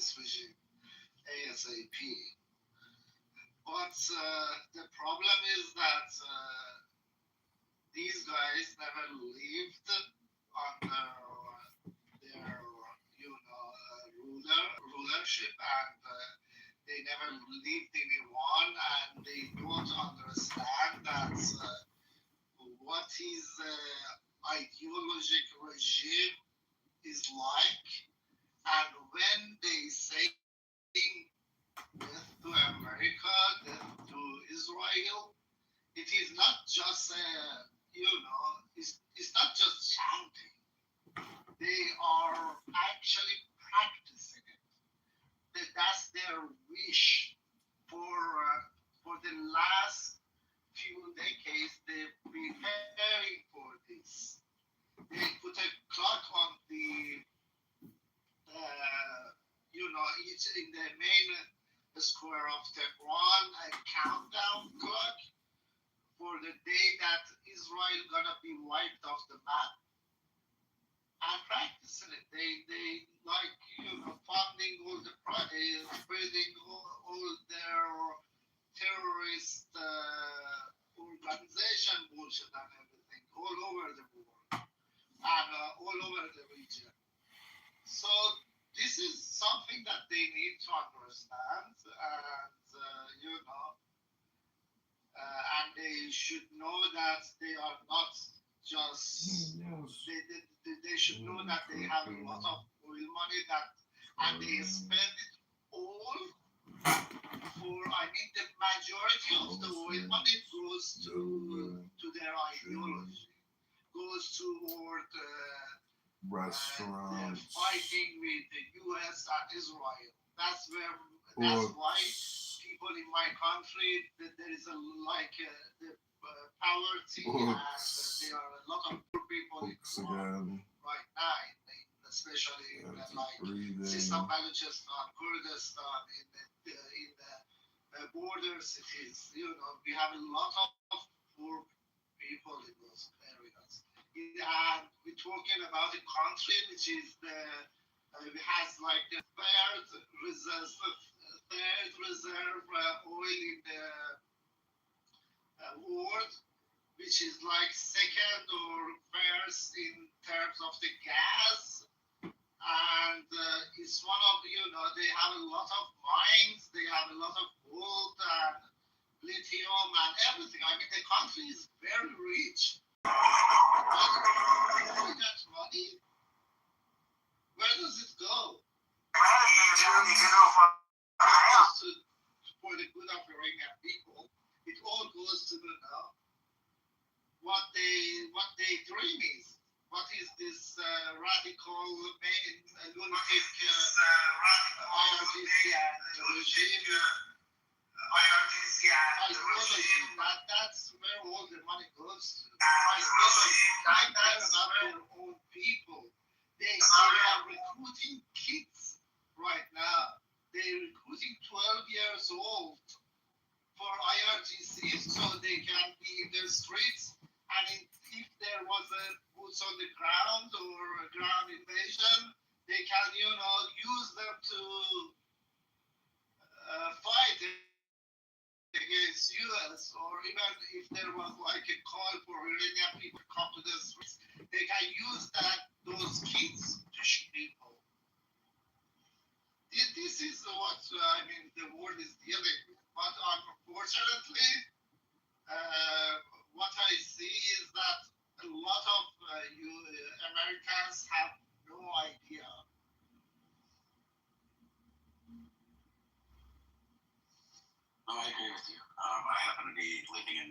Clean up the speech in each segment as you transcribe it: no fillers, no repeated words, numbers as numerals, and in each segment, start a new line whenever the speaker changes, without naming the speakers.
this regime ASAP. But the problem is that these guys never lived under their, rulership, and they never lived in Iran, and they don't understand that what his ideologic regime is like, and when they say death to America, death to Israel, it is not just it's not just shouting. They are actually practicing it. That's their wish for the last few decades. They've been preparing for this. They put a clock on the it's in the main square of Tehran, a countdown clock for the day that Israel gonna be wiped off the map. And practicing it, they like funding all the projects, spreading all their terrorist organization bullshit and everything all over the world and all over the region. So this is something that they need to understand, and they should know that they are not just. They should know that they have a lot of oil money and they spend it all for. I mean, the majority of the oil money goes to their ideology, goes toward.
Restaurants.
They're fighting with the U.S. and Israel. That's why people in my country there is the poverty and there are a lot of poor people right now, especially in Sistan, Balochistan, Kurdistan, in the border cities. We have a lot of poor people in those areas. And we're talking about a country which is has like the third reserve oil in the world, which is like second or first in terms of the gas. And it's one of they have a lot of mines, they have a lot of gold and lithium and everything. I mean, the country is very rich. All that money, where does it go? For the good of Iranian people, it all goes to what they dream is. What is this radical lunatic IRGC and regime? Ideology. That's where all the money goes to. Ideology. That's about their own people. They are recruiting kids right now. They're recruiting 12 years old for IRGC so they can be in the streets. And if there was a boots on the ground or a ground invasion, they can, use them to fight against US, or even if there was like a call for Iranian people to come to the streets, they can use those kids to shoot people. This is what the world is dealing with. But unfortunately, what I see is that a lot of Americans have no idea.
No, I agree with you. I happened to be living in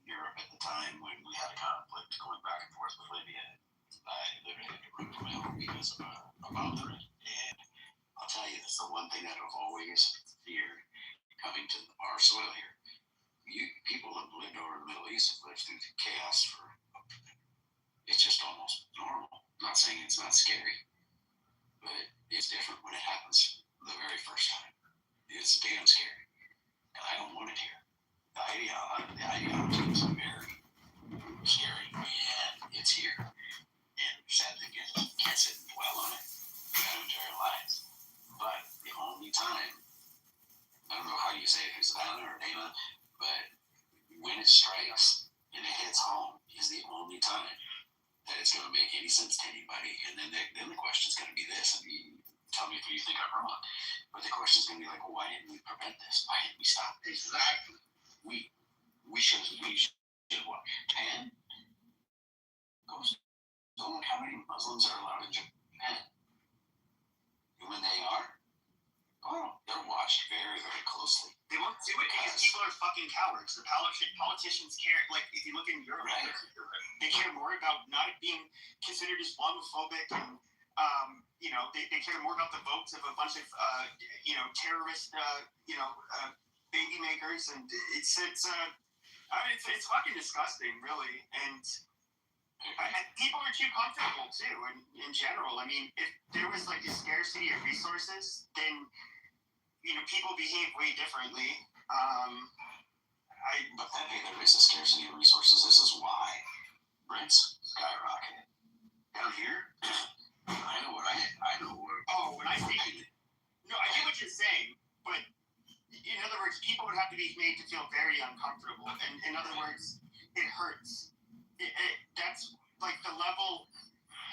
Europe at the time when we had a conflict going back and forth with Libya. I literally had to run from my home because about it. And I'll tell you, that's the one thing that I've always feared coming to our soil here. People have lived over in the Middle East have lived through the chaos it's just almost normal. I'm not saying it's not scary, but it's different when it happens the very first time. It's damn scary. And I don't want it here. The ideology is very scary, and it's here. And sad thing is, you can't sit and dwell on it. You gotta enjoy your lives. But if it's going to make any sense to anybody. And then the question's going to be this, and tell me if you think I'm wrong. But the question's going to be like, well, why didn't we prevent this? Why didn't we stop this?
Exactly.
We should what? Japan? Don't look how many Muslims are allowed in Japan. And when they are, they're watched very, very closely.
They won't do it because people are fucking cowards. The politicians care, like, if you look in Europe, right. They care more about not being considered Islamophobic and, they care more about the votes of a bunch of, terrorist, baby makers. And it's fucking disgusting, really. And people are too comfortable, too, in general. I mean, if there was, like, a scarcity of resources, then people behave way differently.
But then there is a scarcity of resources. This is why rents skyrocketed. Down here, I know what.
Oh, when I say, no, I get what you're saying, but in other words, people would have to be made to feel very uncomfortable. And in other words, it hurts. That's like the level.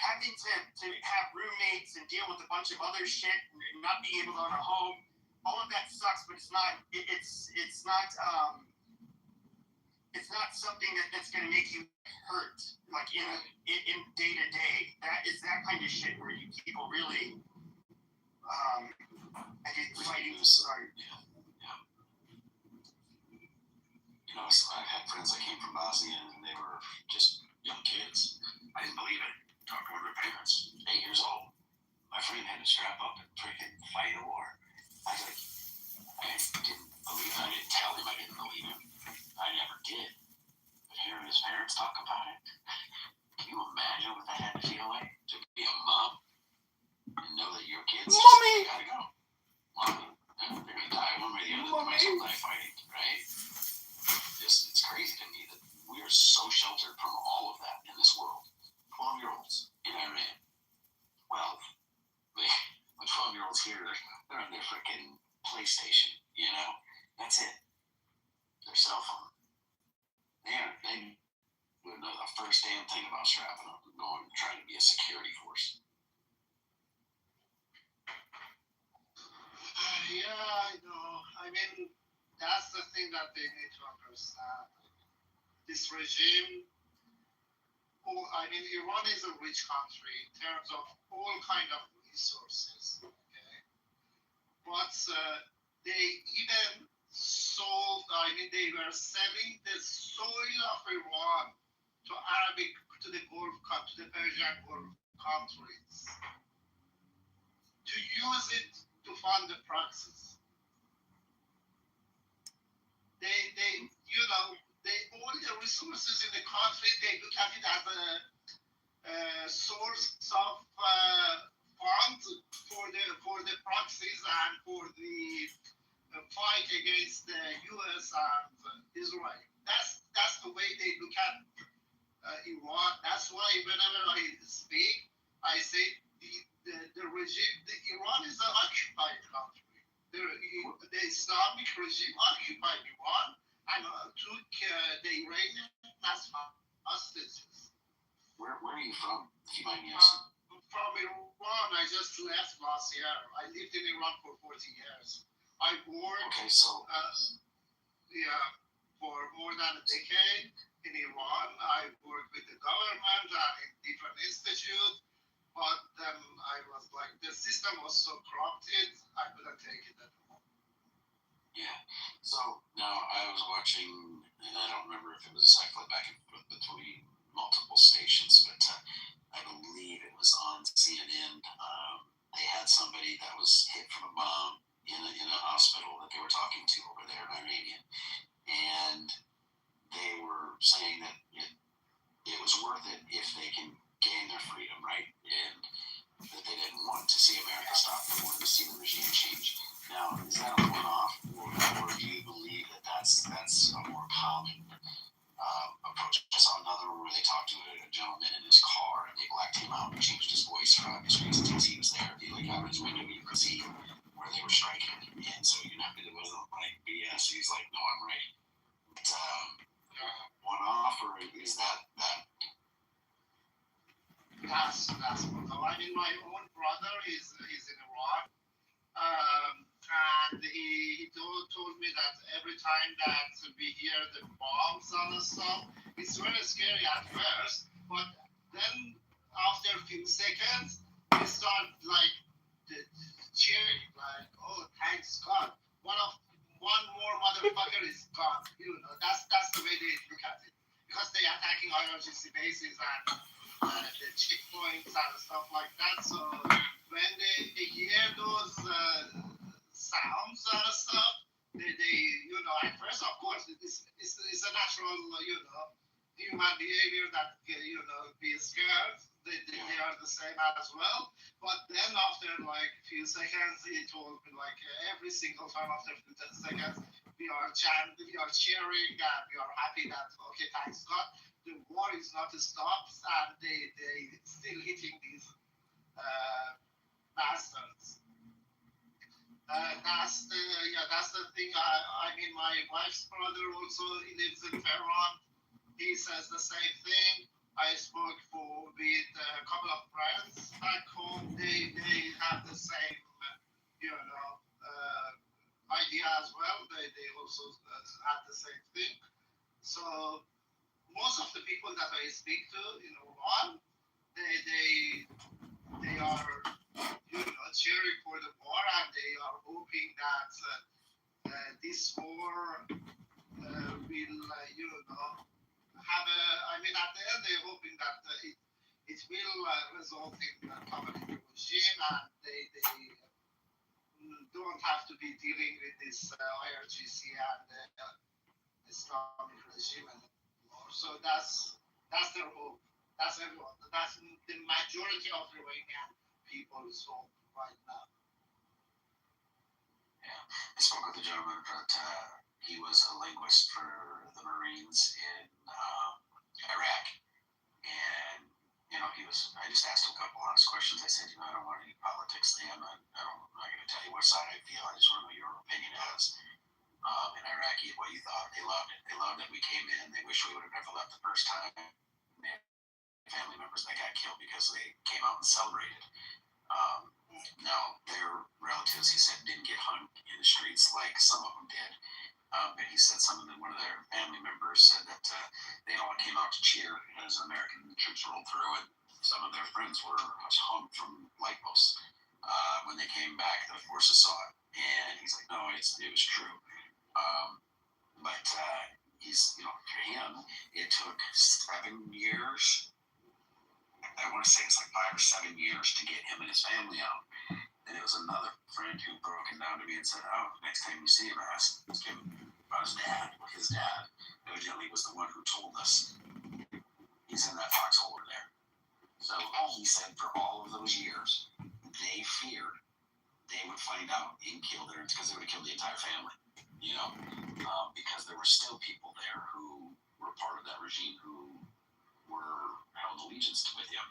Having to have roommates and deal with a bunch of other shit and not being able to own a home. All of that sucks, but it's not. It's not something that's going to make you hurt, like in day to day. That is that kind of shit where people really, I get fighting to start.
Yeah. So I had friends that came from Bosnia and they were just young kids. I didn't believe it. Talked with their parents, 8 years old. My friend had to strap up and freaking fight a war. I didn't believe him. I didn't tell him I didn't believe him. I never did. But hearing his parents talk about it, can you imagine what that had to feel like? To be a mom and know that your kids just gotta go. Mommy, they're gonna die one way or the other. They might as well die fighting, right? It's crazy to me that we are so sheltered from all of that in this world. 12-year-olds in Iran. Well, the 12-year-olds here, they're on their freaking PlayStation, That's it. Their cell phone. They wouldn't know the first damn thing about strapping up and going and trying to be a security force.
Yeah, I know. I mean, that's the thing that they need to understand. This regime, Iran is a rich country in terms of all kind of resources, okay? But they even sold, they were selling the soil of Iran to the Persian Gulf countries to use it to fund the proxies. All the resources in the country, they look at it as a source of funds for the proxies and for the fight against the U.S. and Israel. That's the way they look at Iran. That's why whenever I speak, I say the regime, Iran is an occupied country. The Islamic regime occupied Iran and took the Iranians as hostages.
Where are you from, if you mind me asking?
From Iran. I just left last year. I lived in Iran for 40 years. I worked for more than a decade in Iran. I worked with the government and in different institutes, but then I was like, the system was so corrupted, I couldn't take it anymore.
Yeah. So now I was watching, and I don't remember if it was cycling back and forth between multiple stations, but I believe it was on CNN. They had somebody that was hit from a bomb in a hospital that they were talking to over there in Iranian, and they were saying that it was worth it if they can gain their freedom, right? And that they didn't want to see America stop. They wanted to see the regime change. Now, is that a one-off, or do you believe that that's a more common approach? I saw another one where they talked to a gentleman in his car, and they blacked him out and changed his voice for obvious reasons because he was there. He got his window, you could see where they were striking, and so it wasn't like BS. He's like, no, I'm right. But, one-off, or is that
That's brutal. I mean, my own brother is in Iraq, and he told me that every time that we hear the bombs and stuff, it's very scary at first, but then after a few seconds, we start like cheering, like, oh, thanks God, one more motherfucker is gone. That's the way they look at it, because they are attacking IRGC bases and the checkpoints and stuff like that. So when they hear those sounds and stuff, at first, of course, it's a natural, human behavior that, be scared. They are the same as well. But then after like a few seconds, he told me like every single time after a few seconds, we are chanting, we are cheering, and we are happy that, okay, thanks God, the war is not stopped, and they still hitting these bastards. That's the thing. I mean, my wife's brother also, he lives in Tehran. He says the same thing. I spoke with a couple of friends back home. They have the same, idea as well. They also have the same thing. So most of the people that I speak to in Iran, they are, cheering for the war, and they are hoping that this war will, have a. I mean, at the end, they're hoping that it will result in topple the regime, and they don't have to be dealing with this IRGC and Islamic regime anymore. So that's their hope. That's everyone. That's the majority of Iranian people's hope right now.
Yeah, I spoke with a gentleman that he was a linguist for the Marines in Iraq, and he was. I just asked him a couple honest questions. I said, I don't want any politics, Liam. I'm not going to tell you what side I feel. I just want to know your opinion as in Iraqi, what you thought. They loved it. They loved that we came in. They wish we would have never left the first time. They had family members that got killed because they came out and celebrated. Now, their relatives, he said, didn't get hung in the streets like some of them did. But he said one of their family members said that they all came out to cheer as American troops rolled through, and some of their friends were hung from light posts. When they came back, the forces saw it, and he's like, no, it was true. But for him, it took 7 years. I want to say it's like 5 or 7 years to get him and his family out. And it was another friend who broke it down to me and said, oh, next time you see him, ask him about his dad. His dad evidently was the one who told us he's in that foxhole over there. So he said for all of those years, they feared they would find out and kill because they would have killed the entire family, because there were still people there who were part of that regime who were held allegiance with him.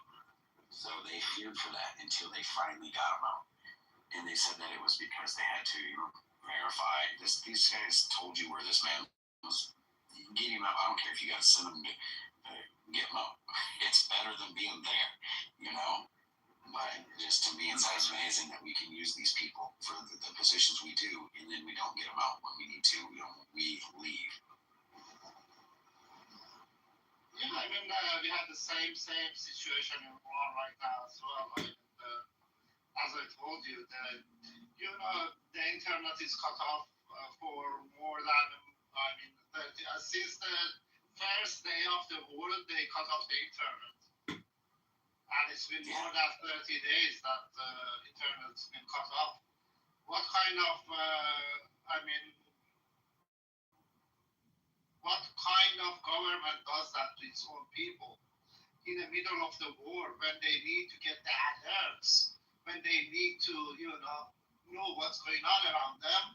So they feared for that until they finally got him out. And they said that it was because they had to verify these guys told you where this man was. Get him out. I don't care if you got to send him to get him out. It's better than being there, But just to me, it's amazing that we can use these people for the positions we do, and then we don't get them out when we need to. We leave.
Yeah, I mean, we have the same situation in Iran right now as well. As I told you, the internet is cut off for more than, 30, since the first day of the war, they cut off the internet. And it's been more than 30 days that the internet's been cut off. What kind of, what kind of government does that to its own people? In the middle of the war, when they need to get the alerts, when they need to, know what's going on around them,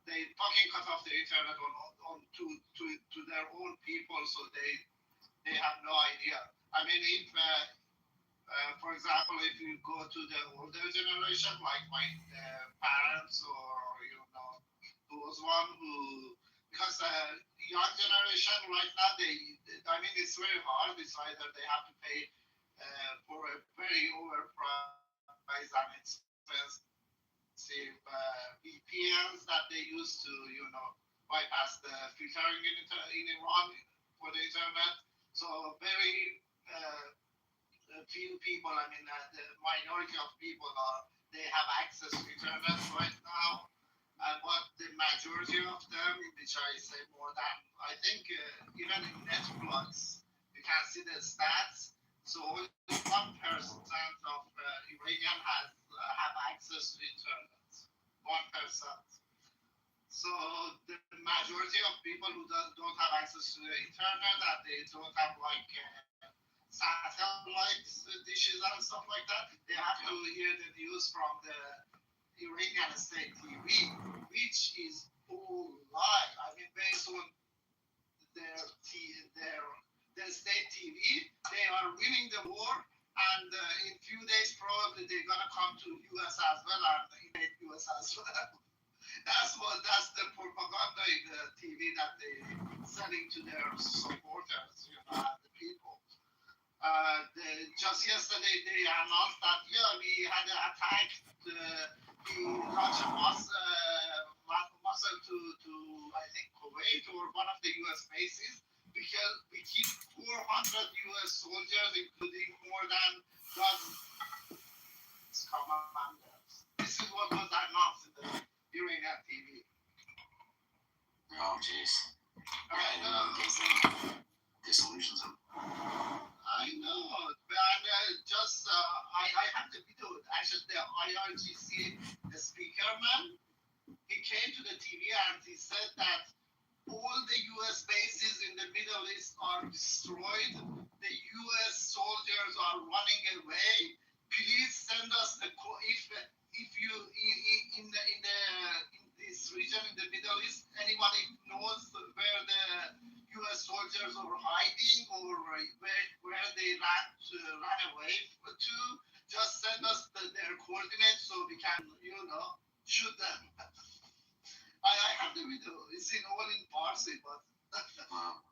they fucking cut off the internet to their own people, so they have no idea. I mean, if for example, if you go to the older generation, like my parents or those one who, because young generation right now, it's very hard. It's either they have to pay for a utilize an expensive VPNs that they use to, bypass the filtering in Iran for the internet. So very few people, the minority of people they have access to internet right now. But the majority of them, which I say more than, I think even in Netflix, you can see the stats. So only 1% of Iranian have access to internet. 1%. So the majority of people who don't have access to the internet, and they don't have like satellite dishes and stuff like that, they have to hear the news from the Iranian state TV, which is all lie. Based on their state TV, they are winning the war, and in few days probably they're gonna come to US as well and invade US as well. That's the propaganda in the TV that they selling to their supporters, the people. Just yesterday they announced that we had attacked the launched a missile to I think Kuwait or one of the U.S. bases because we killed 400 U.S. soldiers, including more than dozen commanders. This is what was announced in the Iranian TV.
Oh, jeez.
I know.
Disillusions them.
I know. And I have the video. Actually, the IRGC, the speaker man, he came to the TV and he said that all the U.S. bases in the Middle East are destroyed. The U.S. soldiers are running away. Please send us if you in this region in the Middle East, anybody knows where the U.S. soldiers are hiding or where they ran away to, just send us their coordinates so we can shoot them. I have the video. It's all in Farsi, but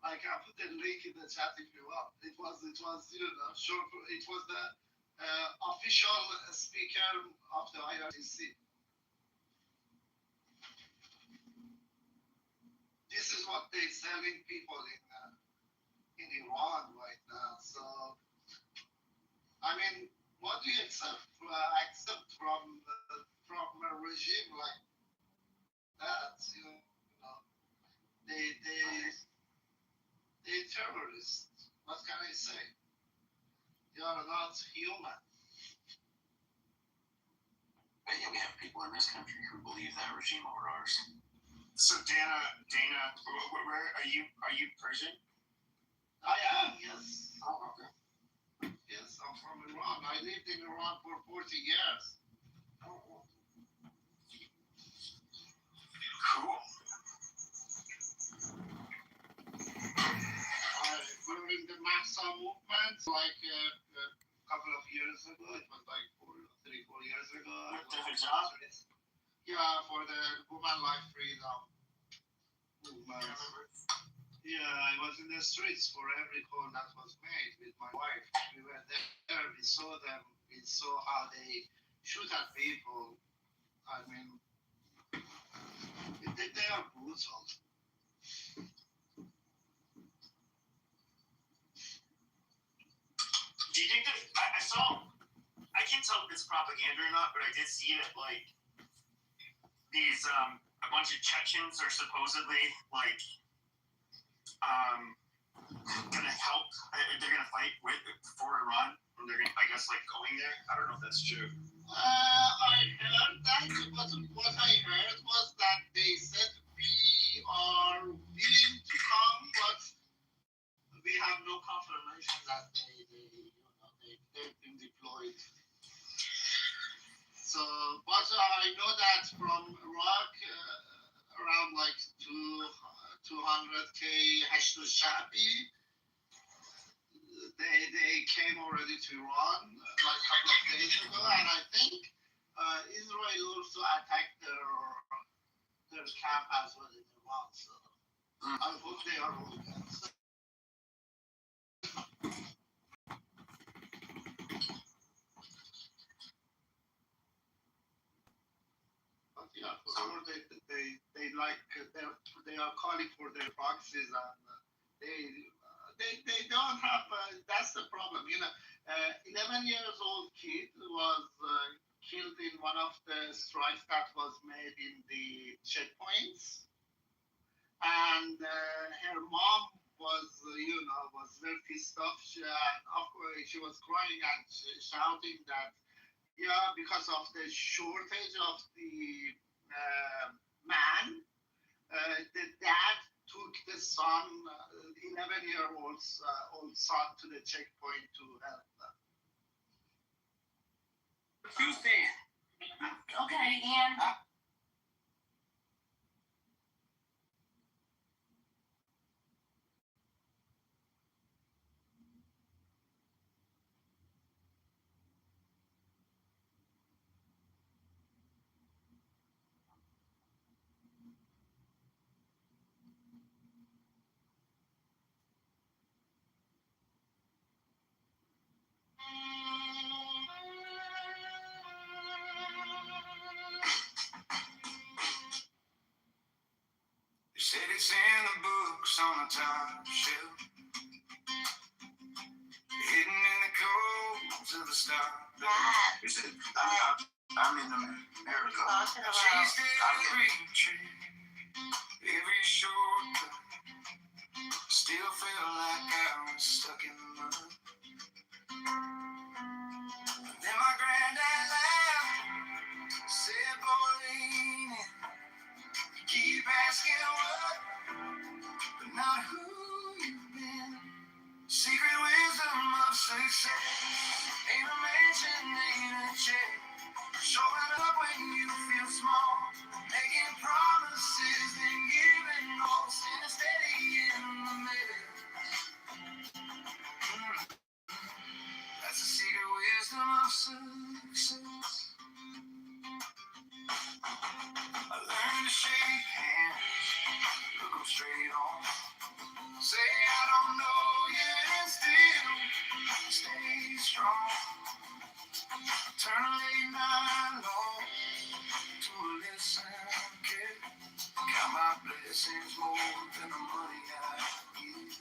I can put the link in the chat if you want. It was short. It was the official speaker of the IRGC. This is what they're selling people in Iran right now. So, what do you accept from a regime like that? They terrorists. What can I say? They are not human.
But yeah, we have people in this country who believe that regime over ours.
So Dana, where are you? Are you Persian?
I am, yes.
Oh, okay.
Yes, I'm from Iran. I lived in Iran for 40 years.
Oh, cool.
During the Mahsa movement, like a couple of years ago, it was like 3-4 years ago.
With the hijab?
Yeah, for the woman life freedom movement. Yeah, I was in the streets for every call that was made with my wife. We were there, we saw them, we saw how they shoot at people. They are brutal.
Do you think that I can't tell if it's propaganda or not, but I did see that these a bunch of Chechens are supposedly gonna help. They're gonna fight for Iran, and they're gonna, I guess, going there. I don't know if that's true.
I heard that, but what I heard was that they said we are willing to come, but we have no confirmation that they've been deployed. So, but I know that from Iraq, around 200k Hashd al-Sha'bi, they came already to Iran a couple of days ago, and I think Israel also attacked their camp as well in Iran. So I hope they are all dead. they are calling for their proxies, and they don't have. That's the problem. 11 years old kid was killed in one of the strikes that was made in the checkpoints, and her mom was very pissed off. Of course, she was crying and shouting that, yeah, because of the shortage of the man, the dad took the son, 11-year-old old son, to the checkpoint to help them.
What you saying?
Okay, Ian.
They said it's in the books on the top shelf, hidden in the codes of the star. He said, I'm in America. I chased every tree, every shortcut. Still felt like I was stuck in the mud. And then my granddad laughed, said, boy, lean in. Keep asking what, but not who you've been. Secret wisdom of success ain't a mansion, ain't a check. Showing up when you feel small, making promises and giving all, staying steady in the middle. That's the secret wisdom of success. I learned to shake hands, look 'em straight on. Say I don't know yet and still stay strong. Turn a late night long to a listen kid. Count my blessings more than the money I get.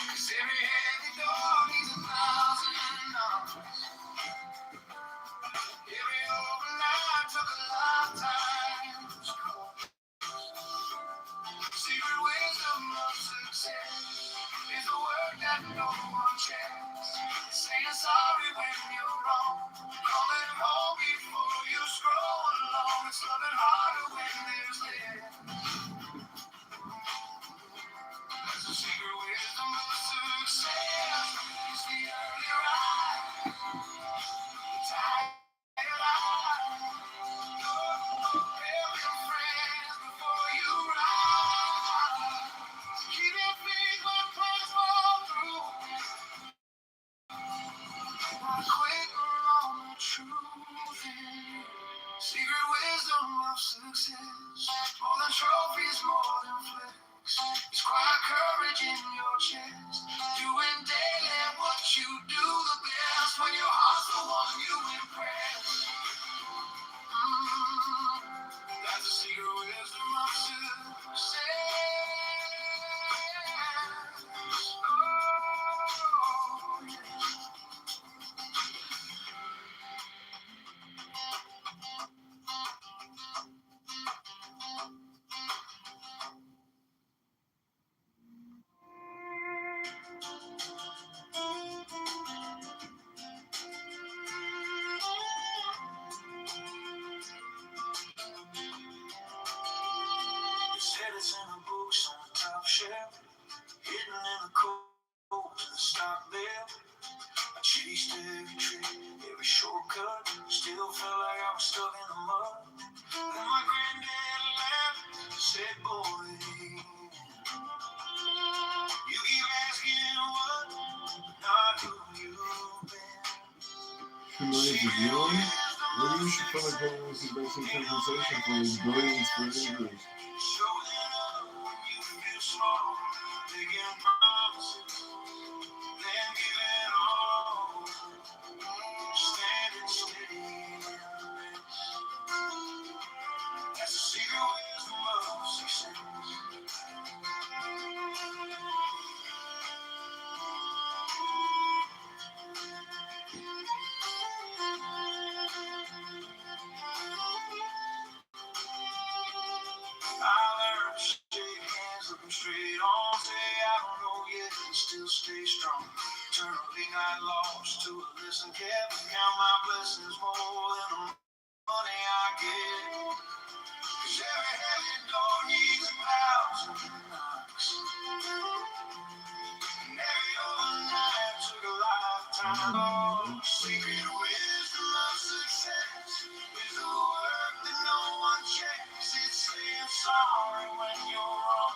'Cause every heavy door needs 1,000 knocks. Every overnight took a lifetime to score. Secret wisdom of success is the work that no one checks. Saying sorry when you're wrong, calling home before you scroll along. It's loving harder when there's less. That's the secret wisdom of success. It's the early rise, the tired eye. Help your friends before you rise. Keep your faith when plans fall through. Not quick on the truth. Secret wisdom of success. More than trophies, more than flex. It's quiet courage in your chest. Doing daily what you do the best. When your heart's the one you impress. That's the secret wisdom of success. Oh, yeah. They said it's in the books on the top shelf, hidden in the codes of the stock there. I chased every tree, every shortcut, still felt like I was stuck in the mud. Then my granddad laughed, said, boy, you keep asking what, but not who you've been.
Humility is viewing. Maybe you should find a couple of basic compensation for his brilliance for English.
Showing up when you feel small, making promises, then giving all, standing steady in the mess. That's the secret wisdom of
everything I lost to listen, kept count my blessings more than the money I get. 'Cause every heavy door needs a thousand knocks. And every overnight took a lifetime. Oh, secret wisdom of success is the work that no one checks. It's saying sorry when you're wrong.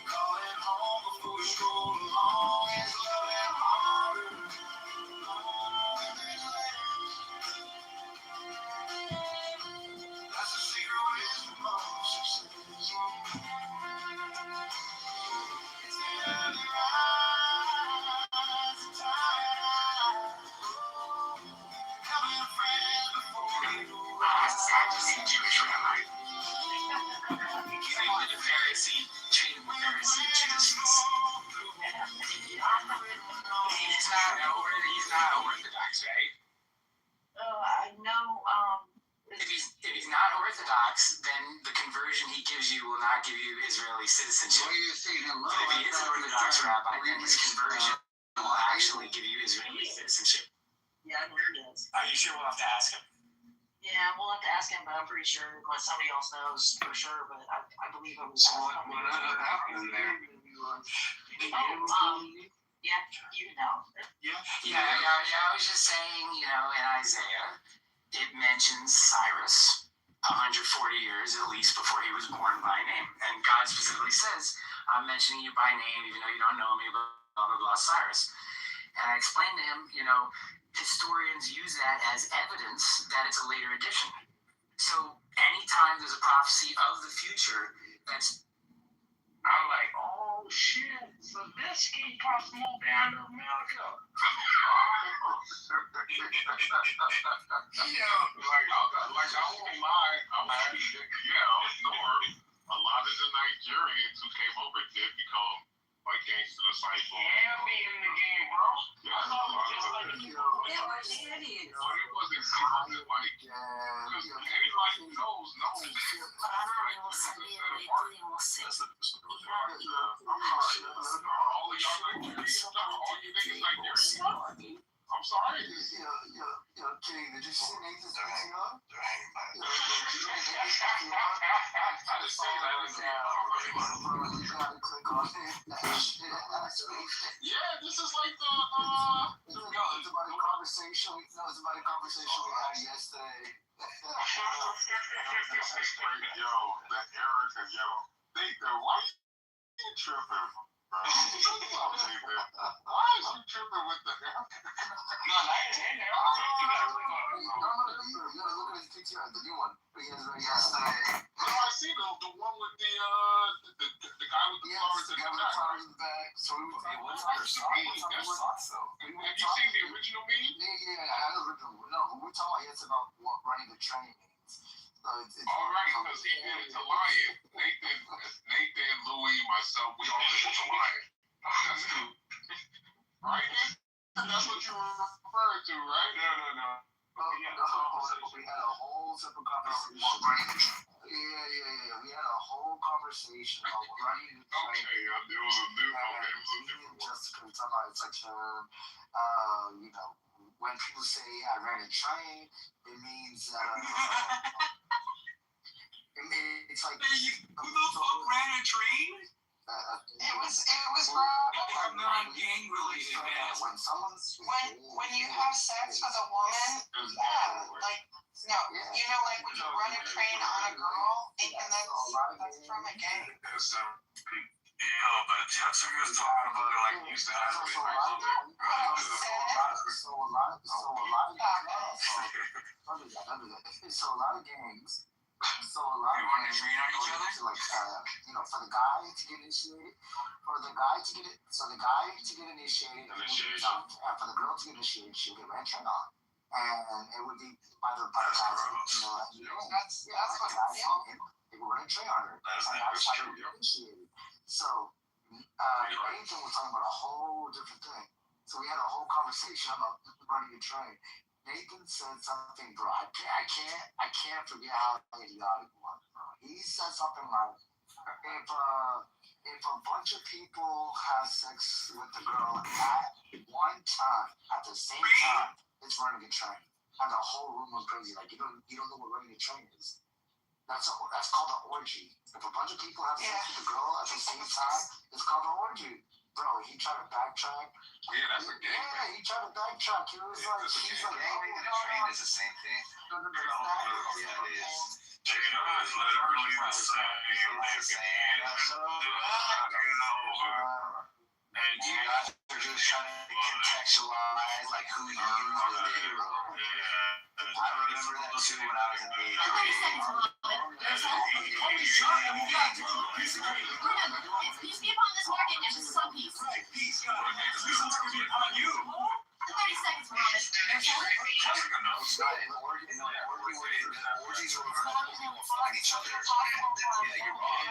Calling home before you stroll along. It's loving harder. When there's letters. That's the secret wisdom of success. It's the other eyes, tired. Having friends before you
Sad to see Jewish rabbi giving the Pharisee, treating the Pharisee traditions. He's not Orthodox, right?
I know,
If he's not Orthodox, then the conversion he gives you will not give you Israeli citizenship.
Why are you saying hello?
But if he is an Orthodox rabbi, then his conversion will actually give you Israeli citizenship.
yeah, I believe it is.
Are you sure we'll have to ask him?
Yeah, we'll have to ask him, but I'm pretty sure, unless somebody else knows for sure, but I believe it was.
So what ended up happening there?
Yeah, you know.
Yeah, I was just saying, in Isaiah, it mentions Cyrus 140 years at least before he was born by name. And God specifically says, I'm mentioning you by name, even though you don't know me, blah, blah, blah, Cyrus. And I explained to him, historians use that as evidence that it's a later edition. So anytime there's a prophecy of the future that's, I'm like, oh shit, so this kid comes more down to America.
Like I won't lie, I was north. A lot of the Nigerians who came over did become like gangster disciples.
Yeah, be in the game, bro.
Yeah, a lot of them.
Yeah, it is.
But it wasn't like, because anybody who knows.
But I don't know, somebody will say.
All of y'all Nigerians, all you niggas Nigerians. I'm sorry.
King, did you see Nathan's PTR?
They're hanging by
I just say that.
You gotta click on it.
Yeah, this is like the
It's about a conversation. It's about a conversation we had yesterday.
this is great, yo. That Erica, yo. Nathan, why you tripping, bro? Why is you tripping with the
No, I didn't.
You gotta look at his PTR, the new one. He has right yesterday.
No, I see the one with the guy with the flowers in the back.
So we were talking about
Have you seen the original meme?
Yeah, I had the original. No, but we're talking about yesterday about what running the train means. So it's
All right, because he did it to Lion. Nathan, Louis, myself, we all did it to Lion. That's true. Right, Nathan? That's what you were referring to, right? No.
We had a whole separate conversation. Yeah. We had a whole conversation about running the train.
Okay, it was a different one.
Jessica was talking about it's like, when people say I ran a train, it means it's like
Who the fuck ran a train?
It was wrong.
I'm not gang related, man.
when someone's
When you have sex with a woman, yeah, like no, like when you run a train on a girl, thinking that's from a gay.
Yeah, but Jessica was talking about it like you used to have to be
So a lot of gangs. So a lot of gangs like for the guy to get initiated, for the guy to get initiated, and for the girl to get initiated, she'll get ran train on, and it would be by the guys.
That's what.
They were running train on her. That's how they get initiated. So Nathan was talking about a whole different thing. So we had a whole conversation about running a train. Nathan said something, bro. I can't forget how idiotic it was, bro. He said something like, if a bunch of people have sex with the girl at one time, at the same time, it's running a train. And the whole room was crazy. Like you don't know what running a train is. That's called an orgy. If a bunch of people have sex with a girl at the same time, it's called an orgy. Bro, he tried to backtrack.
Yeah, that's a game.
Yeah, he tried to backtrack. He was like, he's like,
Gangbang and a train is the same thing.
no,
Yeah, it is. It's literally the same. And you guys are just trying to contextualize like who you use. I remember that too when I was in the
8th grade. Peace be upon this market and this is all peace.
Right, peace, God. On you.
The 30 seconds were on this.
Orgies are fucking each other. Yeah, you're wrong.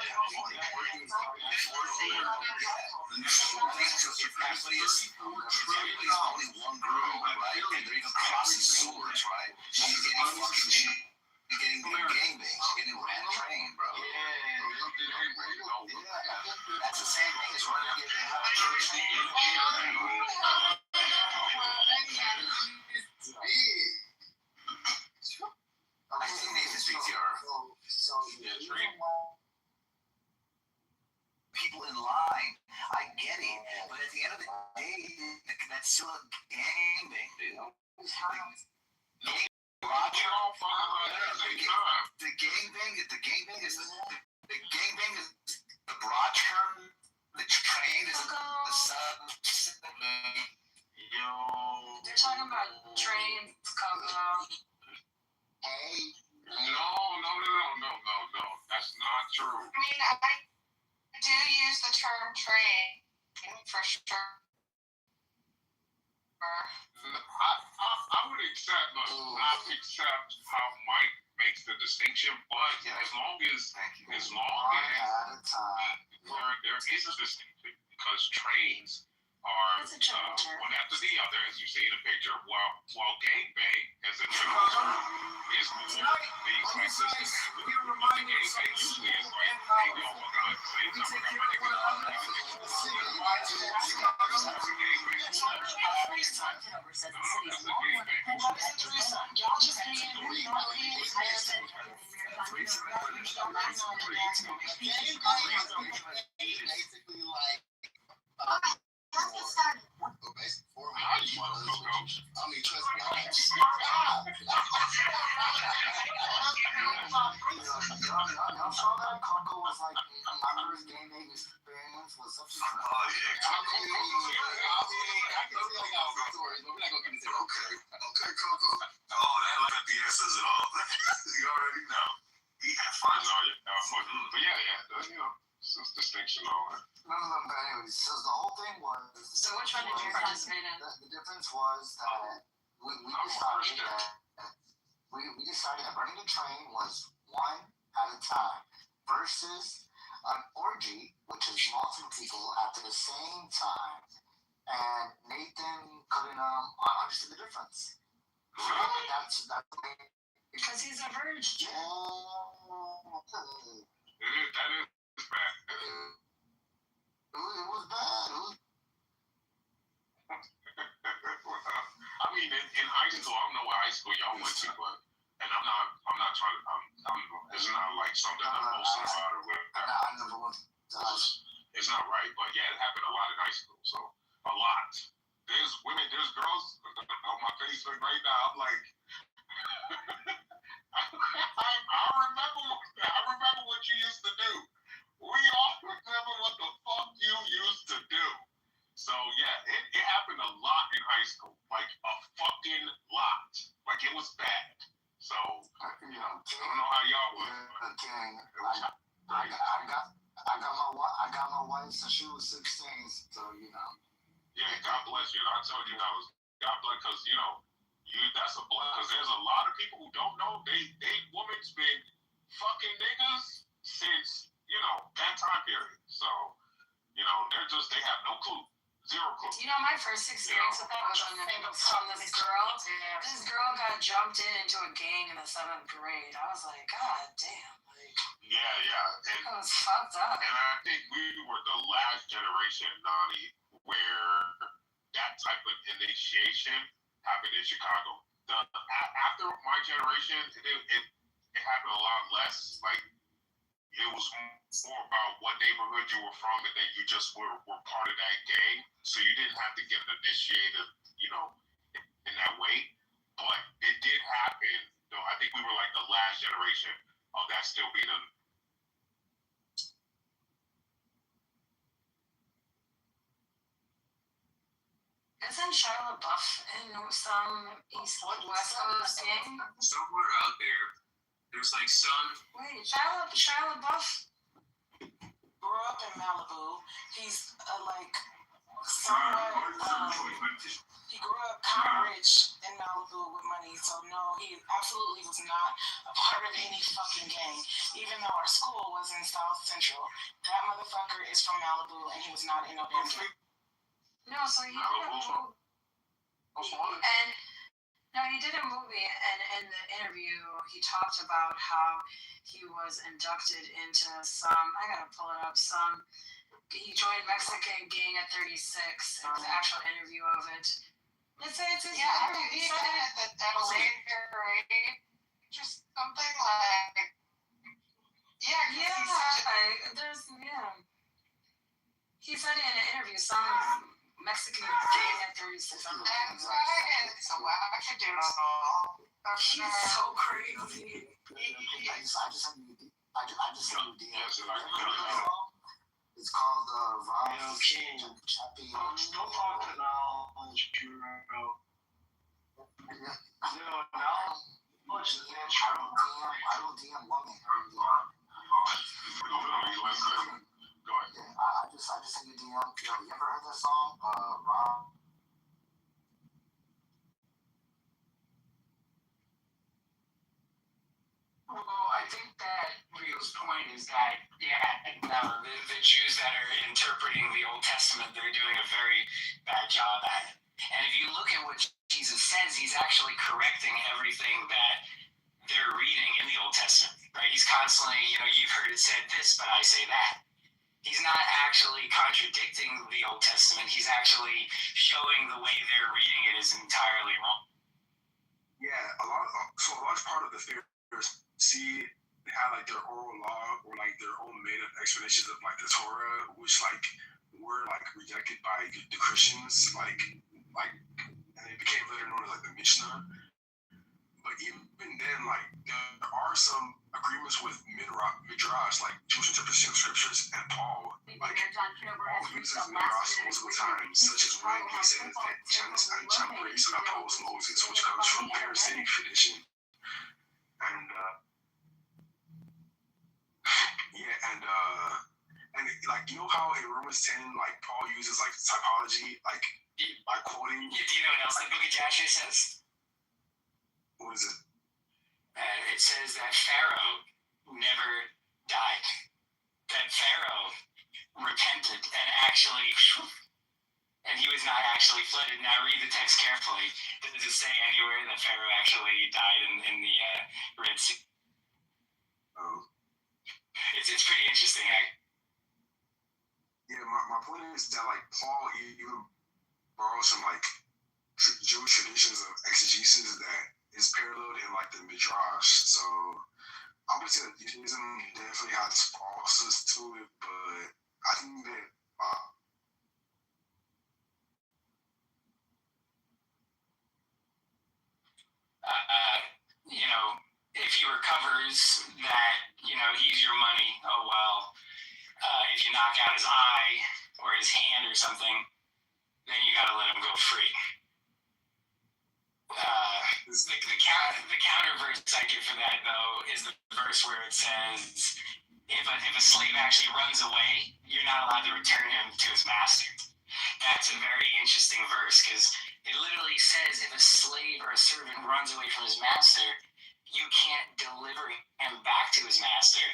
Everybody's only one girl, right? And they're even crossing swords, right? She's getting fucking shit. You're getting gangbang. You're getting ran train, bro. That's the same thing as running it. I think Nathan's PTR. People in line. I get it. But at the end of the day, that's still a gangbang, dude. The gangbang is the broad term. The train is the sub.
They're talking about trains, Coco.
hey,
No. That's not true.
I mean, I do use the term train for sure.
I would accept how Mike makes the distinction, but as long as
one at a time.
there is a distinction because trains are
That's a train term.
one after the other, as you see in the picture, while gangbang as a term is more the consistent. Gangbang usually is like, hey, we all fucking at the same time. I got my niggas on.
Y'all just
Basically, like,
Let's get started.
before
How do you know, Coach?
I mean, trust me. Y'all saw that? Coco was like, my first gangbang experience was something.
Oh, yeah.
I can see I got some stories, but we're not gonna get into it. Okay, Coco.
Oh, that like the answer says it all. You already know. Yeah, fine.
But yeah, it's this distinction all that.
No, but anyways, so the whole thing was.
So which one did you participate in?
The difference was that we decided that running a train was one at a time versus an orgy, which is multiple people at the same time. And Nathan couldn't understand the difference. That's
Because he's a virgin.
That is bad.
It was bad.
I mean, in high school, I don't know what high school y'all went to, but and I'm not trying to. It's not like something I'm boasting about or whatever.
I never went to high school.
It's not right, but yeah, it happened a lot in high school. So a lot. There's women, there's girls on my Facebook right now. I'm like, I remember what you used to do. We all remember what the fuck you used to do. So yeah, it happened a lot in high school, like a fucking lot. Like it was bad. So I don't know how y'all was.
I got my wife since she was 16, so
Yeah, God bless you. I told you that was God bless because that's a bless. Because there's a lot of people who don't know they woman's been fucking niggas since that time period. So they have no clue, zero clue.
My first experience with that was from this girl. This girl got jumped into a gang in the 7th grade. I was like, God damn.
Yeah.
That was fucked up.
And I think we were the last generation, Nani, where that type of initiation happened in Chicago. After my generation, it happened a lot less. Like, it was more about what neighborhood you were from, and then you just were part of that gang. So you didn't have to get initiated, in that way. But it did happen. Though I think we were like the last generation of that still being a.
Isn't Shia LaBeouf in some East West Coast gang?
Somewhere out there, there's like some.
Wait, Shia LaBeouf grew up in Malibu. He's somewhat. He grew up kind of rich in Malibu with money, so no, he absolutely was not a part of any fucking gang. Even though our school was in South Central, that motherfucker is from Malibu, and he was not in no damn gang. No, so he did a movie, and he did a movie, and in the interview, he talked about how he was inducted into I gotta pull it up, he joined Mexican gang at 36. It was an actual interview of it. It's
Yeah, I mean, he said it at a later age, just something like.
He said in an interview, some Mexican gang at 36.
And so I could do it all.
He's so crazy.
I just sent you a DM. It's called Rob Chappie.
Don't talk to now, Shiro. No, now, much the natural.
I don't DM women.
Go ahead.
I just sent you a DM. You ever heard that song? Rob.
Well, I think that Rio's point is that, the Jews that are interpreting the Old Testament, they're doing a very bad job at it. And if you look at what Jesus says, he's actually correcting everything that they're reading in the Old Testament, right? He's constantly, you've heard it said this, but I say that. He's not actually contradicting the Old Testament. He's actually showing the way they're reading it is entirely wrong.
Yeah, a large part of the Pharisees had like their oral law or like their own made up explanations of like the Torah, which like were like rejected by the Christians, and it became later known as like the Mishnah. But even then, like there are some agreements with Midrash, like Jewish interpretation of scriptures, and Paul, like Paul uses Midrash multiple times, such as when he says that Janus and Jambres oppose Moses, which comes from Pharisaic tradition. And like how in Romans 10, like Paul uses like typology, like by quoting.
Do you know what else the Book of Joshua says?
What is it?
It says that Pharaoh never died. That Pharaoh repented and actually, and he was not actually flooded. Now read the text carefully. Does it say anywhere that Pharaoh actually died in the Red Sea?
Oh.
It's pretty interesting.
Yeah, my point is that like Paul even borrows some like Jewish traditions of exegesis that is paralleled in like the Midrash. So obviously Judaism definitely has falses to it, but I think that
if he recovers that, he's your money, oh well. If you knock out his eye or his hand or something, then you gotta let him go free. The counter verse I give for that, though, is the verse where it says, if a slave actually runs away, you're not allowed to return him to his master. That's a very interesting verse, because it literally says if a slave or a servant runs away from his master, you can't deliver him back to his master,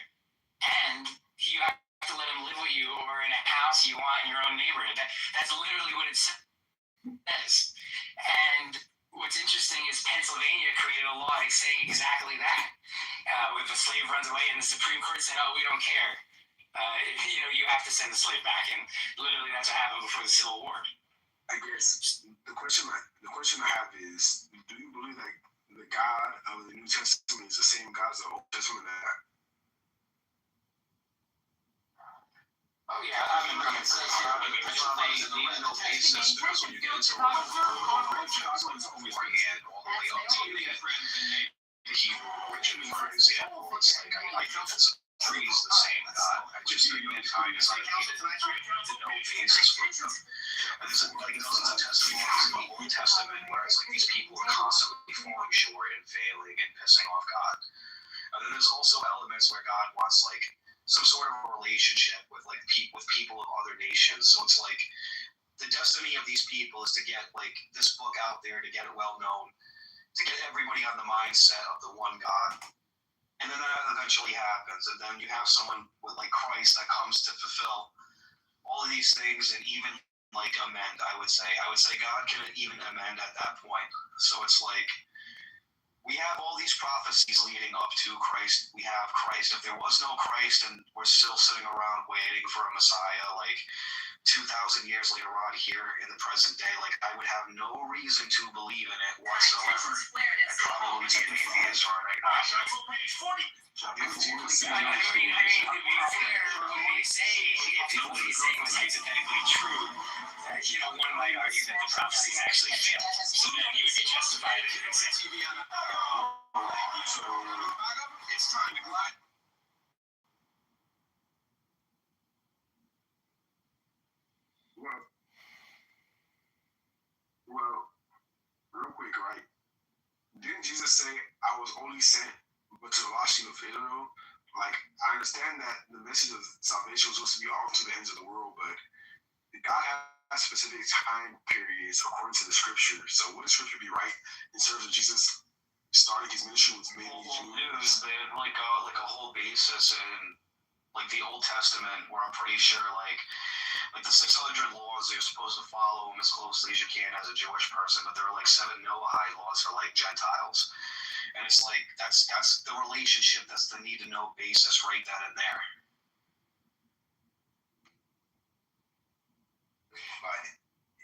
and you have to let him live with you or in a house you want in your own neighborhood. That's literally what it says. And what's interesting is Pennsylvania created a law to say exactly that. If a slave runs away and the Supreme Court said, "Oh, we don't care," you have to send the slave back, and literally that's what happened before the Civil War.
I guess the question I have is, do you believe that the God of the New Testament is the same God as the Old Testament?
Oh yeah, I mean,
It's need no basis because when you get into God's always began all the way up to the Hebrew origin, for example. It's like I think that's trees the same God. I just think mankind is like no basis for them. And there's like dozens of testimonies in the Old Testament where it's like these people are constantly falling short and failing and pissing off God. And then there's also elements where God wants like some sort of a relationship with like with people of other nations. So it's like the destiny of these people is to get like this book out there, to get it well known, to get everybody on the mindset of the one God. And then that eventually happens, and then you have someone with like Christ that comes to fulfill all of these things and even like amend. I would say God can even amend at that point. So it's like we have all these prophecies leading up to Christ. We have Christ. If there was no Christ and we're still sitting around waiting for a Messiah, like 2,000 years later on here in the present day, like I would have no reason to believe in it whatsoever. I'd probably be an atheist or an agnostic.
I mean, to be fair, when we say, if what he's saying was hypothetically true, one might argue that the prophecies actually failed. So then he would be justified in doing so.
It's time to glide.
Well, real quick, right? Didn't Jesus say, "I was only sent but to the lost sheep of Israel"? Like, I understand that the message of salvation was supposed to be all to the ends of the world, but God has specific time periods according to the scripture. So would the scripture be right in terms of Jesus starting his ministry with mainly Jews?
There's like a whole basis in like the Old Testament where I'm pretty sure like the 600 laws you're supposed to follow them as closely as you can as a Jewish person, but there are like 7 Noahide laws for like Gentiles. And it's like that's the relationship, that's the need to know basis right then and there.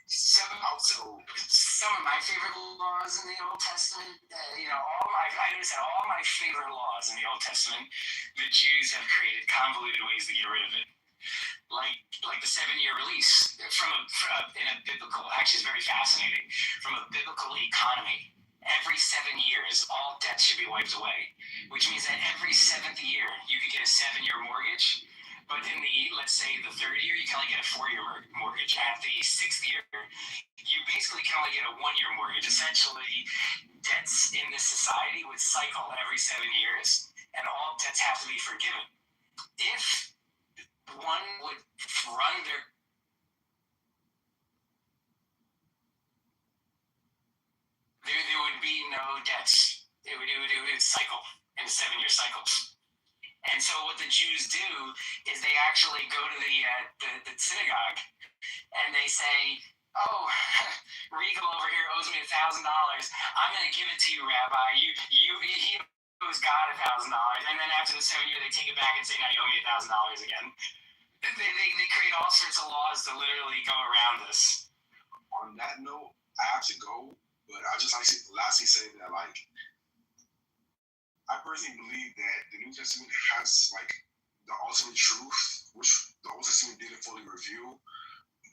Some of my favorite laws in the Old Testament, all my favorite laws in the Old Testament, the Jews have created convoluted ways to get rid of it. Like the 7-year release in a biblical, actually it's very fascinating, from a biblical economy. Every 7 years, all debts should be wiped away, which means that every 7th year, you could get a 7-year mortgage. But in let's say the 3rd year, you can only get a 4-year mortgage. At the 6th year, you basically can only get a 1-year mortgage. Essentially, debts in this society would cycle every 7 years, and all debts have to be forgiven. If one would run their there would be no debts. It would cycle in 7-year cycles. And so what the Jews do is they actually go to the synagogue and they say, "Oh, Regal over here owes me $1,000. I'm going to give it to you, Rabbi. He owes God $1,000." And then after the 7 year, they take it back and say, "Now you owe me $1,000 again." They create all sorts of laws to literally go around this.
On that note, I have to go, but I just like to lastly say that like I personally believe that the New Testament has like the ultimate truth, which the Old Testament didn't fully reveal.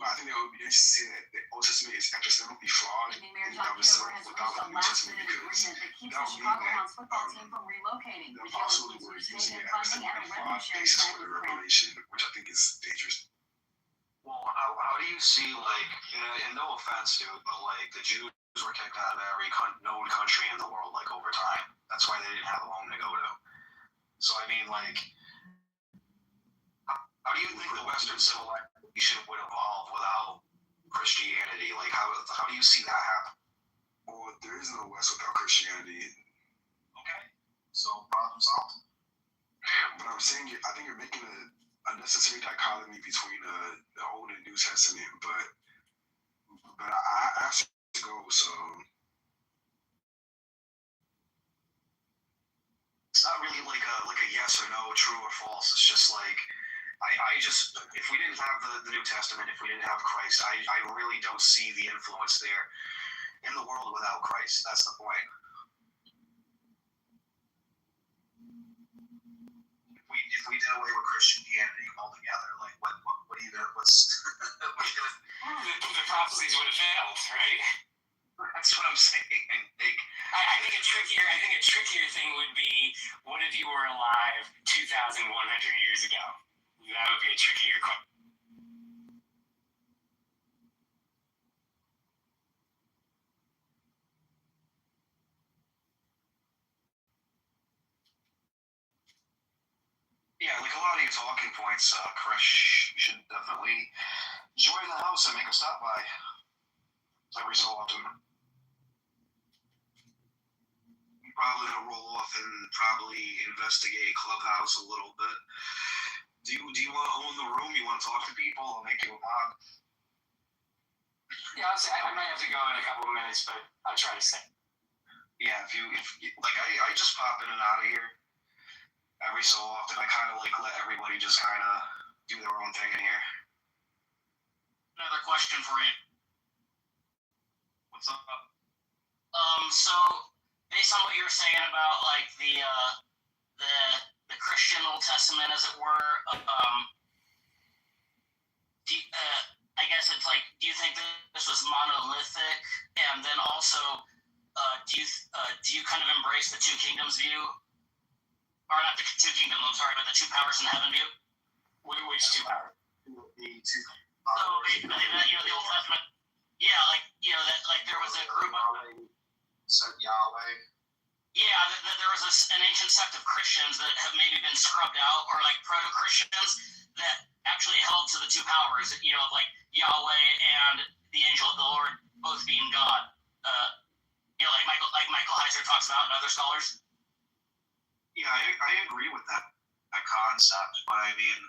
But I think it would be interesting that the Old Testament is epistemically flawed and that was without the New Testament, because that would mean that the apostles were using an epistemically flawed basis for the revelation, which I think is dangerous.
Well, how do you see, like, and no offense, dude, but like the Jews were kicked out of every known country in the world, like, over time. That's why they didn't have a home to go to. So, I mean, like, how do you think the Western civilization would evolve without Christianity? Like, how do you see that happen?
Well, there is no West without Christianity.
Okay, so problem solved.
But I'm saying, I think you're making a unnecessary dichotomy between the Old and New Testament, but I have to go, so
it's not really
yes or no, true or false. It's just like, I just, if we didn't have the New Testament, if we didn't have Christ, I really don't see the influence there in the world without Christ. That's the point. If we did away with Christianity altogether, like what are you gonna, what's what are you gonna,
the prophecies would have failed, right?
That's what I'm saying. Like,
I think a trickier thing would be, what if you were alive 2,100 years ago? That would be a trickier question.
yeah, like a lot of your talking points, Krish, you should definitely join the house and make a stop by every so often. You're probably gonna roll off and probably investigate Clubhouse a little bit. Do you want to own the room? You want to talk to people? I'll make you a mod.
Yeah, I might have to go in a couple of minutes, but I'll try to stay.
Yeah, if like I just pop in and out of here every so often. I kind of like let everybody just kind of do their own thing in here.
Another question for you.
What's up?
So based on what you were saying about like the Christian Old Testament, as it were, I guess it's like, do you think that this was monolithic? And then also, do you kind of embrace the two kingdoms view? Or not the two kingdoms, I'm sorry, but the two powers in heaven view?
Which two powers?
The two.
So basically, the Old Testament, yeah, like that, like there was a group of
Yahweh.
Yeah, there was an ancient sect of Christians that have maybe been scrubbed out, or like proto-Christians that actually held to the two powers, like Yahweh and the angel of the Lord both being God. Like Michael Heiser talks about and other scholars.
Yeah, I agree with that concept, but I mean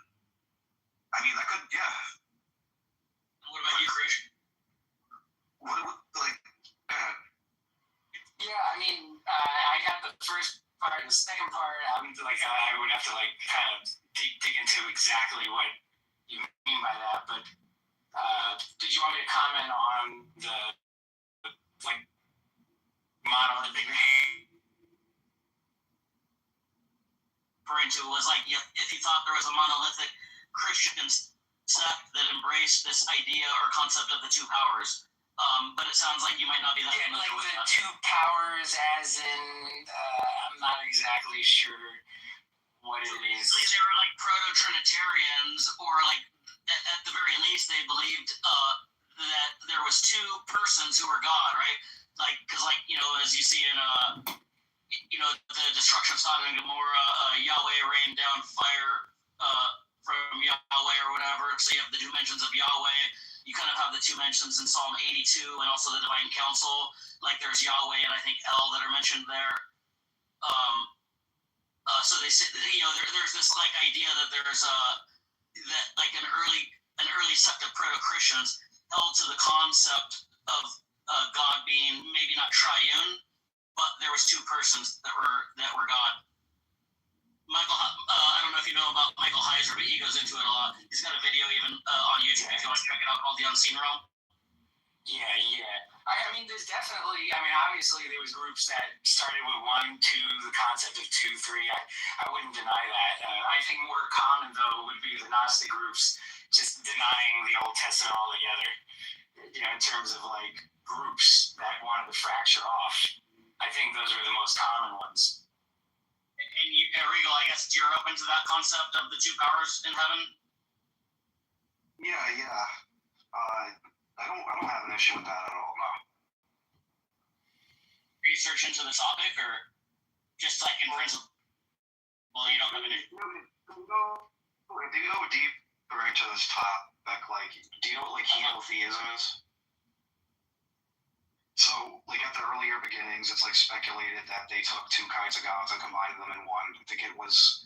that could, yeah.
What about you, Krish?
Yeah, I mean, I got the first part. The second part, I would have to kind of dig into exactly what you mean by that. But did you want me to comment on the monolithic?
Referring to was like, if you thought there was a monolithic Christian sect that embraced this idea or concept of the two powers. But it sounds like you might not be that familiar with
the
that.
Two powers, as in, I'm not exactly sure what it is.
Basically, they were like proto-Trinitarians, or like at the very least, they believed that there was two persons who were God, right? Like, because as you see in the destruction of Sodom and Gomorrah, Yahweh rained down fire from Yahweh or whatever. So you have the two mentions of Yahweh. You kind of have the two mentions in Psalm 82 and also the Divine Council. Like there's Yahweh and I think El that are mentioned there. So they say, there's this like idea that there's that like an early sect of proto-Christians held to the concept of God being maybe not triune, but there was two persons that were God. Michael, I don't know if you know about Michael Heiser, but he goes into it a lot. He's got a video even on YouTube if you want to check it out called The Unseen Realm.
Yeah. I mean, there's definitely, obviously there was groups that started with 1, 2, the concept of 2, 3. I wouldn't deny that. I think more common, though, would be the Gnostic groups just denying the Old Testament altogether. In terms of, like, groups that wanted to fracture off. I think those were the most common ones.
And Regal, I guess you're open to that concept of the two powers in heaven?
Yeah. I don't have an issue with that at all, no.
Research into the topic, or just like in principle? Well, you don't have an issue.
Do you go deeper into this topic? Like, do you know what henotheism is? So, like at the earlier beginnings, it's like speculated that they took two kinds of gods and combined them in one. I think it was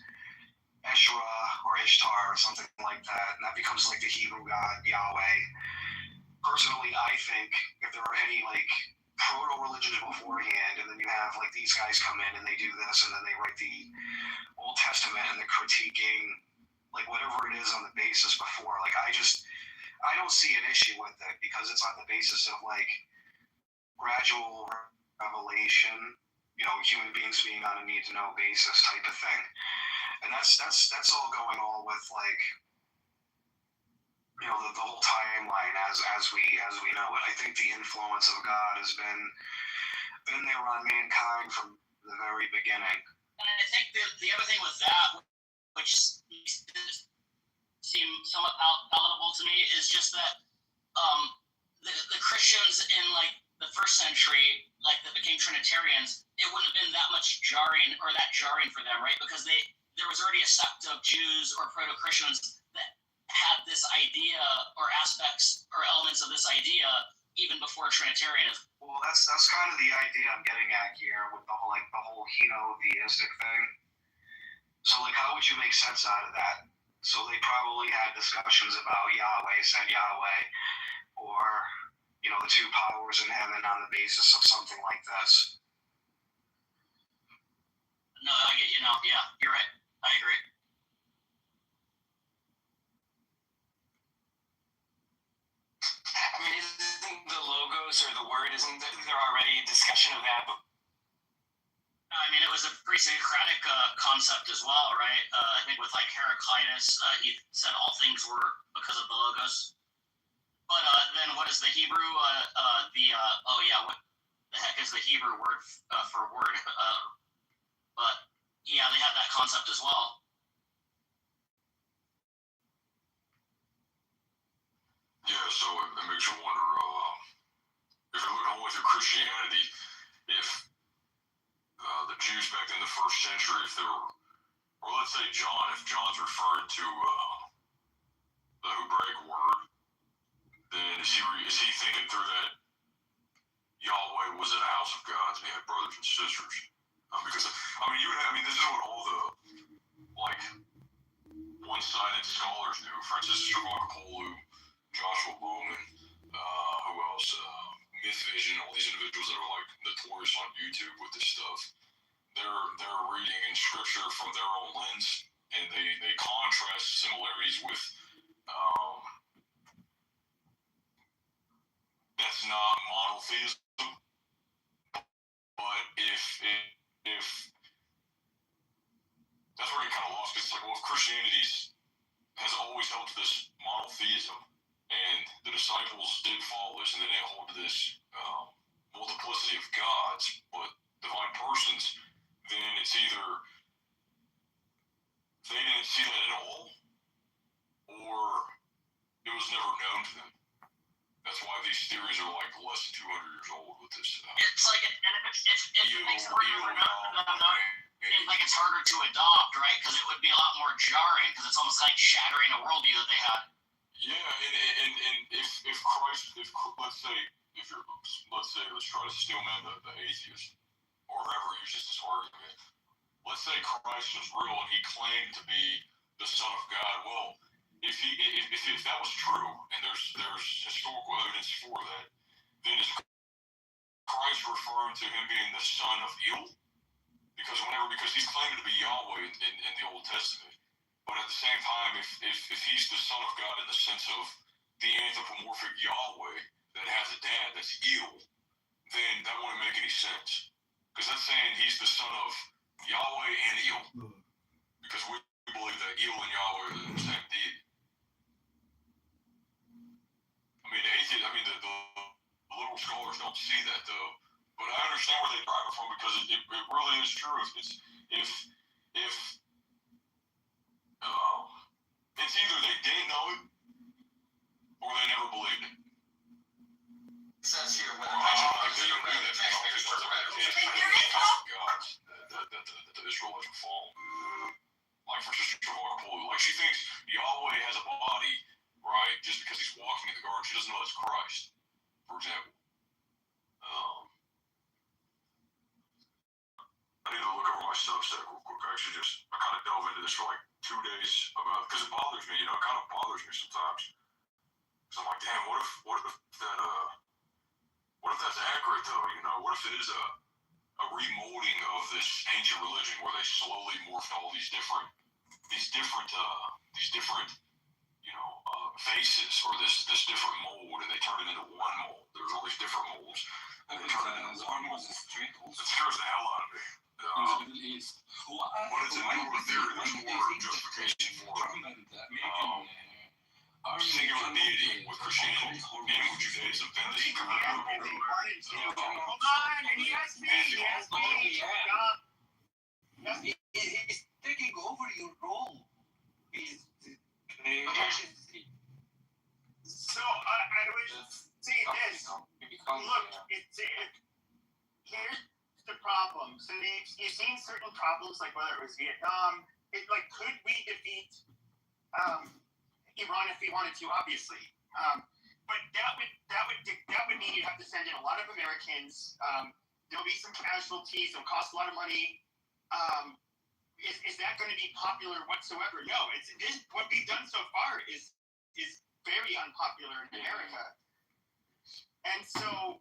Eshra or Ishtar or something like that, and that becomes like the Hebrew god Yahweh. Personally, I think if there are any like proto-religions beforehand, and then you have like these guys come in and they do this, and then they write the Old Testament and the critiquing, like whatever it is on the basis before. Like I don't see an issue with it because it's on the basis of like gradual revelation, you know, human beings being on a need to know basis type of thing. And that's all going all with like, you know, the whole timeline as we know it. I think the influence of God has been there on mankind from the very beginning.
And I think the other thing with that, which seemed somewhat palatable to me, is just that the Christians in like the first century, like that became Trinitarians, it wouldn't have been that much jarring for them, right? Because there was already a sect of Jews or proto-Christians that had this idea or aspects or elements of this idea even before Trinitarianism.
Well, that's kind of the idea I'm getting at here with the whole henotheistic thing. So like, how would you make sense out of that? So they probably had discussions about Yahweh sent Yahweh, or you know, the two powers in heaven on the basis of something like this.
No, I get you now. Yeah, you're right. I agree.
I mean, isn't the logos or the word, isn't there already a discussion of that?
I mean, it was a pre-Socratic concept as well, right? I think with like Heraclitus, he said all things were because of the logos. But then what is the Hebrew? What the heck is the Hebrew word for word? But yeah, they have that concept as well.
Yeah, so it makes you wonder if you're looking only through Christianity, if the Jews back in the first century, if they were, or let's say if John's referring to the Hebraic word, then is he thinking through that Yahweh was in a house of gods and he had brothers and sisters? Because this is what all the like one-sided scholars do. Francis Shavakapolu, Joshua Bowman, who else? Myth Vision, all these individuals that are like notorious on YouTube with this stuff. They're reading in scripture from their own lens, and they contrast similarities with that's not monotheism, but if that's where it kind of lost, because it's like, well, if Christianity has always held to this monotheism, and the disciples did follow this, and they didn't hold to this multiplicity of gods, but divine persons, then it's either they didn't see that at all, or it was never known to them. That's why these theories are like less than 200 years old with this.
It's like, and if it makes it harder for them, seems like it's harder to adopt, right? Because it would be a lot more jarring, because it's almost like shattering a worldview that they had.
Yeah, and if Christ, let's try to steelman the atheist, or whoever uses this argument. Let's say Christ was real and he claimed to be the Son of God. Well, if that was true, and there's historical evidence for that, then is Christ referring to him being the son of evil? Because he's claiming to be Yahweh in the Old Testament. But at the same time, if he's the Son of God in the sense of the anthropomorphic Yahweh that has a dad that's evil, then that wouldn't make any sense. Because that's saying he's the son of Yahweh and El. Because we believe that El and Yahweh are the same deity. The liberal scholars don't see that though. But I understand where they drive it from, because it really is true. It's either they didn't know it or they never believed it.
It says here when
the Israelites would fall. Like for Sister Shavakapolu, like she thinks Yahweh has a body, right? Just because he's walking in the garden, she doesn't know it's Christ, for example. I need to look over my Substack real quick. I kind of dove into this for like 2 days because it bothers me, it kind of bothers me sometimes. So I'm like, damn, what if that's accurate though? What if it is a remolding of
this ancient religion where they slowly morphed all these different faces or this different mold, and they turned it into one mold. There's all these different molds, and they turned it into one mold. It scares the hell out of me. But it's a newer theory. There's more justification for singular deity with Christianity and with Judaism than the
Hold on, and he asked me.
He's taking over your role.
So I was saying this. Look, here's the problem. So you've seen certain problems, like whether it was Vietnam. Could we defeat Iran if we wanted to? Obviously, but that would mean you'd have to send in a lot of Americans. There'll be some casualties. It'll cost a lot of money. Is that going to be popular whatsoever? No. What we've done so far is very unpopular in America, and so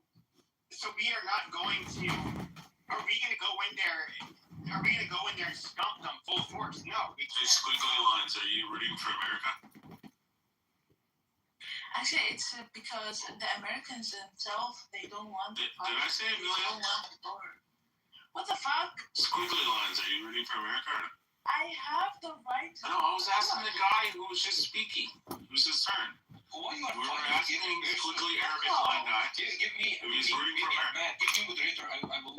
we are not going to. Are we going to go in there? Are we going to go in there and stomp them full force? No.
These squiggly lines. Are you rooting for America?
Actually, it's because the Americans themselves, they don't want the
Did I say
They don't want the war. What the fuck?
Squiggly lines. Are you rooting for America?
I have the right to.
No, I was asking the guy who was just speaking. It was his turn.
Why you are
We were asking the squiggly Arabic line guy.
Give me.
He's rooting for America.
Give me moderator. I will.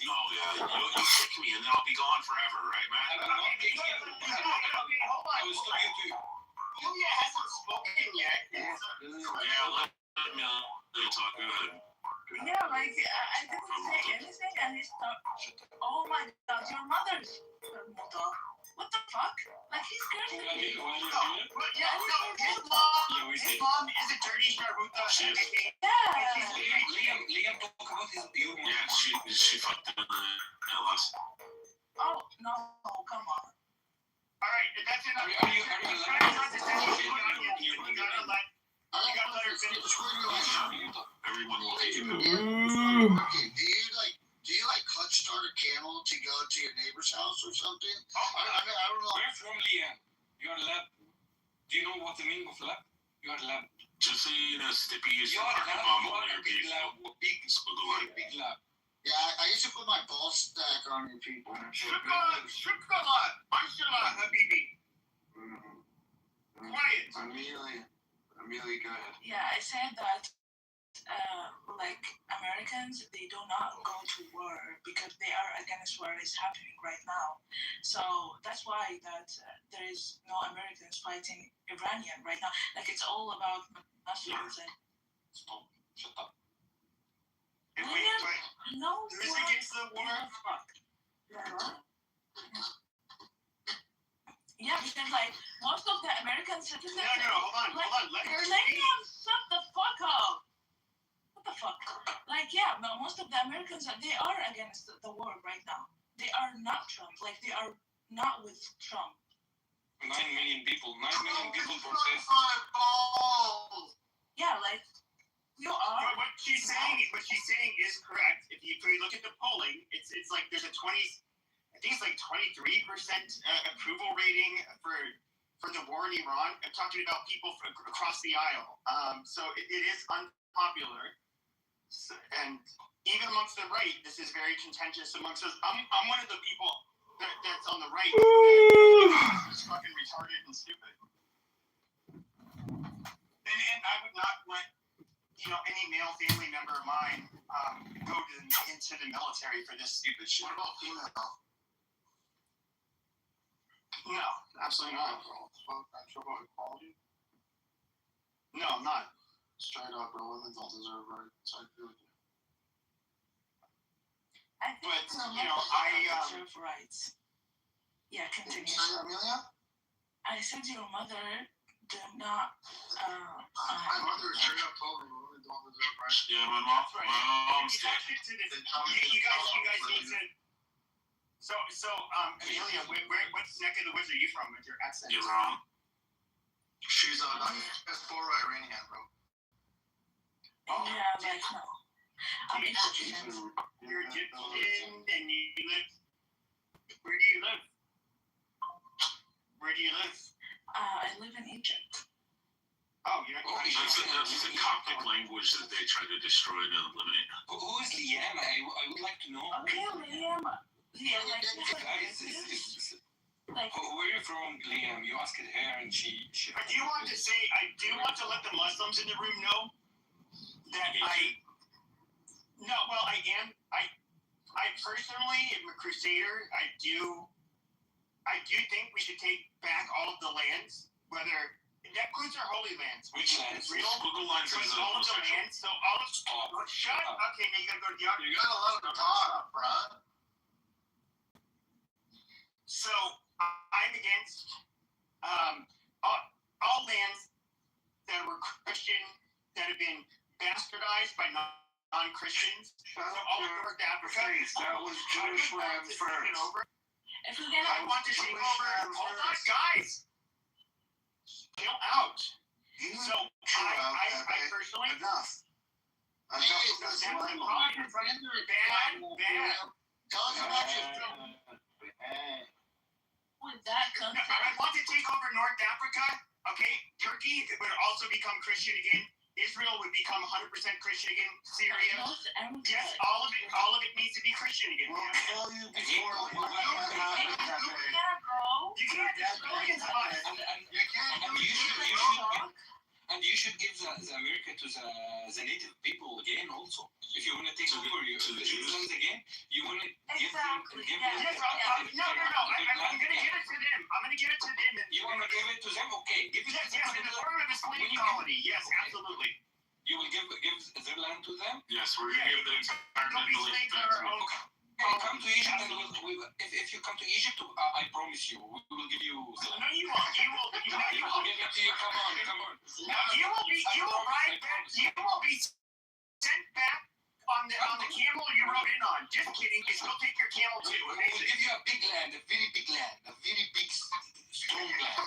Oh yeah, you'll kick me and then I'll be gone forever, right, man?
I will not kick you.
Hold on.
I will stop you too.
Yulia hasn't spoken yet.
Yeah, let me talk good.
Yeah, I didn't say anything, and he's oh my god, your mother's mother. What the fuck? He's cursing me.
Yeah, his mom is a dirty Sharuta.
Liam, talk about his beauty.
Yeah, she fucked in LS.
Oh, no, come on.
Alright, that's enough.
Are you
You gotta let her finish.
Everyone will hate you.
Okay, do you clutch start a camel to go to your neighbor's house or something? I don't know.
Where from, Liam? You are lab. Do you know what the meaning of lab? You are lab.
Just say Stippy is
You are lab. You are a big lab. Big lab.
Yeah, I used to put my ball stack on your people.
Shukala, Mashallah, Habibi. Quiet.
Amelia, go ahead.
Yeah, I said that, Americans, they do not go to war because they are against what is happening right now. So that's why that there is no Americans fighting Iranian right now. It's all about Muslims and.
Shut up.
No,
Who's against the war?
Yeah, because most of the American citizens.
No, hold on. Let her
Liam, shut the fuck up. What the fuck? Most of the Americans, they are against the war right now. They are not Trump. They are not with Trump.
9 million people. 9 million people protest.
Yeah,
you are.
What she's saying is correct. If you look at the polling, it's there's a 23% approval rating for the war in Iran. I'm talking about people across the aisle. So it is unpopular. And even amongst the right, this is very contentious amongst us. I'm one of the people that's on the right that's fucking retarded and stupid. And I would not let any male family member of mine go into the military for this stupid shit.
What about female?
No, absolutely not.
About equality?
No, I'm not.
Straight up, bro. Women don't deserve rights. I agree with you.
I think
But,
I deserve rights. Yeah, continue.
Amelia?
I said your mother did not.
My mother is straight up told me women don't deserve rights.
Yeah, my mom's dead.
You guys need to. So, Amelia, what neck of the woods are you from with your accent?
You're wrong.
She's a diaspora Iranian, bro.
Yeah, no. I'm Egyptian.
You're Egyptian and you live
that they tried to destroy and eliminate.
Who is Liam? I would like to know.
Okay, Liam. Yeah,
Guys,
like,
where are you from, Liam? You asked her and she.
I do want to say, I do want to let the Muslims in the room know that I am. I personally am a crusader. I do think we should take back all of the lands, whether that includes our holy lands.
Which lands?
Google lines
But
is
all of the lands. So all of shut up. Okay, now you gotta go to the audience.
You gotta let them talk, bruh.
So I'm against all lands that were Christian that have been bastardized by non-Christians. So all of North Africa.
That was Jewish land first.
if you get
I want to take over. Hold on, guys. Chill out. So I personally.
Enough.
Bad.
with that comes
I want to take over North Africa. Okay, Turkey would also become Christian again. Israel would become 100% Christian again. Syria, yes, all of it needs to be Christian again.
We'll tell you before we
You can't destroy it.
And you should give the America to the native people again also. If you want to take over the Jews again, you want to give them.
Yes, no. I'm going to give it to them.
You want to give it to them? Okay. Give it to them.
Yes, in the form of a slave colony. Yes, absolutely.
You will give their land to them?
Yes, we're going to give them
Don't be slaves of our own.
Come to Egypt and if you come to Egypt, I promise you, we will give you the land.
No, you won't. You will.
We will give it to you. Come on.
You will ride back. You will be sent back on the camel you rode in on. Just kidding. Because we'll take your camel too.
We will give you a big land, a very big strong land.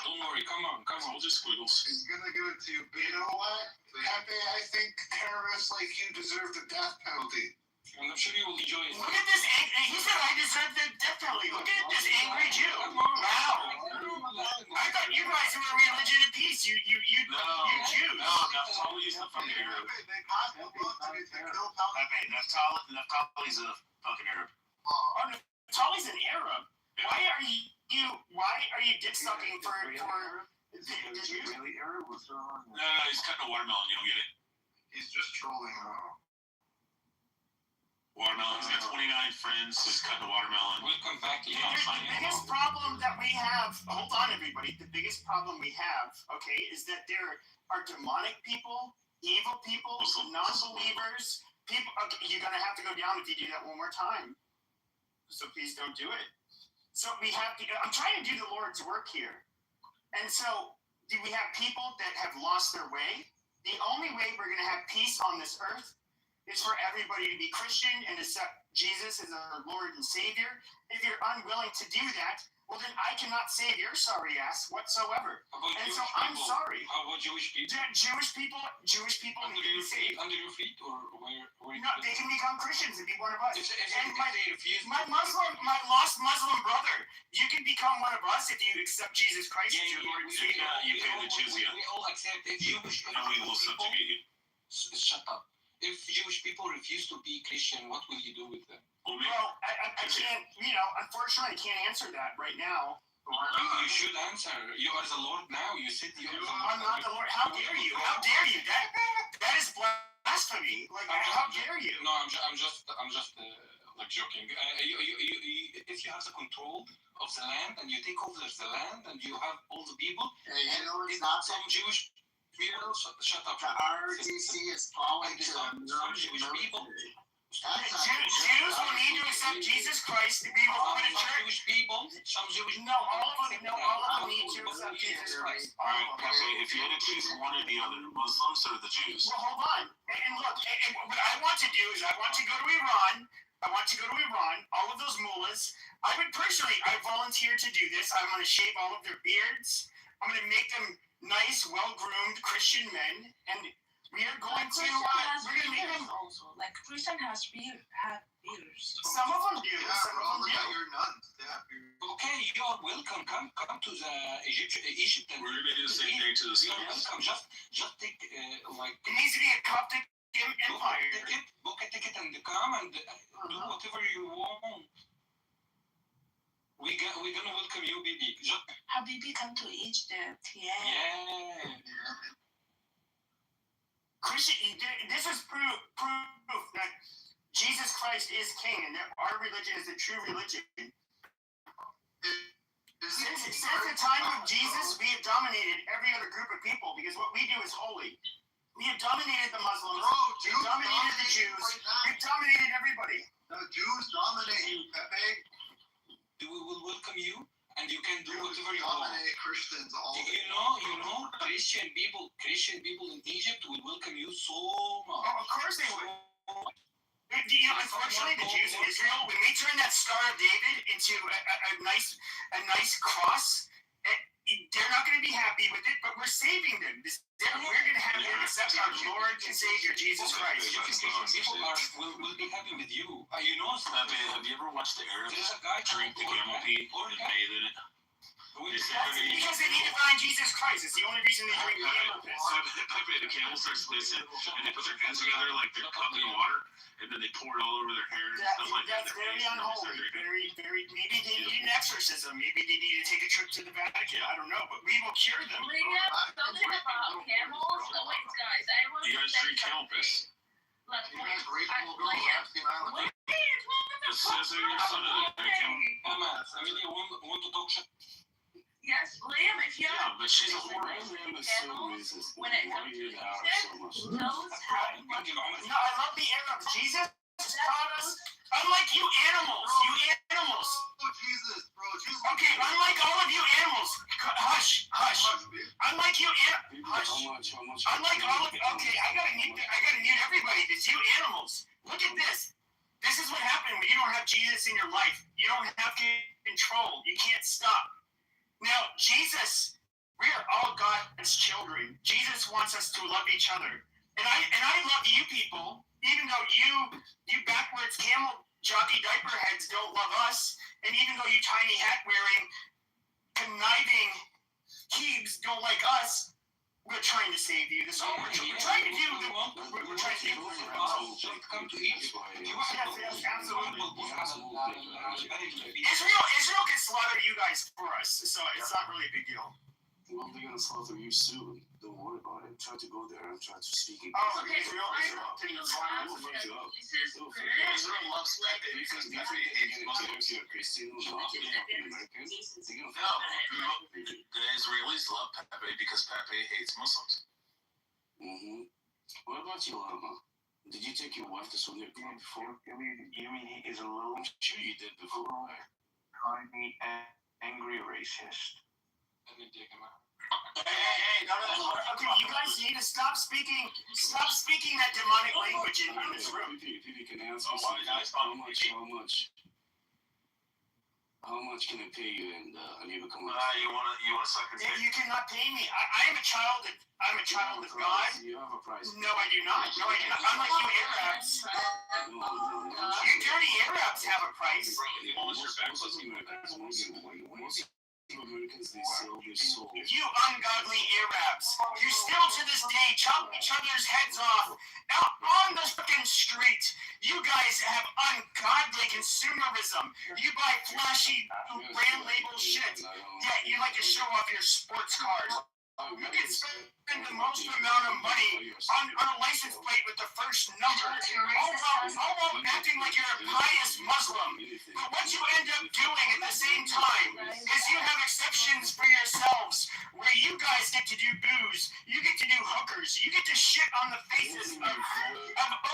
Don't worry. Come on.
We'll just squiggles.
He's gonna give it to you. But you know what? Pepe, I think terrorists like you deserve the death penalty.
And I'm sure you will enjoy it.
Look at this angry. He said I deserve the death penalty. Look at this angry Jew. Wow. I thought you guys were a religion of peace. You Jews.
No, that's always the fucking Arab.
They passed the book to kill
Pepe, Naftali's a fucking Arab. Oh, Naftali's an Arab. Why are you dick sucking for the Jews?
Really, Arab? What's going on?
No, he's cutting a watermelon. You don't get it.
He's just trolling.
Watermelon. He's got 29 friends. He's cutting a watermelon.
We'll come back.
The biggest problem that we have, hold on everybody, the biggest problem we have, okay, is that there are demonic people, evil people, non-believers, people, okay, you're going to have to go down if you do that one more time. So please don't do it. So we have to, I'm trying to do the Lord's work here. And so do we have people that have lost their way? The only way we're going to have peace on this earth is for everybody to be Christian and accept Jesus as our Lord and Savior. If you're unwilling to do that, well then I cannot save your sorry ass whatsoever. And so I'm sorry.
How about Jewish people?
Jewish people
Under
need to be saved.
Under your feet or where?
No, they can become Christians and be one of us.
If
And
they refuse.
my lost Muslim brother, you can become one of us if you accept Jesus Christ as your Lord and Savior.
You pay the jizya.
We all accept if Jewish
And we will subjugate you.
Shut up. If Jewish people refuse to be Christian, what will you do with them?
Well, I can't, unfortunately, I can't answer that right now.
You should answer. You are the Lord now. You said you are the Lord.
I'm not the Lord. How dare you? How dare you? That is blasphemy. Like, how dare you?
No, I'm just like joking. If you have the control of the land and you take over the land and you have all the people,
it's not
some Jewish people. Shut up.
The RTC is falling to
some Jewish people.
Jews will need to accept Jesus Christ to be able to go to church.
Jewish people, some Jewish.
No, all of them need to accept Jesus Christ.
All right, Pepe, if you had to choose one or the other, Muslims or the Jews?
Well, hold on. And look, what I want to do is I want to go to Iran. All of those mullahs. I volunteer to do this. I'm going to shave all of their beards. I'm going to make them nice, well-groomed Christian men, and we are going to. We're going to make them
also. Like Christian have beards.
Some of them do.
Yeah,
Some of them do.
Your nuns. They have beards.
Okay, you are welcome. Come to the Egypt.
We're gonna do the same thing to the
You are
Saints.
welcome. Just take like.
It needs to be a Coptic empire.
Book a ticket and come and do whatever you want. We're gonna welcome you, baby. Just
Habibi, come to Egypt.
yeah.
Christian, this is proof that Jesus Christ is king and that our religion is the true religion. Since the time of Jesus, we have dominated every other group of people because what we do is holy. We have dominated the Muslims. We've dominated the Jews. We've dominated everybody.
The Jews dominate you, Pepe.
We will welcome you, and you can do whatever you want.
Dominate Christians all day.
You know, Christian people in Egypt will welcome you so much.
Oh, of course they would. You know, unfortunately, the Jews in Israel, when they turn that Star of David into a nice cross, they're not going to be happy with it. But we're saving them. We're going to have them accept our Lord and Savior Jesus Christ.
People will be happy with you. You know,
Pepe, have you ever watched the Arabs
there's a guy
drink the camel pee and bathe in it?
Because they need to find Jesus Christ. It's the only reason they drink camel piss.
Pepe, the camel starts pissing, and they put their hands together like they're cupping water, and then they pour it all over their hair and stuff like that.
That's very unholy. Very. Maybe they need an exorcism. Maybe they need to take a trip to the Vatican. I don't know, but we will cure them.
Something about camels. Oh wait, guys, I want
You guys drink camel piss. It says in your soda that they drink camel.
Amelia, want to talk shit?
Yes, Liam, if you
Yeah, but she's a whore.
camels, when it comes to Egypt, knows how much.
No, I love the Arabs. Jesus taught us, unlike you animals.
Oh, Jesus, bro. Jesus.
Okay, unlike all of you animals. Hush. Unlike you hush.
How much?
Unlike all of you. Okay, I gotta mute everybody. It's you animals. Look at this. This is what happened when you don't have Jesus in your life. You don't have control. You can't stop. Now, Jesus, we are all God's children. Jesus wants us to love each other. And I love you people, even though you backwards camel jockey diaper heads don't love us, and even though you tiny hat wearing, conniving heebs don't like us, we're trying to save you. This is all we're trying to do. We're trying to do.
Come to Egypt.
Yes, absolutely.
Absolutely.
Israel can slaughter you guys for us, so it's not really a big deal.
Well, they're gonna slaughter you soon. Don't worry about it. Try to go there and try to speak English.
Oh,
Okay,
Israel
I
can
feel
slaughter
bad
us.
because Jesus Christ,
Israel loves Pepe because
If
Pepe
you're
hates
gonna
Muslims.
if you're a Christian or not, Americans, they're gonna
No, the Israelis love Pepe because Pepe hates Muslims.
What about you, Lama? Did you take your wife to Sunday club before?
You mean he is a little
I'm sure you did before, right?
tiny angry racist?
Let me take him out.
Hey, no. Okay, you guys need to stop speaking that demonic language in this room.
If you can answer
Oh, why did I stop?
how much can I pay you and you become
You wanna suck his dick?
You cannot pay me. I am a child of God.
You have a price.
No, I do not. Unlike you Arabs. You dirty Arabs have a price.
Most Americans, they sell their soul.
You ungodly Arabs. You still to this day chop each other's heads off out on the fucking street. You guys have ungodly consumerism. You buy flashy brand label shit. Yeah, you like to show off your sports cars. You can spend the most amount of money on a license plate with the first number. All while acting like you're a pious Muslim. But what you end up doing at the same time is you have exceptions for yourselves where you guys get to do booze, you get to do hookers, you get to shit on the faces of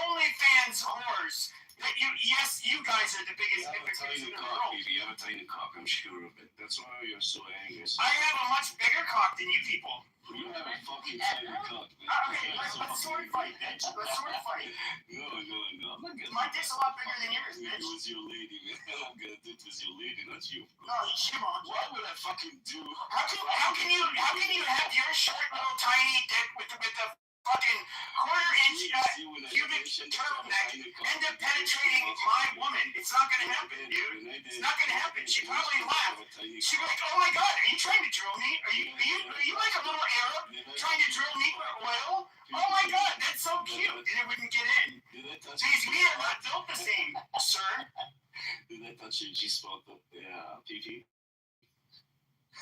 OnlyFans whores. That you guys are the biggest hypocrites in the world.
You have a tiny cock, I'm sure of it. That's why you're so angry.
I have a much bigger cock than you people.
You have a fucking tiny cock.
Okay, let's sword fight, bitch. Let's sword fight.
No. I'm not gonna.
My dick's a lot bigger than yours, bitch.
It was your lady, man. I'm gonna do it with your lady, not you.
No, she won't.
What would I fucking do?
How can you have your short little tiny dick with the fucking quarter-inch cubic turtleneck end up penetrating my woman. It's not gonna happen, dude. It's not gonna happen. She probably laughed. She'd be like, "Oh my god, are you trying to drill me? Are you like a little Arab trying to drill me with oil? Oh my god, that's so cute." And it wouldn't get in. Because we are not built the same, sir.
Did I touch your G-spot up there, PP?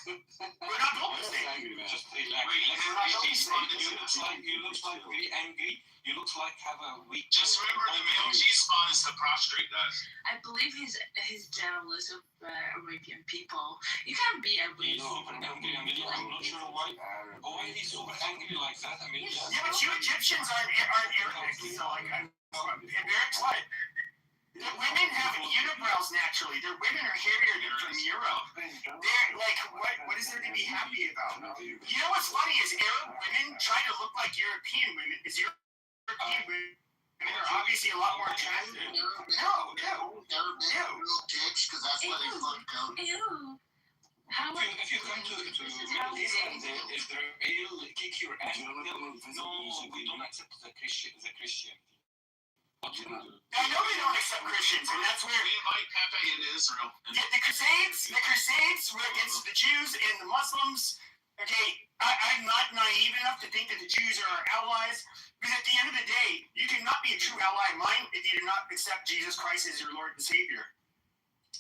We're not built the same.
Angry man.
Just relax. You look like very angry. You look like have a weak.
Just remember, the male G-spot is to prostrate, guys.
I believe he's jealous of Arabian people. You can't be
He's
Arabian.
super angry. I mean, I'm not sure why. Why he's super angry like that? I mean,
Yeah, but you Egyptians aren't Arabic, so like, Eric's what? The women have unibrows naturally. Their women are hairier than from Europe. They're like, what is there to be happy about? You know what's funny is Arab women try to look like European women. European women are obviously a lot more attractive. No.
Little dicks, because that's why they fuck out.
Ew. How
if you come to Israel, kick your ass. No, we don't accept the Christian.
I know they don't accept Christians, and that's where
We invite Pepe into Israel.
the Crusades were against the Jews and the Muslims. Okay, I'm not naive enough to think that the Jews are our allies, because at the end of the day, you cannot be a true ally of mine if you do not accept Jesus Christ as your Lord and Savior.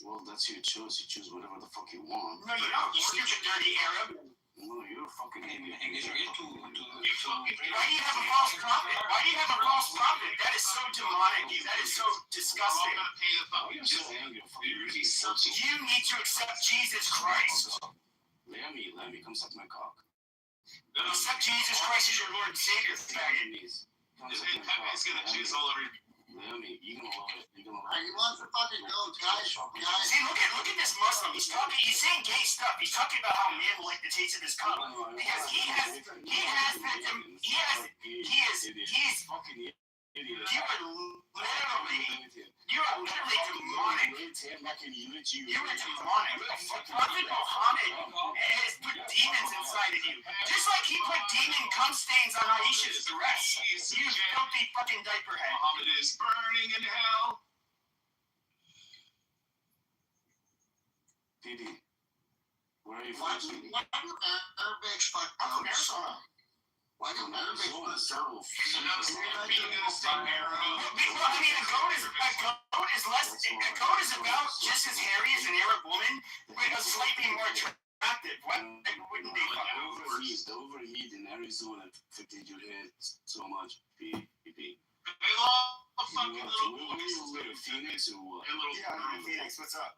Well, that's your choice. You choose whatever the fuck you want.
No, you don't, you stupid dirty Arab.
No, you're fucking idiot.
In Israel
Why do you have a false prophet? Why do you have a false prophet? That is so demonic. That is so disgusting. You need to accept Jesus Christ.
Let me come suck my cock.
Accept Jesus Christ as your Lord and Savior, faggot.
Pepe's gonna jizz all over you.
You're gonna love it. You're gonna love
He wants to fucking go, guys.
See, look at this Muslim. He's saying gay stuff. He's talking about how men will like the taste of his cock because he is
fucking idiot.
You are literally demonic. You are demonic. Prophet Muhammad has put demons inside of you. Just like he put demon cum stains on Aisha's dress. You filthy fucking diaper head.
Muhammad is burning in hell.
Didi, where are you
Why
from?
do Arabics fuck
I'm from
goats?
Arizona.
Why do Arabics fuck goats?
Well, I mean, a goat is about just as hairy as an Arab woman, but a slightly more attractive. Why wouldn't they fuck over?
The overheat in Arizona affected your head so much.
They love fucking little boys.
You live in Phoenix or what?
Yeah, I'm in Phoenix. What's up?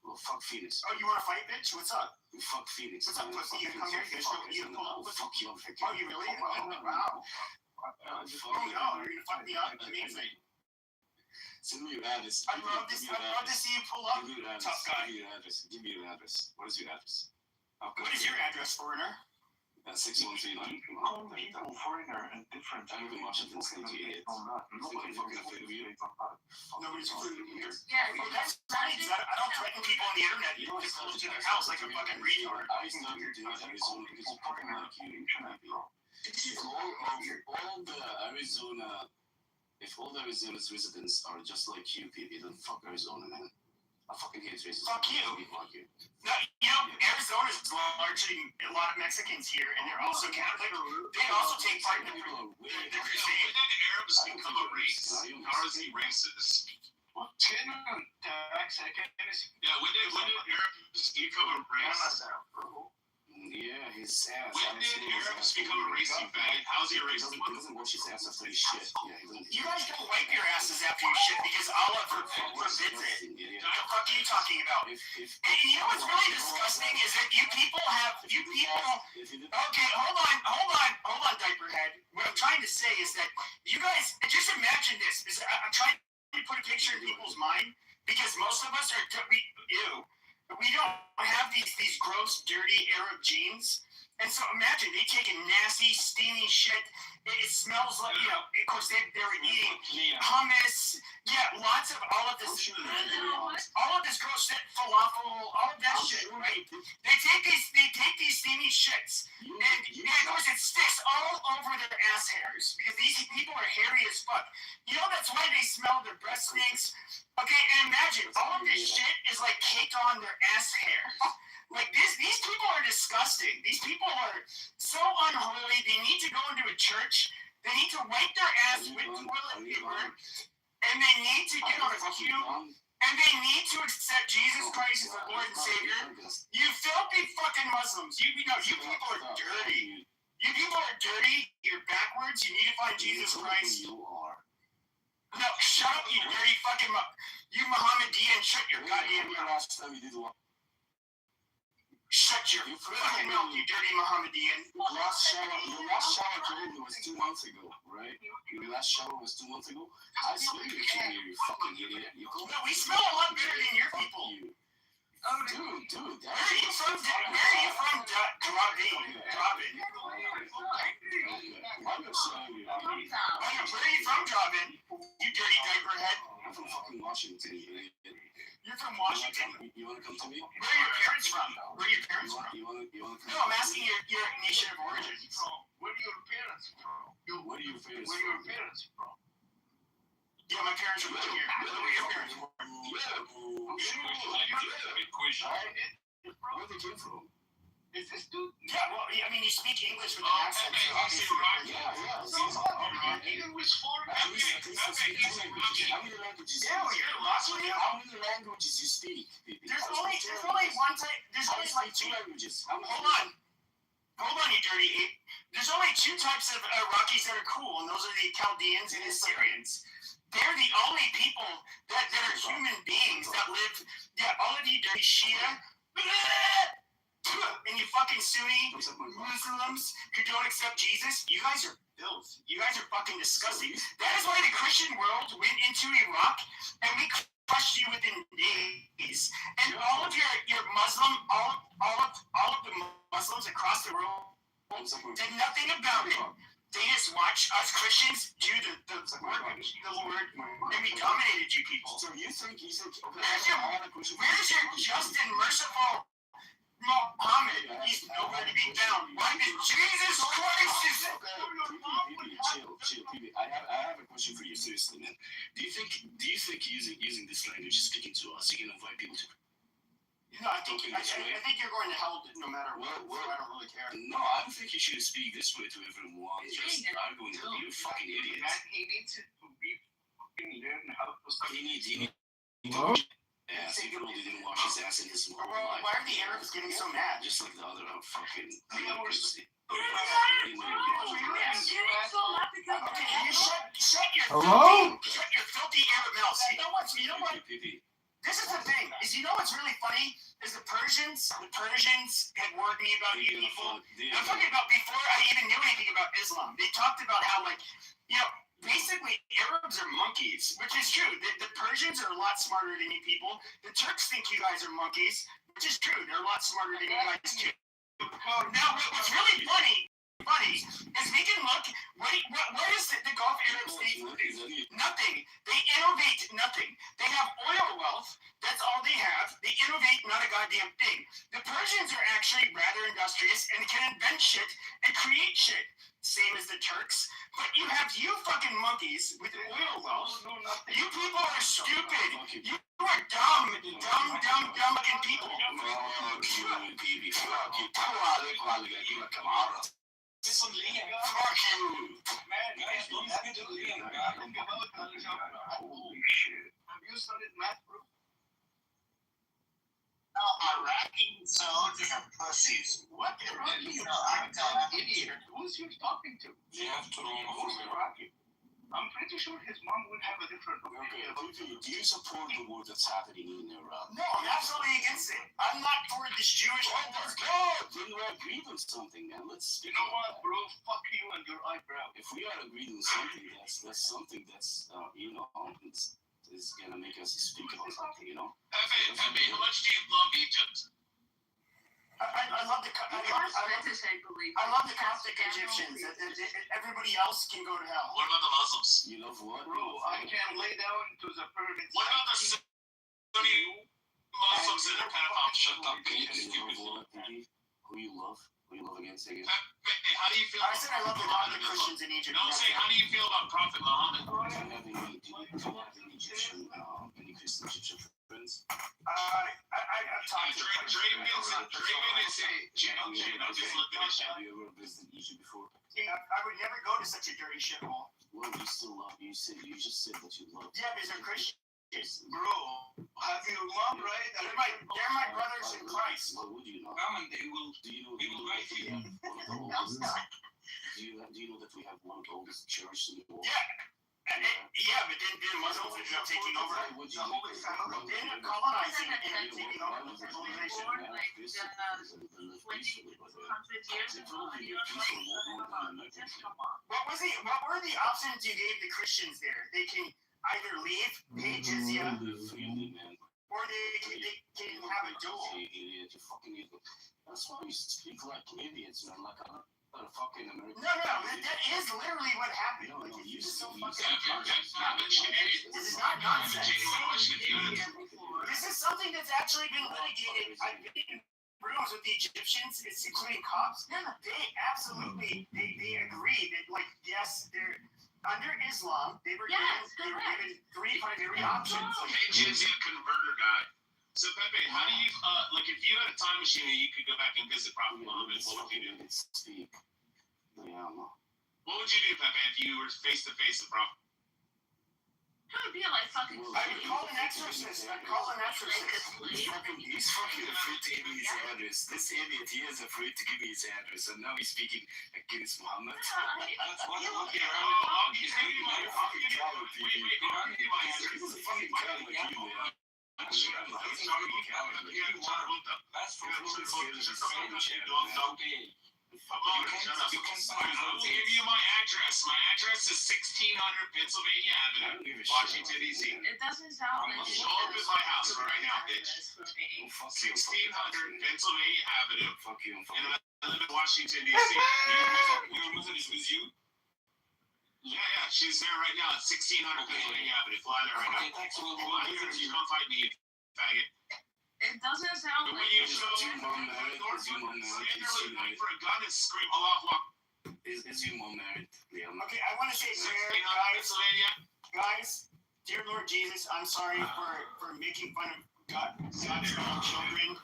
Well, fuck Phoenix.
Oh, you want to fight, bitch? What's up?
You fuck Phoenix.
What's up, pussy? You come here, you pull up.
Fuck you.
Oh, you really? Wow. Oh, no, you're gonna fuck me up? Amazing.
Send me your address.
I'd love to see you pull up,
Give me your address.
tough guy.
Give me your address. What is your address?
What is your address, foreigner?
6139.
Call people foreigner and different.
I live in Washington State, you idiot.
Nobody's afraid of you.
Nobody's afraid of you.
Yeah,
That's right. I don't threaten people on the internet. You don't just close to their house like a fucking retard.
I used to live in Arizona because of fucking like you. All the Arizona, if all the Arizona's residents are just like you people, then fuck Arizona, man. I fucking hate racism.
Fuck you.
Fuck you.
No, Arizona's largely a lot of Mexicans here, and they're also Catholic. They also take part in the
When
crusade.
did Arabs become a race? How is he racist? Yeah, when did Arabs become a race?
Yeah, his ass.
When did Arabs become a race, you faggot? How's he a racist?
He doesn't wash his ass after his shit. Yeah, he doesn't.
You guys don't wipe your asses after you shit because Allah forbids it. What the fuck are you talking about? And you know what's really disgusting is that you people. Okay, hold on, diaper head. What I'm trying to say is that you guys just imagine this. I'm trying to put a picture in people's mind because most of us are we don't have these gross, dirty Arab genes. And so imagine they take a nasty, steamy shit. It smells like, of course they were eating hummus. Yeah, lots of all of this gross shit, falafel, all of that shit, right? They take these steamy shits, and of course it sticks all over their ass hair. take on their ass hair. Like these people are disgusting. These people are so unholy. They need to go into a church. They need to wipe their ass with toilet paper, and they need to get on a queue, and they need to accept Jesus Christ as the Lord and Savior. You filthy fucking Muslims. You people are dirty. You people are dirty. You're backwards. You need to find Jesus Christ. No, shut up, you dirty fucking you Mohammedan. Shut your goddamn mouth. Shut your fucking mouth, you dirty Mohammedan.
Your last shower was 2 months ago, right? Your last shower was 2 months ago. I smell you, you fucking idiot.
No, we smell a lot better than your people.
Oh, dude.
Where are you from? Drop-in. Where are you from, Drop-in? You dirty diaper head.
I'm from fucking Washington.
You're from Washington?
You wanna come to me?
Where are your parents from?
You wanna come?
No, I'm asking your nation of origin.
Where are your parents from?
Where are your parents from?
Yeah, my parents are living here. Where are your parents from?
Where they came from?
Is this dude?
Yeah, well, I mean, you speak English with an accent.
Even with foreign
How many languages?
Yeah, you're lost with you.
How many languages you speak?
There's only one type. There's only like
two languages.
Hold on, you dirty ape. There's only two types of Iraqis that are cool, and those are the Chaldeans and the Syrians. They're the only people that are human beings that live. Yeah, all of you dirty Shia. And you fucking Sunni Muslims who don't accept Jesus, you guys are filth. You guys are fucking disgusting. That is why the Christian world went into Iraq and we crushed you within days. And all of your Muslim, all of the Muslims across the world did nothing about it. They just watch us Christians do the Lord, and we dominated you people.
So you think
where's your just and merciful Muhammad? He's nowhere to be found. Why did Jesus Christ is
Chill, PB. I have a question for you, seriously, man. Do you think using this language, speaking to us, you can invite people to?
No, I think you're going to hell no matter what. I don't really care.
No, I don't think you should speak this way to everyone. Just arguing with you, fucking idiot.
He needs to be fucking learn how to stop.
He needs ass. He probably didn't wash his ass in his life.
Why are the Arabs getting so mad?
Just like the other fucking.
Shut your filthy Arab mouth. You know what? This is the thing. You know what's really funny? Is the Persians had warned me about you people. I'm talking about before I even knew anything about Islam. They talked about how, like, basically Arabs are monkeys, which is true. The Persians are a lot smarter than you people. The Turks think you guys are monkeys, which is true. They're a lot smarter than you guys too. Now, what's really funny is we can look. What is the Gulf Arab states do? Nothing. They innovate nothing. They have oil wealth. That's all they have. They innovate not a goddamn thing. The Persians are actually rather industrious and can invent shit and create shit. Same as the Turks. But you have you fucking monkeys with oil wealth. You people are stupid. You are dumb fucking people.
Fuck you. Man, guys, don't forget to Liam.
Holy shit. Have you studied math, bro?
No, Iraqi soldiers are pussies.
What Iraqi? I'm an idiot. Who's you talking to?
You have to roll
Who's Iraqi? I'm pretty sure his mom would have a different opinion.
Do you support the war that's happening in Iraq?
No, I'm absolutely against it. I'm not for this Jewish.
Oh my God! Then we agreed on something, man. Let's speak.
You know what, bro? Fuck you and your eyebrow.
If we are agreed on something, that's something that's is gonna make us speak about something, you know.
Pepe, how much do you love Egypt?
I love the Coptic Egyptians. Everybody else can go to hell.
What about the Muslims?
You love what?
Bro, I can't lay down to the pyramids.
What about the Sunni Muslims that are Pentecostal? Shut up,
Who you love? Who you love against again?
Pepe, how do you feel?
I said I love the Coptic Christians in Egypt.
Don't say how do you feel about Prophet Muhammad?
Do you have any Egyptian, any Christian Egyptian friends?
I
is in jail. I just looked at his shit.
Have you ever visited Egypt before?
Yeah, I would never go to such a dirty shithole.
Well, you still love. You just said that you love.
Yeah, because they're Christians.
Bro, have you mom right?
They're my brothers in Christ.
What would you know?
Come and they will.
Do you know?
We will write you.
Do you know that we have one of the oldest churches in the world?
Yeah. Yeah, but then Muslims ended up taking over.
Would
The Holy Family. They ended up colonizing and taking over the civilization. What were the options you gave the Christians there? They can either leave, pay jizya, or they can have a duel.
That's why you speak like idiots, man. Like I'm not a fucking American.
No, that is literally what happened. Like, it's just so fucking. This is not nonsense. This is something that's actually been litigated. I've been in rooms with the Egyptians, it's including cops. They absolutely they agree that, like, yes, they're under Islam. They were given three primary options.
Hey, jizya converter guy. So Pepe, how do you like if you had a time machine and you could go back and visit Prophet Muhammad, what would you do? What would you do, Pepe, if you were face to face with Prophet?
It would be like fucking.
I would call an exorcist.
He's fucking afraid to give me his address. This idiot, he is afraid to give me his address, and now he's speaking against Muhammad.
That's what
I'll give you my fucking I'll give you my address. My address is 1600 Pennsylvania Avenue, Washington, D.C.
It doesn't sound like
Show up at my house right now, bitch. 1600 Pennsylvania Avenue. And I live in Washington, D.C.
Your mother is with you?
Yeah, she's there right now at 1600 Pennsylvania Avenue. Fly there right now. Fly here, you come fight me, you faggot.
It doesn't sound
When
like
you show up, stand there with a knife for a gun and scream Allah Akbar.
Is your mom married, Liam?
Okay, I want to say, guys, dear Lord Jesus, I'm sorry for making fun of God's own children.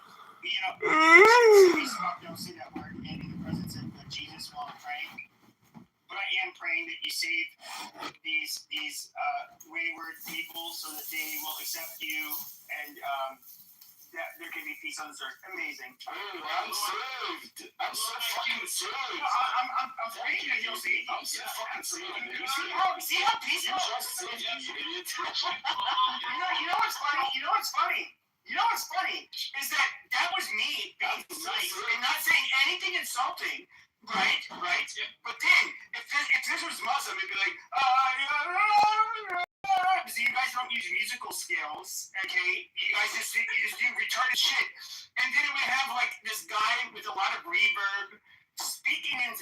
You know, please don't say that word again in the presence of Jesus while I'm praying. But I am praying that you save these wayward people so that they will accept you and that there can be peace on this earth. Amazing.
Oh, I'm saved. I'm so fucking saved.
I'm praying that you'll see.
I'm so fucking saved.
See how peaceful? You know what's funny? You know what's funny is that was me being nice and not saying anything insulting. Right. But then, if this was Muslim, it'd be like, so you guys don't use musical scales, okay? You just do retarded shit. And then it would have like this guy with a lot of reverb speaking in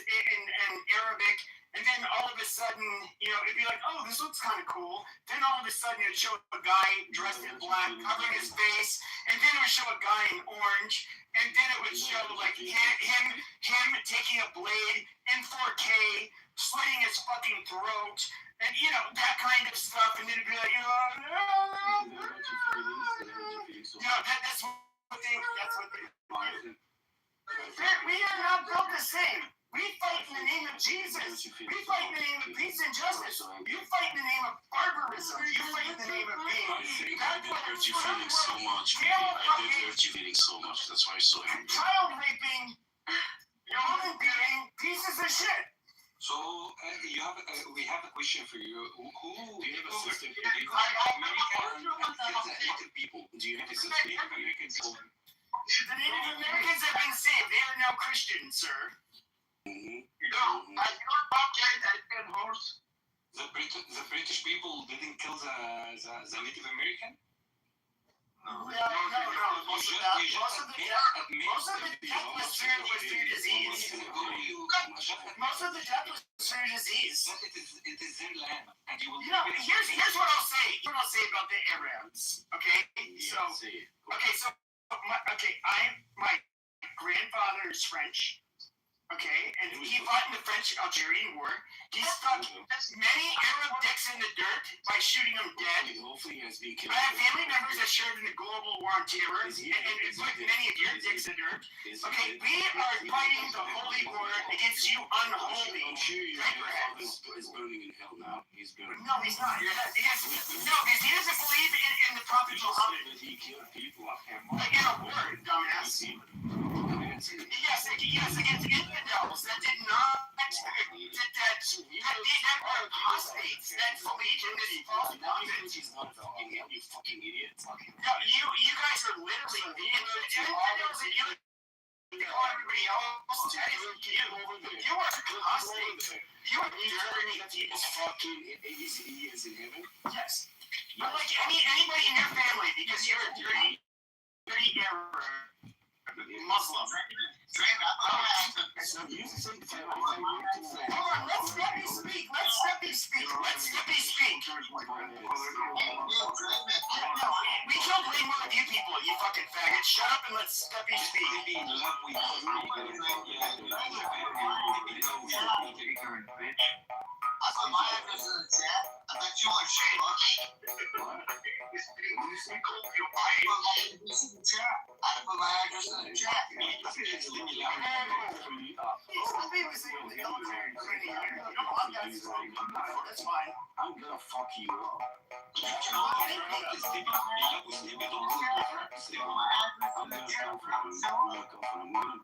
Arabic, and then all of a sudden, it'd be like, oh, this looks kind of cool. Then all of a sudden, it'd show a guy dressed in black, covering his face, and then it would show a guy in orange, and then it would show like him taking a blade in 4K, slitting his fucking throat, and that kind of stuff. And then it'd be like, that's what they. We are not built the same. We fight in the name of Jesus. We fight in the name of peace and justice. You fight in the name of barbarism. You fight in the name of being.
I did hurt you feeling so much. I did hurt you feeling so much. That's why I'm so angry.
Child raping, woman beating, pieces of shit.
So we have a question for you. Who
do you have a sister?
American Native people. Do you have a sister? Native American people.
The Native Americans have been saved. They are now Christians, sir.
I don't that been horse.
The British people didn't kill the Native American?
No. Most of the death was through disease. Most of the death was through disease.
It is their land.
Here's what I'll say. Here's what I'll say about the Arabs. Okay, my grandfather is French. Okay, and he fought in the French-Algerian War. He stuck many Arab dicks in the dirt by shooting them dead. I have family members that served in the global war on terror and put many of your dicks in the dirt. Okay, we are fighting the holy war against you unholy.
I'm sure your father is burning in hell now. He's burning.
No, he's not. Because he doesn't believe in the Prophet Muhammad.
He killed people.
Like in a word, dumbass. Yes, against infidels that did not, that were apostates, that believed in this false prophet.
He's not fucking hell, you fucking idiot.
No, you guys are literally infidels that you call everybody else. You are apostate. You are dirty.
He is fucking, he is in heaven?
Yes. You're like anybody in your family because you're a dirty Arab. Muslim.
So you say
hold on, let's Steppy speak. No, we killed way more of you people, you fucking faggot. Shut up and let Steppy speak.
I put my address in the chat. I bet you want to share much. I put my address in the chat.
That's fine.
I'm gonna fuck you up.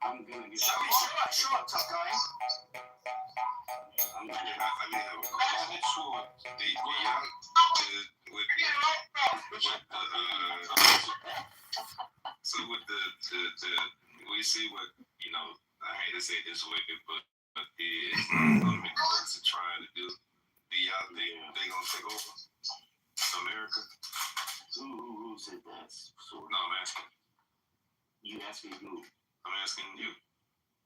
I'm gonna get
show up, tough guy.
So with the we see what, you know, I hate to say it this way, but the Islamic groups are trying to do. Do y'all think they gonna take over America?
Who said that? So,
no, I'm asking.
You asking who?
I'm asking you.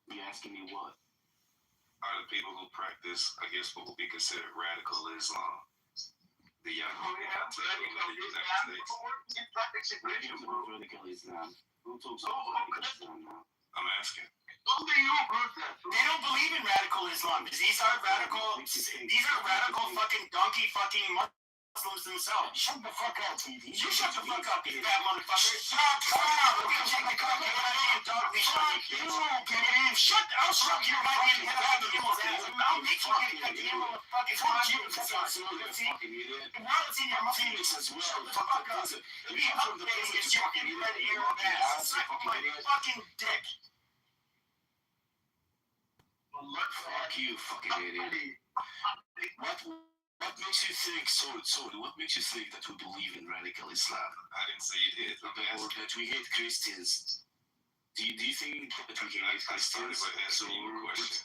You asking me what?
Are the people who practice, I guess, what would be considered radical Islam? Do y'all think they gonna take over the United States?
Radical Islam. Who talks about radical Islam now?
I'm asking.
They don't believe in radical Islam. These are radical fucking donkey fucking Muslims themselves. Shut the fuck up, TV. You shut the fuck up, you fat motherfucker. Shut up. We're gonna take the cock out of your dog leash. I'll stroke your body and head out the devil's ass. I'll make you get a goddamn motherfucking conscience. The world's in your penis as well. Fuck up. Be updating your fucking red arrow ass. Suck my fucking dick.
Fuck you, fucking idiot. What makes you think, sorry, what makes you think that we believe in radical Islam?
I didn't say you did.
Or that we hate Christians? Do you think that we hate Christians?
So
yeah, what is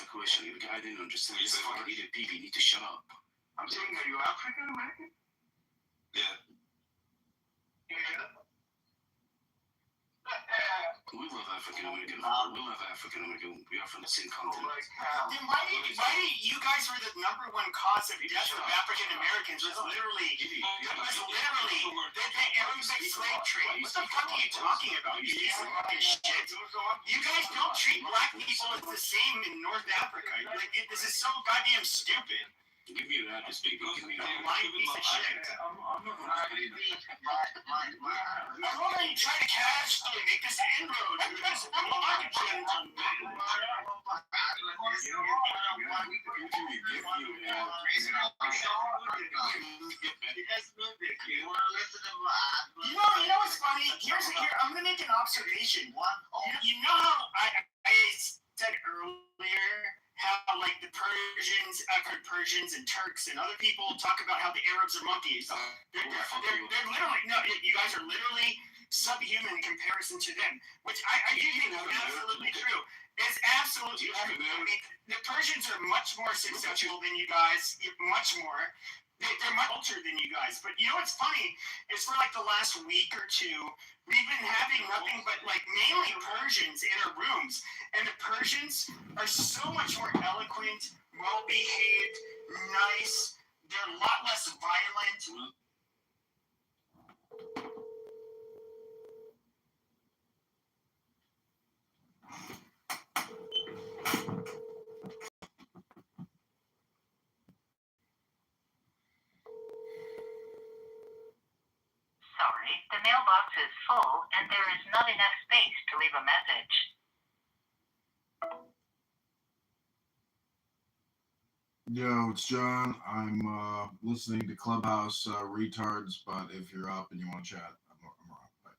the question? I didn't understand. This fucking idiot people need to shut up.
I'm saying, are you African American?
Yeah.
We love African American. We love African American. We are from the same continent.
Then why did you guys were the number one cause of death of African Americans? Was literally the Arabic slave trade. What the fuck are you talking about? You piece of fucking shit. You guys don't treat black people as the same in North Africa. Like this is so goddamn stupid.
Give me your address, baby. Give me your
lying piece of shit.
I'm not
you try to casually make this inroad to this black gentleman. You know what's funny? I'm gonna make an observation. You know how I said earlier how like the Persians, I've heard Persians and Turks and other people talk about how the Arabs are monkeys. They're literally, no, you guys are literally subhuman in comparison to them, which I do think is absolutely true. It's absolutely true. I mean, the Persians are much more successful than you guys, much more. They're much older than you guys. But you know what's funny is for like the last week or two, we've been having nothing but like mainly Persians in our rooms. And the Persians are so much more eloquent, well-behaved, nice. They're a lot less violent.
sorry, the mailbox is full and there is not enough space to leave a message.
Yo, it's John. I'm listening to Clubhouse retards, but if you're up and you want to chat, I'm around. Bye.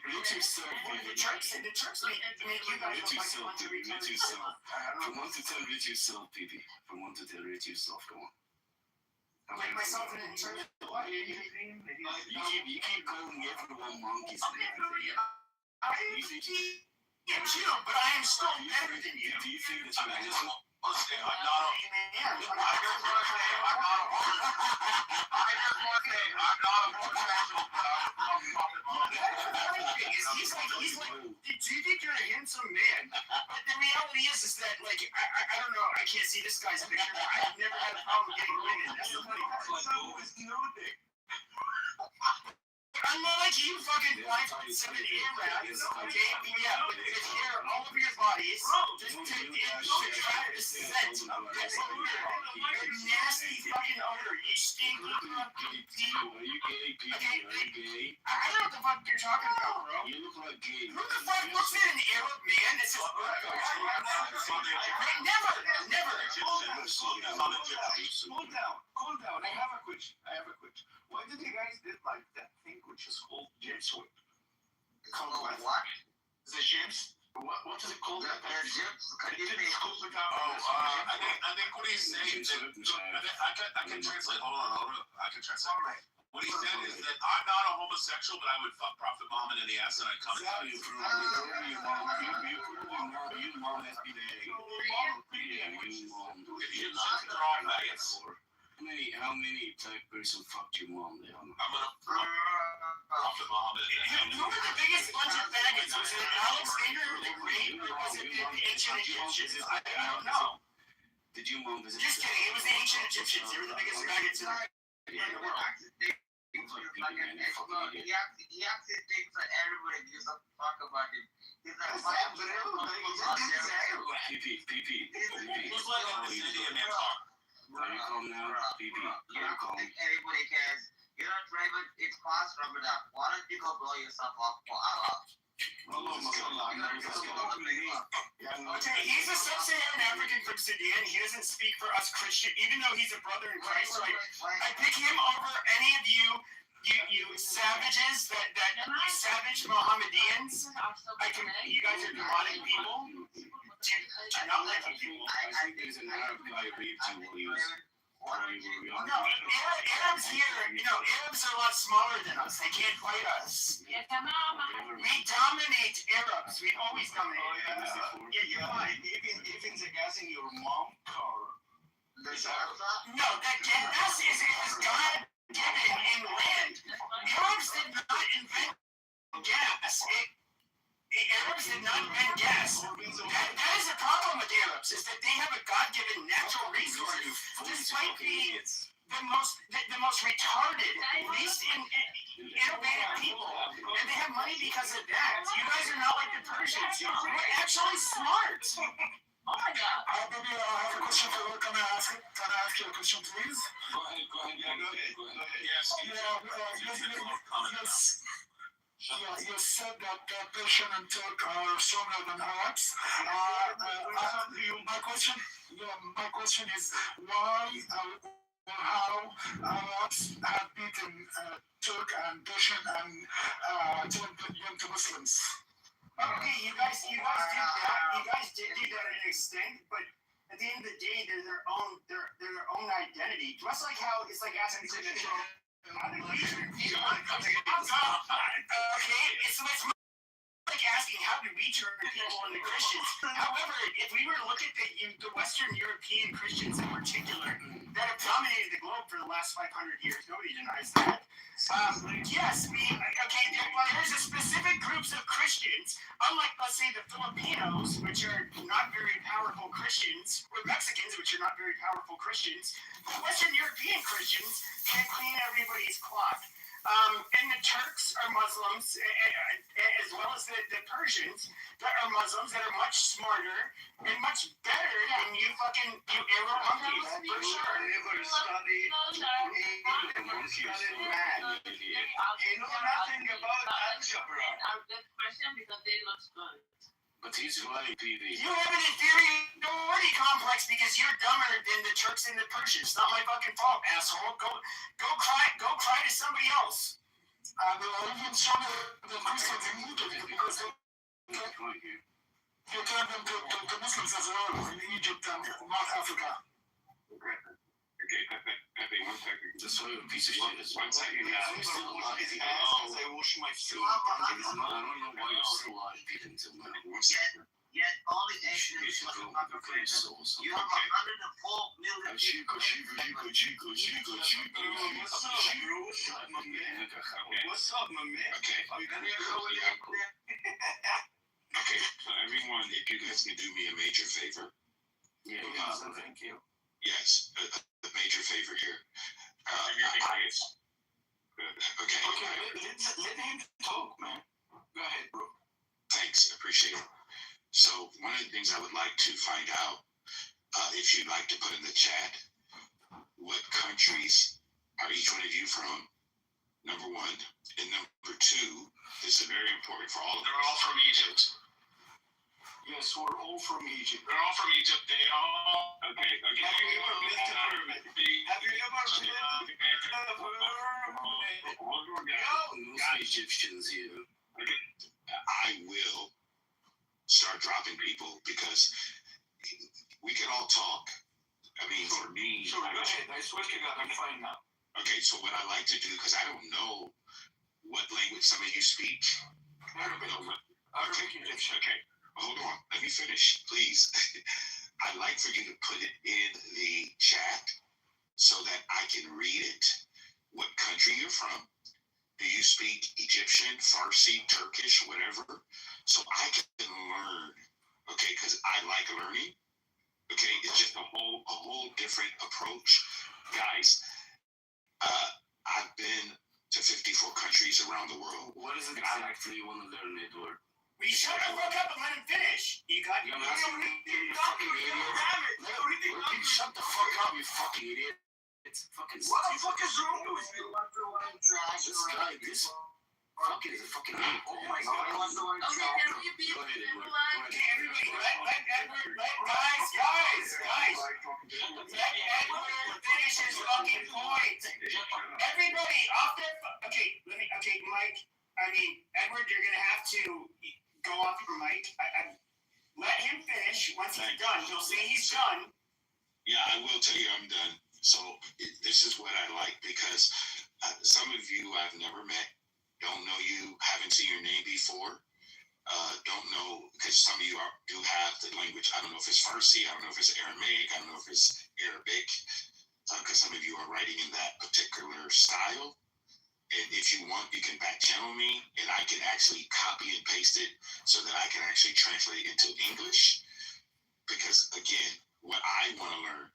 Rate yourself. The trucks make you guys look like you want to rate yourself. From 1 to 10, rate yourself, baby. From 1 to 10, rate yourself. Come on.
Like myself in terms of what?
You keep calling everyone monkeys and everything.
Yeah, chill, but I am still better than you.
Do you think that you're
I'm not a
He's like, do you think you're a handsome man? But the reality is that, like, I don't know, I can't see this guy's picture, but I've never had a problem getting women. That's the funny part. Unlike you fucking 5'7" A-Raps, okay? Yeah, with hair all over your bodies, just take the scent. That's odor. Your nasty fucking odor. You stink.
Are you gay, people? Are you gay?
I don't know what the fuck you're talking about, bro.
You look like gay.
Who the fuck looks at an Arab man that says, never.
Cool down. I have a question. Why did you guys did like that thing which is called James Whip?
What?
The James? What is it called?
James?
I think what he's saying is that, I can translate. Hold on. I can translate. What he said is that I'm not a homosexual, but I would fuck Prophet Muhammad in the ass and I'd come and tell you.
How many type person fucked your mom there?
I'm gonna Prophet Muhammad.
Who were the biggest bunch of faggots? Was it Alexander the Great or was it the ancient Egyptians? I don't know.
Did your mom visit?
Just kidding. It was the ancient Egyptians. They were the biggest faggots in the world.
He actually thinks that everybody gives a fuck about him. He's like,
Who's like on the Indian man talk?
Are you calm now? PP,
you don't think anybody cares. You're not driving, it's fast, rub it up. Why don't you go blow yourself up for Allah?
Okay, he's a sub-Saharan African from Sudan. He doesn't speak for us Christian, even though he's a brother in Christ. So I pick him over any of you savages, you savage Mohammedans. You guys are demonic people. Do not like you.
I think there's an Arab guy raped you while he was.
No, Arabs here, Arabs are a lot smaller than us. They can't fight us. We dominate Arabs. We always dominate Arabs.
Yeah, you're fine. Even the gas in your mom car.
No, that gas is God given in land. Arabs did not invent gas. Arabs did not invent gas. That is the problem with Arabs, is that they have a God-given natural resource, despite being the most retarded, least innovative people. And they have money because of that. You guys are not like the Persians. We're actually smart. Oh my God.
Baby, I have a question for you. Can I ask you a question, please?
Go ahead.
Yes.
You said that Persian and Turk are stronger than Arabs. My question is why or how Arabs have beaten Turk and Persian and turned to Muslims.
Okay, you guys did that. You guys did do that to an extent, but at the end of the day, they're their own identity. Just like how it's like asking to it's like asking how did we turn people into Christians. However, if we were to look at the Western European Christians in particular that have dominated the globe for the last 500 years, nobody denies that. Yes, there's a specific groups of Christians, unlike, let's say, the Filipinos, which are not very powerful Christians, or Mexicans, which are not very powerful Christians. The Western European Christians can't clean everybody's cloth. And the Turks are Muslims, as well as the Persians that are Muslims that are much smarter and much better than you fucking you Arab monkeys. For sure.
Never studied English, studied math. He know nothing about algebra.
Are good question because they look good.
But he's right, PV.
You have an inferiority complex because you're dumber than the Turks and the Persians. It's not my fucking fault, asshole. Go cry to somebody else. They are even stronger than Christians in Egypt because they turned them to Muslims as well in Egypt and North Africa.
Okay, Pepe, 1 second.
This whole piece of shit is
1 second,
I'm still alive.
I wash my feet.
I don't know why you're still alive, Peter, until now.
1 second.
Yet only Asians
You should go
must
with your soul.
You have 104 million people.
What's up, my man?
Okay.
Are you gonna
Okay, so everyone, if you guys can do me a major favor.
Yeah, thank you.
Yes, a major favor here. Okay.
let him talk, man. Go ahead, bro.
Thanks, appreciate it. So one of the things I would like to find out, if you'd like to put in the chat, what countries are each one of you from? Number one. And number two, this is very important for all of us.
They're all from Egypt.
Yes, we're all from Egypt.
They're all from Egypt. They all.
Okay.
Have you ever been to Pyramid? Have you ever been to
No Egyptians here.
I will start dropping people because we can all talk. I mean, for me.
Sure, go ahead. I swear to God, I'm fine now.
Okay, so what I like to do, because I don't know what language some of you speak.
Arabic Egyptian.
Okay, hold on. Let me finish, please. I'd like for you to put it in the chat so that I can read it. What country you're from? Do you speak Egyptian, Farsi, Turkish, whatever? So I can learn, okay, because I like learning. Okay, it's just a whole different approach. Guys, I've been to 54 countries around the world.
What is it exactly you want to learn, Edward?
We shut the fuck up and let him finish. You got
Shut the fuck up, you fucking idiot. It's fucking.
What the fuck is wrong with you?
This guy, this fucking is a fucking idiot.
Oh my God.
Okay, can we be
Go ahead, Edward.
Okay, everybody, let Edward, guys. Let Edward finish his fucking point. Everybody, off their. Okay, Mike. Edward, you're gonna have to go off your mic. Let him finish. Once he's done, he'll say he's done.
Yeah, I will tell you I'm done. So this is what I like because some of you I've never met, don't know you, haven't seen your name before, don't know because some of you do have the language. I don't know if it's Farsi, I don't know if it's Aramaic, I don't know if it's Arabic, because some of you are writing in that particular style. And if you want, you can back channel me, and I can actually copy and paste it so that I can actually translate it into English. Because again, what I want to learn,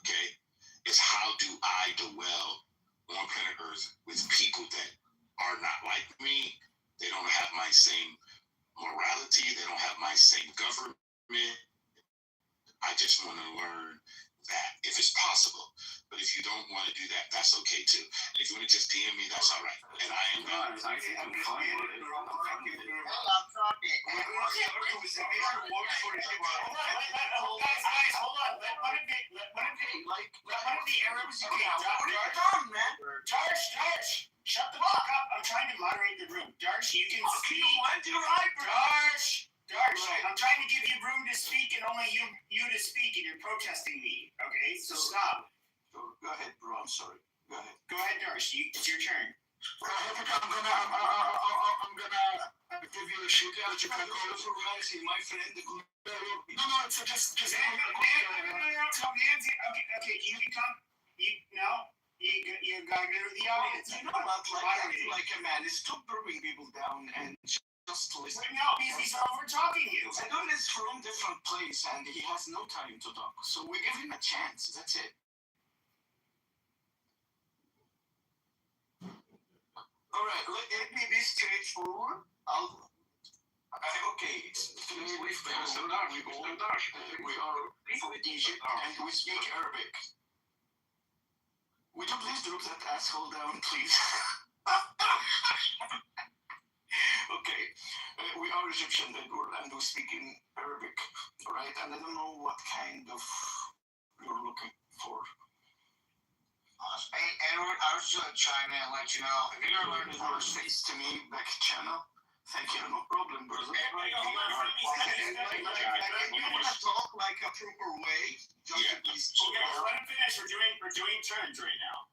okay, is how do I dwell on planet Earth with people that are not like me. They don't have my same morality. They don't have my same government. I just want to learn that if it's possible. But if you don't want to do that, that's okay too. If you want to just DM me, that's all right. And I am
I'm fine with it.
Guys, hold on. Let one of the Arabs. Darsh, shut the fuck up. I'm trying to moderate the room. Darsh, you can speak. Darsh, I'm trying to give you room to speak and only you to speak, and you're protesting me. Okay, so stop.
Go ahead, bro. I'm sorry. Go ahead.
Go ahead, Darsh. It's your turn.
I'm gonna give you a shit out. You can call it for Nancy, my friend.
No, so just Nancy. Okay, you can come. You gotta go to the audience.
You know what? Like a man, stop bringing people down and just listen.
No, because he's over talking you.
Edwin is from different place and he has no time to talk. So we give him a chance. That's it.
All right, let me be straightforward. Okay, we are from Egypt and we speak Arabic. Would you please drop that asshole down, please? Okay, we are Egyptian and we speak in Arabic, right? And I don't know what kind of you're looking for.
Hey, Edward, I was just going to chime in and let you know. If you're going to learn the
Or
first thing,
to me back channel. Thank you, no problem, brother.
if you want to talk like a proper way, just to be
Yeah, let him finish. We're doing turns right now.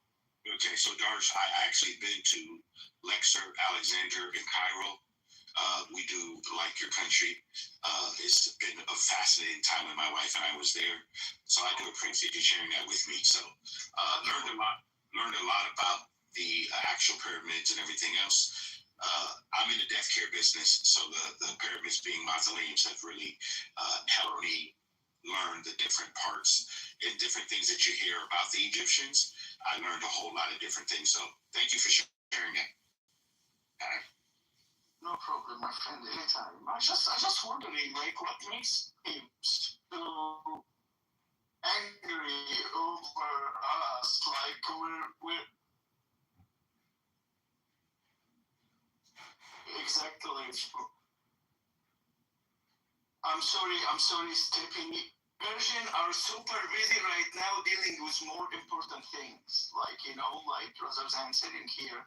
Okay, so Darsh, I actually been to Luxor, Alexander, and Cairo. We do like your country. It's been a fascinating time when my wife and I was there. So I do appreciate you sharing that with me. So learned a lot about the actual pyramids and everything else. I'm in the death care business, so the pyramids being mausoleums have really helped me learn the different parts and different things that you hear about the Egyptians. I learned a whole lot of different things. So thank you for sharing that.
No problem, my friend, anytime. I just wondering, like, what makes him so angry over us? Like, we're exactly. I'm sorry, stepping. Persian are super busy right now dealing with more important things, like, rather than sitting here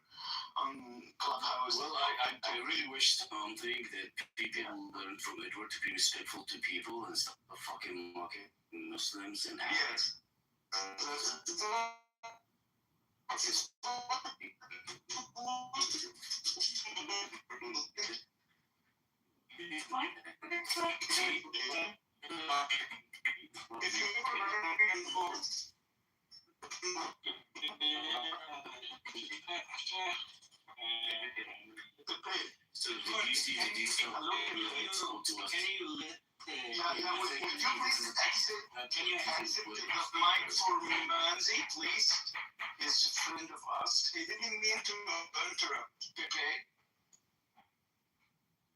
on Clubhouse.
Well, I really wish something that people learn from Edward to be respectful to people and stop fucking mocking Muslims and
Yes. If you ever
so did you see the detail? Can you let
would you please exit the mic for Manzi, please? He's a friend of us. He didn't mean to interrupt, okay?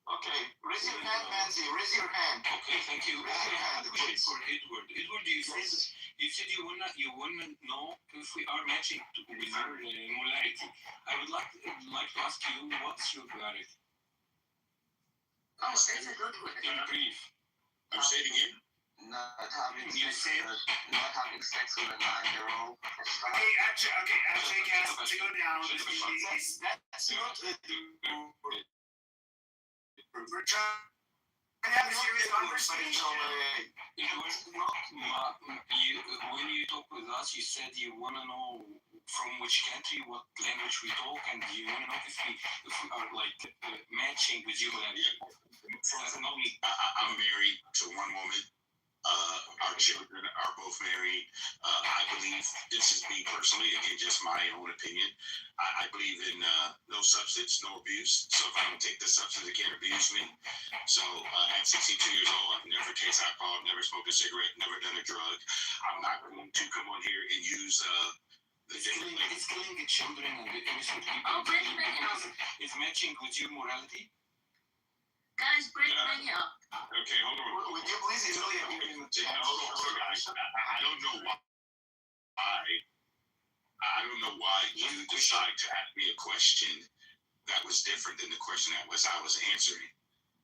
Okay, raise your hand, Manzi. Raise your hand.
Okay, thank you.
Raise your hand, please.
For Edward. Edward, you said you wanna know if we are matching with our molarity. I would like to ask you, what's your molarity?
Oh, it's a good one.
In brief.
I'm saying it again.
Not having sex with a 9-year-old.
Okay, actually, guys, to go down.
That's not
We're trying to have a serious conversation.
When you talk with us, you said you want to know from which country, what language we talk, and you want to know if we are like matching with you.
I'm married to one woman. Our children are both married. I believe, this is me personally, again, just my own opinion. I believe in no substance, no abuse. So if I don't take the substance, it can't abuse me. So at 62 years old, I've never tasted alcohol, never smoked a cigarette, never done a drug. I'm not going to come on here and use
it's killing the children and the innocent people.
Oh, bring it up.
It's matching with your morality.
Guys, bring it up.
Okay, hold on.
Would you please easily
Hold on, guys. I don't know why. I don't know why you decide to ask me a question that was different than the question I was answering.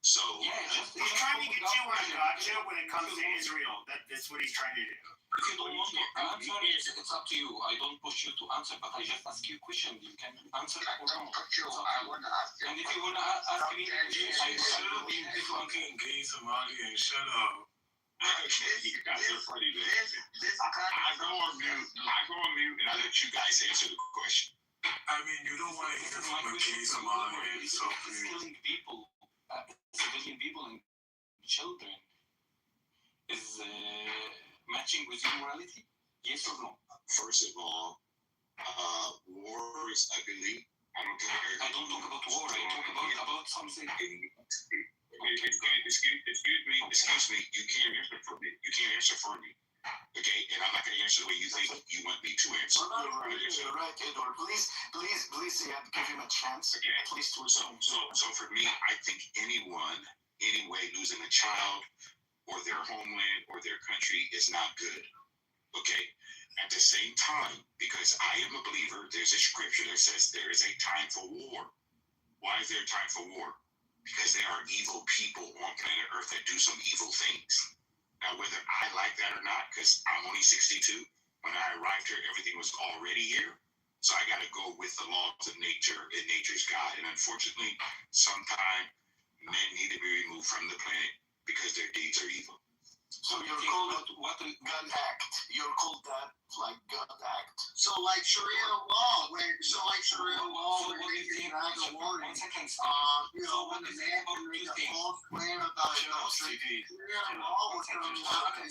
So
He's trying to get you on gotcha when it comes to Israel. That's what he's trying to do.
If you don't want to answer, it's up to you. I don't push you to answer, but I just ask you a question. You can answer or no.
I want to ask you.
And if you want to ask me,
I should be fucking gay Somali and shut up.
You guys are funny, man. I go on mute and I let you guys answer the question.
I mean, you don't want to hear from a gay Somalian, so
it's killing people, civilian people and children. Is matching with your morality? Yes or no?
First of all, war is ugly. I don't
talk about war. I talk about something.
Excuse me. You can't answer for me. You can't answer for me. Okay, and I'm not going to answer the way you think you want me to answer.
You're right, Edward. Please, give him a chance.
Okay.
At least to
So for me, I think anyone, anyway, losing a child or their homeland or their country is not good. Okay? At the same time, because I am a believer, there's a scripture that says there is a time for war. Why is there a time for war? Because there are evil people on planet Earth that do some evil things. Now, whether I like that or not, because I'm only 62, when I arrived here, everything was already here. So I got to go with the laws of nature and nature's God. And unfortunately, sometimes men need to be removed from the planet because their deeds are evil.
So you're called what a God act. You're called that like God act.
So like Sharia law, where they can have a warning. You know, when the man can make a false claim about adultery, Sharia law was going to happen.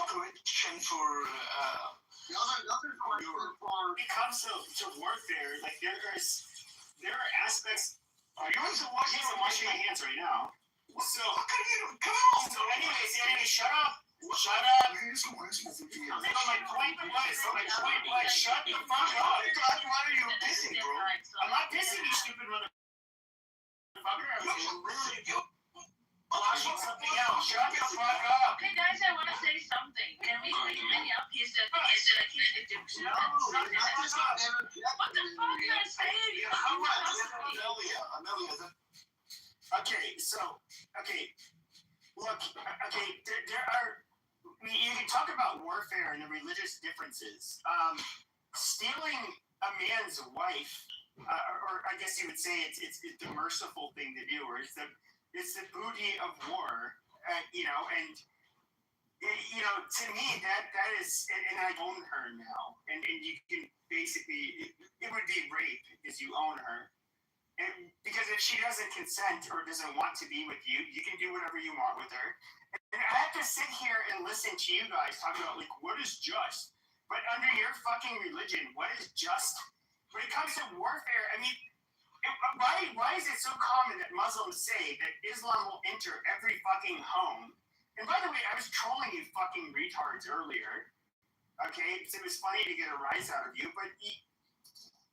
Question for
The other question for
When it comes to warfare, like there are aspects. Are you washing my hands right now? So come on. So anyways, shut up. Shut up. My point was, shut the fuck up.
Why are you pissing, bro?
I'm not pissing, you stupid motherfucker. Watching something else. Shut the fuck up.
Okay, guys, I want to say something. Can we bring me up? He's the
No,
what the fuck did I say?
Amelia,
Look, there are. You can talk about warfare and the religious differences. Stealing a man's wife, or I guess you would say it's the merciful thing to do, or it's the booty of war, to me that is, and I own her now, and you can basically it would be rape because you own her. And because if she doesn't consent or doesn't want to be with you, you can do whatever you want with her. And I have to sit here and listen to you guys talk about like what is just. But under your fucking religion, what is just? When it comes to warfare, I mean, why is it so common that Muslims say that Islam will enter every fucking home? And by the way, I was trolling you fucking retards earlier. Okay, so it was funny to get a rise out of you, but.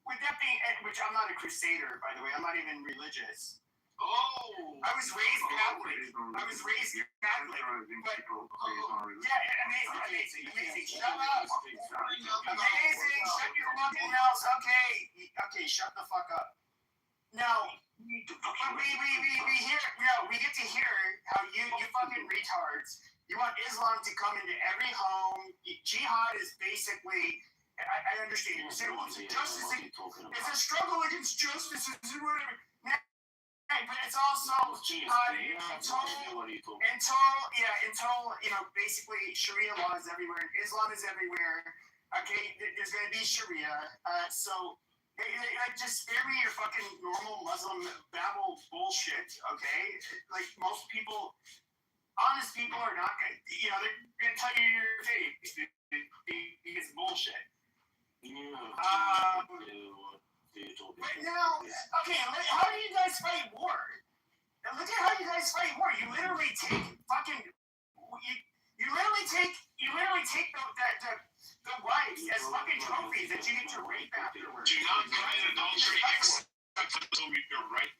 With that being, which I'm not a crusader, by the way, I'm not even religious.
Oh!
I was raised Catholic. But, amazing. Shut up. Amazing. Shut your fucking mouth. Okay, shut the fuck up. Now, we get to hear how you fucking retards, you want Islam to come into every home. Jihad is basically... I understand. You say, well, justice. It's a struggle against justice. Whatever. But it's also until basically Sharia law is everywhere and Islam is everywhere. Okay, there's going to be Sharia. So just spare me your fucking normal Muslim babble bullshit. Okay, like most people, honest people are not going. They're going to tell you your faith. It's bullshit. But now, okay, how do you guys fight war? Now look at how you guys fight war. You literally take fucking, you literally take the wives as fucking trophies that you get to rape afterwards.
Do not commit adultery except until you're right.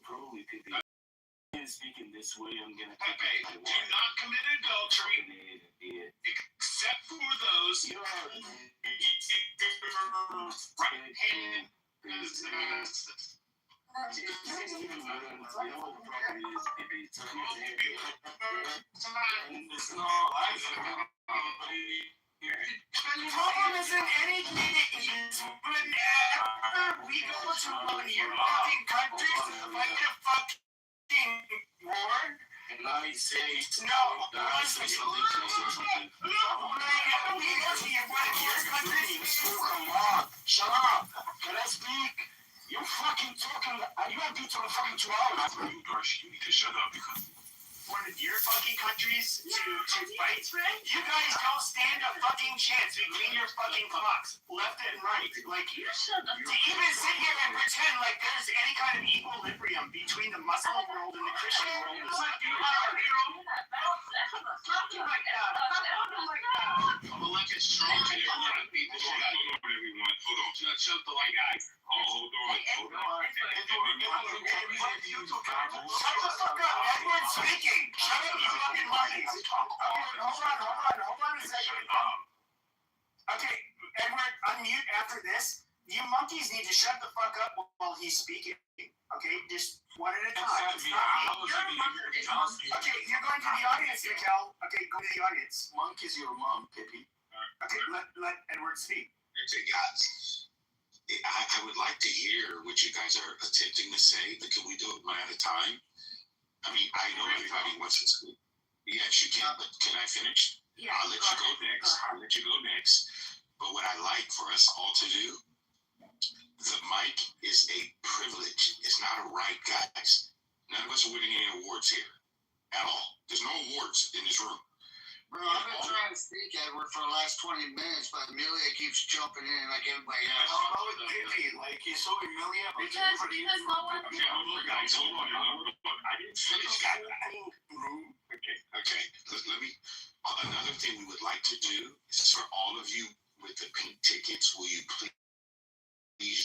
Probably people. Speaking this way, I'm gonna.
Okay, do not commit adultery except for those right hand business.
The problem isn't anything. Whenever we go to one of your fucking countries to fight a fucking war,
and I say
no, whenever we go to one of your countries,
shut up. Can I speak? You're fucking talking. You have been talking fucking 2 hours.
You need to shut up because
one of your fucking countries to fight. You guys don't stand a fucking chance between your fucking clocks, left and right. Like, to even sit here and pretend like there's any kind of equilibrium between the Muslim world and the Christian world is like,
shoot the white guy. Oh, hold on.
Shut the fuck up. Edward's speaking. Shut up, you fucking monkeys. Okay, hold on a second. Okay, Edward, unmute after this. You monkeys need to shut the fuck up while he's speaking. Okay, just one at a time. Okay, you're going to the audience, Raquel. Okay, go to the audience.
Monkey's your mom, Pippi.
Okay, let Edward speak.
Okay, guys. I would like to hear what you guys are attempting to say, but can we do it one at a time? I mean, I know everybody wants to speak. Yes, you can, but can I finish?
Yeah,
I'll let you go next. But what I like for us all to do, the mic is a privilege. It's not a right, guys. None of us are winning any awards here at all. There's no awards in this room.
Bro, I've been trying to speak, Edward, for the last 20 minutes, but Amelia keeps jumping in like everybody else.
How about Pippi? Like, you saw Amelia?
Because no one.
Okay, guys, hold on. I didn't finish. Okay. Let me. Another thing we would like to do is for all of you with the pink tickets, will you please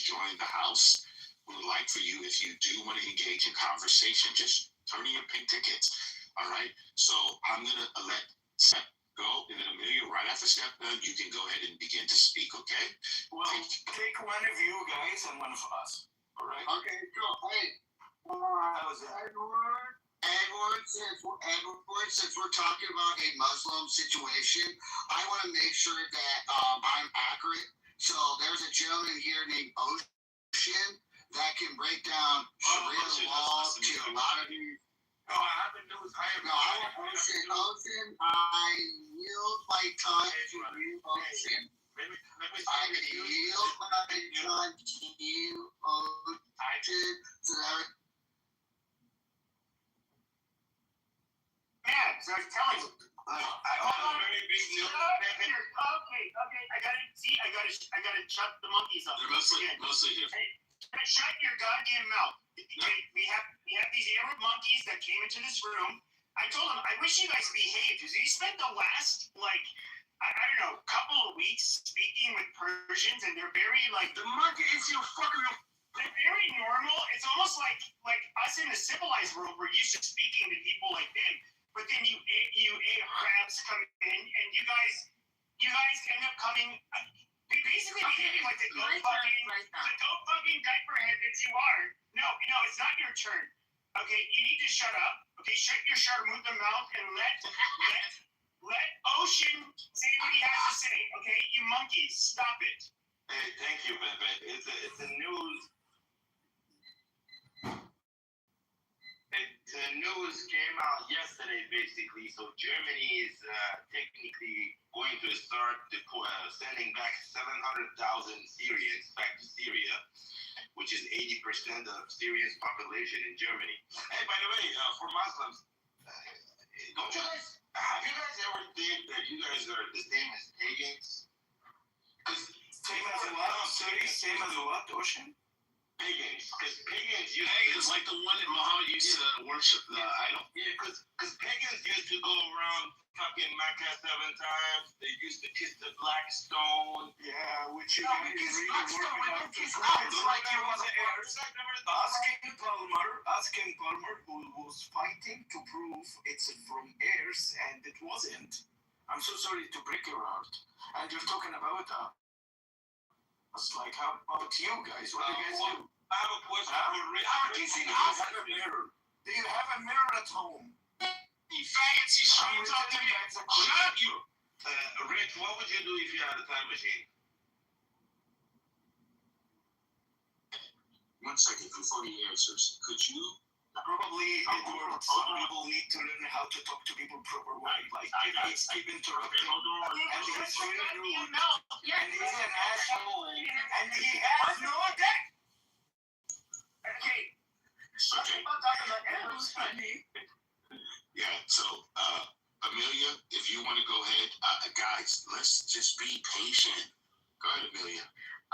join the house? We would like for you, if you do want to engage in conversation, just turn in your pink tickets. All right. So I'm gonna let Steph go, and then Amelia, right after Steph done, you can go ahead and begin to speak. Okay.
Well, take one of you guys and one of us. All right.
Okay, go. Hey.
How was that?
Edward, since we're talking about a Muslim situation, I want to make sure that I'm accurate. So there's a gentleman here named Ocean that can break down Sharia law to a lot of you.
No, I have the news.
Ocean, I yield my time to you, Ocean. I yield my time to you, Ocean.
Man, so I was telling you. Hold on. Okay. I gotta shut the monkeys up.
They're mostly here.
Hey, shut your goddamn mouth. Okay, we have these Arab monkeys that came into this room. I told them, I wish you guys behaved, because you spent the last, I don't know, couple of weeks speaking with Persians, and they're very,
the market is your fucking.
They're very normal. It's almost like us in the civilized world, we're used to speaking to people like them. But then you Arabs come in, and you guys end up coming, basically behaving like the go fucking diaper head that you are. No, it's not your turn. Okay, you need to shut up. Okay, shut your Sharmuta mouth and let Ocean say what he has to say. Okay, you monkeys, stop it.
Hey, thank you, Bebe. It's a news. The news came out yesterday, basically. So Germany is technically going to start sending back 700,000 Syrians back to Syria, which is 80% of Syria's population in Germany. Hey, by the way, for Muslims, have you guys ever think that you guys are the same as pagans?
Same as what? Same as what, Ocean?
Pagans. Because pagans
Like the one that Muhammad used to worship the idol.
Yeah, because pagans used to go around fucking Mecca 7 times. They used to kiss the black stone.
Yeah, which is Asking Palmer, who was fighting to prove it's from heirs, and it wasn't. I'm so sorry to break your heart. And you're talking about it's like, how about you guys? What do you guys do?
I have a question for Rick.
Do you have a mirror at home?
You faggots, you talk to me. Shut up, you. Rick, what would you do if you had a time machine?
1 second before he answers. Could you?
Probably, Edward, some people need to learn how to talk to people proper way. Like, it's keep interrupting. And he's very rude. And he's an asshole. And he has no deck.
Okay.
Yeah, so, Amelia, if you want to go ahead, guys, let's just be patient. Go ahead, Amelia.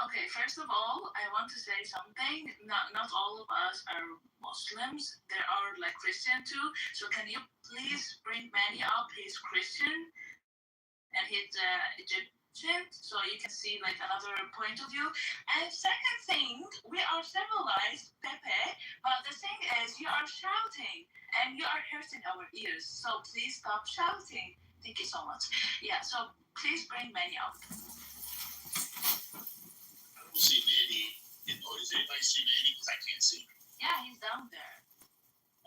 Okay, first of all, I want to say something. Not all of us are Muslims. There are Christian too. So can you please bring Manny up? He's Christian, and he's so you can see like another point of view. And second thing, we are civilized, Pepe, but the thing is you are shouting and you are hurting our ears. So please stop shouting. Thank you so much. Yeah, so please bring Manny up.
I don't see Manny. Does anybody see Manny? Because I can't see him.
Yeah, he's down there.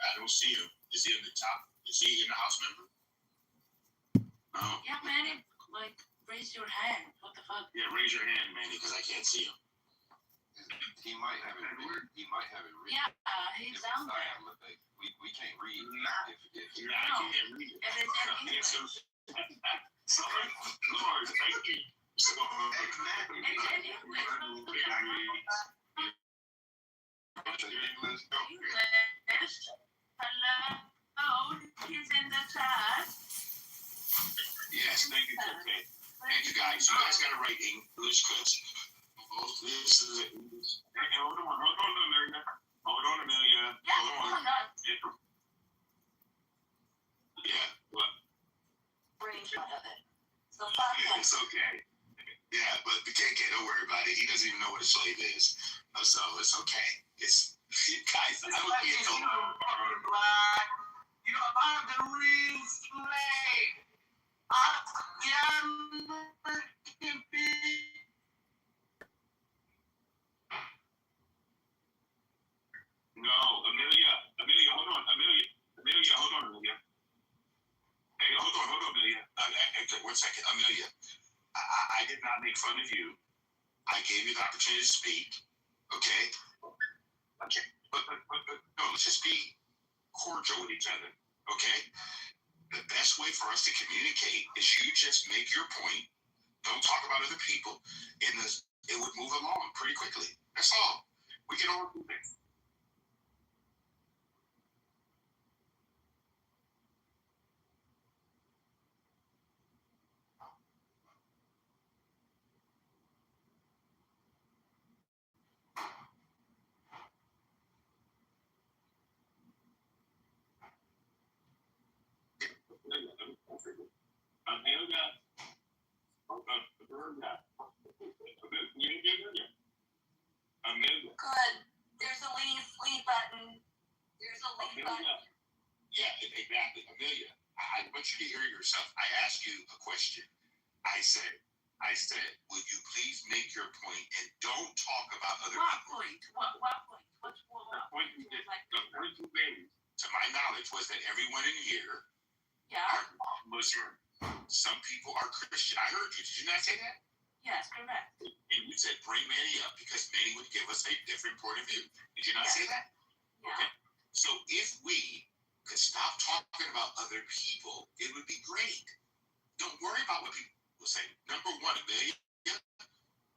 I don't see him. Is he in the top? Is he in the house member? No.
Yeah, Manny, like raise your hand. What the fuck?
Yeah, raise your hand, Manny, because I can't see him.
He might have it read. He might have it read.
Yeah, he's down there.
We can't read. If
I can't read it.
If it's in English.
Sorry, Lord, thank you. So,
It's in English. English. Hello, he's in the chat.
yes, thank you, okay. Thank you, guys. You guys got to write English because this is English. Hey, hold on, Amelia. Hold on, Amelia.
Yeah,
hold on. Yeah, what?
Screenshot of it. So
Yeah, it's okay. Yeah, but the KK, don't worry about it. He doesn't even know what a slave is. So it's okay. It's guys, I would be a
Black. You know, I'm the real slave. I am
No, Amelia, hold on. Amelia, hold on, Amelia. Hey, hold on, Amelia. One second, Amelia. I did not make fun of you. I gave you the opportunity to speak. Okay? Okay. But no, let's just be cordial with each other. Okay? The best way for us to communicate is you just make your point. Don't talk about other people. And it would move along pretty quickly. That's all. We can all do this.
Good. There's a leave button. There's a leave button.
Yeah, exactly. Amelia, I want you to hear yourself. I asked you a question. I said, will you please make your point and don't talk about other people?
What point? What point?
To my knowledge, was that everyone in here are Muslim. Some people are Christian. I heard you. Did you not say that?
Yes, correct.
And you said bring Manny up because Manny would give us a different point of view. Did you not say that?
Yeah.
Okay. So if we could stop talking about other people, it would be great. Don't worry about what people will say. Number one, Amelia.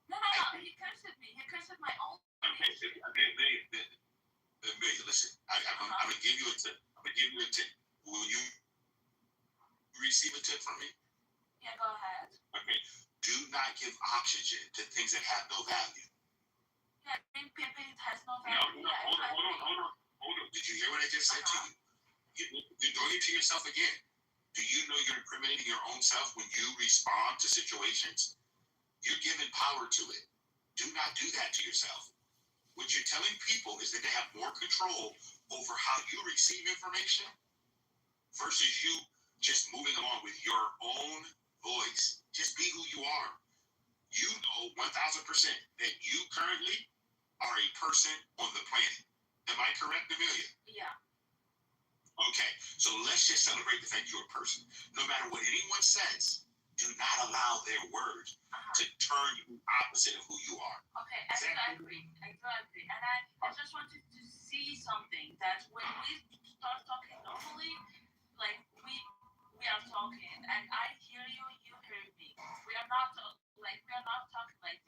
No. He cursed at me. He cursed at my own.
Okay, Amelia, listen. I'm gonna give you a tip. Will you receive a tip from me?
Yeah, go ahead.
Okay. Do not give oxygen to things that have no value.
Yeah, it has no value.
No, hold on. Did you hear what I just said to you? You're doing it to yourself again. Do you know you're incriminating your own self when you respond to situations? You're giving power to it. Do not do that to yourself. What you're telling people is that they have more control over how you receive information versus you just moving along with your own voice. Just be who you are. You know 1,000% that you currently are a person on the planet. Am I correct, Amelia?
Yeah.
Okay, so let's just celebrate the fact you're a person. No matter what anyone says, do not allow their words to turn you opposite of who you are.
Okay, I agree. And I just wanted to see something that when we start talking normally, like we are talking, and I hear you, you hear me. We are not talking like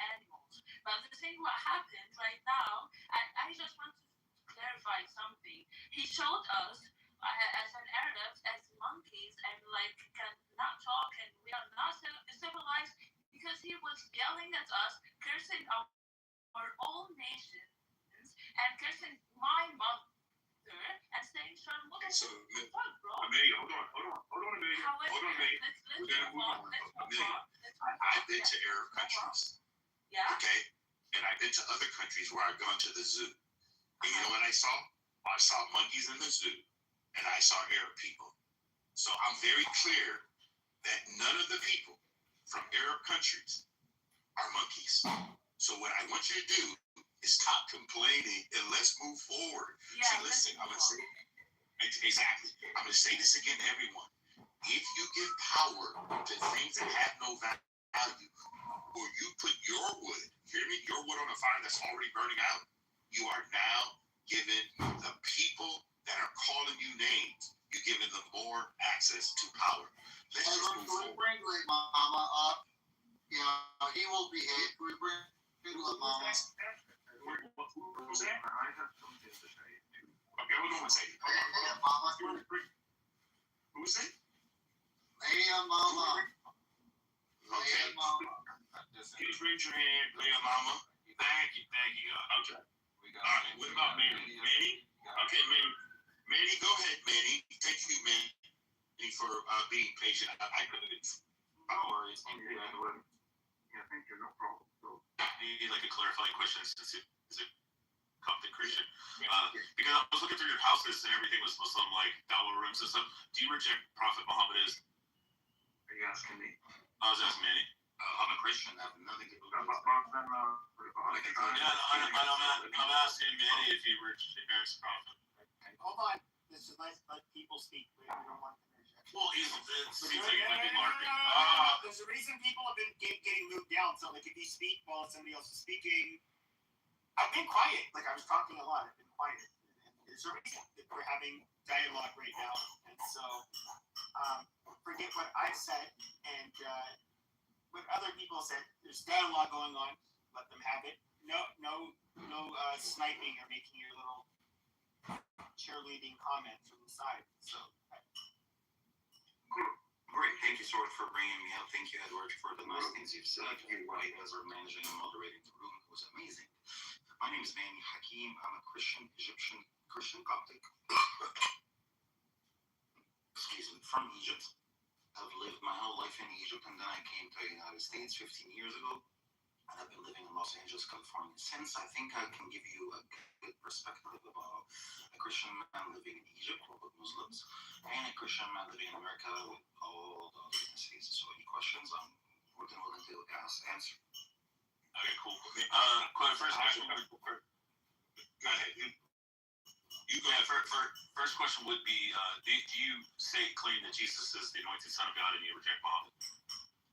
animals. But the thing what happened right now, and I just want to clarify something. He showed us as an Arab, as monkeys, and like cannot talk, and we are not civilized because he was yelling at us, cursing our own nations, and cursing my mother, and saying, "Sharmuta,"
Okay, so Amelia, hold on, Amelia. We're gonna move on. Amelia, I've been to Arab countries.
Yeah.
Okay, and I've been to other countries where I've gone to the zoo. And you know what I saw? I saw monkeys in the zoo, and I saw Arab people. So I'm very clear that none of the people from Arab countries are monkeys. So what I want you to do is stop complaining and let's move forward.
Yeah.
So listen, I'm gonna say exactly. I'm gonna say this again to everyone. If you give power to things that have no value, or you put your wood, hear me, your wood on a fire that's already burning out, you are now giving the people that are calling you names, you're giving them more access to power. Let's just move forward.
Bring Lil Mama up. You know, he will behave. We bring Lil Mama.
Who's that? I have something to say. Okay, we're going to say it.
Lil Mama.
Who's it?
Lil Mama.
Okay.
Lil Mama.
Please raise your hand, Lil Mama. Thank you. Okay. All right, what about Manny? Manny? Okay, Manny, go ahead, Manny. Thank you, Manny, for being patient. I couldn't. No worries. Thank you, Edward.
Yeah, thank you. No problem. So,
Need like a clarifying question since is it Coptic Christian? Because I was looking through your houses and everything was Muslim, like dawah rooms and stuff. Do you reject Prophet Muhammad as?
are you asking me?
I was asking Manny.
I'm a Christian. I have nothing to do with it.
I'm asking Manny if he rejects Prophet.
Hold on. This is nice. Let people speak. We don't want to interject.
Well, it seems like it might be LARPing.
There's a reason people have been getting moved down so they could be speak while somebody else is speaking. I've been quiet. Like I was talking a lot. I've been quiet. And there's a reason that we're having dialogue right now. And so forget what I've said and what other people said. There's dialogue going on. Let them have it. No sniping or making your little cheerleading comment from the side. So.
Great. Thank you, Sword, for bringing me up. Thank you, Edward, for the nice things you've said. You, White, as we're managing and moderating the room. It was amazing. My name is Manny Hakim. I'm a Egyptian Christian Coptic. Excuse me, from Egypt. I've lived my whole life in Egypt, and then I came to the United States 15 years ago. And I've been living in Los Angeles, California since. I think I can give you a good perspective about a Christian man living in Egypt with Muslims, and a Christian man living in America with all the other ethnicities. So any questions, I'm more than willing to answer.
Okay, cool. First question. Go ahead. You go ahead. First question would be: do you claim that Jesus is the anointed Son of God, and you reject Muhammad?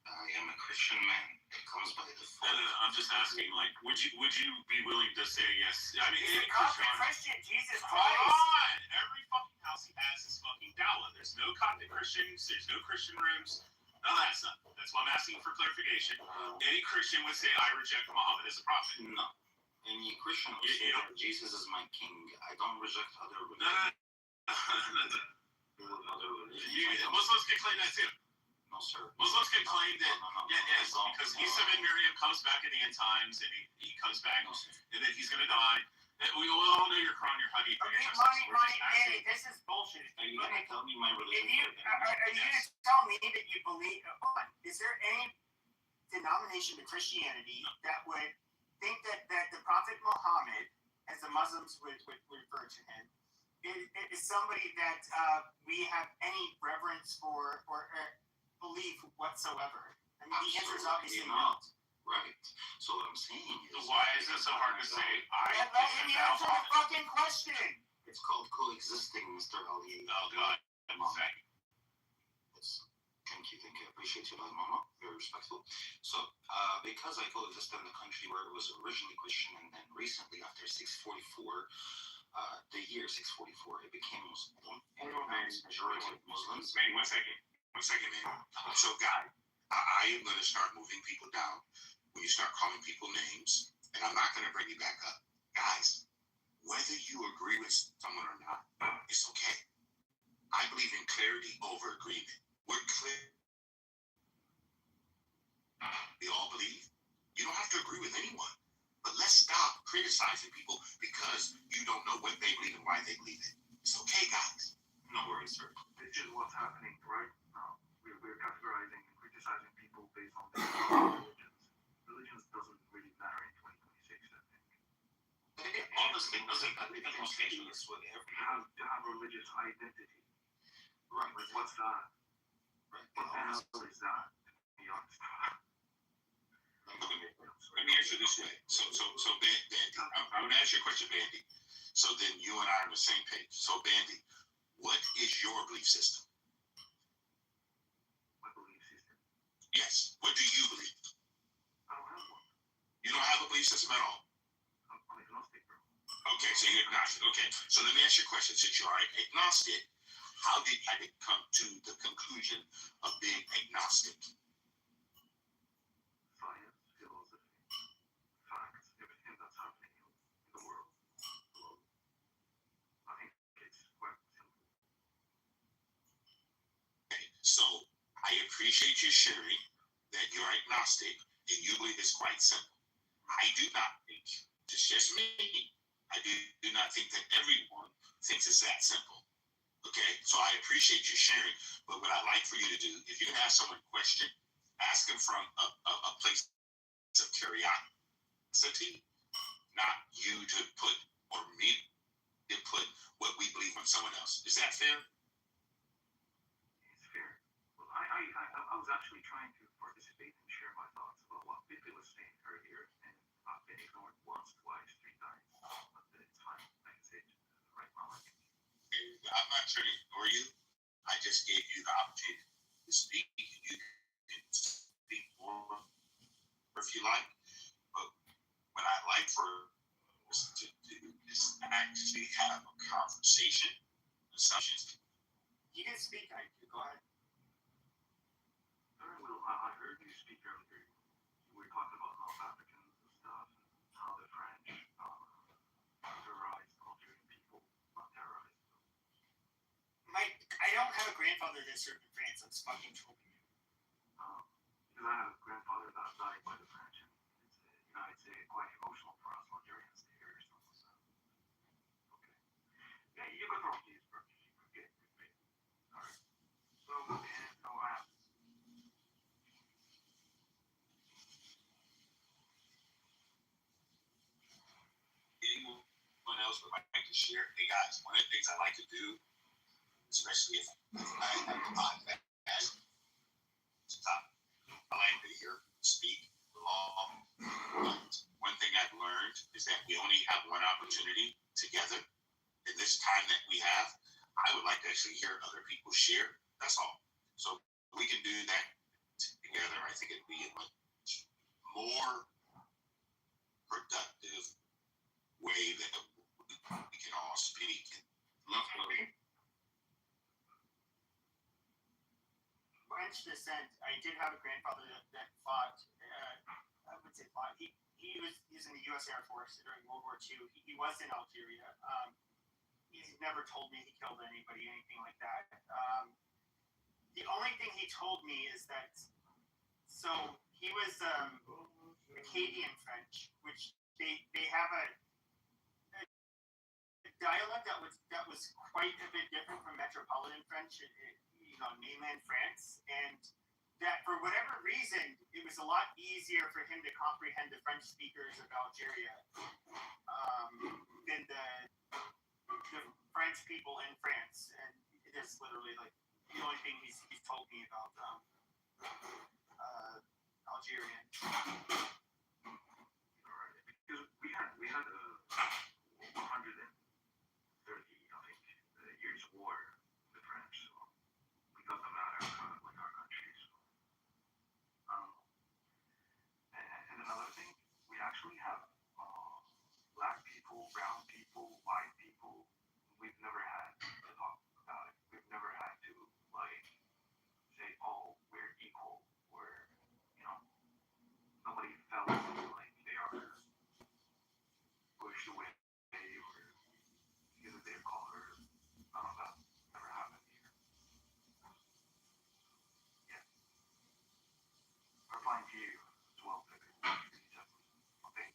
I am a Christian man. It comes by default.
I'm just asking, like, would you be willing to say yes? I mean,
He's a Coptic Christian. Jesus Christ.
Hold on. Every fucking house he has is fucking dawah. There's no Coptic Christians. There's no Christian rooms. None of that stuff. That's why I'm asking for clarification. Any Christian would say, I reject Muhammad as a prophet.
No. Any Christian would say that Jesus is my king. I don't reject other religions.
Muslims can claim that too.
No, sir.
Muslims can claim that, yes, because Isa ben Miriam comes back in the end times, and he comes back, and then he's going to die. And we all know your Quran, your Hadith, your
Manny, this is bullshit.
Are you going to tell me my religion?
Are you going to tell me that you believe? Is there any denomination of Christianity that would think that the Prophet Muhammad, as the Muslims would refer to him, is somebody that we have any reverence for or belief whatsoever? I mean, the answer is obviously no.
Right. So what I'm saying is,
why is it so hard to say?
Let me answer the fucking question.
It's called coexisting, Mr. Ali.
Oh God.
Thank you. I appreciate you, Mama. Very respectful. So, because I coexist in the country where it was originally Christian, and then recently, after 644, the year 644, it became Muslim. And majority of Muslims.
Man, one second, man. So, guy, I am going to start moving people down when you start calling people names, and I'm not going to bring you back up. Guys, whether you agree with someone or not, it's okay. I believe in clarity over agreement. We're clear. We all believe. You don't have to agree with anyone. But let's stop criticizing people because you don't know what they believe and why they believe it. It's okay, guys. No worries, sir. This is what's happening right now. We're categorizing and criticizing people based on their religions. Religions doesn't really matter in 2026, I think.
Honestly, doesn't I think education is what everyone
To have religious identity.
right.
Like, what's that?
Right.
What the hell is that? To be honest.
Let me answer this way. So Bandy, I'm gonna ask you a question, Bandy. So then you and I are on the same page. So Bandy, what is your belief system?
My belief system.
Yes. What do you believe?
I don't have one.
You don't have a belief system at all?
I'm agnostic, bro.
Okay, so you're agnostic. Okay. So let me ask you a question. Since you are agnostic, how did you come to the conclusion of being agnostic?
Science, philosophy, facts, everything that's happening in the world. I think it's quite simple.
Okay. So I appreciate you sharing that you're agnostic and you believe it's quite simple. I do not think, it's just me, I do not think that everyone thinks it's that simple. Okay, so I appreciate you sharing, but what I like for you to do, if you have someone question, ask them from a place of curiosity, not you to put, or me to put what we believe on someone else. Is that fair?
It's fair. Well, I was actually trying to participate and share my thoughts about what Pippin was saying earlier, and I've been ignored once, twice, 3 times. But it's fine. I can say it right now. I think.
I'm not trying to ignore you. I just gave you the opportunity to speak, and you can speak more if you like. But what I like for us to do is actually have a conversation. Assumptions.
You can speak. Go ahead.
Very well. I heard you speak earlier. You were talking about North Africans and stuff, and how the French terrorized Algerian people, not terrorized.
I don't have a grandfather that served in France. I'm just fucking trolling you.
Because I have a grandfather that died by the French, and it's quite emotional for us Algerians to hear something like that. Okay. Yeah, you can talk to these brothers. You forget. Alright. So,
Anyone else would like to share? Hey guys, one of the things I like to do, especially if I have a podcast, I like to hear speak long. But one thing I've learned is that we only have one opportunity together. In this time that we have, I would like to actually hear other people share. That's all. So we can do that together. I think it'd be a much more productive way that we can all speak.
French descent. I did have a grandfather that fought. I would say fought. He was in the U.S. Air Force during World War II. He was in Algeria. He's never told me he killed anybody, anything like that. The only thing he told me is that so he was Acadian French, which they have a dialect that was quite a bit different from Metropolitan French, mainland France, and that for whatever reason it was a lot easier for him to comprehend the French speakers of Algeria than the French people in France, and it is literally like the only thing he's told me about Algerian.
because we had 130, I think, years war with the French, so we got them out of like our country. So, and another thing, we actually have black people, brown people, white people. We've never had to talk about it. We've never had to like say, "Oh, we're equal," or nobody felt like they are pushed away or because of their color. That never happened here. Yeah. Replying to you as well, Pippin. Okay.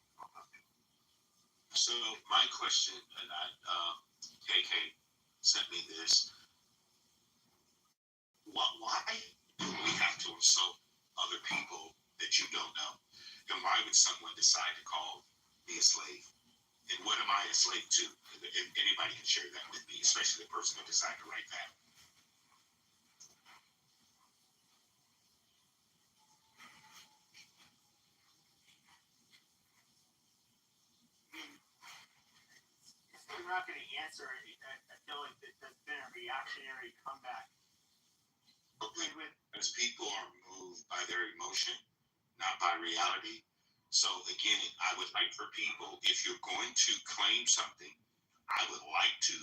So my question, and KK sent me this.
then why would someone decide to call me a slave? And what am I a slave to? If anybody can share that with me, especially the person who decided to write that.
I'm not going to answer it. I feel like there's been a reactionary comeback.
As people are moved by their emotion, not by reality. So again, I would like for people, if you're going to claim something, I would like to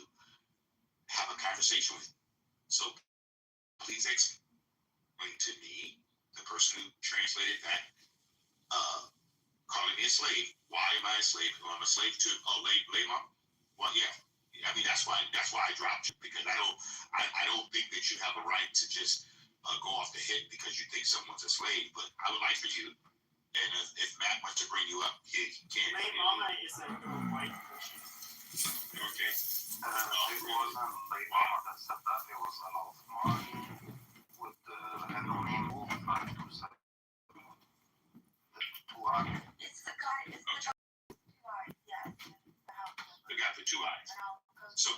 have a conversation with you. So please explain to me, the person who translated that, calling me a slave. Why am I a slave? Who I'm a slave to? Oh, mom. Well, yeah. I mean, that's why I dropped you, because I don't think that you have a right to just go off the hip because you think someone's a slave. But I would like for you, and if Matt wants to bring you up, he can.
Late mama is a white Christian.
Okay.
It wasn't late mama that said that. It was an off mark with the Halloween wolf fight who said
It's the guy. It's the guy. Yeah.
The guy with 2 eyes. So,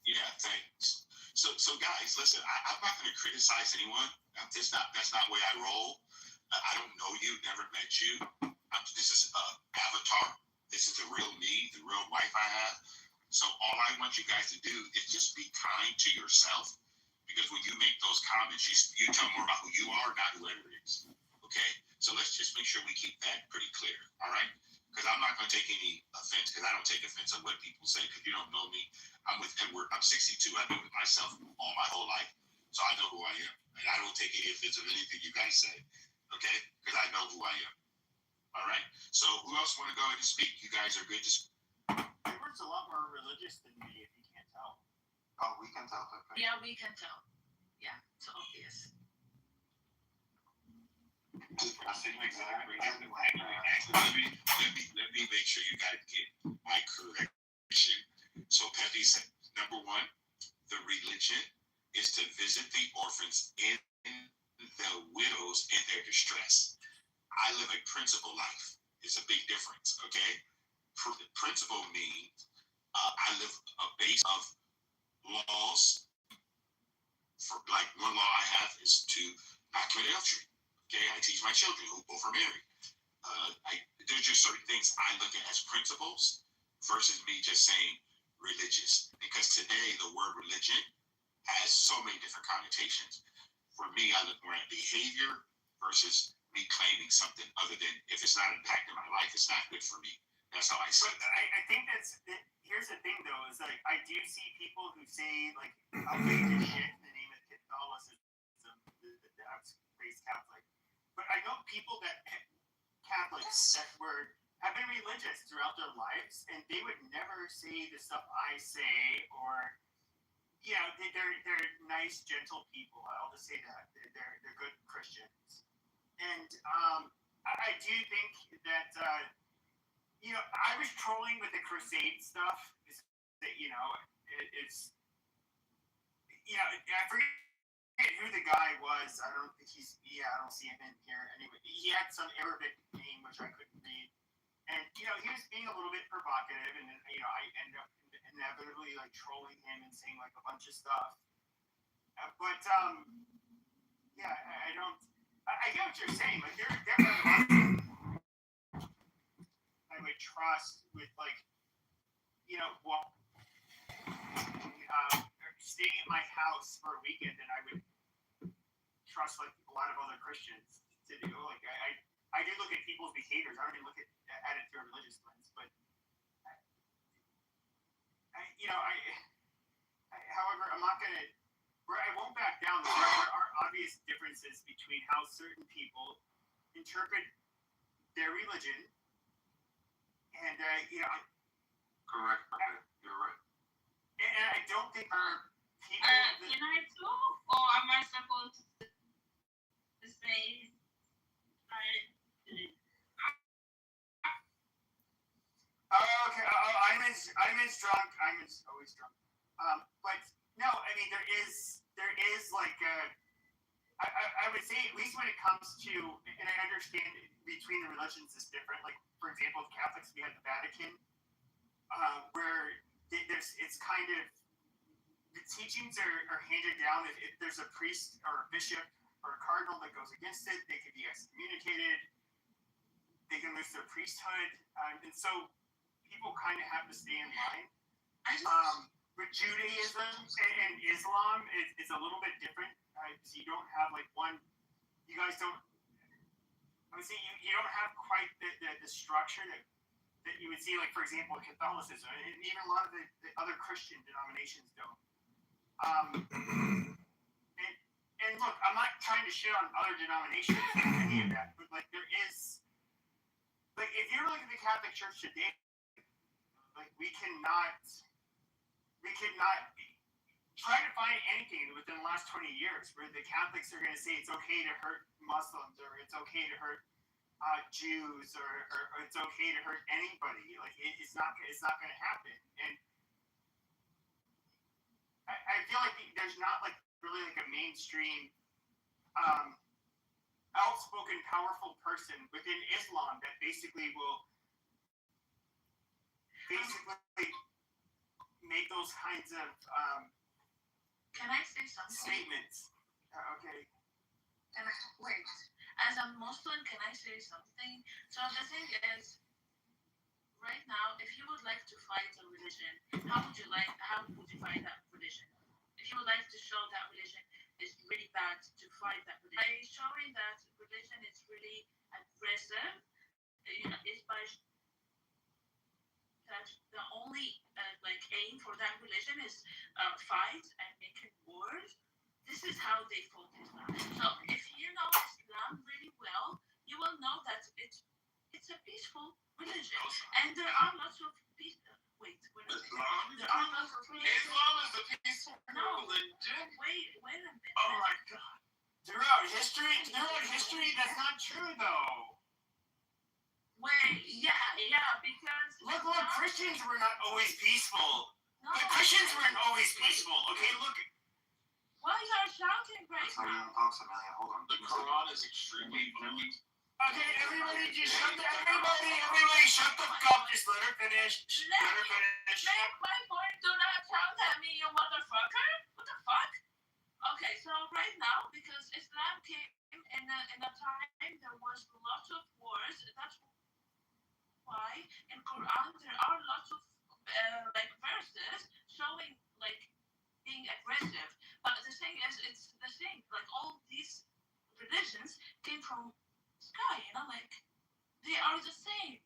yeah, thanks. So guys, listen. I'm not going to criticize anyone. That's not the way I roll. I don't know you, never met you. This is Avatar. This is the real me, the real life I have. So all I want you guys to do is just be kind to yourself, because when you make those comments, you tell more about who you are, not whoever it is. Okay? So let's just make sure we keep that pretty clear. All right? Because I'm not going to take any offense, because I don't take offense on what people say, because you don't know me. I'm with Edward. I'm 62. I've been with myself all my whole life. So I know who I am. And I don't take any offense of anything you guys say. Okay? Because I know who I am. All right? So who else want to go ahead and speak? You guys are good to speak.
Edward's a lot more religious than me, if you can't tell.
Oh, we can tell. Okay.
Yeah, we can tell. Yeah, it's obvious.
Actually, let me make sure you guys get my correction. So Pepe said, number 1, the religion is to visit the orphans and the widows in their distress. I live a principle life. It's a big difference, okay? Principle means I live a base of laws. For like, one law I have is to not commit adultery. Okay, I teach my children who both are married. There's just certain things I look at as principles versus me just saying religious. Because today the word religion has so many different connotations. For me, I look more at behavior versus me claiming something other than, if it's not impacting my life, it's not good for me. That's how I see it.
I think here's the thing though, is like, I do see people who say like outrageous shit in the name of Catholicism, that's raised Catholic. But I know people that Catholics that have been religious throughout their lives, and they would never say the stuff I say, or they're nice, gentle people. I'll just say that they're good Christians, and I do think that I was trolling with the crusade stuff. I forget who the guy was. I don't see him in here anyway. He had some Arabic name which I couldn't read, and he was being a little bit provocative, and then I ended up inevitably like trolling him and saying like a bunch of stuff. But I don't. I get what you're saying. Like there are I would trust with like staying at my house for a weekend, and I would trust like a lot of other Christians to do. Like I do look at people's behaviors. I don't even look at it through a religious lens, but however, I'm not gonna. I won't back down. There are obvious differences between how certain people interpret their religion, and
Correct. You're right.
And I don't think there are people.
Can I talk, or am I supposed to say?
Okay. Iman's drunk. Iman's always drunk. But no, I mean there is like I would say, at least when it comes to, and I understand between the religions is different. Like, for example, with Catholics, we have the Vatican, where it's kind of, the teachings are handed down. If there's a priest or a bishop or a cardinal that goes against it, they could be excommunicated. They can lose their priesthood. And so people kind of have to stay in line. With Judaism and Islam, it's a little bit different. So you don't have like one, you guys don't, I would say you don't have quite the structure that you would see, like, for example, Catholicism, and even a lot of the other Christian denominations don't. And look, I'm not trying to shit on other denominations or any of that, but like there is, like, if you're looking at the Catholic Church today, like we cannot try to find anything within the last 20 years where the Catholics are going to say it's okay to hurt Muslims or it's okay to hurt Jews or it's okay to hurt anybody. Like it's not going to happen. And I feel like there's not like really like a mainstream outspoken powerful person within Islam that basically will make those kinds of
can I say something?
Statements. Okay.
Wait. As a Muslim, can I say something? So the thing is, right now, if you would like to fight a religion, how would you fight that religion? If you would like to show that religion is really bad, to fight that religion, by showing that religion is really aggressive, is by that the only aim for that religion is fight and making wars. This is how they fought Islam. So if you know Islam really well, you will know that it's a peaceful religion, and there are lots of peaceful. Wait a minute. There are lots of
Islam is a peaceful religion.
Wait a minute.
Oh my God! Throughout history, that's not true though.
Wait, yeah, because
look, Christians were not always peaceful. No. The Christians weren't always peaceful. Okay, look.
Why you are shouting right now?
Hold on.
The Quran is extremely violent.
Okay, everybody just shut everybody shut the fuck. Just let her finish. Let her finish.
Make my point. Do not shout at me, you motherfucker. What the fuck? Okay, so right now, because Islam came in a time there was lots of wars. That's why in Quran there are lots of verses showing being aggressive. But the thing is, it's the same. Like all these religions came from sky, they are the same.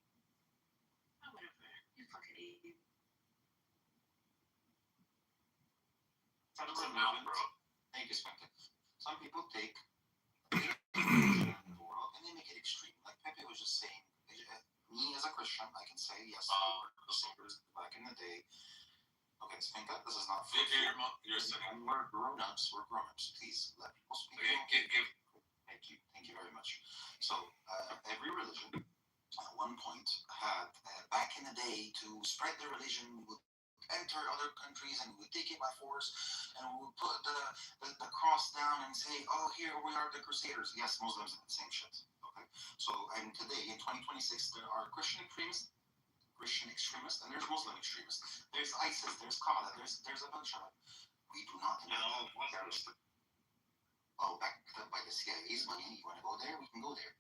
Oh, whatever. You fucking idiot.
Take perspective. Some people take the world and they make it extreme. Like Pepe was just saying, me as a Christian, I can say yes. Back in the day. Okay, Spinka, this is not fair.
You're saying
we're grown-ups. We're grown-ups. Please let people speak. Thank you very much. So every religion at one point had back in the day to spread their religion would enter other countries and would take it by force and would put the cross down and say, oh, here we are, the Crusaders. Yes, Muslims are the same shit. Okay, so and today in 2026 there are Christian extremists, and there's Muslim extremists. There's ISIS, there's Qaeda, there's a bunch of them. We do not know. Oh, backed up by the CIA's money. You want to go there? We can go there.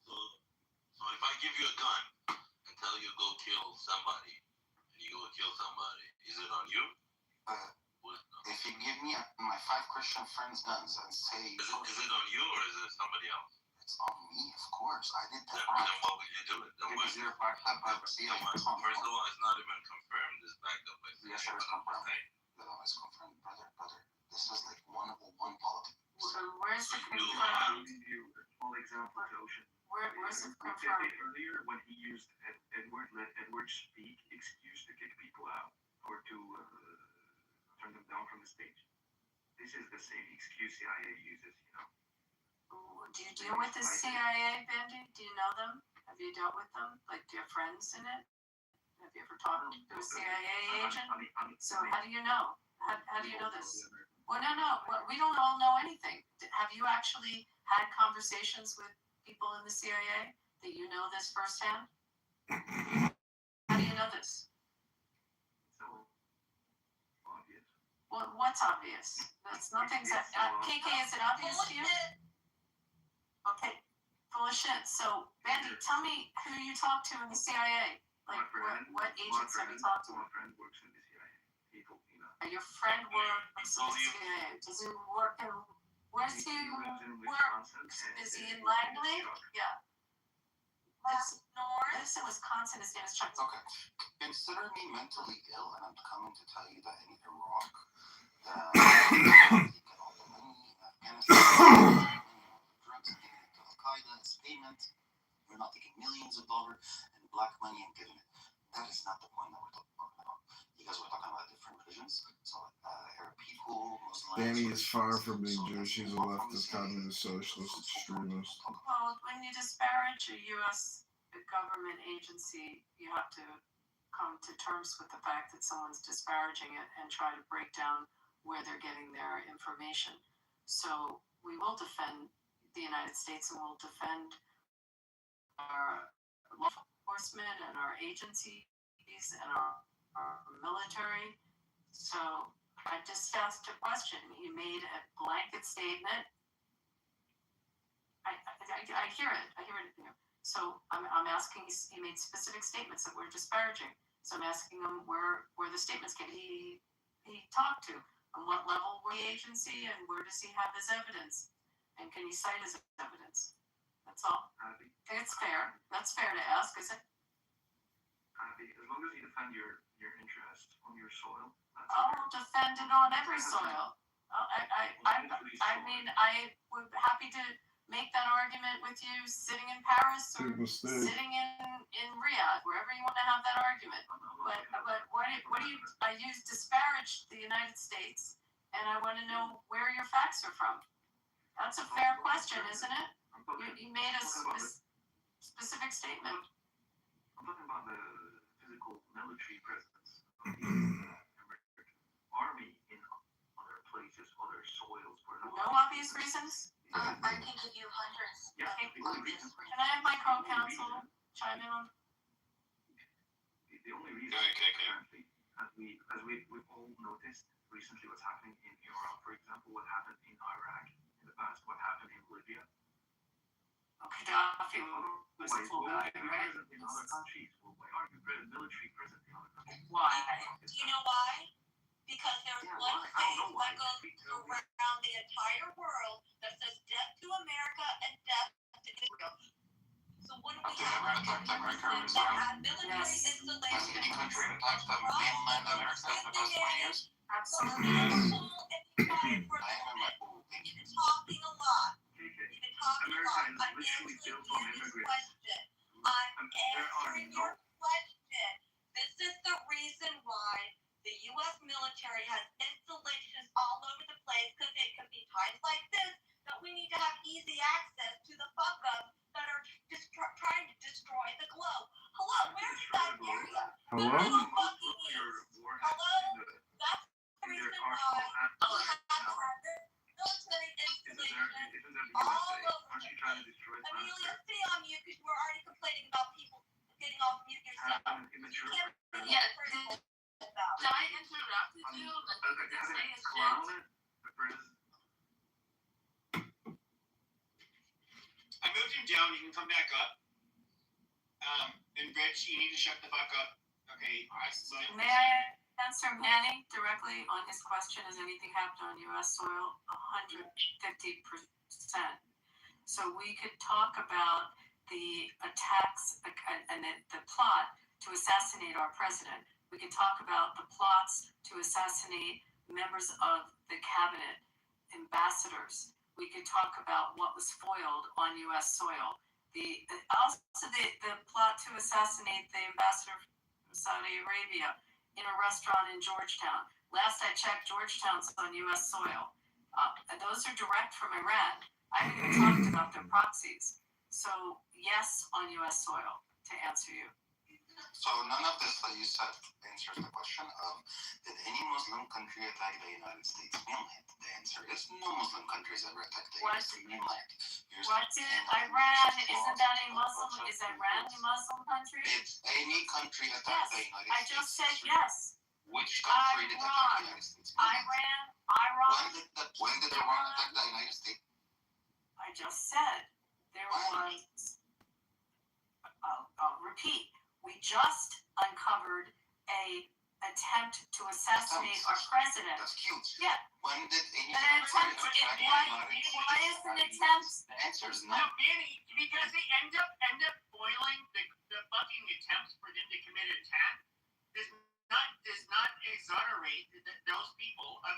So if I give you a gun and tell you go kill somebody, and you go kill somebody, is it on you?
If you give me my 5 Christian friends' guns and say,
is it on you or is it somebody else?
It's on me, of course. I did that.
Then what would you do it?
Because you're backed up by the CIA.
First of all, it's not even confirmed. It's backed up by the CIA.
Yes, sir, it's confirmed. No, it's confirmed, brother. This is like 101 politics.
So where's the confirmed?
Full example, Ocean.
Where's it confirmed?
Earlier, when he used let Edward speak excuse to kick people out or to turn them down from the stage. This is the same excuse CIA uses,
Do you deal with the CIA, Benji? Do you know them? Have you dealt with them? Like, do you have friends in it? Have you ever talked to a CIA agent? So how do you know?
How do you know this? Well, no. Well, we don't all know anything. Have you actually had conversations with people in the CIA that you know this firsthand? How do you know this?
So obvious.
Well, what's obvious? That's nothing's. KK, is it obvious to you? Okay, full of shit. So, Bandy, tell me who you talked to in the CIA. Like, what agents have you talked to?
My friend works in the CIA. He told me that.
Your friend works in the CIA. Does he work in? Where's he work? Is he in Langley? Yeah. Lives in Wisconsin. His name is Chuck.
Okay. Consider me mentally ill, and I'm coming to tell you that in Iraq, taking all the money, Afghanistan, drugs, and giving it to Al Qaeda as payment. We're not taking millions of dollars and black money and giving it. That is not the point that we're talking about. You guys were talking about different religions. So, Arab people, Muslims.
Danny is far from being Jewish. He's a leftist, communist, socialist, extremist.
Well, when you disparage a U.S. government agency, you have to come to terms with the fact that someone's disparaging it and try to break down where they're getting their information. So we will defend the United States and we'll defend our law enforcement and our agencies and our military. So I just asked a question. He made a blanket statement. I hear it. I hear it. So I'm asking. He made specific statements that were disparaging. So I'm asking him where the statements came. He talked to. On what level were the agency and where does he have his evidence? And can he cite his evidence? That's all. It's fair. That's fair to ask, is it?
As long as you defend your interest on your soil.
I'll defend it on every soil. I mean, I would be happy to make that argument with you sitting in Paris or sitting in Riyadh, wherever you want to have that argument. But what do you? I disparage the United States, and I want to know where your facts are from. That's a fair question, isn't it? You made a specific statement.
I'm talking about the physical military presence of the American army in other places, other soils.
No obvious reasons?
I can give you hundreds.
Yeah,
Can I have my co-counsel chime in on?
The only reason, apparently, as we've all noticed recently, what's happening in Europe, for example, what happened in Iraq in the past, what happened in Libya.
Gaddafi was a full guy, right?
In other countries, are you military present in other countries?
Why?
Do you know why? Because there's one thing that goes around the entire world that says death to America and death to Israel. So what do we have? Military installations
Any country that talks about mainland America in the past 20 years?
Absolutely.
You've been talking a lot. You've been talking a lot. I'm answering your question. I'm answering your question. This is the reason why the U.S. military has installations all over the place, because it could be times like this that we need to have easy access to the fuck-ups that are just trying to destroy the globe. Hello, where's that area?
Hello?
Hello? That's the reason why we have to have military installations all over the place. Amelia, stay on mute, because we're already complaining about people getting off mute yourself. You can't be critical about it.
Did I interrupted you? Say his
I moved him down. You can come back up. And Rich, you need to shut the fuck up. Okay.
May I answer Manny directly on his question? Has anything happened on U.S. soil? 150%. So we could talk about the attacks and the plot to assassinate our president. We could talk about the plots to assassinate members of the cabinet, ambassadors. We could talk about what was foiled on U.S. soil. The plot to assassinate the ambassador from Saudi Arabia in a restaurant in Georgetown. Last I checked, Georgetown's on U.S. soil. And those are direct from Iran. I haven't even talked about their proxies. So, yes, on U.S. soil, to answer you.
So none of this that you said answers the question of, did any Muslim country attack the United States mainland? The answer is no Muslim countries ever attacked the United States mainland.
What did Iran? Isn't that a Muslim? Is Iran a Muslim country?
Did any country attack the United States?
I just said yes.
Which country did attack the United States?
Iran.
When did Iran attack the United States?
I just said there was. I'll repeat. We just uncovered a attempt to assassinate our president.
That's cute.
Yeah.
When did any
An attempt? Why is an attempt?
The answer is no.
No, Manny, because they end up boiling the fucking attempts for them to commit an attack does not exonerate those people of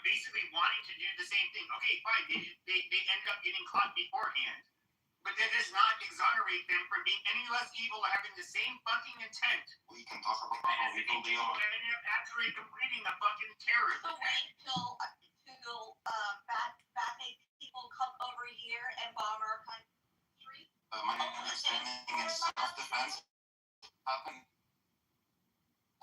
basically wanting to do the same thing. Okay, fine, they end up getting caught beforehand. But that does not exonerate them from being any less evil or having the same fucking intent.
We can talk about how evil they are.
Actually completing a fucking terrorism.
So wait till bad people come over here and bomb our country?
My understanding is self-defense happened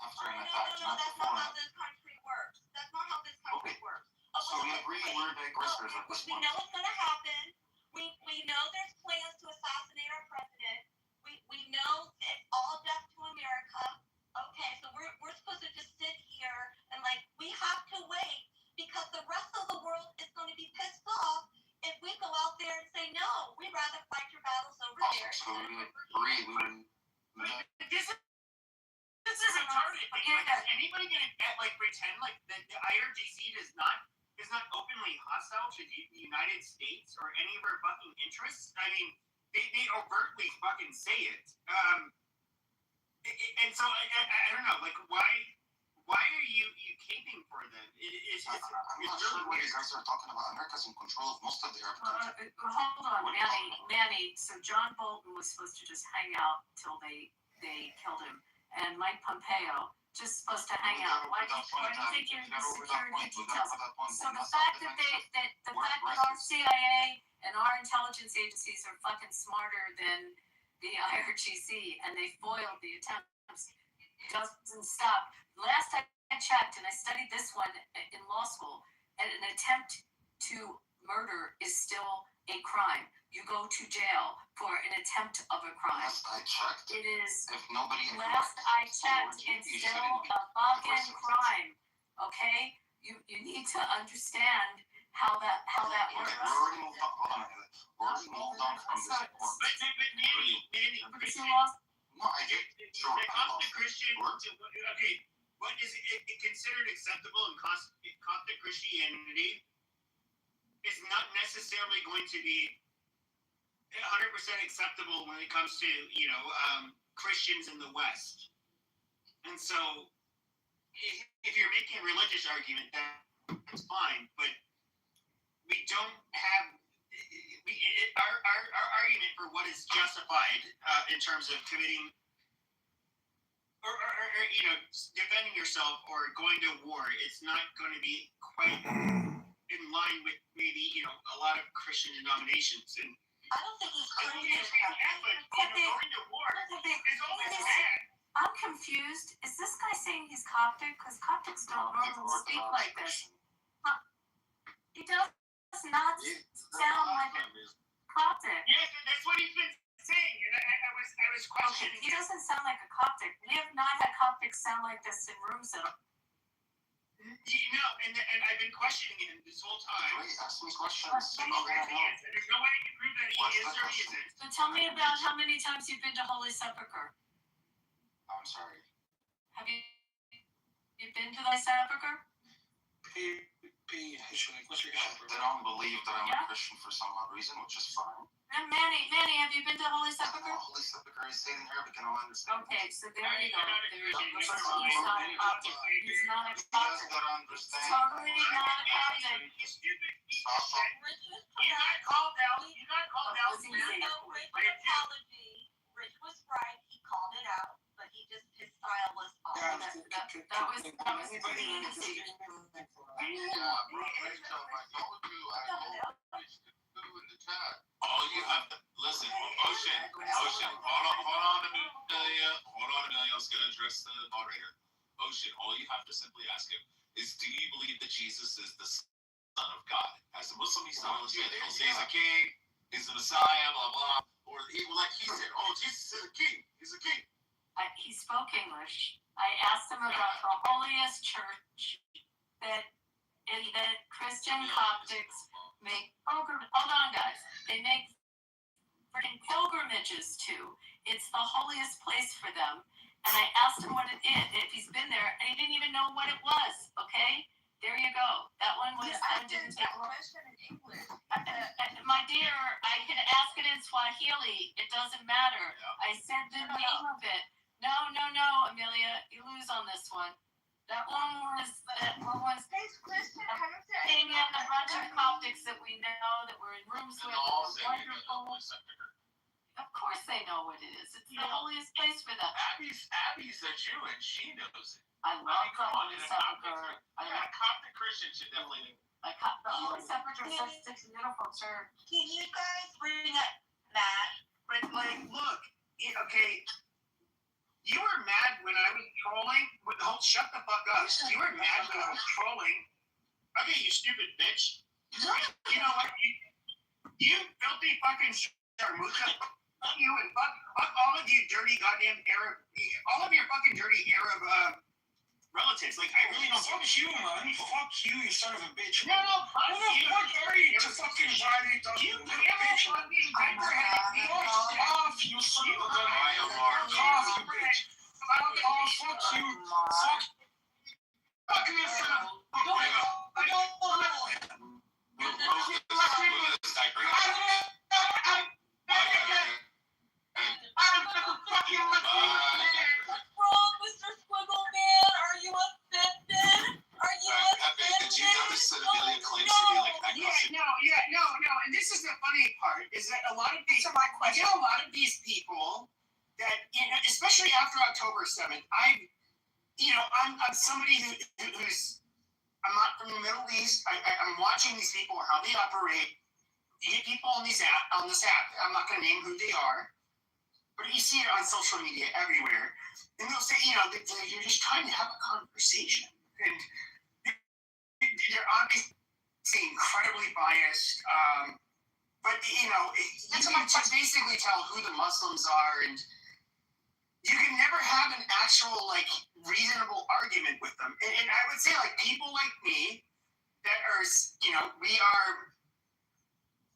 after an attack,
No,
not
that's
before.
not how this country works. That's not how this country works.
So we agree we're digressors at this
We
point.
know what's going to happen. We know there's plans to assassinate our president. We know it's all death to America. Okay, so we're supposed to just sit here and we have to wait because the rest of the world is going to be pissed off if we go out there and say no. We'd rather fight your battles over there.
So we agree we would.
This is a target thing. Is anybody gonna pretend the IRGC is not openly hostile to the United States or any of our fucking interests? I mean, they overtly fucking say it. And so I don't know, why are you caping for them? It's
I'm not sure what you guys are talking about. America's in control of most of the Arab countries.
Hold on, Manny. So John Bolton was supposed to just hang out till they killed him, and Mike Pompeo just supposed to hang out. Why do you think you're the security details? So the fact that our CIA and our intelligence agencies are fucking smarter than the IRGC and they foiled the attempts doesn't stop. Last I checked, and I studied this one in law school, and an attempt to murder is still a crime. You go to jail for an attempt of a crime.
Last I checked,
it is.
If nobody
last I checked, it's still a fucking crime. Okay, you need to understand how that works.
We're already moved on. We're already moved on from this point.
But Manny, Christian.
No, I get sure.
The Coptic Christian. Okay, what is it considered acceptable in Coptic Christianity? Is not necessarily going to be 100% acceptable when it comes to Christians in the West. And so, if you're making a religious argument, that's fine. But we don't have our argument for what is justified in terms of committing or defending yourself or going to war. It's not going to be quite in line with maybe a lot of Christian denominations. And
I don't think he's Christian.
Going to war is always bad.
I'm confused. Is this guy saying he's Coptic? Because Coptics don't normally speak like this. He does not sound like a Coptic.
Yes, that's what he's been saying, and I was questioning.
Okay, he doesn't sound like a Coptic. We have not had Coptics sound like this in rooms at all.
And I've been questioning him this whole time.
Wait, ask me questions.
There's no way I can prove that he is or he isn't.
So tell me about how many times you've been to Holy Sepulchre.
I'm sorry.
Have you been to the Holy Sepulchre?
What's your They don't believe that I'm a Christian for some odd reason, which is fine.
And Manny, have you been to Holy Sepulchre?
Holy Sepulchre is sitting here, we can all understand.
Okay, so there you go. He's not a Coptic.
He's not a Coptic.
Totally not a Coptic.
You got called out.
Rich was right. He called it out, but his style was off.
That was pretty easy.
All you have to listen, Ocean, hold on a minute. address the moderator. Ocean, all you have to simply ask him is, do you believe that Jesus is the Son of God? As a Muslim, he's not legit. He'll say he's a king, he's the Messiah, blah, blah. Or he said, oh, Jesus is a king. He's a king.
He spoke English. I asked him about the holiest church that Christian Coptics make pilgrimages. Hold on, guys. They make freaking pilgrimages to. It's the holiest place for them. And I asked him what it is, if he's been there, and he didn't even know what it was. Okay, there you go. That one was.
I didn't take a question in English.
My dear, I can ask it in Swahili. It doesn't matter. I said the name of it. No, Amelia, you lose on this one. That one was
Christian,
came in a bunch of Coptics that we know that were in rooms with. Wonderful. Of course they know what it is. It's the holiest place for them.
Abby's a Jew and she knows it.
I love the Holy Sepulchre.
A Coptic Christian should definitely know.
The Holy Sepulchre is such a beautiful church.
Can you guys bring up that?
But look, okay, you were mad when I was trolling. Shut the fuck up. You were mad when I was trolling. Okay, you stupid bitch. You know what? You filthy fucking sharmuta. Fuck you and fuck all of you dirty goddamn Arab. All of your fucking dirty Arab relatives. Like, I really don't.
Fuck you, man. Fuck you, you son of a bitch.
No, fuck you.
What are you to fucking violate us?
You bitch.
Fuck off, you son of a gun. Fuck off, you bitch. Fuck off, fuck you. Fuck you, son of a
What's wrong, Mr. Squiggle Man? Are you offended? Are you offended?
Did you notice that Amelia claims to be like agnostic?
No. And this is the funny part, is that a lot of these, I get a lot of these people that, especially after October 7th, I'm somebody who's, I'm not from the Middle East. I'm watching these people, how they operate. You get people on this app, I'm not going to name who they are, but you see it on social media everywhere. And they'll say, you're just trying to have a conversation. And they're obviously incredibly biased. But, you can basically tell who the Muslims are, and you can never have an actual, reasonable argument with them. And I would say, people like me that are, we are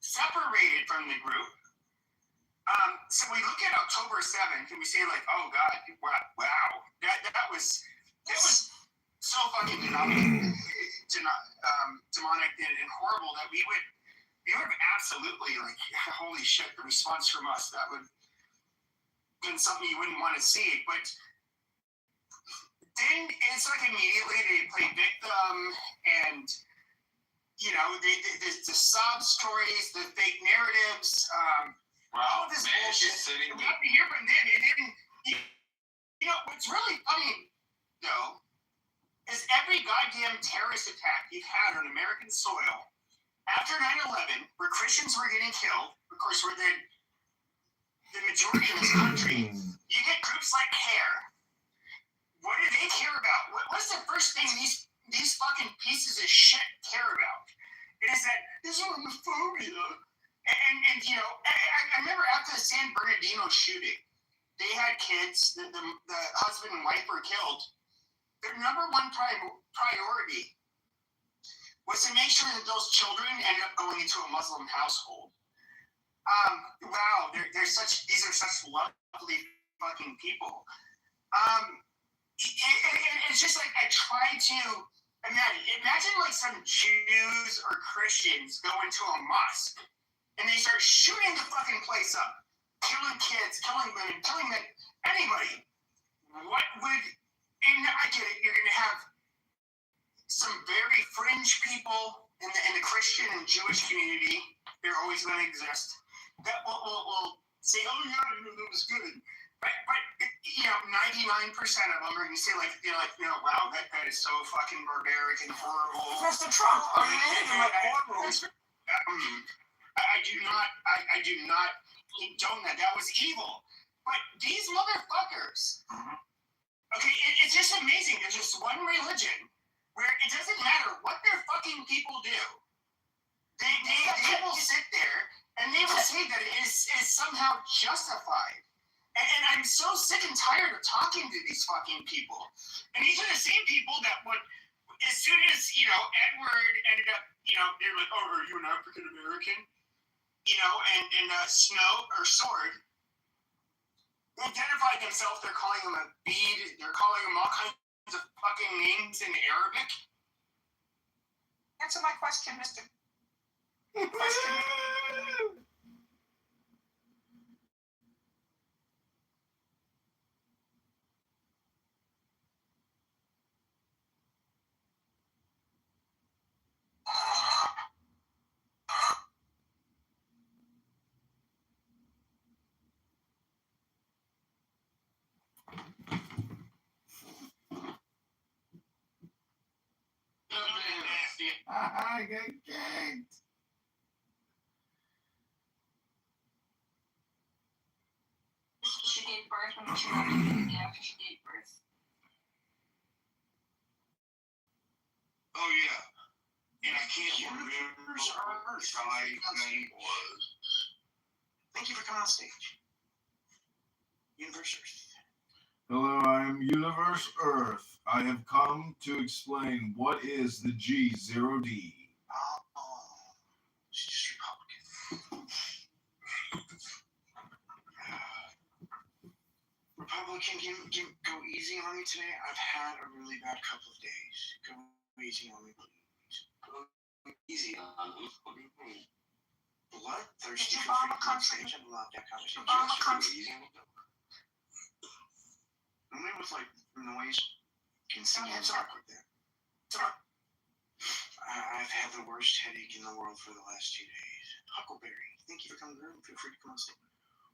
separated from the group. So we look at October 7th and we say, oh God, wow, that was so fucking demonic and horrible that we would absolutely, holy shit, the response from us, that would been something you wouldn't want to see. But then it's immediately they play victim, and the sob stories, the fake narratives, all this bullshit. We have to hear from them, and then what's really funny though is every goddamn terrorist attack you've had on American soil after 9/11, where Christians were getting killed. Of course, we're the majority in this country. You get groups like CARE. What do they care about? What's the first thing these fucking pieces of shit care about? It is that Islamophobia. And I remember after the San Bernardino shooting, they had kids. The husband and wife were killed. Their number one priority was to make sure that those children ended up going into a Muslim household. Wow, these are such lovely fucking people. It's just I try to imagine some Jews or Christians go into a mosque and they start shooting the fucking place up, killing kids, killing women, killing men, anybody. And I get it, you're gonna have some very fringe people in the Christian and Jewish community. They're always gonna exist. That will say, oh yeah, that was good. But 99% of them are going to say wow, that is so fucking barbaric and horrible.
Mr. Trump, are you in my courtroom?
I do not condone that. That was evil. But these motherfuckers, Okay, it's just amazing. There's just one religion where it doesn't matter what their fucking people do. They will sit there and they will say that it is somehow justified. And I'm so sick and tired of talking to these fucking people. And these are the same people that would, as soon as, Edward ended up, they're like, oh, are you an African American? And Snow or Sword, they identified themselves, they're calling him a bead, they're calling him all kinds of fucking names in Arabic.
Answer my question, Mr.
I got ganked.
She gave birth when she was after she gave birth.
Oh yeah. And I can't remember what her guy's name was.
Thank you for coming on stage. Universe Earth.
Hello, I'm Universe Earth. I have come to explain what is the G0D.
Oh, she's just Republican. Republican, go easy on me today. I've had a really bad couple of days. Go easy on me, please. Go easy on me. Bloodthirsty for free conversation. I love that conversation. Only with like noise and singing talk like that. I've had the worst headache in the world for the last 2 days. Huckleberry, thank you for coming through. Feel free to come on stage.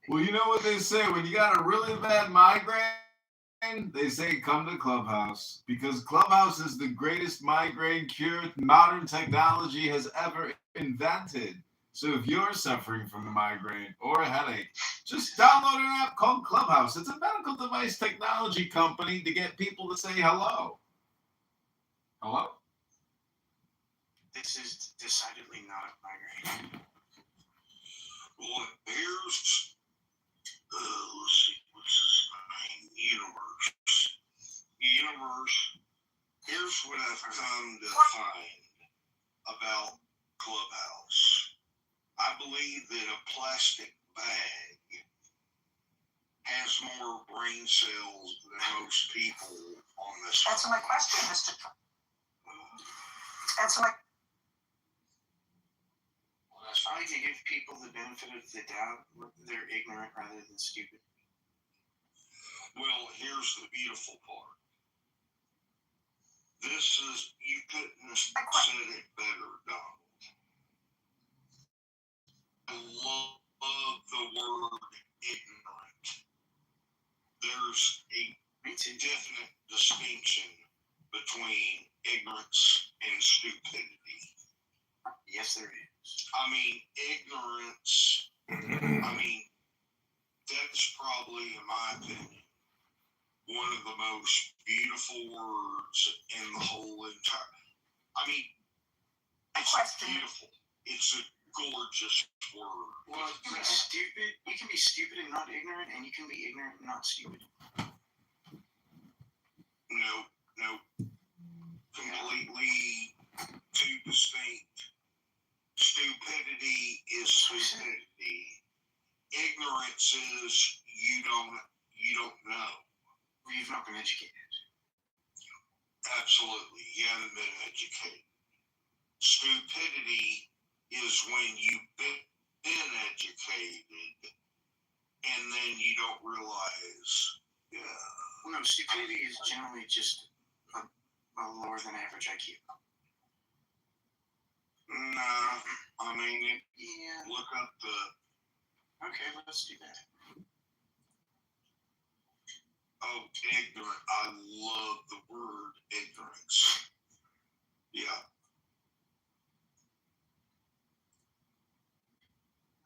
Well, you know what they say, when you got a really bad migraine, they say come to Clubhouse, because Clubhouse is the greatest migraine cure modern technology has ever invented. So if you're suffering from a migraine or a headache, just download an app called Clubhouse. It's a medical device technology company to get people to say hello. Hello?
This is decidedly not a migraine.
Well, here's, let's see, what's his name? Universe. Here's what I've come to find about Clubhouse. I believe that a plastic bag has more brain cells than most people on this.
Answer my question, Mr. Answer my.
I like to give people the benefit of the doubt. They're ignorant rather than stupid.
Well, here's the beautiful part. This is, you couldn't have said it better, Donald. I love the word ignorant. There's a definite distinction between ignorance and stupidity.
Yes, there is.
I mean, ignorance, that's probably, in my opinion, one of the most beautiful words in the whole entire. It's beautiful. It's a gorgeous word.
Well, you can be stupid. You can be stupid and not ignorant, and you can be ignorant and not stupid.
No. Completely two distinct. Stupidity is stupidity. Ignorance is you don't know.
You've not been educated.
Absolutely, you haven't been educated. Stupidity is when you've been educated and then you don't realize. Yeah.
Well, no, stupidity is generally just a lower than average IQ.
Nah,
yeah.
Look up the.
Okay, let's do that.
Oh, ignorant. I love the word ignorance. Yeah.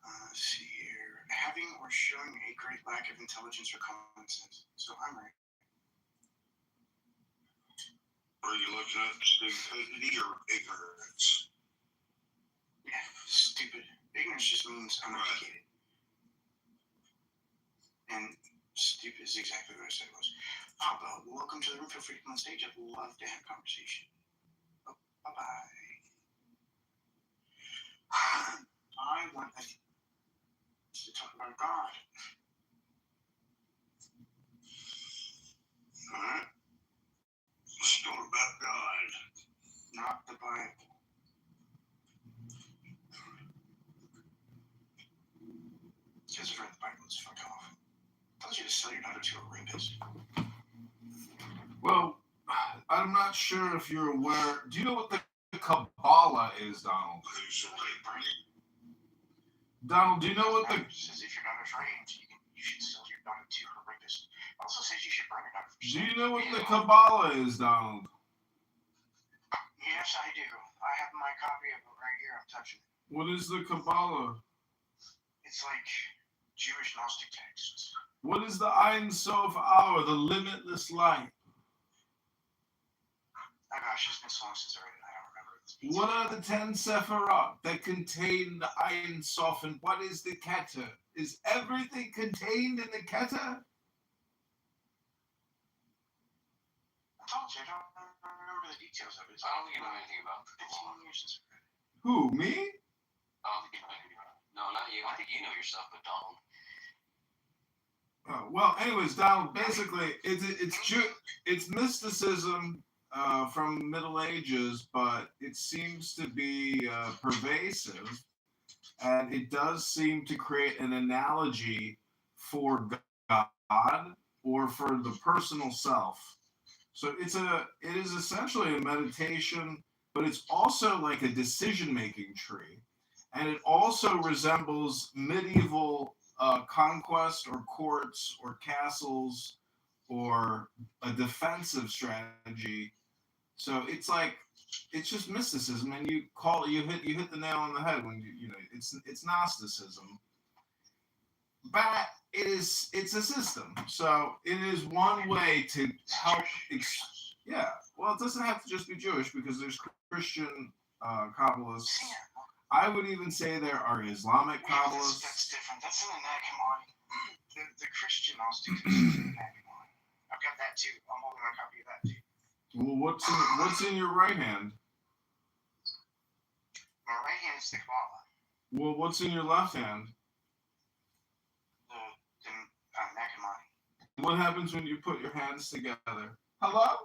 Let's see here. Having or showing a great lack of intelligence or common sense. So I'm right.
Are you looking at stupidity or ignorance?
Yeah, stupid. Ignorance just means uneducated. And stupid is exactly what I said it was. Papa, welcome to the room. Feel free to come on stage. I'd love to have a conversation. Oh, bye-bye. I want to talk about God.
Alright. Let's talk about God.
Not the Bible. Because I've read the Bible, it's fuck off. Tells you to sell your daughter to a rapist.
Well, I'm not sure if you're aware. Do you know what the Kabbalah is, Donald? Donald, do you know what the...
It says if your daughter's raped, you should sell your daughter to her rapist. It also says you should burn your daughter for
Do you know what the Kabbalah is, Donald?
Yes, I do. I have my copy of it right here. I'm touching it.
What is the Kabbalah?
It's like Jewish Gnostic texts.
What is the Ein Sof Hour, the limitless light?
Oh gosh, it's been so long since I read it. I don't remember.
What are the 10 Sephirot that contain the Ein Sof, and what is the Keter? Is everything contained in the Keter?
I told you, I don't remember the details of it.
I don't think you know anything about it.
15 years since I read it.
Who, me?
I don't think you know anything about it. No, not you. I think you know your stuff, but Donald.
Well, anyways, Donald, basically, it's mysticism from Middle Ages, but it seems to be pervasive, and it does seem to create an analogy for God or for the personal self. So it is essentially a meditation, but it's also like a decision-making tree, and it also resembles medieval conquest or courts or castles or a defensive strategy. So it's just mysticism, and you hit the nail on the head when you know it's Gnosticism. But it's a system. So it is one way to help. Yeah. Well, it doesn't have to just be Jewish, because there's Christian Kabbalists. I would even say there are Islamic Kabbalists.
That's different. That's in the Nag The Christian Gnostic is in the Nag I've got that too. I'm holding my copy of that too.
Well, what's in your right hand?
My right hand is the Kabbalah.
Well, what's in your left hand?
The Nag
What happens when you put your hands together? Hello?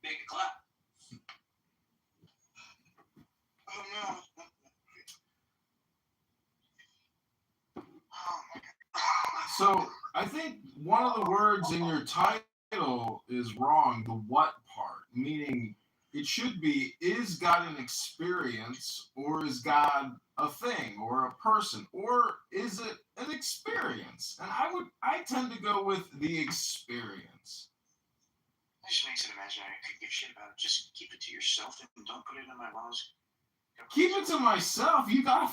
Make a clap. Oh no. Oh my God.
So I think one of the words in your title is wrong, the what part, meaning it should be, is God an experience, or is God a thing or a person, or is it an experience? And I tend to go with the experience.
That just makes it imaginary. I could give shit about it. Just keep it to yourself and don't put it in my laws.
Keep it to myself. You got a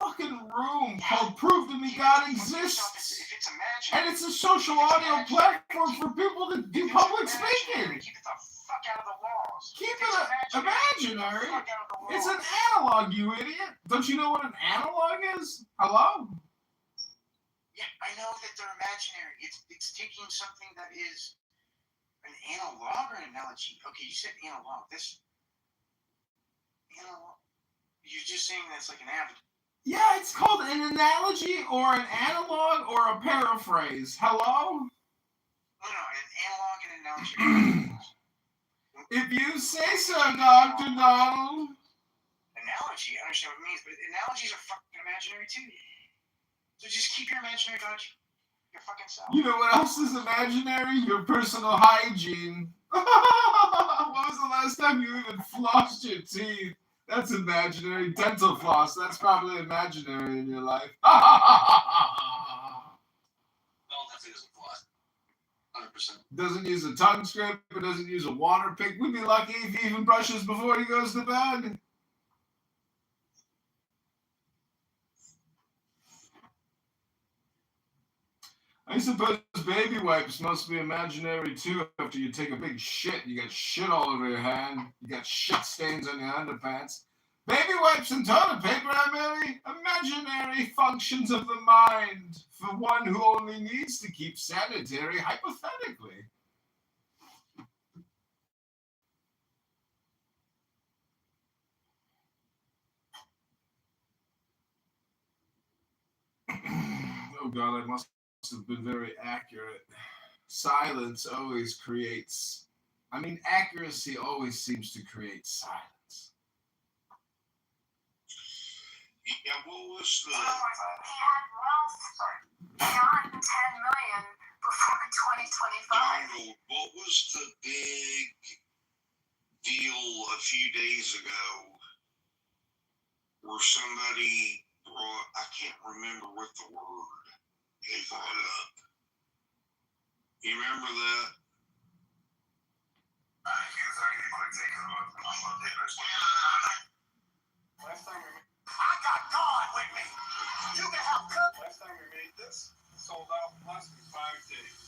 fucking room called Prove to Me God Exists.
If it's imaginary.
And it's a social audio platform for people to do public speaking.
Keep it the fuck out of the laws.
Keep it imaginary. It's an analog, you idiot. Don't you know what an analog is? Hello?
Yeah, I know that they're imaginary. It's taking something that is an analog or an analogy. Okay, you said analog. This analog. You're just saying that's like an avid.
Yeah, it's called an analogy or an analog or a paraphrase. Hello?
No, an analog and analogy.
If you say so, Dr. Donald.
Analogy, I understand what it means, but analogies are fucking imaginary too. So just keep your imaginary God, your fucking self.
You know what else is imaginary? Your personal hygiene. When was the last time you even flossed your teeth? That's imaginary. Dental floss, that's probably imaginary in your life.
No, definitely doesn't floss. 100%.
Doesn't use a tongue scraper, doesn't use a water pick. We'd be lucky if he even brushes before he goes to bed. I suppose baby wipes must be imaginary too. After you take a big shit, you got shit all over your hand. You got shit stains on your underpants. Baby wipes and toilet paper are merely imaginary functions of the mind for one who only needs to keep sanitary hypothetically. Oh God, I must have been very accurate. Silence always creates, accuracy always seems to create silence.
Yeah, what was the?
He had wealth beyond 10 million before 2025.
What was the big deal a few days ago where somebody brought? I can't remember what the word they brought up. You remember that?
Last time I got God with me. You can help cook. Last time we made this, sold out in less than 5 days.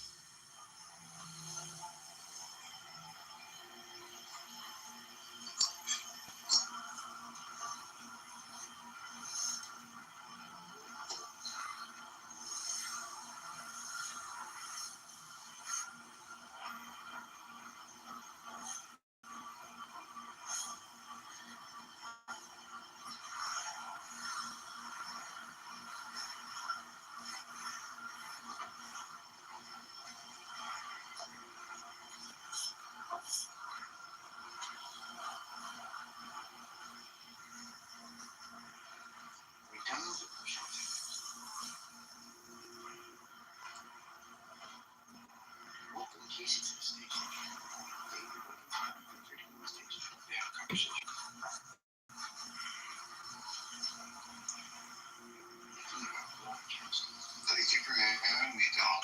Thank you for having me, Tom.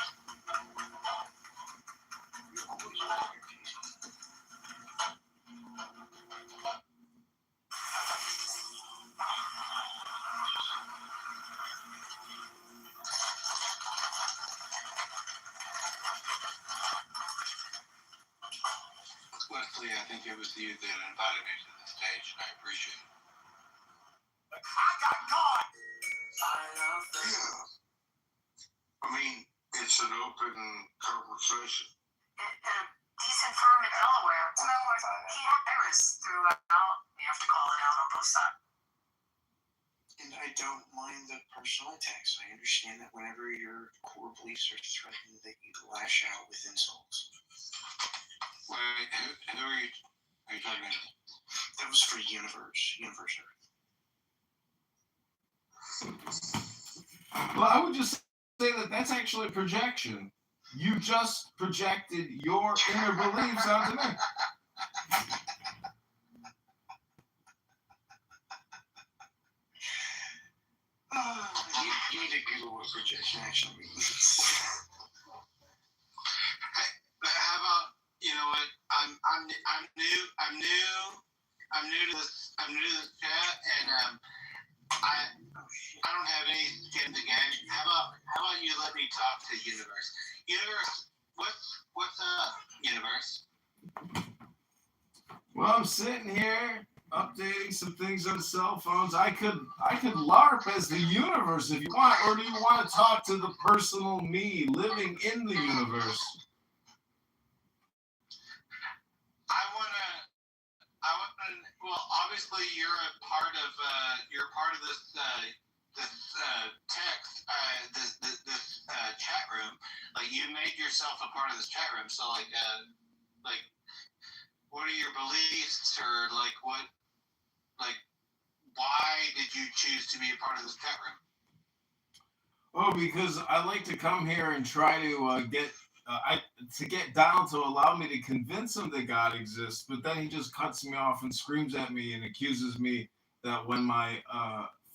Leslie, I think it was you that invited me to the stage, and I appreciate it.
I got God.
Yeah. I mean, it's an open conversation.
In a decent firm in Delaware, he had errors throughout. You have to call it out on both sides.
And I don't mind the personal attacks. I understand that whenever your core beliefs are threatened, that you lash out with insults.
Wait, who are you talking about?
That was for Universe.
Well, I would just say that that's actually a projection. You just projected your inner beliefs onto me.
You need to Google what projection actually means.
How about, you know what? I'm new to this chat, and I don't have any skin in the game. How about you let me talk to Universe? Universe, what's up, Universe?
Well, I'm sitting here updating some things on cell phones. I could LARP as the universe if you want, or do you want to talk to the personal me living in the universe?
I wanna. Well, obviously you're a part of this text this chat room. Like, you made yourself a part of this chat room. So like what are your beliefs, or why did you choose to be a part of this chat room?
Oh, because I like to come here and try to get Donald to allow me to convince him that God exists, but then he just cuts me off and screams at me and accuses me that when my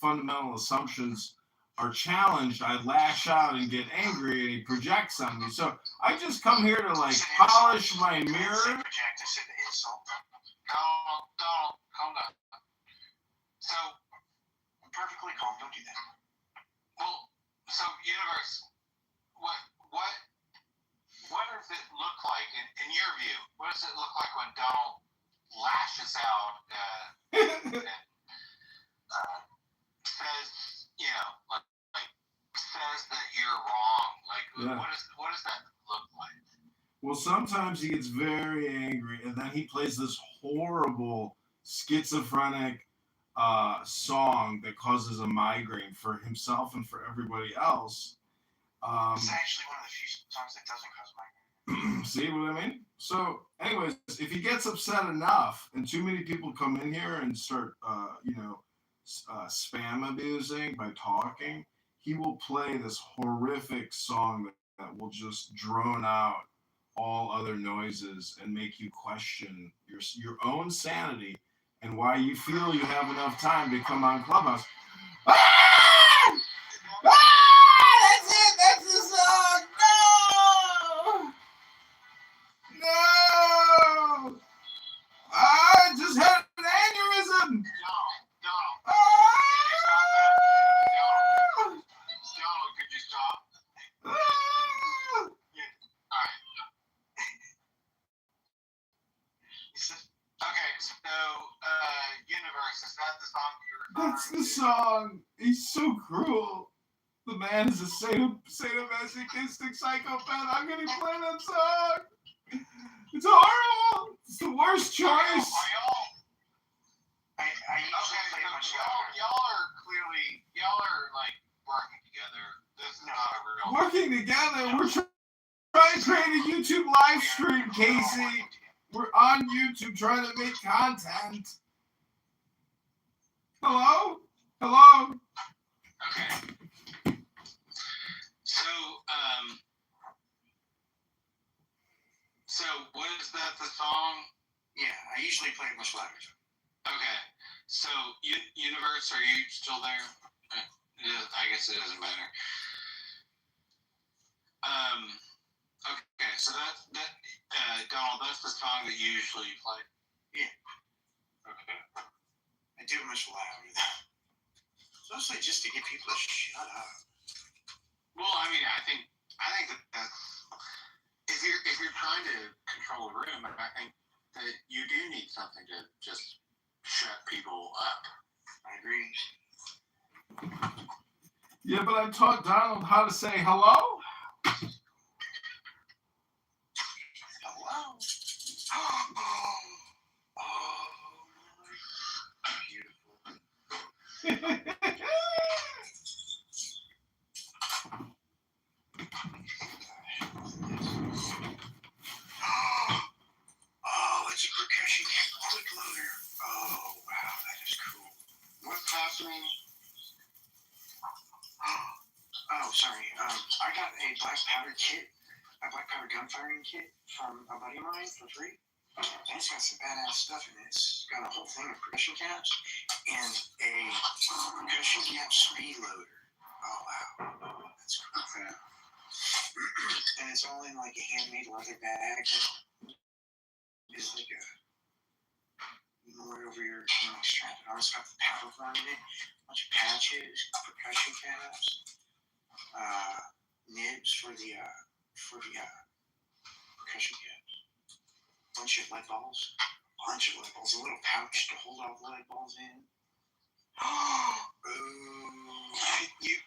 fundamental assumptions are challenged, I lash out and get angry, and he projects on me. So I just come here to polish my mirror.
Project, I said insult.
Donald, hold on. So I'm
perfectly calm. Don't do that.
Well, so Universe,
what does it look like in your view? What does it look like when Donald lashes out and says, like says that you're wrong? Like,
Yeah.
what does that look like?
Well, sometimes he gets very angry, and then he plays this horrible schizophrenic song that causes a migraine for himself and for everybody else.
It's actually one of the few songs that doesn't cause migraine.
See what I mean? So, anyways, if he gets upset enough, and too many people come in here and start, spam abusing by talking, he will play this horrific song that will just drone out all other noises and make you question your own sanity and why you feel you have enough time to come on Clubhouse. Ah! That's it. That's the song. No. No. I just had an aneurysm.
Donald, could you stop? Okay, so Universe, is that the song you're referring
That's the song. He's so cruel. The man is a sadomasochistic psychopath. I'm gonna play that song. It's horrible. It's the worst choice.
I usually play much y'all are like working together. This is not a real
Working together. We're trying to create a YouTube live stream, Casey. We're on YouTube trying to make content. Hello? Hello?
Okay. So what is that, the song?
Yeah, I usually play it much louder.
Okay. So, Universe, are you still there? I guess it doesn't matter. Okay, so Donald, that's the song that you usually play?
Yeah.
Okay.
I do it much louder. It's mostly just to get people to shut up.
Well, I mean, I think that if you're trying to control a room, I think that you do need something to just shut people up.
I agree.
Yeah, but I taught Donald how to say hello.
Hello. Beautiful. Oh, it's a percussion quick loader. Oh, wow, that is cool.
What's happening?
Oh, sorry. I got a black powder gun firing kit from a buddy of mine for free. And it's got some badass stuff in it. It's got a whole thing of percussion caps and a percussion cap speed loader. Oh, wow. That's cool. And it's all in like a handmade leather bag. It's like a more over your strap. It almost got the powder form in it. A bunch of patches, percussion caps, nibs for the percussion caps. Bunch of lead balls. A little pouch to hold all the lead balls in.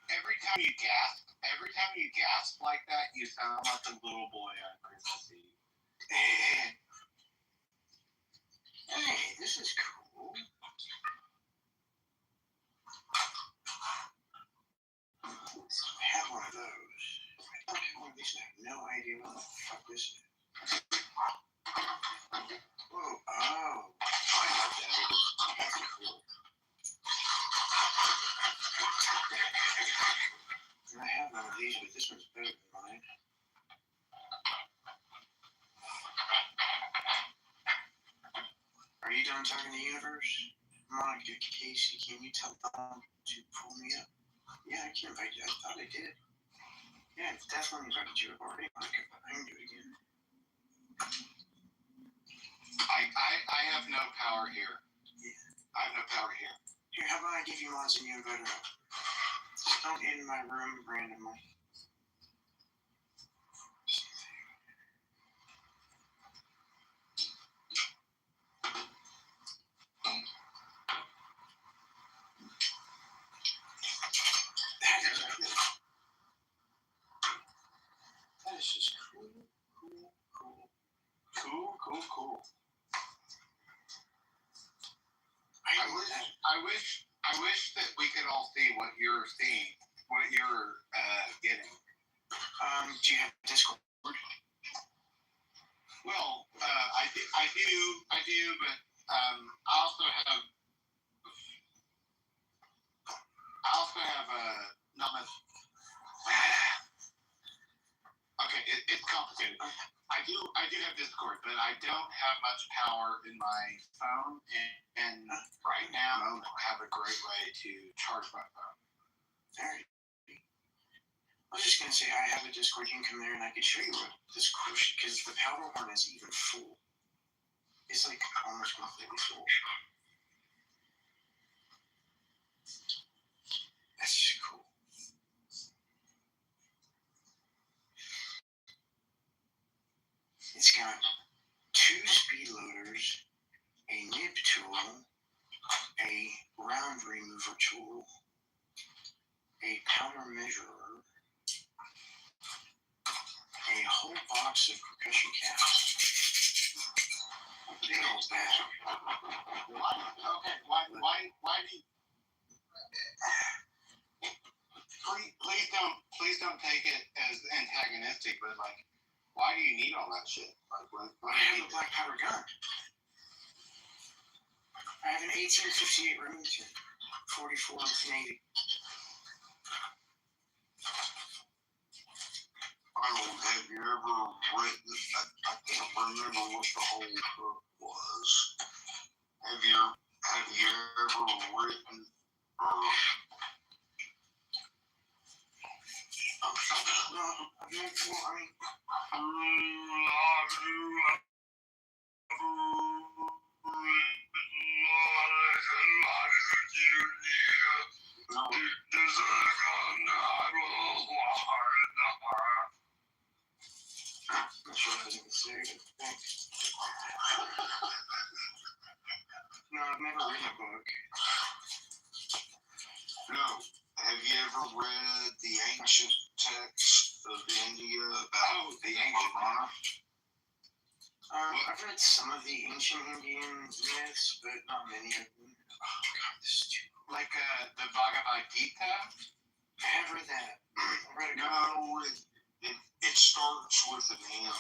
Every time you gasp like that, you sound like a little boy on Christmas Eve.
Hey, this is cool. I have one of those. I don't have one of these and I have no idea what the fuck this is. Whoa, oh. I know what that is. That's cool. And I have one of these, but this one's better than mine. Are you done talking to the universe? Monica, Casey, can you tell them to pull me up? Yeah, I can invite you. I thought I did. Yeah, it's definitely invited you already, Monica, but I can do it again.
I have no power here.
Yeah.
I have no power here.
Here, how about I give you mods and you invite her up? Just don't in my room randomly. Cool.
I wish that we could all see what you're seeing, what you're getting.
Do you have Discord?
Well, I do, but I also have not much. Okay, it's complicated. I do have Discord, but I don't have much power in my phone, and right now I don't have a great way to charge my phone.
Alright. I was just gonna say I have a Discord. You can come there and I can show you what Discord, because the power one is even full. It's like almost completely full. That's just cool. It's got 2 speed loaders, a nib tool, a round remover tool, a powder measurer, a whole box of percussion caps, a big old bag.
Why do you... Please don't take it as antagonistic, but like, why do you need all that shit? Like,
I have a black powder gun. I have an 1858 Remington, 44 Navy.
Arnold, have you ever written? I can't remember what the whole book was. Have you ever written or?
No, I mean, I'm sure I wasn't considered. No, I've never written a book.
No. Have you ever read the ancient text of India about the ancient monarch?
I've read some of the ancient Indian myths, but not many of them. Oh god, this is too cool.
Like the Bhagavad Gita?
I have read that. I read a
couple. No, it starts with an M.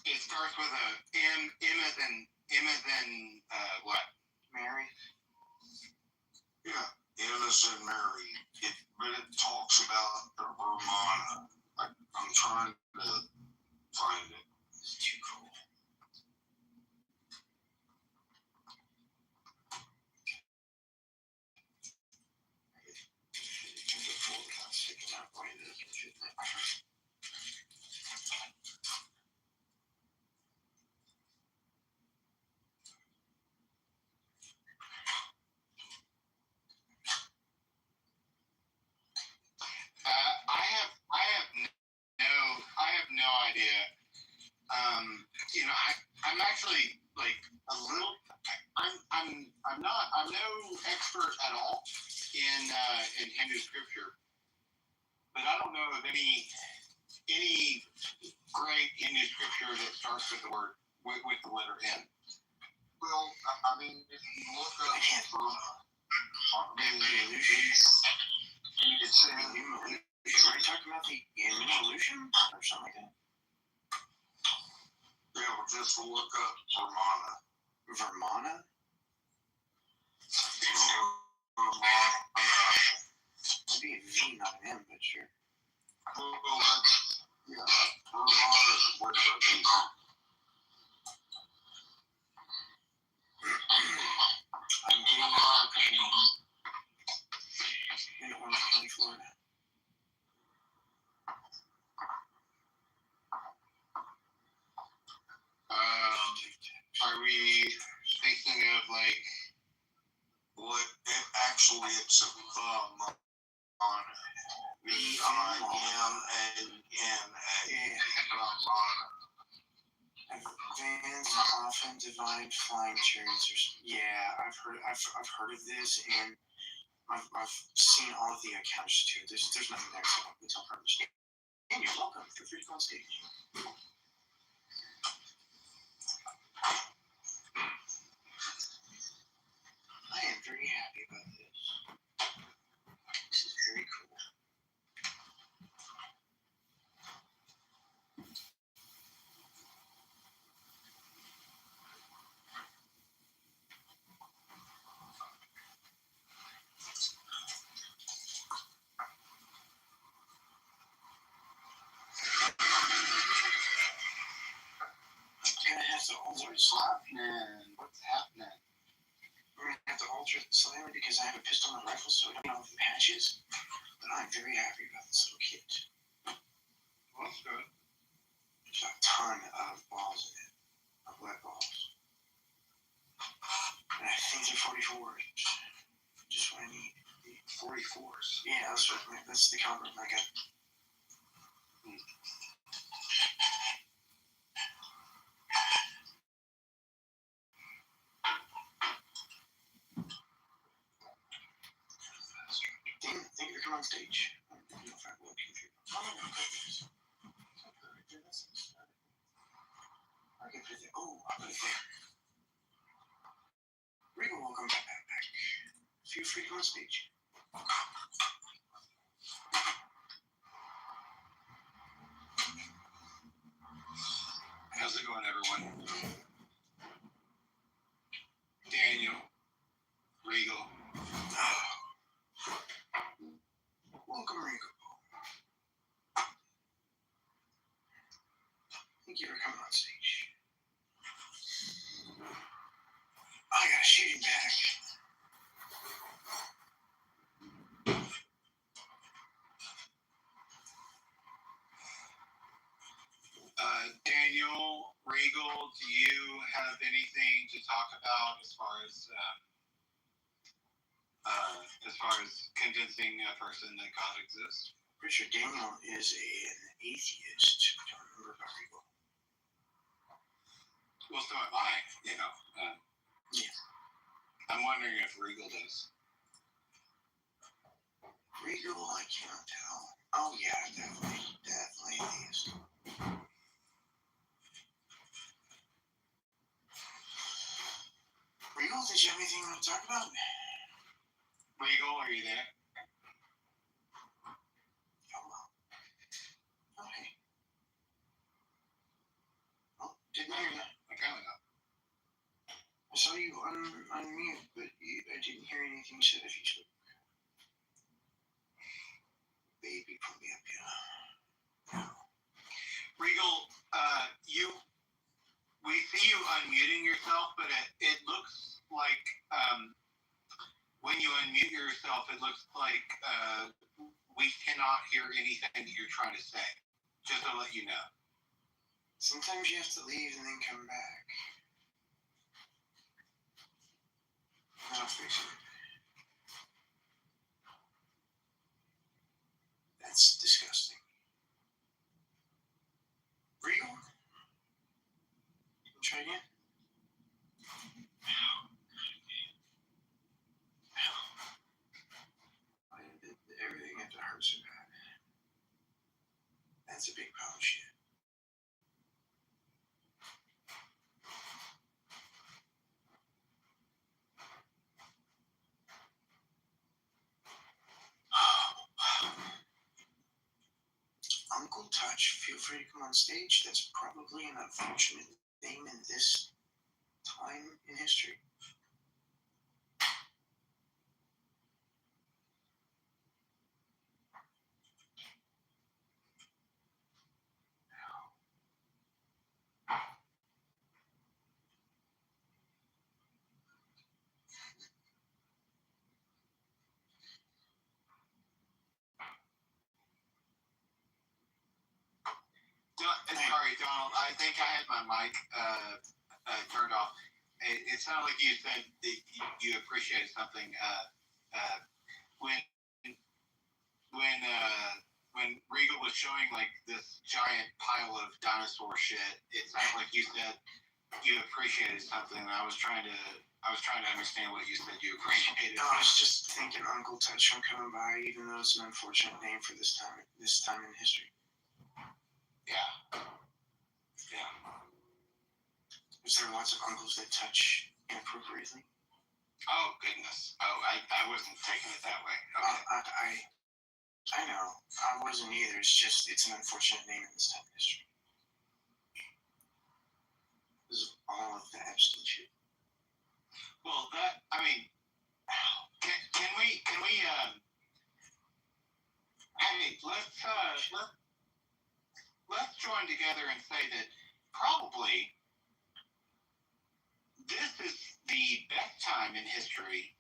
It starts with a M as in what?
Mary?
Yeah, M as in Mary. But it talks about the Ramana. I'm trying to find it.
It's too cool.
I have no idea. I'm actually like a little. I'm no expert at all in Hindu scripture, but I don't know of any great Hindu scripture that starts with the word with the letter N.
Well, I mean, if you look up it's in.
Are you talking about the evolution or something like that?
Yeah, well, just look up Vermana.
Vermana? It'd be a V, not an M, but sure.
Well, that's, yeah, Vermana is where the V.
I'm getting a in Orange County, Florida.
Are we thinking of like
what? Actually, it's a Vermana. VIMANA.
Advanced, often divine flying chariots. Yeah, I've heard of this, and I've seen all of the accounts too. There's nothing there, so it's all part of the stage. And you're welcome. Feel free to go on stage. I am very happy about this. This is very cool. Gonna have to alter the slang.
What's happening?
We're gonna have to alter the slang because I have a pistol and a rifle, so I don't know if it matches. But I'm very happy about this little kit.
Well, that's good.
There's a ton of balls in it, of lead balls. And I think they're 44s. Just what I need.
44s.
Yeah, that's the caliber I got. Dan, thank you for coming on stage. I don't know if I will keep you. Oh, no, I'll get it there. Oh, I'll put it there. Regal, welcome back. Feel free to come on stage.
How's it going, everyone? Daniel, Regal.
Welcome, Regal. Thank you for coming on stage. I got a shooting bag.
Daniel, Regal, do you have anything to talk about as far as convincing a person that God exists?
Pretty sure Daniel is an atheist. I don't remember about Regal.
Well, so am I, you know.
Yeah.
I'm wondering if Regal does.
Regal, I can't tell. Oh, yeah, definitely atheist. Regal, did you have anything you want to talk about?
Regal, are you there?
Oh, hey. Oh, didn't hear you.
Apparently not.
I saw you unmute, but I didn't hear anything you said if you spoke. Baby, put me up here.
Regal, we see you unmuting yourself, but it looks like when you unmute yourself, it looks like we cannot hear anything that you're trying to say. Just to let you know.
Sometimes you have to leave and then come back. I'll fix it. That's disgusting. Regal? Try again. Everything had to hurt so bad. That's a big pile of shit. Uncle Touch, feel free to come on stage. That's probably an unfortunate name in this time in history.
Sorry, Donald. I think I had my mic turned off. It sounded like you said that you appreciated something. When Regal was showing like this giant pile of dinosaur shit, it sounded like you said you appreciated something. And I was trying to understand what you said you appreciated.
No, I was just thinking Uncle Touch from coming by, even though it's an unfortunate name for this time in history.
Yeah.
there lots of uncles that touch inappropriately?
Oh goodness. Oh, I wasn't taking it that way. Okay.
I know. I wasn't either. It's an unfortunate name in this type of history. This is all of the Epstein shit.
Well, can we hey, let's join together and say that probably this is the best time in history.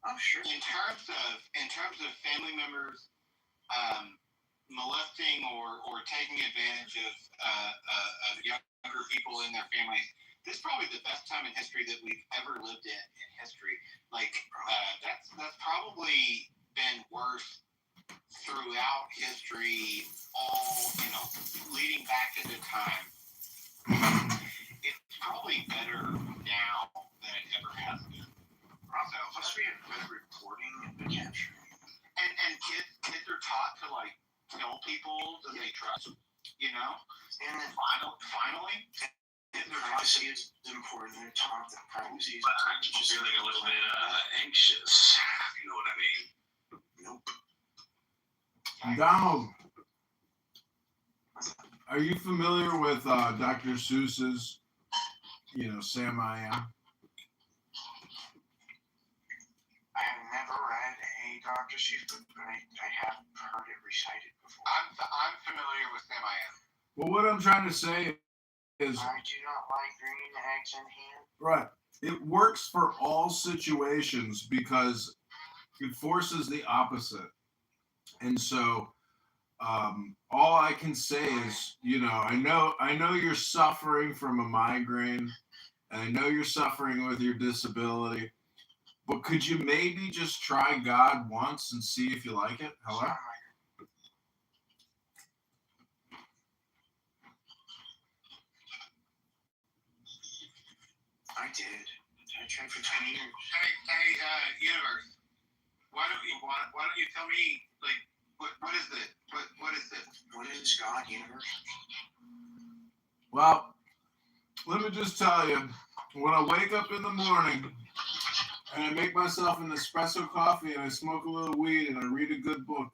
Oh, sure.
In terms of family members molesting or taking advantage of younger people in their families, this is probably the best time in history that we've ever lived in history. Like that's probably been worse throughout history, all leading back to the time. It's probably better now than it ever has been.
Also, must be a good reporting and capturing.
And kids are taught to like kill people that they trust, And then finally,
privacy is important. They're taught that privacy is
I'm just feeling a little bit anxious. You know what I mean?
Nope.
Donald, are you familiar with Dr. Seuss's, Sam I Am?
I have never read a Dr. Seuss book, but I have heard it recited before.
I'm familiar with Sam I Am.
Well, what I'm trying to say is,
I do not like green eggs in ham.
right, it works for all situations because it forces the opposite. And so all I can say is, I know you're suffering from a migraine, and I know you're suffering with your disability, but could you maybe just try God once and see if you like it? Hello?
I did. I tried for 20 years.
Hey, universe. Why don't you tell me what is this? What is this?
What is God, universe?
Well, let me just tell you, when I wake up in the morning and I make myself an espresso coffee and I smoke a little weed and I read a good book,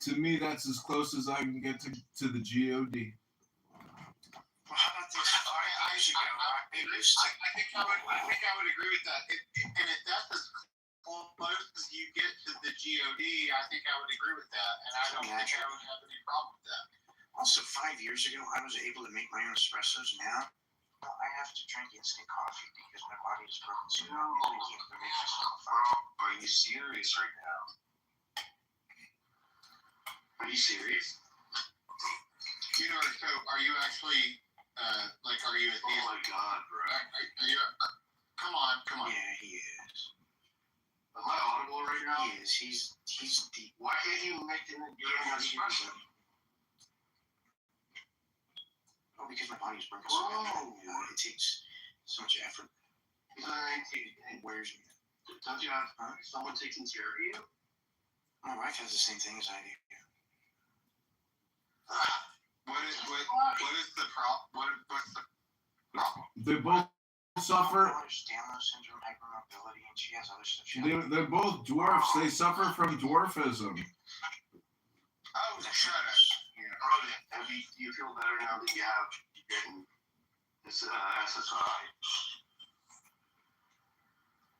to me that's as close as I can get to the G.O.D.
Well, how about this? 5 years ago,
I think I would agree with that. And if that's as close as you get to the G.O.D., I think I would agree with that. And I don't think I would have any problem with that.
Also, 5 years ago, I was able to make my own espressos. Now, I have to drink instant coffee because my body is broken. So I can't even make myself.
Are you serious right now? Are you serious?
So are you actually, are you a theist?
Oh my God, bro.
Are you, come on.
Yeah, he is.
Am I audible right now?
He is. He's deep.
Why can't you make it espresso?
Oh, because my body's broken. So it takes so much effort. It wears me.
Don't you have someone taking care of you?
My wife has the same thing as I do.
What is the problem? What's the problem?
They both suffer.
My daughter's Down syndrome, hypermobility, and she has other stuff.
They're both dwarfs. They suffer from dwarfism.
Oh, shut up.
Do you feel better now that you're getting this SSI?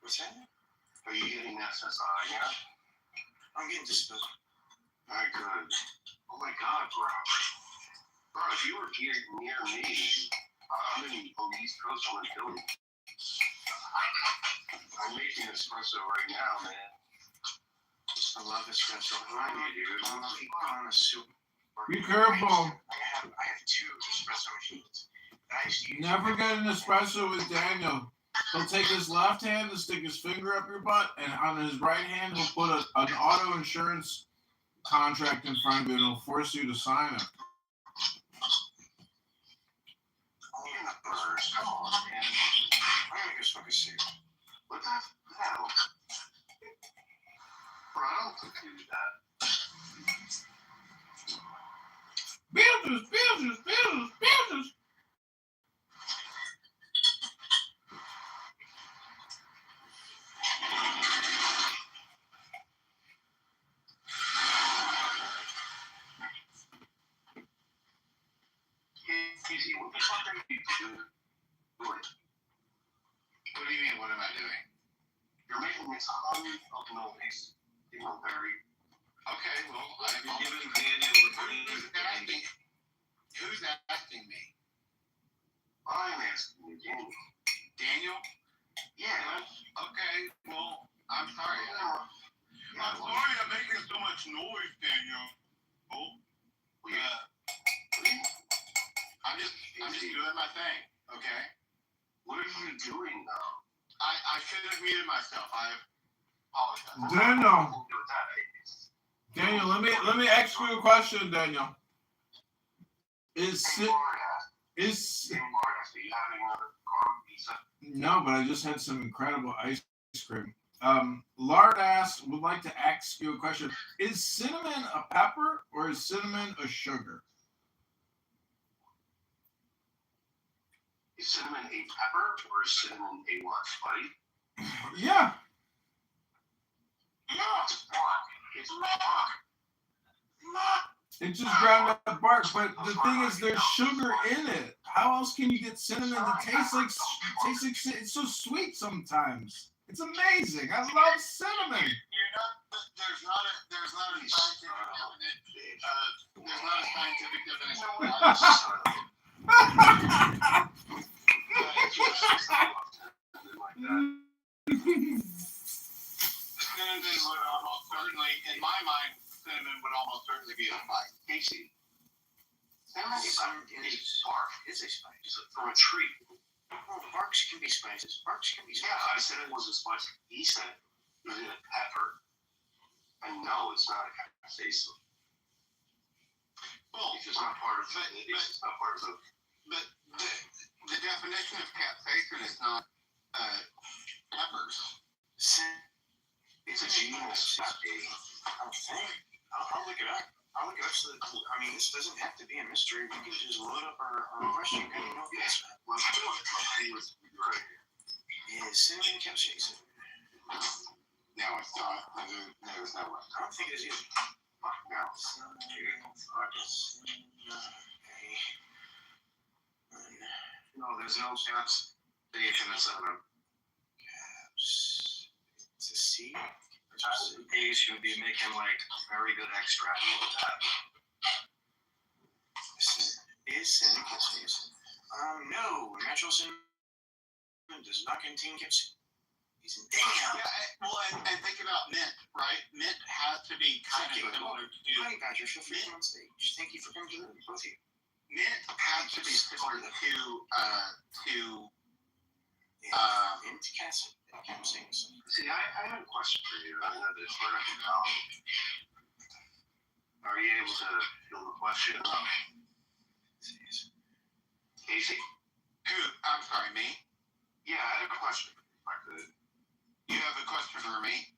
What's that?
Are you getting SSI? Yeah.
I'm getting disability.
Very good. Oh my God, bro. Bro, if you were here near me, I'm in the East Coast, I'm in Philly. I'm making espresso right now, man.
I love espresso. I do, dude. I'm on a soup.
Be careful.
I have 2 espresso machines. I used to use
Never get an espresso with Daniel. He'll take his left hand and stick his finger up your butt, and on his right hand he'll put an auto insurance contract in front of you and he'll force you to sign it.
Come on, man. I'm gonna go smoke a cigarette.
What the hell? Bro, I don't think you do that.
Builders.
Casey, what the fuck are you doing?
What do you mean, what am I doing?
You're making a ton of noise. Barry.
Okay, well,
You're giving Daniel the green.
Who's asking me?
I'm asking you, Daniel.
Daniel?
Yeah.
Okay, well, I'm sorry. I'm sorry I'm making so much noise, Daniel. I'm just doing my thing, okay?
What are you doing now?
I should have muted myself. I apologize.
Daniel, let me ask you a question, Daniel. No, but I just had some incredible ice cream. Lardass would like to ask you a question. Is cinnamon a pepper or is cinnamon a sugar?
Is cinnamon a pepper or is cinnamon a what? Spice?
Yeah.
No, it's bark. It's bark.
It just ground up bark, but the thing is, there's sugar in it. How else can you get cinnamon to taste like it's so sweet sometimes? It's amazing. I love cinnamon.
There's not a scientific definition. Cinnamon would almost certainly, in my mind, cinnamon would almost certainly be a spice.
Casey, cinnamon is bark. It's a spice from a tree.
Well, barks can be spices. Barks can be spices.
Yeah, I said it was a spice. He said it was a pepper. And no, it's not a capsaicin.
Well,
it's just not part of the. It's not part of the.
But the definition of capsaicin is not peppers.
It's a genus.
I'll look it up. So that, I mean, this doesn't have to be a mystery. We can just load up our question and know this. Yeah, cinnamon capsaicin.
No, it's not. There's no way.
I don't think it is either.
No, there's no chance that you can cinnamon.
It's a C.
Ace should be making like a very good extract with that.
Is cinnamon capsaicin? No, natural cinnamon does not contain capsaicin. Damn.
Yeah, well, and think about mint, right? Mint has to be kind of similar to.
Hi, Badger. Feel free to come on stage. Thank you for coming to both of you.
Mint has to be similar to
mint capsaicin.
See, I have a question for you. I know this where I can help. Are you able to fill the question out? Casey?
Who? I'm sorry, me?
Yeah, I have a question. If I could.
You have a question for me?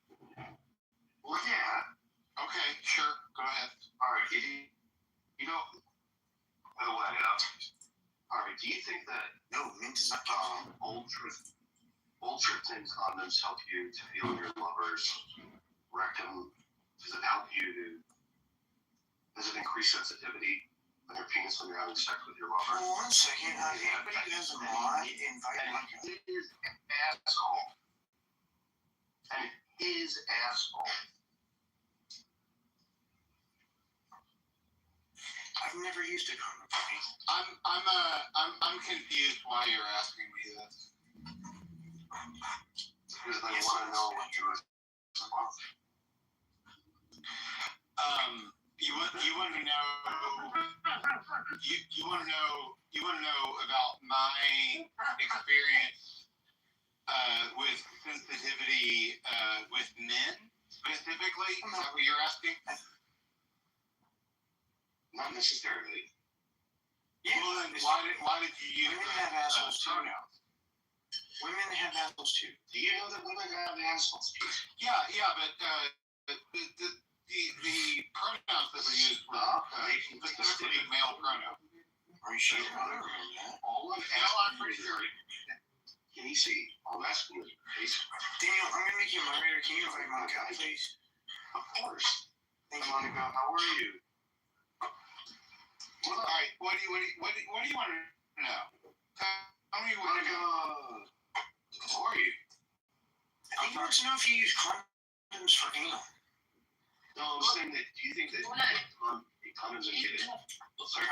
Well, yeah.
Okay, sure. Go ahead.
All right, Casey. You know, by the way, all right, do you think that
mint is not
ultra-thin condoms help you to feel your lover's rectum? Does it help you to? Does it increase sensitivity on your penis when you're having sex with your lover?
Well, 1 second. Anybody who has a mod, invite
It is asshole. And it is asshole.
I've never used a condom.
I'm confused why you're asking me this.
Because I want to know what you're about.
You want to know? You want to know about my experience with sensitivity with men specifically? Is that what you're asking?
Not necessarily.
Yeah.
Well, then why did you use
women have assholes too?
pronouns?
Women have assholes too.
Do you know that women have assholes too?
Yeah, but the pronouns that were used were specifically male pronouns.
Are you sure?
All I'm asking.
No, I'm pretty sure.
Casey, I'm asking you, Casey.
Daniel, I'm gonna make you a moderator. Can you invite Monica, please?
Of course. Hey, Monica, how are you?
All right. What do you want to know? Tell me what you know.
Who are you? I think you want to know if you use condoms for anal.
No, I'm saying that. Do you think that condoms are good? Sorry,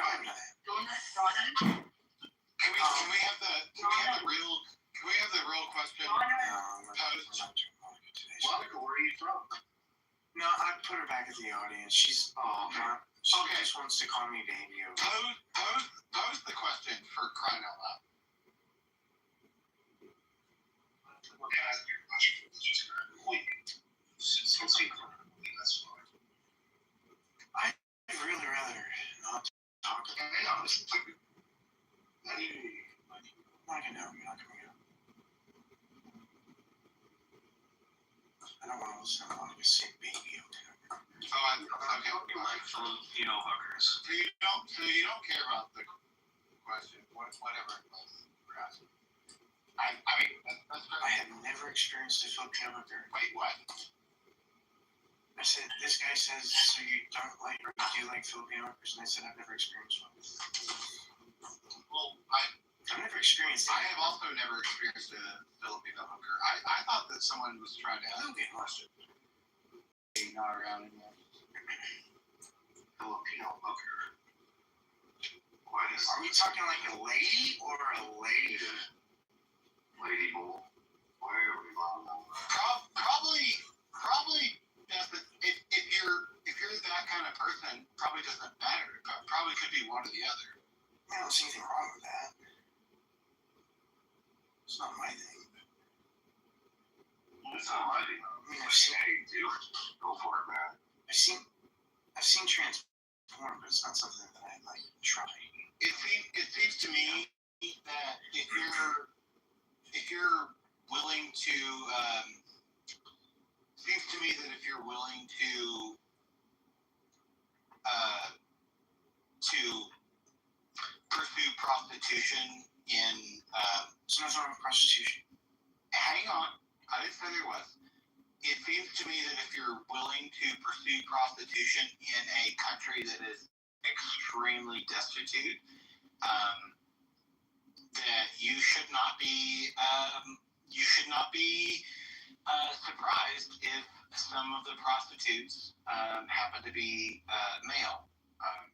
Can we have the real question posed?
Monica, where are you from?
No, I put her back at the audience. She's she just wants to call me baby.
Pose the question for crying out loud.
I'd really rather not talk about it. No, you're not coming out. I don't want to listen to Monica say baby.
Filipino hookers.
So you don't care about the question, whatever it was we're asking. I mean, that's
I have never experienced a Filipino hooker.
Wait, what?
I said, this guy says, so you don't like, or you do like Filipino hookers? And I said, I've never experienced one.
Well,
I've never experienced it.
I have also never experienced a Filipino hooker. I thought that someone was trying to ask me a question. Not around anymore.
Filipino hooker.
Are we talking like a lady or a lady?
Lady bull. Where are we going?
Probably doesn't. If you're that kind of person, probably doesn't matter. Probably could be one or the other.
I don't see anything wrong with that. It's not my thing.
It's not my thing.
I mean, I've seen.
Hey, dude, go for it, man.
I've seen trans porn, but it's not something that I like try.
It seems to me that if you're willing to pursue prostitution in
It's not wrong with prostitution.
hang on, I didn't say there was. It seems to me that if you're willing to pursue prostitution in a country that is extremely destitute, that you should not be surprised if some of the prostitutes happen to be male.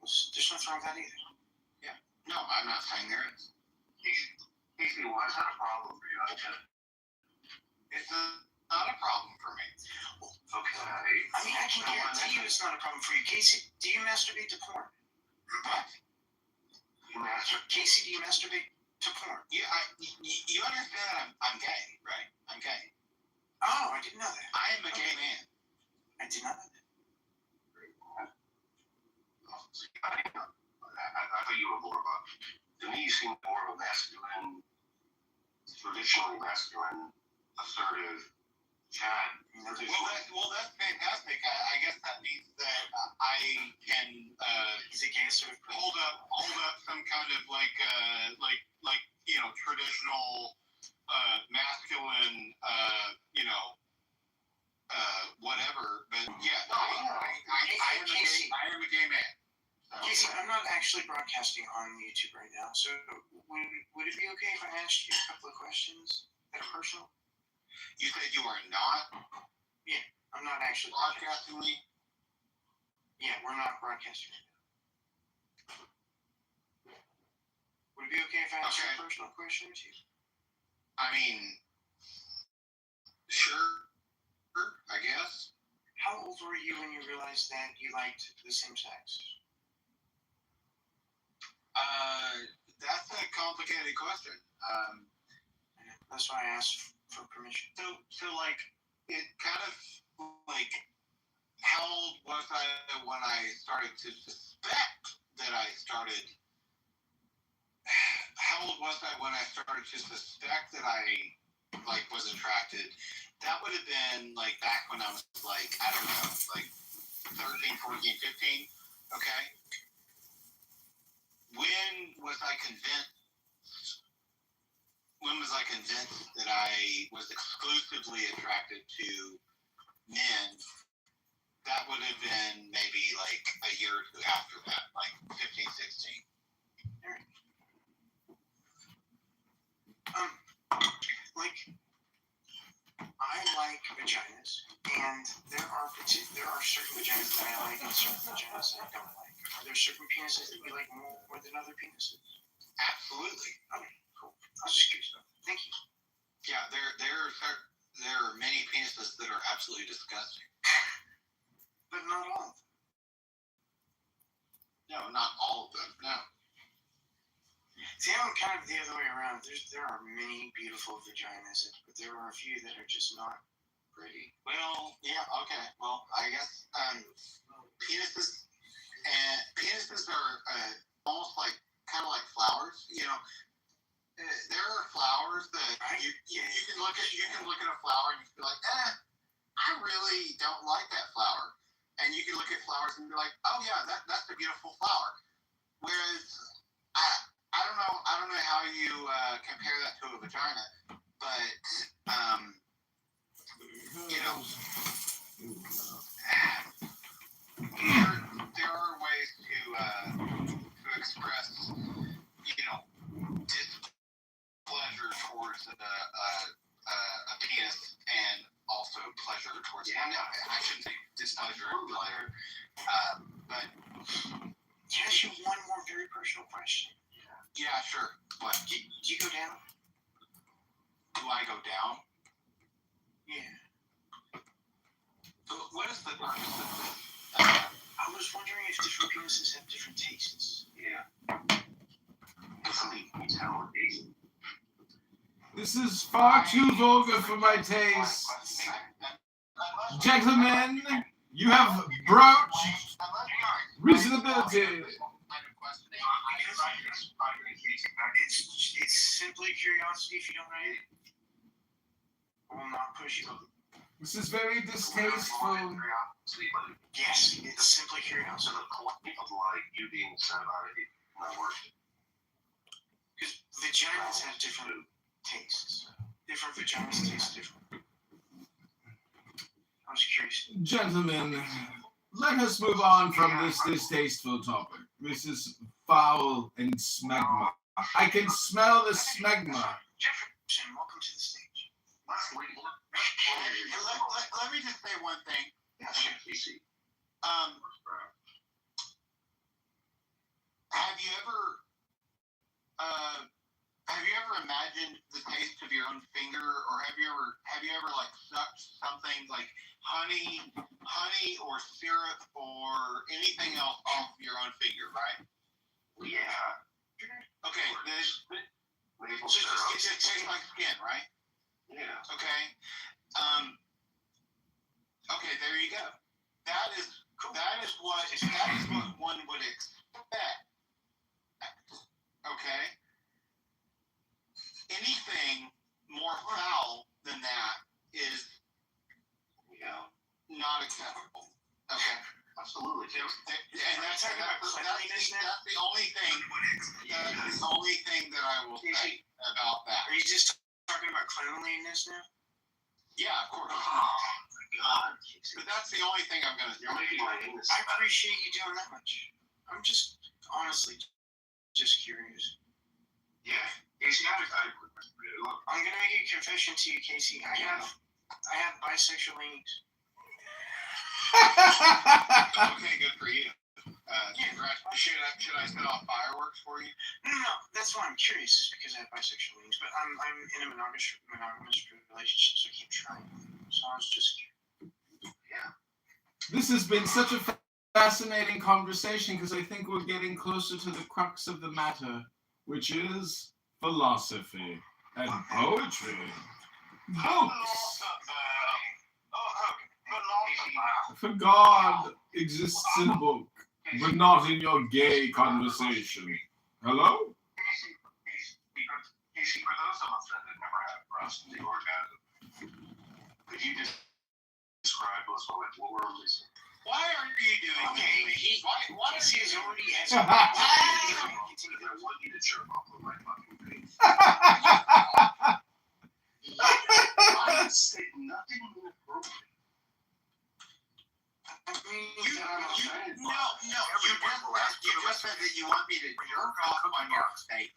There's nothing wrong with that either.
Yeah. No, I'm not saying there is.
Casey, why is that a problem for you?
It's not a problem for me.
Okay.
I mean, I can guarantee you it's not a problem for you. Casey, do you masturbate to porn?
What?
Casey, do you masturbate to porn?
Yeah, you understand I'm gay, right? I'm gay.
Oh, I didn't know that.
I am a gay man.
I did not know that.
I thought you were more of to me, you seem more of a masculine, traditionally masculine, assertive Chad.
Well, that's fantastic. I guess that means that I can hold up some kind of like traditional masculine whatever. But yeah, I am a gay man.
Casey, I'm not actually broadcasting on YouTube right now, so would it be okay if I asked you a couple of questions that are personal?
You said you are not?
Yeah, I'm not actually
broadcasting me?
Yeah, we're not broadcasting right now. Would it be okay if I asked you a personal question or two?
I mean, sure, I guess.
How old were you when you realized that you liked the same sex?
That's a complicated question.
That's why I asked for permission.
So like, it kind of like, how old was I when I started to suspect that I started? How old was I when I started to suspect that I was attracted? That would have been like back when I was like, I don't know, like 13, 14, 15. Okay. When was I convinced that I was exclusively attracted to men
that would have been maybe like a year or two after that, like 15, 16.
Like, I like vaginas, and there are certain vaginas that I like and certain vaginas that I don't like. Are there certain penises that you like more than other penises?
Absolutely.
Okay, cool. I was just curious. Thank you.
Yeah, there are many penises that are absolutely disgusting.
But not all of them.
No, not all of them. No.
See, I'm kind of the other way around. There are many beautiful vaginas, but there are a few that are just not pretty.
Well, yeah, okay. Well, I guess penises are almost like kind of like flowers. You know, there are flowers that you can look at a flower and you can be like, I really don't like that flower. And you can look at flowers and be like, oh yeah, that's a beautiful flower. Whereas I don't know how you compare that to a vagina, but you know, there are ways to express, you know, displeasure towards a penis and also pleasure towards. I shouldn't say displeasure and pleasure, but.
Can I ask you one more very personal question?
Yeah, sure. What?
Do you go down?
Do I go down?
Yeah.
What is the purpose of this?
I was wondering if different penises have different tastes.
Yeah.
This is far too vulgar for my taste. Gentlemen, you have broached reasonability.
It's simply curiosity. If you don't know it, I will not push you.
This is very distasteful.
Yes, it's simply curiosity.
Like you being sad about it, not worth it.
Because vaginas have different tastes. Different vaginas taste different. I was curious.
Gentlemen, let us move on from this distasteful topic. This is foul and smegma. I can smell the smegma.
Jefferson, welcome to the stage.
Let me just say one thing. Have you ever imagined the taste of your own finger, or have you ever like sucked something like honey or syrup or anything else off your own finger, right?
Yeah.
Okay, it just tastes like skin, right?
Yeah.
Okay. Okay, there you go. That is what one would expect. Okay. Anything more foul than that is, not acceptable. Okay.
Absolutely.
And that's the only thing. That's the only thing that I will say about that.
Are you just talking about cleanliness now?
Yeah, of course.
God.
But that's the only thing I'm going to do.
I appreciate you doing that much. I'm just honestly just curious.
Yeah. Casey,
I'm gonna make a confession to you, Casey. I have bisexual leanings.
Okay, good for you. Should I set off fireworks for you?
No, that's why I'm curious. Is because I have bisexual leanings, but I'm in a monogamous relationship, so I keep trying. So I was just curious.
Yeah.
This has been such a fascinating conversation because I think we're getting closer to the crux of the matter, which is philosophy and poetry. Books. For God exists in a book, but not in your gay conversation. Hello?
Casey, for those of us that have never had a prostate orgasm, could you just describe those moments? What were we missing?
Why are you doing
this? Why does he already answer?
I want you to jerk off on my fucking face. I say nothing inappropriate.
I'm
just said that you want me to jerk off on your steak.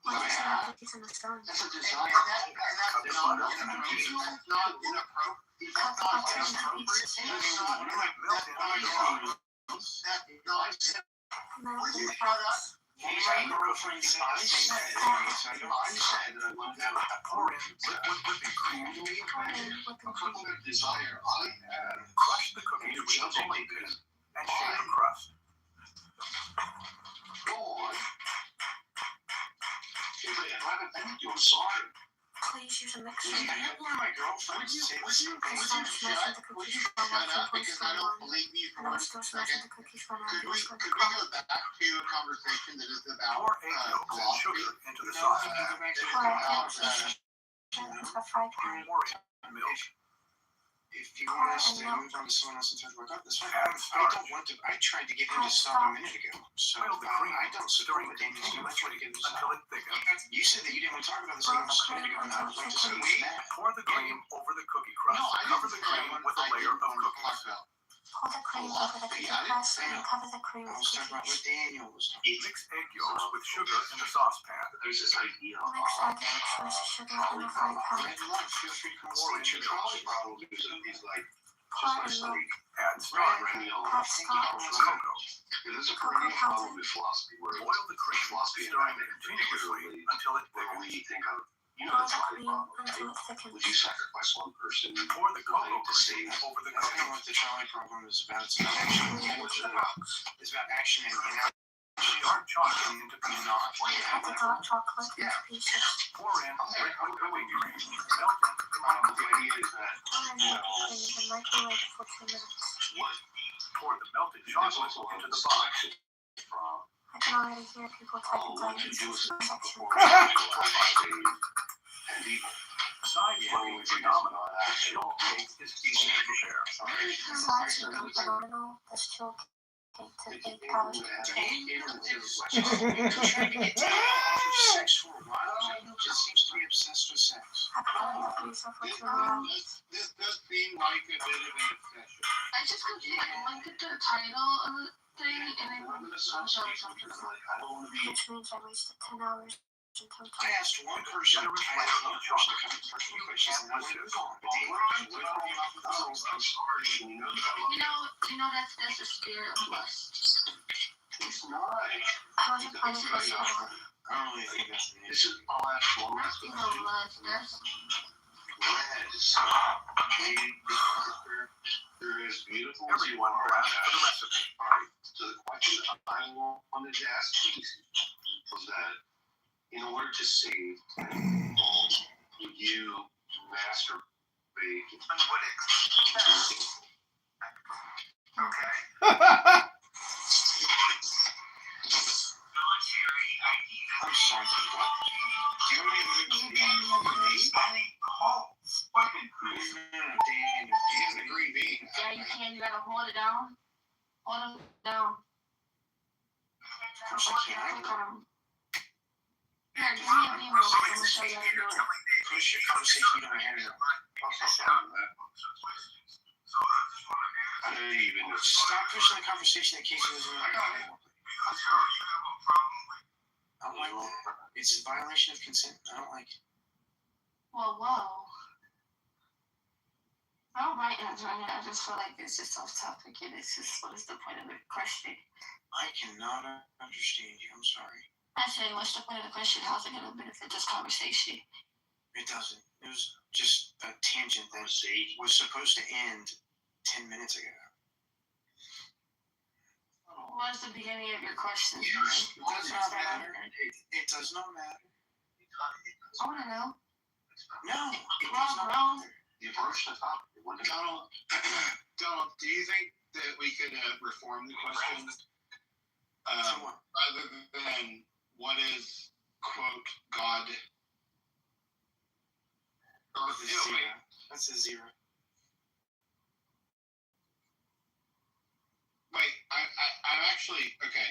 Why do you say that cookies in the stone?
That's a desire. That's not inappropriate. That's not inappropriate. Will you shut up?
My girlfriend said I said that I want to pour in whipping cream.
Desire I have.
Crush the cookies with a rolling pin and shape the crust.
Go on. I'm sorry.
Please use a mixer.
I had one of my girlfriends say this.
Because I'm smashing the cookies for
Shut up because I don't believe you
and
for
I'm
one
still
second.
smashing the cookies for
Could we go back to a conversation that is about
Pour egg yolks and sugar into the saucepan.
It's a fried pan.
Pour in milk.
If you want us to move on to someone else and talk about that, that's fine. I don't want to. I tried to get him to stop a minute ago. So
Boil the cream
I don't support what Daniel's doing. I tried to get him to stop.
Until it thickens.
You said that you didn't want to talk about this anymore just a minute ago, and I would like to see what's that.
Pour the cream over the cookie crust. Cover the cream with a layer of cookies.
Pour the cream over the cookie crust and cover the cream
I
with
was talking about
cookies.
what Daniel was talking about.
Mix egg yolks with sugar in the saucepan.
There's this idea of
Mix egg yolks with sugar in a fried pan.
Feel free to come
Pour in
your trolley problem is like
Pour in milk.
Add starch.
Add starch.
Cocoa.
It is a
Cocoa
pretty
powder.
problem with philosophy where
Boil the cream,
philosophy and
stirring
ethics
continuously until it
where
thickens.
we think of
Pour
the
the
trolley
cream
problem,
until
right?
it thickens.
Would you sacrifice one person
Pour the cocoa
to
cream
save
over the
That's not
cookies.
what the trolley problem is about. It's about action. It's about action and action.
Start chocolate into pieces.
Cut the dark chocolate into pieces.
Pour in liquid whipping cream. Melt in
the idea is that
Pour in milk and in the microwave for 2 minutes.
Pour the melted chocolate into the box.
I can already hear people typing diabetes section.
Besides looking phenomenal, the chilled cake is easy to prepare.
Besides looking phenomenal, this chill cake to bake out.
Trying to get Daniel off of sex for a while. Daniel just seems to be obsessed with sex.
I can only put yourself for 2 hours.
This does seem like a bit of an obsession.
I just looked at the title of the thing and it was something.
Which means I wasted 10 hours in total.
I asked one person, I asked one person to come to first questions, and I went on. But Daniel went off with those. I'm sorry.
You know that's the spirit of lust.
It's not.
I wasn't planning for this hour.
I don't really think that's an
This
issue.
is all that one.
That's lust. That's
They're as beautiful as you
Everyone
are.
will ask for the recipe.
Alright, so the question I wanted to ask Casey was that in order to save, would you masturbate?
Okay.
I'm sorry. What? Do you want me to Daniel, he has a green bean.
yeah, you can. You gotta hold it down. Hold it down.
Of course I can.
Here, give me an email. I'm gonna show you how to do it.
Push your conversation you don't have it.
I don't even know.
Stop pushing the conversation that Casey was in. I don't like that. It's a violation of consent. I don't like it.
Whoa. I don't mind answering it. I just feel like it's just off topic and it's just what is the point of the question?
I cannot understand you. I'm sorry.
I said, what's the point of the question? How's it gonna benefit this conversation?
It doesn't. It was just a tangent that was supposed to end 10 minutes ago.
What was the beginning of your question?
It does not matter. It does not matter.
I wanna know.
No, it does not matter.
You broached the topic.
Donald, do you think that we could reform the question rather than what is, quote, God?
That's a zero.
Wait, I'm actually, okay.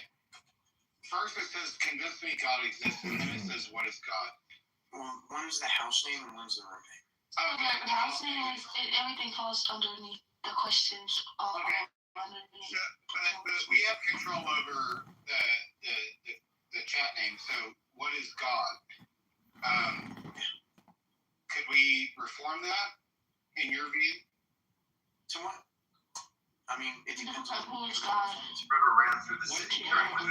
First it says, convince me God exists, and then it says, what is God?
Well, one's the house name and one's the room name.
Okay.
The house name is everything falls underneath the questions of
Okay. But we have control over the chat name. So what is God? Could we reform that in your view?
So what? I mean, it depends on
who is God.
River ran through the city.
What do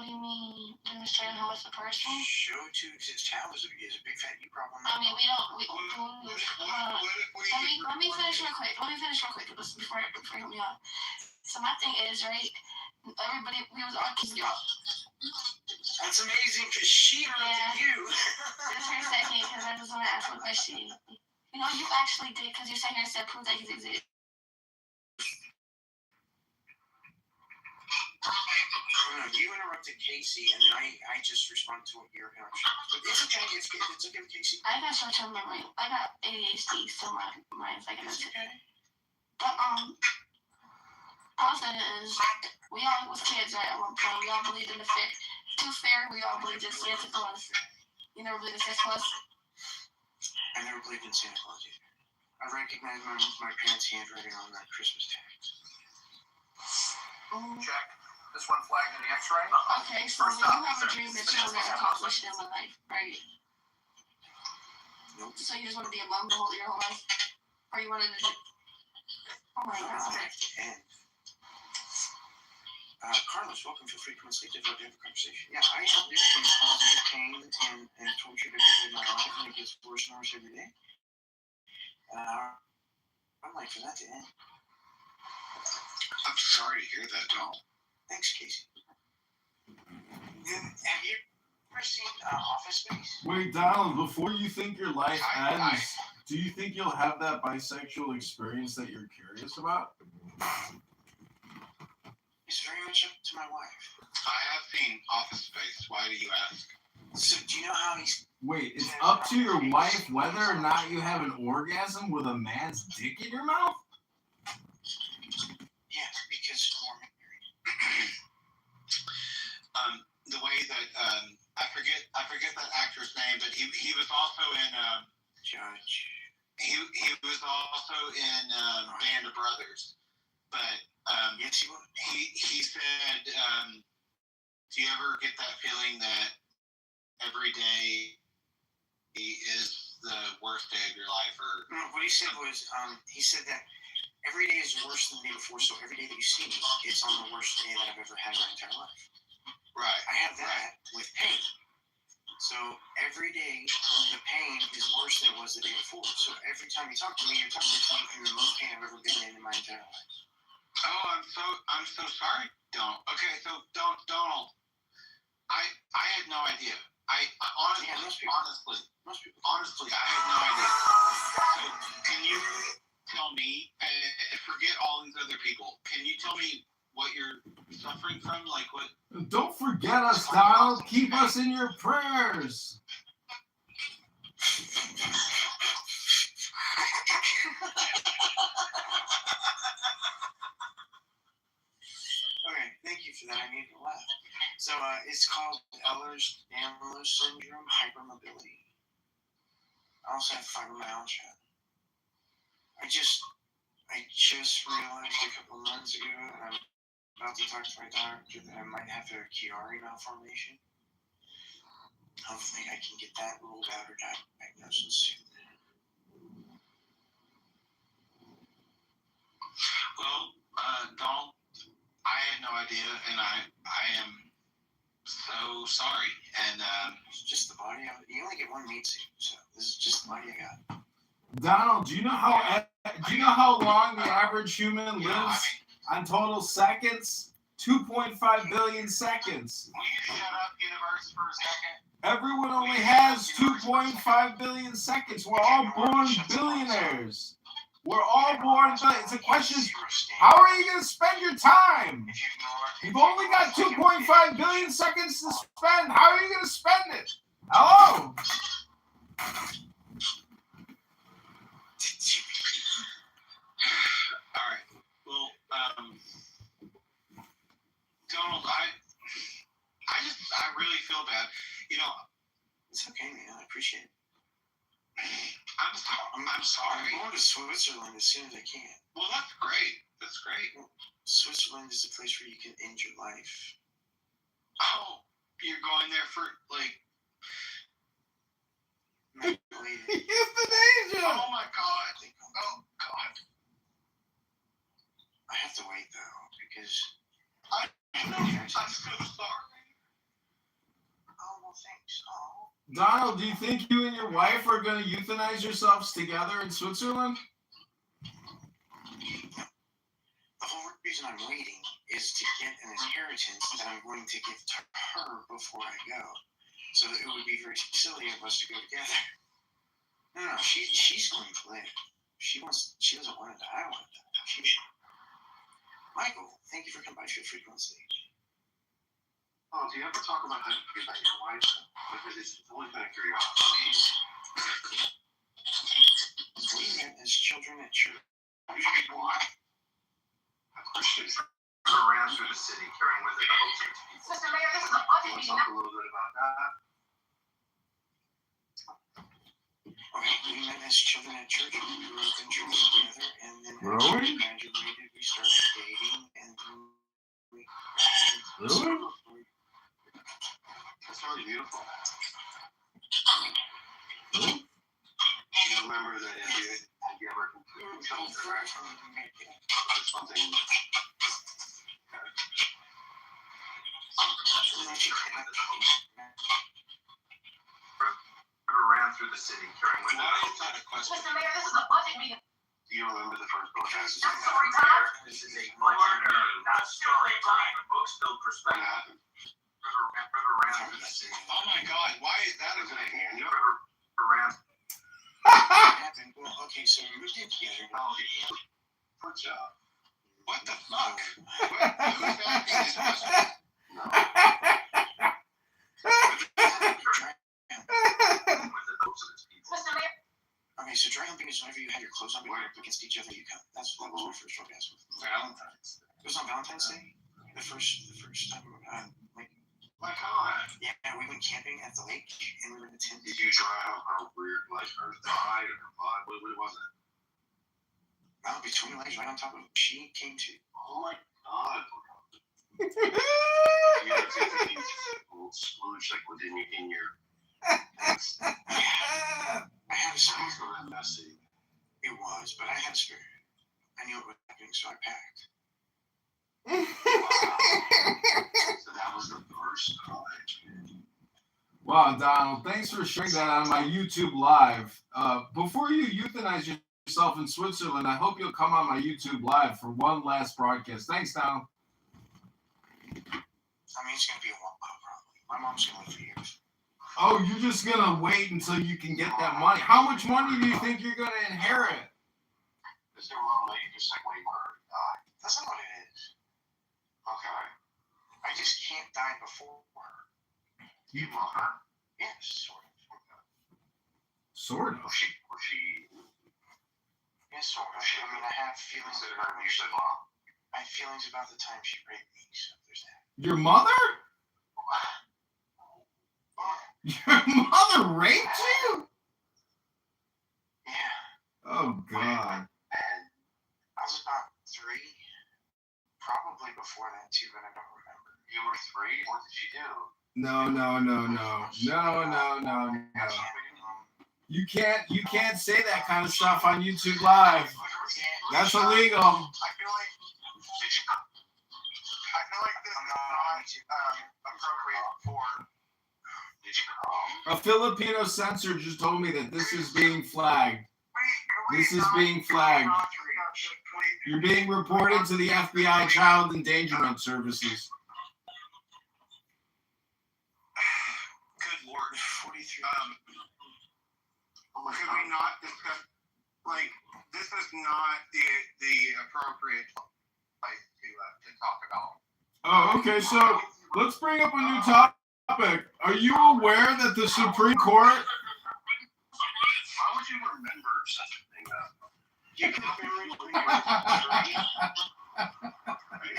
you mean? Demonstrating who is the person?
Show to his child is a big fat you problem.
I mean, we don't. Let me finish real quick. Listen, before you help me out. So my thing is, right? Everybody, we was all kids, y'all.
That's amazing because she heard you.
Just for a second, because I just want to ask one question. You know, you actually did, because you sat here and said prove that he's exist.
No, you interrupted Casey, and then I just responded to what you're going to. It's okay. It's okay, Casey.
I got short-term memory. I got ADHD, so my mind's like
It's okay.
But all I'm saying is, we all was kids, right? At one point, we all believed in the fair. Tooth Fairy, we all believed in Santa Claus. You never believed in Santa Claus?
I never believed in Santa Claus either. I recognized my parents' handwriting on that Christmas tag.
Check. This one flagged in the X-ray.
Okay, so you have a dream that you want to accomplish in life, right?
Nope.
So you just want to be a mom your whole life? Or you wanted to do... Oh my God.
Carlos, welcome. Feel free to come and sleep. I'd love to have a conversation. Yeah, I have different causes of pain and torture that in my life, and it gets worse and worse every day. I'm like for that to end.
I'm sorry to hear that, Donald.
Thanks, Casey. Have you ever seen Office Space?
Wait, Donald, before you think your life ends, do you think you'll have that bisexual experience that you're curious about?
It's very much up to my wife.
I have seen Office Space. Why do you ask?
So, do you know how he's...
Wait, it's up to your wife whether or not you have an orgasm with a man's dick in your mouth?
Yes, because we're married.
The way that I forget that actor's name, but he was also in
Judge.
He was also in Band of Brothers, but
yes, he was.
He said, do you ever get that feeling that every day is the worst day of your life? Or
no, what he said was, he said that every day is worse than the day before, so every day that you see me, it's on the worst day that I've ever had in my entire life.
Right.
I have that with pain. So every day, the pain is worse than it was the day before. So every time you talk to me, you're talking to me in the most pain I've ever been in my entire life.
Oh, I'm so sorry, Donald. Okay, so Donald, I had no idea. I honestly, I had no idea. So can you tell me? Forget all these other people. Can you tell me what you're suffering from? Like what?
Don't forget us, Donald. Keep us in your prayers.
Okay, thank you for that. I need to laugh. So it's called Ehlers-Danlos syndrome, hypermobility. I also have fibromyalgia. I just realized a couple of months ago, and I'm about to talk to my doctor, that I might have a Chiari malformation. Hopefully I can get that ruled out or diagnosed soon.
Well, Donald, I had no idea, and I am so sorry. And
it's just the body. You only get one meat suit, so this is just the body I got.
Donald, do you know how long the average human lives on total seconds? 2.5 billion seconds.
Will you shut up, universe, for a second?
Everyone only has 2.5 billion seconds. We're all born billionaires. We're all born billionaires. The question is, how are you going to spend your time? You've only got 2.5 billion seconds to spend. How are you going to spend it? Hello?
All right. Well, Donald, I
I'm sorry.
I'm going to Switzerland as soon as I can.
Well, that's great. That's great.
Switzerland is a place where you can end your life.
Oh, you're going there for like
euthanasia.
Oh my god. Oh god.
I have to wait though because
I'm so sorry.
Oh well, thanks. Oh.
Donald, do you think you and your wife are going to euthanize yourselves together in Switzerland?
The whole reason I'm waiting is to get an inheritance that I'm going to give to her before I go. So that it would be very silly of us to go together. No, she's going to live. She doesn't want to die. I want to die. Michael, thank you for coming by to your frequency.
Oh, do you ever talk about how you feel about your wife? Because it's always been a curiosity.
We met as children at church.
Why? A Christian ran through the city carrying with her the hopes of people.
Mr. Mayor, this is a budget
Let's
meeting.
talk a little bit about that.
Okay, we met as children at church. We grew up in church together, and then
Really?
we graduated. We started dating, and then we
Really?
That's really beautiful.
Really?
Do you remember that? Have you ever completely told her something? Ran through the city carrying with her.
Mr. Mayor, this is a budget meeting.
Do you remember the first book?
I'm sorry, Tom.
This is a budget meeting, not story time. Books build perspective. River ran through the city.
Oh my god, why is that a good idea?
River ran.
happened. Well, okay, so we moved in together.
Good job.
What the fuck? Who's asking this question?
No.
Mr. Mayor.
Okay, so dry humping is whenever you have your clothes on, but you're up against each other, you come. That was my first orgasm.
Valentine's Day.
It was on Valentine's Day. The first time,
My God.
Yeah, we went camping at the lake, and we were in the tent.
Did you dry out her weird, like her thigh or her butt? What was it?
Well, between legs, right on top of it, she came to.
Oh my God. You had to get these little splooge like within in your.
I had a spirit.
So messy.
It was, but I had a spirit. I knew it was happening, so I packed.
So that was the first time.
Wow, Donald, thanks for sharing that on my YouTube live. Before you euthanize yourself in Switzerland, I hope you'll come on my YouTube live for one last broadcast. Thanks, Donald.
I mean, it's going to be a while, probably. My mom's going to live for years.
Oh, you're just going to wait until you can get that money. How much money do you think you're going to inherit?
Is there a little lady just like waiting for her to die?
That's not what it is.
Okay.
I just can't die before her.
You love her?
Yes, sort of.
Sort of.
Was she?
Yes, sort of. I mean, I have feelings about
you said mom.
I have feelings about the time she raped me, so there's that.
Your mother? Your mother raped you?
Yeah.
Oh, God.
I was about 3. Probably before that, too, but I don't remember.
You were 3? What did she do?
No. You can't say that kind of stuff on YouTube Live. That's illegal.
I feel like this is not appropriate for.
A Filipino censor just told me that this is being flagged. This is being flagged. You're being reported to the FBI Child Endangerment Services.
Good Lord. 43. Could we not discuss, like, this is not the appropriate place to talk about.
Oh, okay, so let's bring up a new topic. Are you aware that the Supreme Court...
How would you remember such a thing?
You can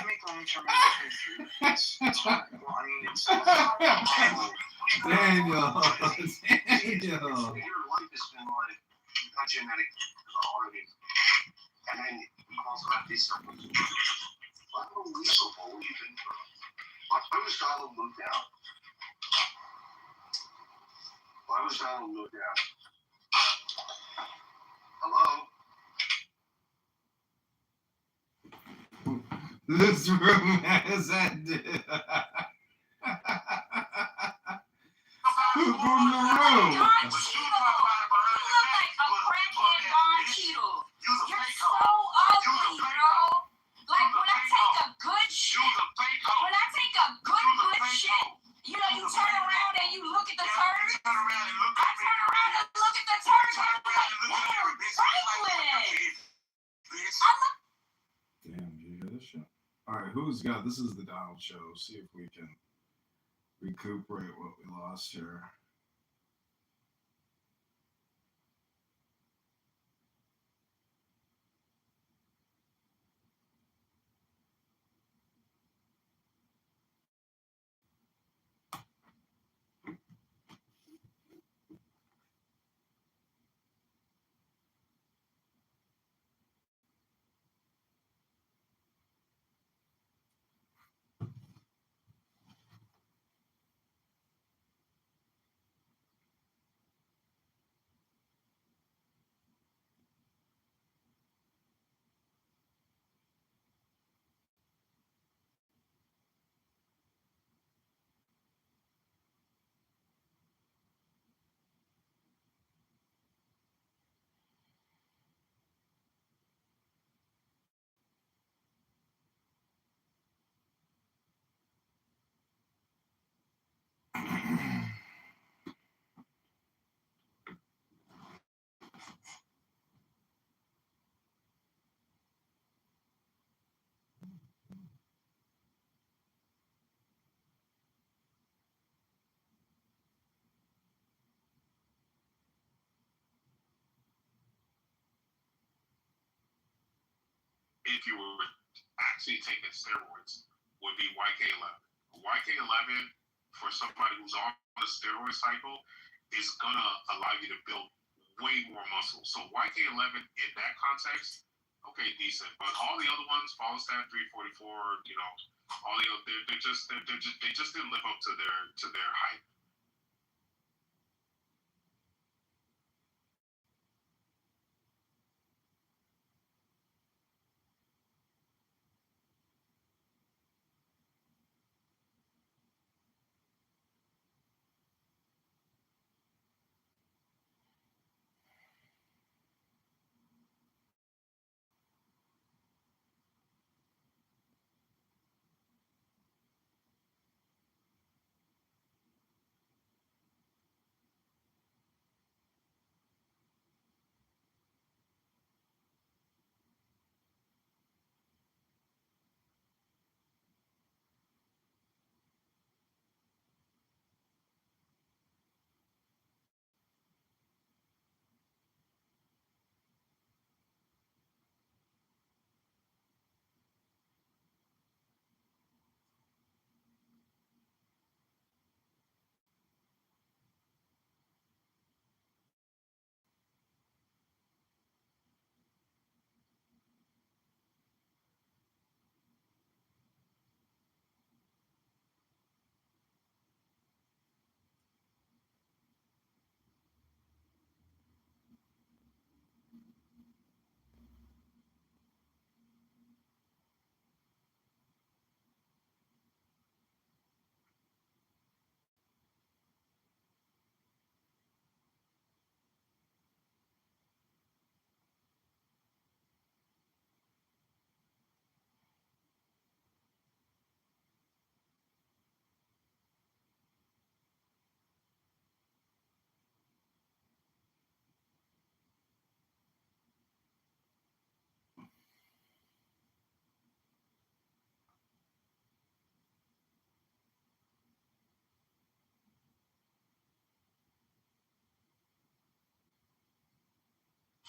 make long-term memory. It's fine. Well, I mean, it's...
Daniel.
Your life has been like
not genetic organ. And then you also have these circles. Unbelievable even. Why was Donald moved out? Why was Donald moved out? Hello?
This room has ended. Who boomed the room?
You're so ugly, bro. Like when I take a good shit, you know, you turn around and you look at the turd. I turn around and look at the turd. I'm like, damn, Franklin.
Damn, do you hear this shit? All right, who's got? This is the Donald Show. See if we can recuperate what we lost here.
If you were actually taking steroids, would be YK11. YK11 for somebody who's on the steroid cycle is gonna allow you to build way more muscle. So YK11 in that context, okay, decent. But all the other ones, Follistat 344, you know, all the other, they just didn't live up to their hype.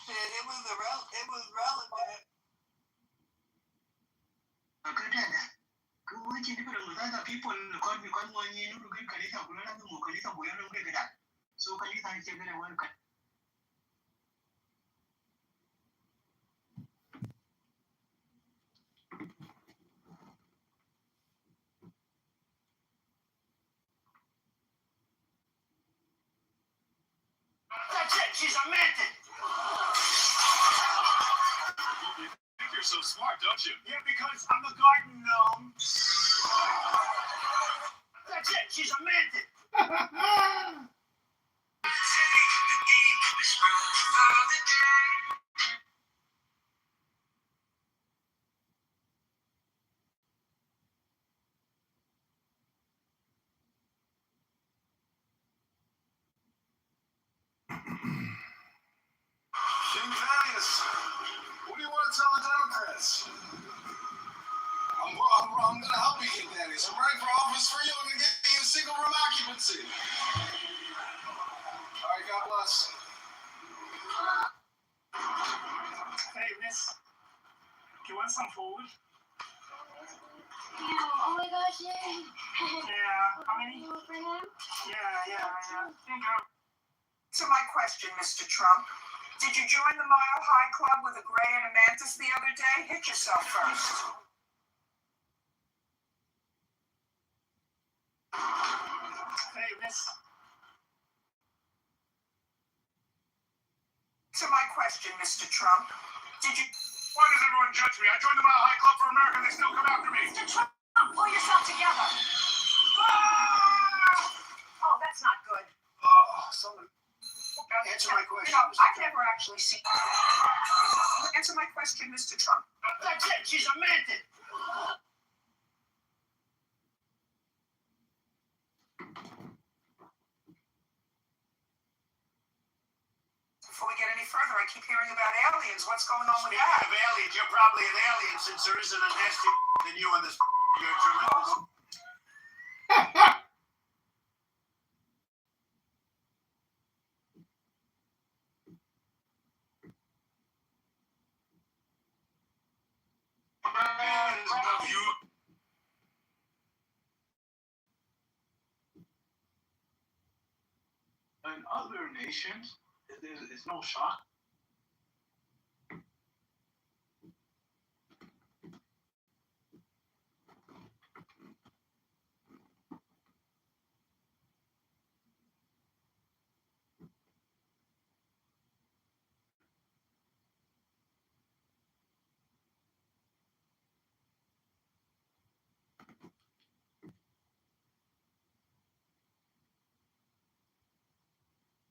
It was relevant.
People call me when you look at Kalisa, so Kalisa, we are not good at that. So Kalisa is a very welcome.
she's a mantis.
You think you're so smart, don't you? Yeah, because I'm a garden gnome.
That's it, she's a mantis.
King Thaddeus, what do you want to tell the Democrats? I'm going to help you, King Thaddeus. I'm running for office for you. I'm going to get you a single room occupancy. All right, God bless. Hey, miss. Do you want some food?
Yeah, oh my gosh, yay.
Yeah, how many? Yeah.
To my question, Mr. Trump, did you join the Mile High Club with a gray and a mantis the other day? Hit yourself first.
Hey, miss.
To my question, Mr. Trump, did you...
Why does everyone judge me? I joined the Mile High Club for America and they still come after me.
Mr. Trump, pull yourself together. Oh, that's not good.
Someone... Answer my question.
You know, I've never actually seen... Answer my question, Mr. Trump.
That's it, she's a mantis.
Before we get any further, I keep hearing about aliens. What's going on with
Speaking
that?
of aliens, you're probably an alien since there isn't a nasty than you on this. You're tremendous.
In other nations, it's no shock.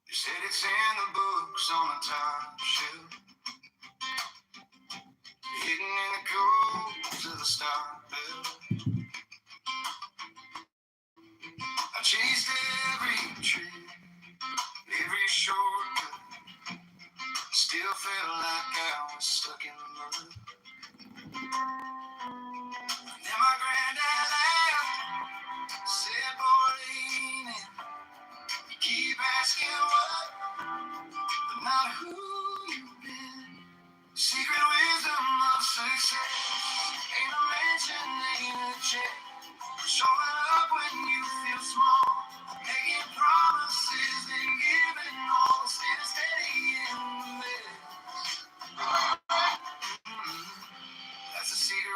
You said it's in the books on a time shelf, hidden in the codes of the star belt. I chased every tree, every shortcut, still felt like I was stuck in the mud. And then my granddad laughed, said, boy, lean in. You keep asking what, but not who you've been. Secret wisdom of success ain't a mansion, ain't a check. Showing up when you feel small, making promises and giving all, staying steady in the mess. That's the secret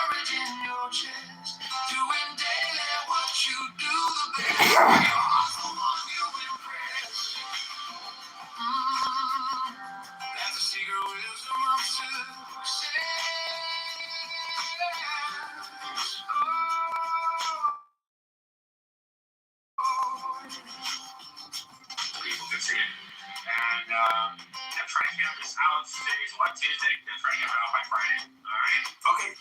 courage in your chest. Doing daily what you do the best. Your heart's the one you impress. That's the secret wisdom of success.
People can see it. And they're trying to get this out today, so on Tuesday, they're trying to get it out by Friday. Alright? Okay.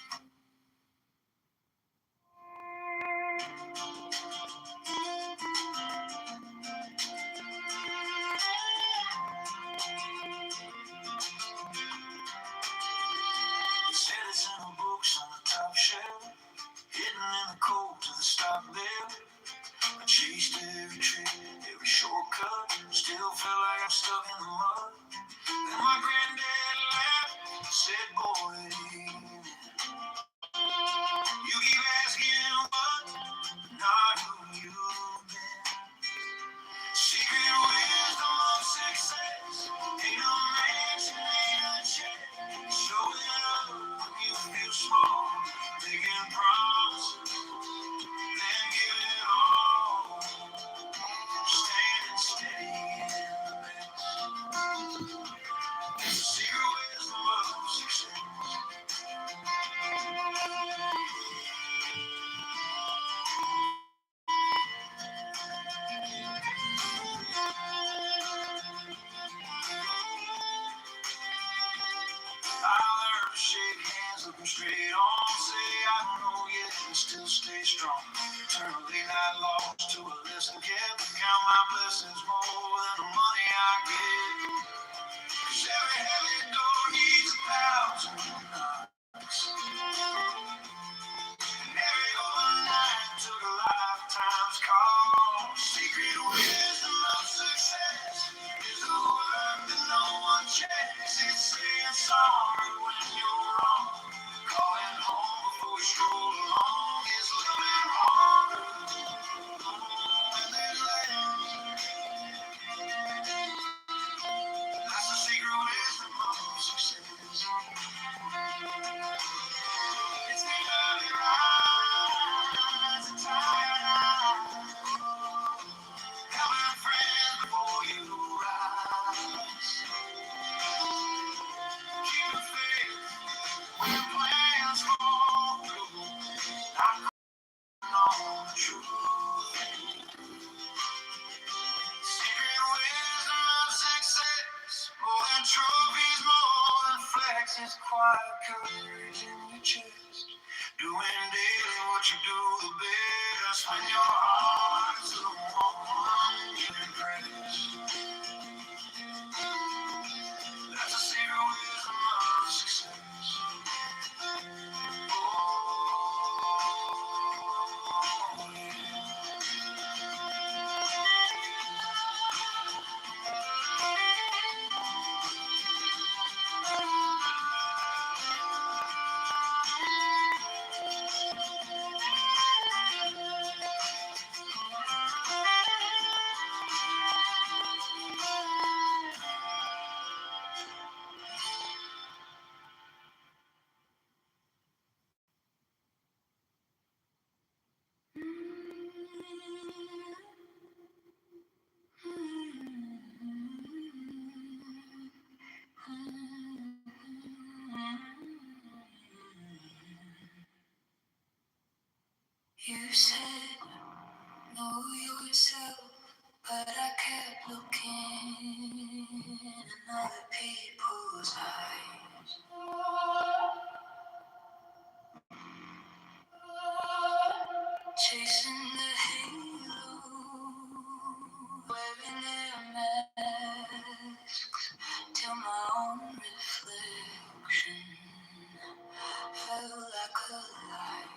Said it's in the books on the top shelf, hidden in the cold to the stop there. I chased every trick, every shortcut, still felt like I'm stuck in the mud. Then my granddad laughed, said, boy, you keep asking what, not who you've been. Secret wisdom of success, ain't a mansion, ain't a check. Showing up when you feel small, making promises, then giving it all. Standing steady in the mess. The secret wisdom of success. I learned to shake hands, look 'em straight on. Say I don't know yet, but still stay strong. Turn a late night loss to a lesson kept. Count my blessings more than the money I get. 'Cause every heavy door needs 1,000 knocks. And every overnight took a lifetime's call. Secret wisdom of success is the work that no one checks. It's saying sorry when you're wrong. Calling home before you stroll along. It's living harder when there's less. That's the secret wisdom of success. It's the early rise, the tired eyes, helping friends before you rise. Keep the faith when plans fall through. I know the truth. Secret wisdom of success, more than trophies, more than flexes, quiet courage in your chest. Doing daily what you do the best. When your heart's the one you impress. That's the secret wisdom of success. Oh, you said, know yourself, but I kept looking in other people's eyes. Chasing the halo, wearing their masks, till my own reflection felt like a lie.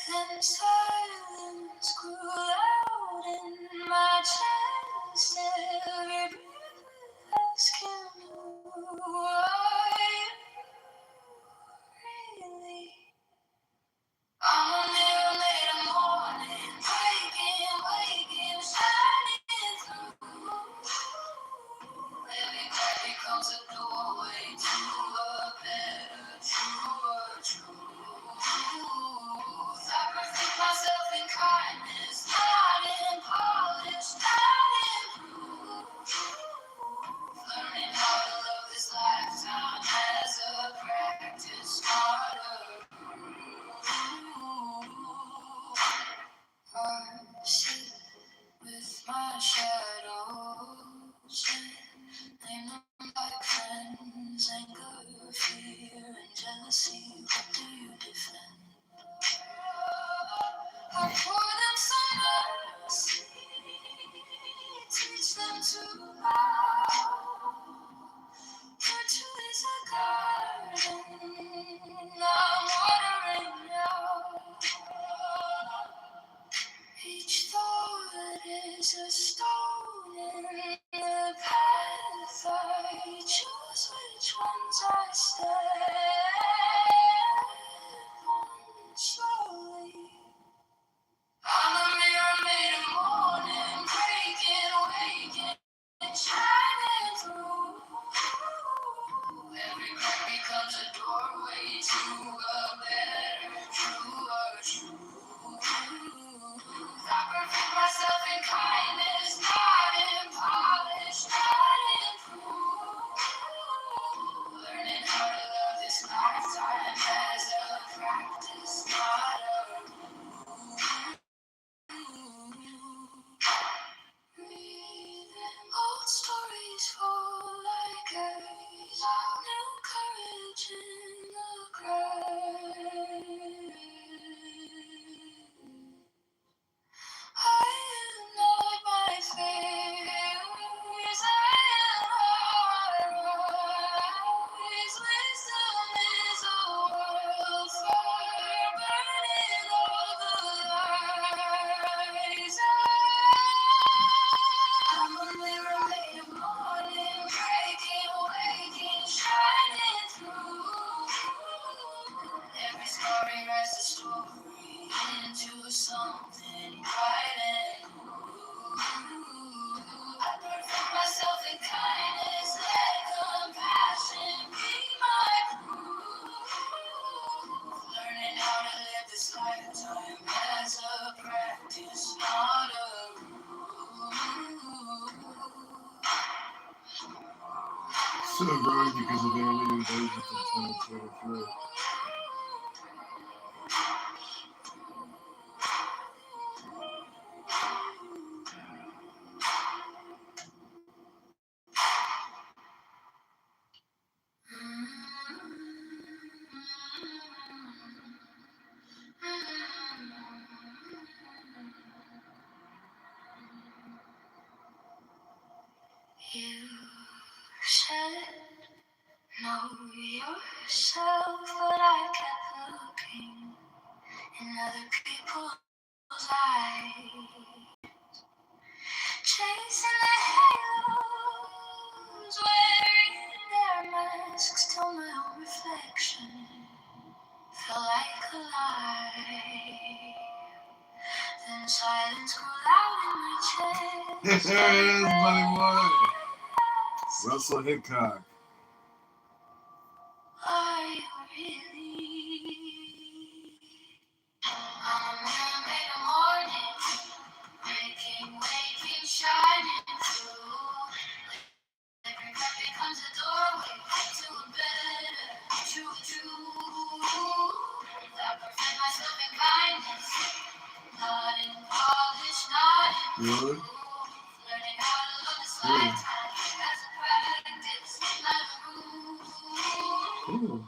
Then silence grew loud in my chest, every breath asking who are you really? I'm a mirror made of morning, breaking, waking, shining through. Every crack becomes a doorway to a better truth. something bright and new. I perfect myself in kindness, let compassion be my proof. Learning how to live this lifetime as a practice, not a rule.
So growing because of alien invasion from 2023.
You said, know yourself, but I kept looking in other people's eyes, chasing the halos, wearing their masks till my own reflection felt like a lie. Then silence grew loud in my chest.
There it is, buddy boy. Russell Hickok.
Are you really? I'm a mirror made of morning, breaking, waking, shining through. Every breath becomes a doorway to a better, true. I perfect myself in kindness, not in polish, not in
Really?
learning how to love this lifetime as a practice, not a rule.
Ooh.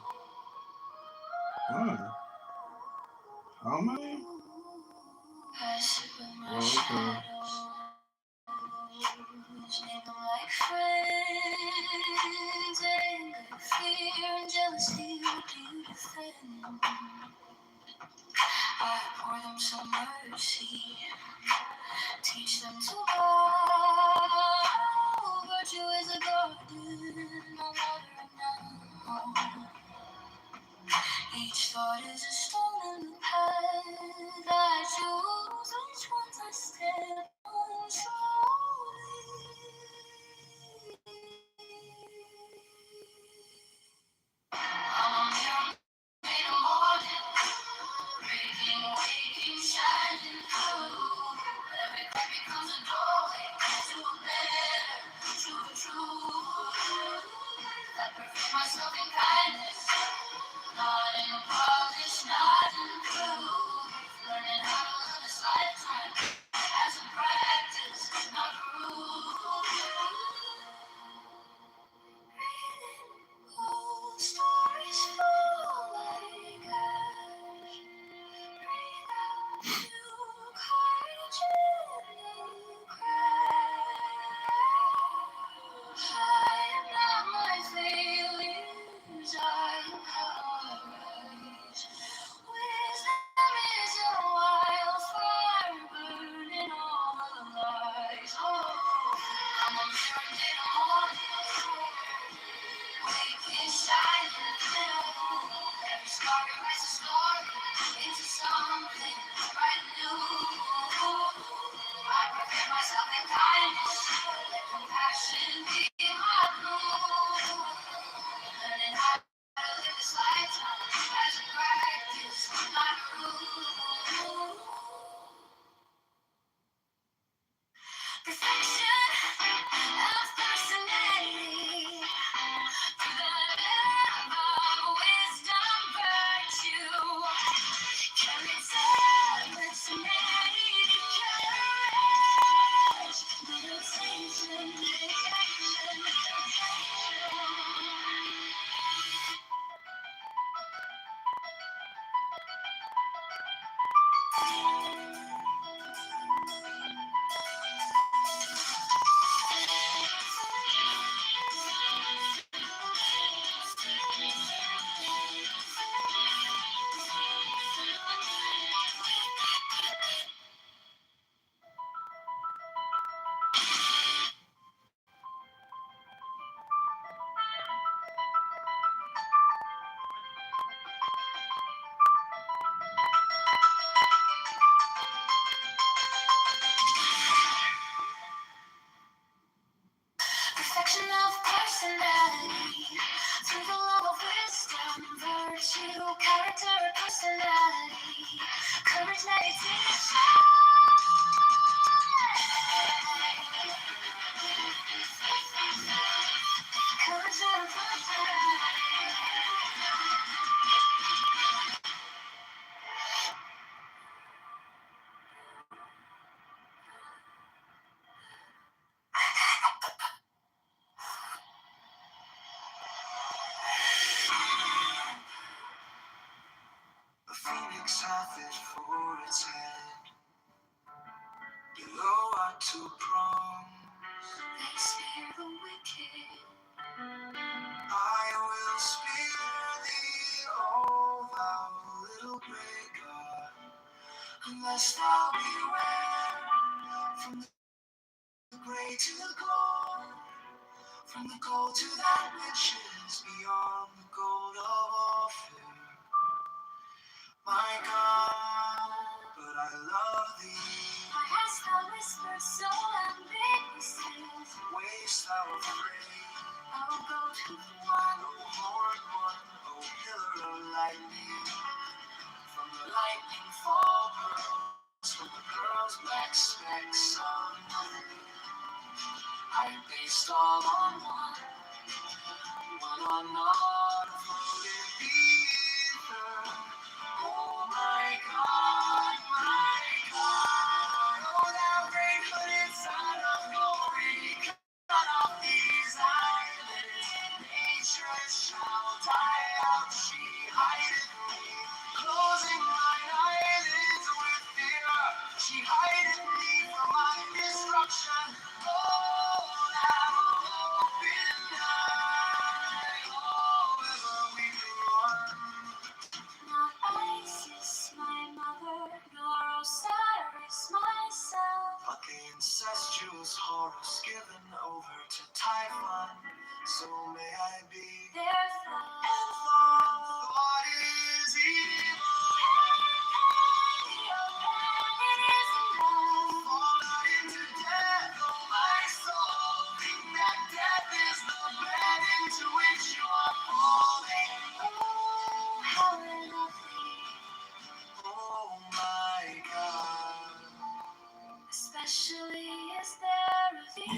Wow. How many?
I sit with my
Oh, okay.
shadows, name them like friends, anger, fear, and jealousy. What do you defend? I pour them some mercy, teach them to bow. Virtue is a garden, I'm watering now. Each thought is a stone in the path I choose, which ones I step on slowly. I'm a mirror made of morning, breaking, waking, shining through. Every crack becomes a doorway to a better, true. I perfect myself in kindness, not in polish, not in proof. Learning how to live this lifetime as a practice, not a rule. Old stories fall like ash. Breathe out new courage in new crash. I am not my failures, I am how I rise. Wisdom is a wildfire burning all the lies. Oh, I'm a mirror made of morning, waking, shining through. Every scar rewrites a story into something brand new. I prepare myself in kindness, let compassion be my blue. Learning how to live this lifetime as a practice, not a rule. Perfection of personality, through the love of wisdom, virtue, carried virtue, character, or personality. Courage, meditation. Courage, and
The phoenix hath it for its head. Below are two prongs.
they spear the wicked.
I will spear thee, O thou little grey god, unless thou beware from the grey to the gold, from the gold to that which is beyond the gold of Ophir. My God, but I love thee.
Why hast thou whispered so ambiguously?
Wast thou afraid?
I'll go to the one,
O horned one, O pillar of lightning, from the lightning fall pearls, from the girl's black specks on nothing. I based all on one on all floated ether. Oh my God, oh thou great hooded son of glory, cut off these eyelids, nature shall die out, she hideth me, closing mine eyelids with fear, she hideth me from my destruction. Oh, thou open eye, oh, ever weeping one.
not Isis, my mother, nor Osiris, myself.
But the incestuous Horus given over to Typhon, so may I be.
Therefore,
And thought is evil.
it is enough.
Fall not into death, oh my soul. Think that death is the bed into which you are falling.
Oh, how I love thee.
Oh my God.
Especially is there a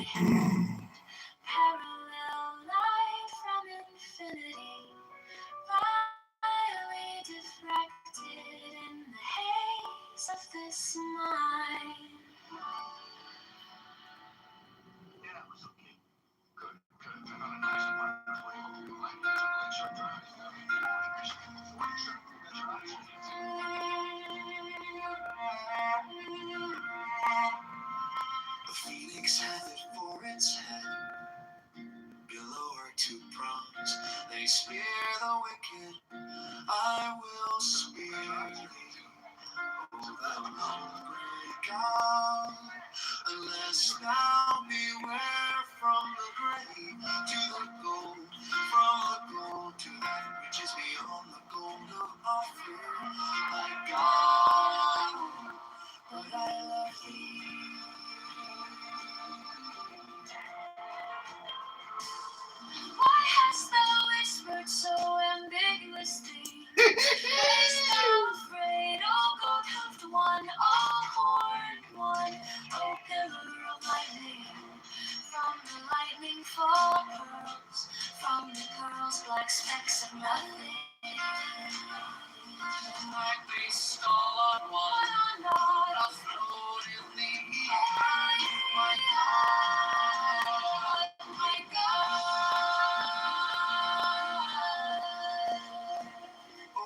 parallel light from infinity, vilely diffracted in the haze of this mind.
Yeah, it was okay. Good. I got a nice, wonderful eagle. I took a good short drive.
The phoenix hath it for its head. Below are two prongs. They spear the wicked. I will spear thee. O thou hungry God, unless thou beware from the grey to the gold, from the gold to that which is beyond the gold of Ophir. My God, but I love thee.
Why hast thou whispered so ambiguous things? Wast thou afraid, O goat-hoofed one, O horned one, O pillar of lightning? From the lightning fall pearls, from the pearls black specks of nothing.
My face all on one,
On naught,
a float in the
oh
air. My God,
my God.
O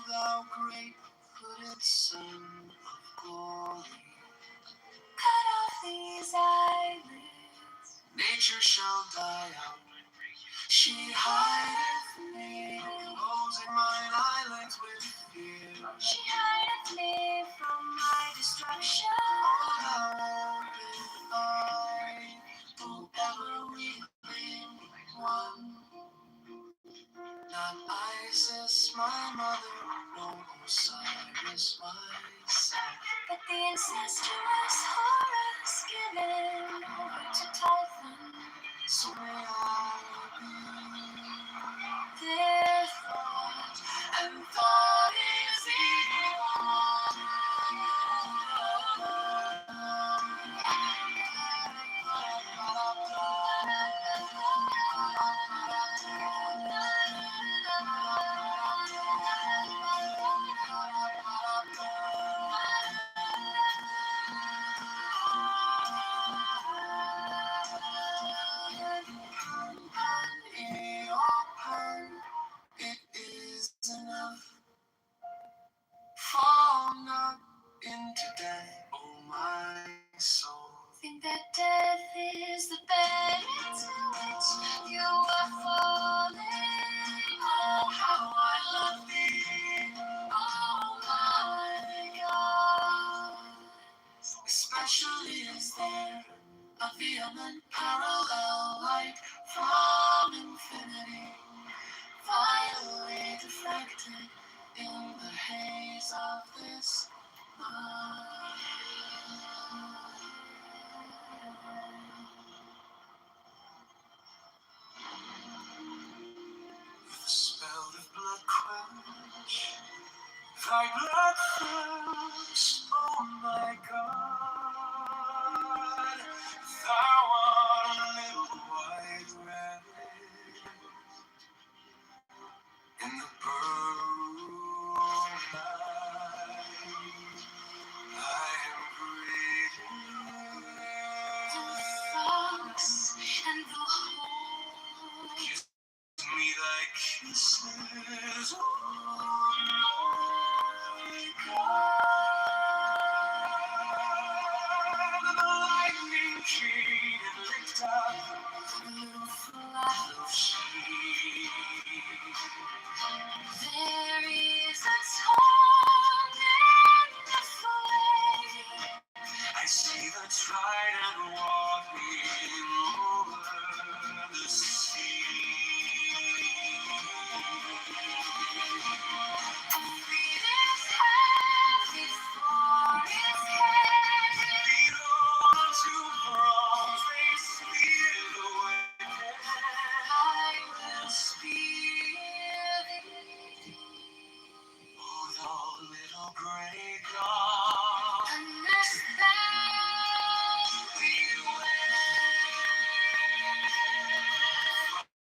thou great hooded son of glory,
Cut off these eyelids.
nature shall die out. She hideth me, closing mine eyelids with fear.
She hideth me from my destruction.
O thou open eye, O ever weakling one. Not Isis, my mother, nor Osiris, my son.
But the incestuous Horus given over to Typhon.
So may I be
Their thought and thought is evil. It is enough. Fall not into death, oh my soul. Think that death is the bed into which you are falling. Oh, how I love thee, oh my God. Especially is there a vehement parallel light from infinity, violently deflected in the haze of this mind. With the spell of blood quench thy blood thirst, oh my God. Thou art a little white rabbit in the burrow night. I am great. The fox and the hole. Kiss me thy kisses, oh my God. The lightning came and licked up a little flat of sheep. There is a tongue in the flame. I see the trident walking over the sea. Feet his head before his head. Feet on two prongs, they spear the wicked. I will spear thee. Oh, thou little grey God. Understand we went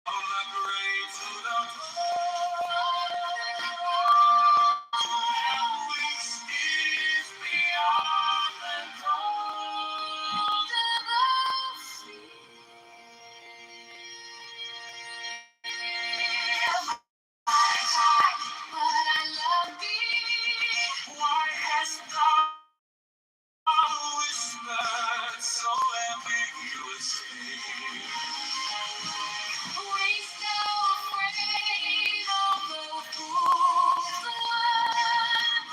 from the grave to the throne, which is beyond the gold of the sea. But I love thee. Why hast thou whispered so ambiguously? We still afraid of the fools the land.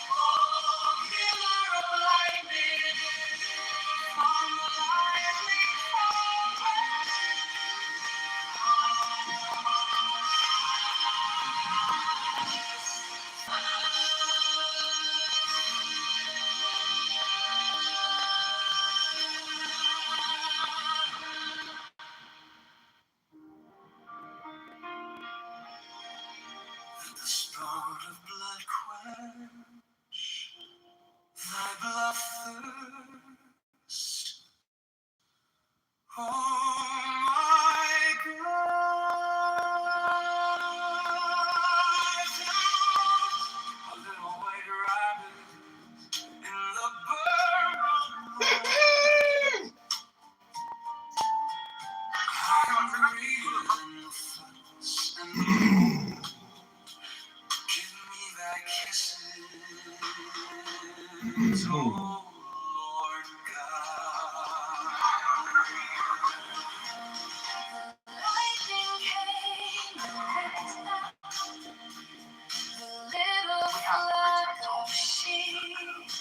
Oh, killer of lightning, from the lively forest. The spout of blood quench thy blood thirst, oh my God. A little white rabbit in the burrow. I'm greedy in the fuss and the moon. Give me thy kisses, oh Lord God. Lightning came and licked up the little flock of sheep.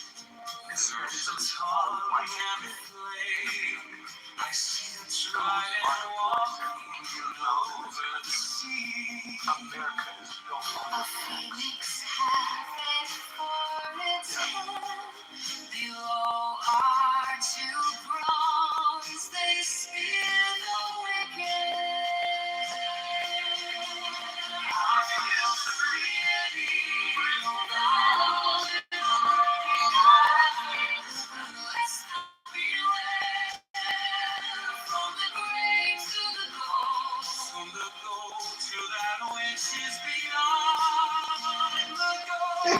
There is a tongue and a flame. I see the trident walking over the sea. America is built on a phoenix hath a for its head, belonging reaches beyond the goal.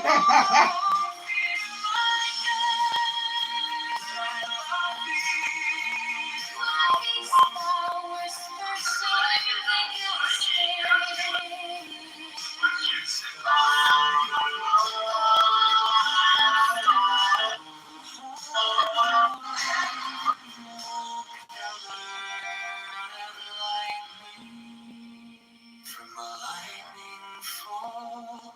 From a lightning focal.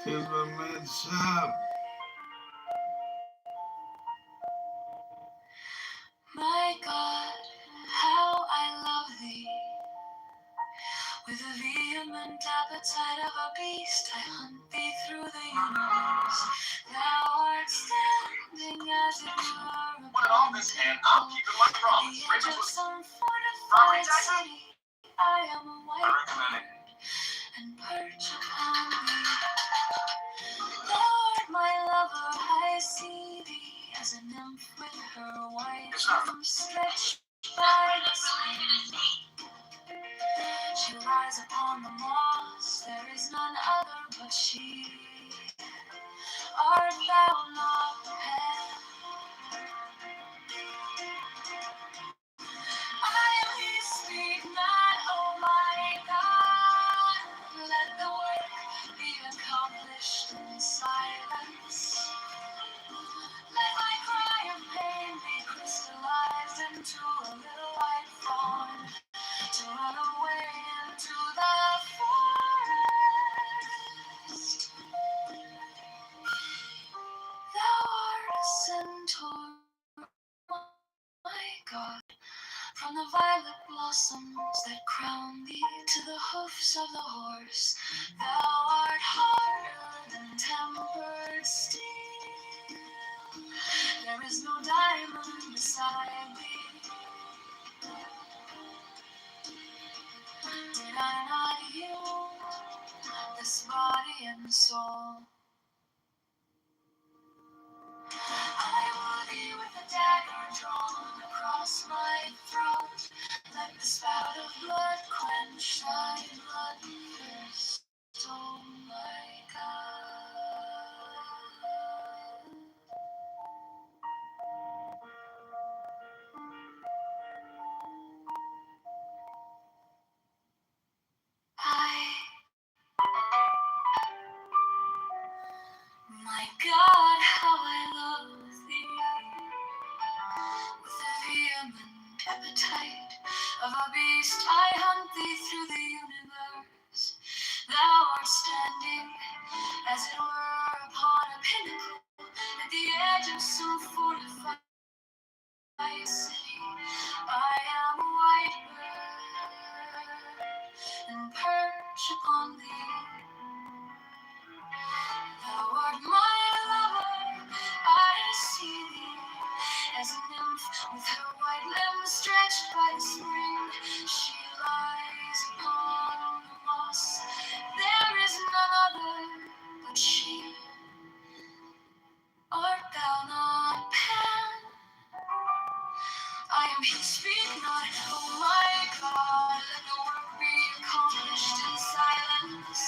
Here's my man Shop.
My God, how I love thee. With a vehement appetite of a beast, I hunt thee through the universe. Thou art standing as it were upon the pinnacle. At the edge of some fortified city, I am a white bird, and perch upon thee. Thou art my lover, I see thee as a nymph with her white arms stretched by the spring. She lies upon the moss, there is none other but she. Art thou not pale? I only speak not, oh my God. Let the work be accomplished in silence. Let my cry of pain be crystallized into a little white fawn to run away into the forest. Thou art a centaur, my God, from the violet blossoms that crown thee to the hoofs of the horse. Thou art harder than tempered steel. There is no diamond beside thee. Did I not yield this body and soul? I would be with a dagger drawn across my throat. Let the spout of blood quench thy blood thirst, oh my God. My God, how I love thee. With the vehement appetite of a beast, I hunt thee through the universe. Thou art standing, as it were, upon a pinnacle, at the edge of some fortified city. I am a white bird, and perch upon thee. Thou art my lover, I see thee as a nymph with her white limbs stretched by the spring. She lies upon the moss, there is none other but she. Art thou not Pan? I am he, speak not, oh my God. Let the work be accomplished in silence.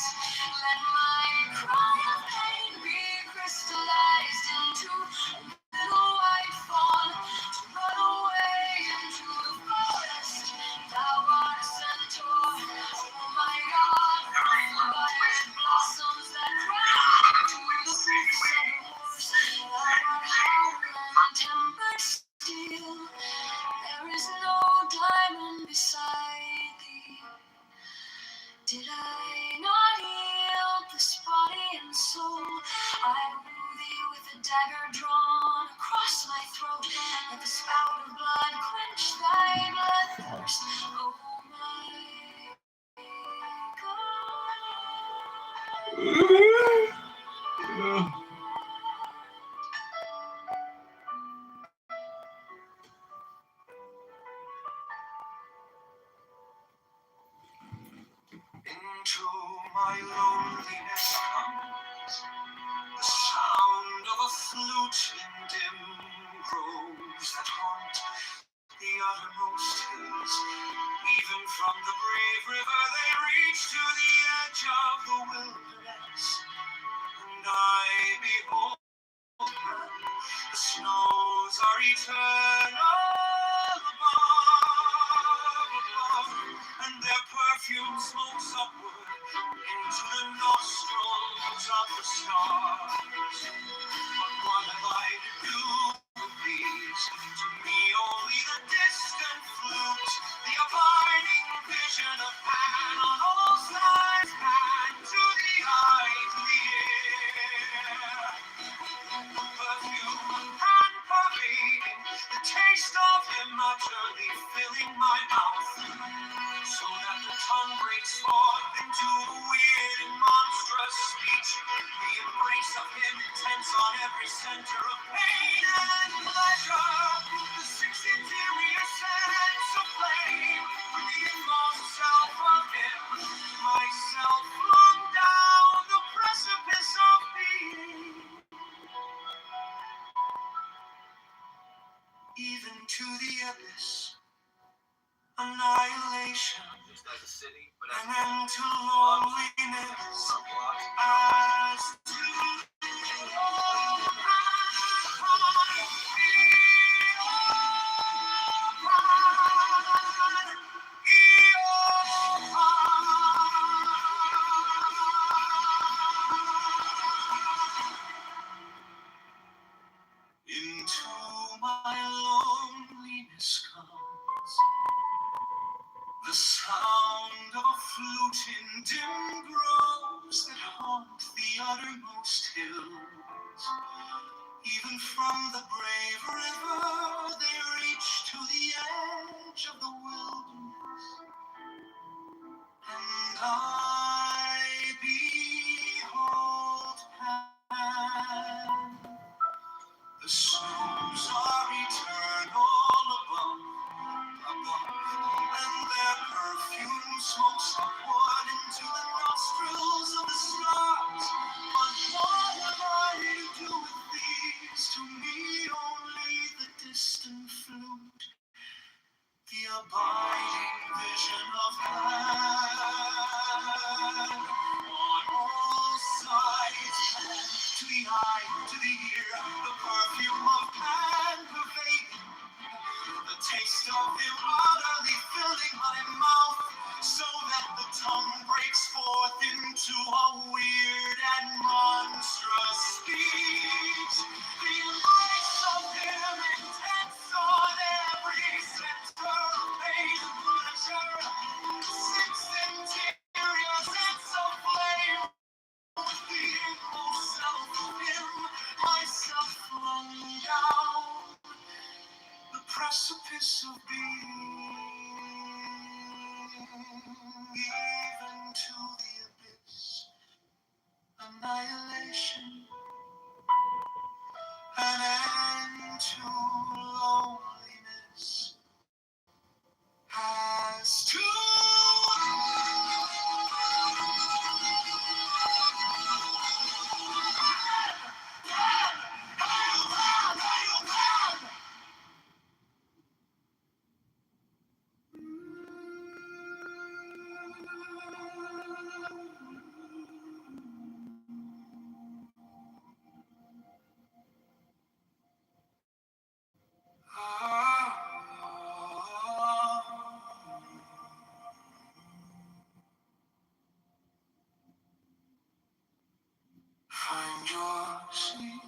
Let my cry of pain be crystallized into a little white fawn to run away into the forest. Thou art a centaur, oh my God. Violet blossoms that crown to the hoofs of the horse. Thou art harder than tempered steel. There is no diamond beside thee. Did I not yield this body and soul? I woo thee with a dagger drawn across my throat. Let the spout of blood quench thy blood thirst, oh my God. Into my loneliness comes a flute in dim groves that haunt the uttermost hills. Even from the brave river they reach to the edge of the wilderness. And I behold her. The snows are eternal above, and their perfume smokes upward into the nostrils of the stars. But what have I to do with these? To me only the distant flute, the abiding vision of Pan on all sides, Pan to the eye, to the ear. The perfume and pervading, the taste of him utterly filling my mouth, so that the tongue breaks forth into a weird and monstrous speech. The embrace of him intense on every center of pain and pleasure. The six interior sense of flame, with the inmost self of him, myself flung down the precipice of being. Even to the abyss, annihilation, an end to loneliness, as to into my loneliness comes the sound of a flute in dim groves that haunt the uttermost hills. Even from the brave river they reach to the edge of the wilderness. And I behold Pan. The snows are eternal above, and their perfume smokes upward into the nostrils of the stars. But what have I to do with these? To me only the distant flute, the abiding vision of Pan. On all sides, to the eye, to the ear, the perfume of Pan pervading. The taste of him utterly filling my mouth, so that the tongue breaks forth into a weird and monstrous speech. The embrace of him intense on every center of pain and pleasure. Six interior sets of flame, with the inmost self of him, myself flung down the precipice of being, even to the abyss, annihilation, an end to loneliness, as to find your seat,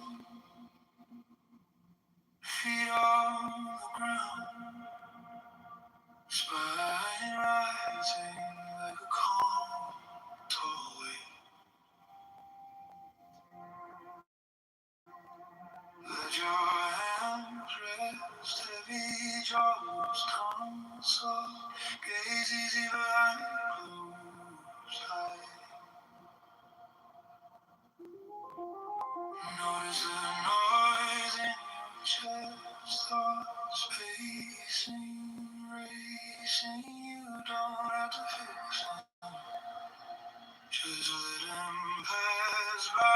feet on the ground, spine rising like a calm, tall wave. Let your hands rest heavy, jaws console, gaze easy behind closed eyes. Notice the noise in your chest, thoughts pacing, racing. You don't have to fix them, just let them pass by.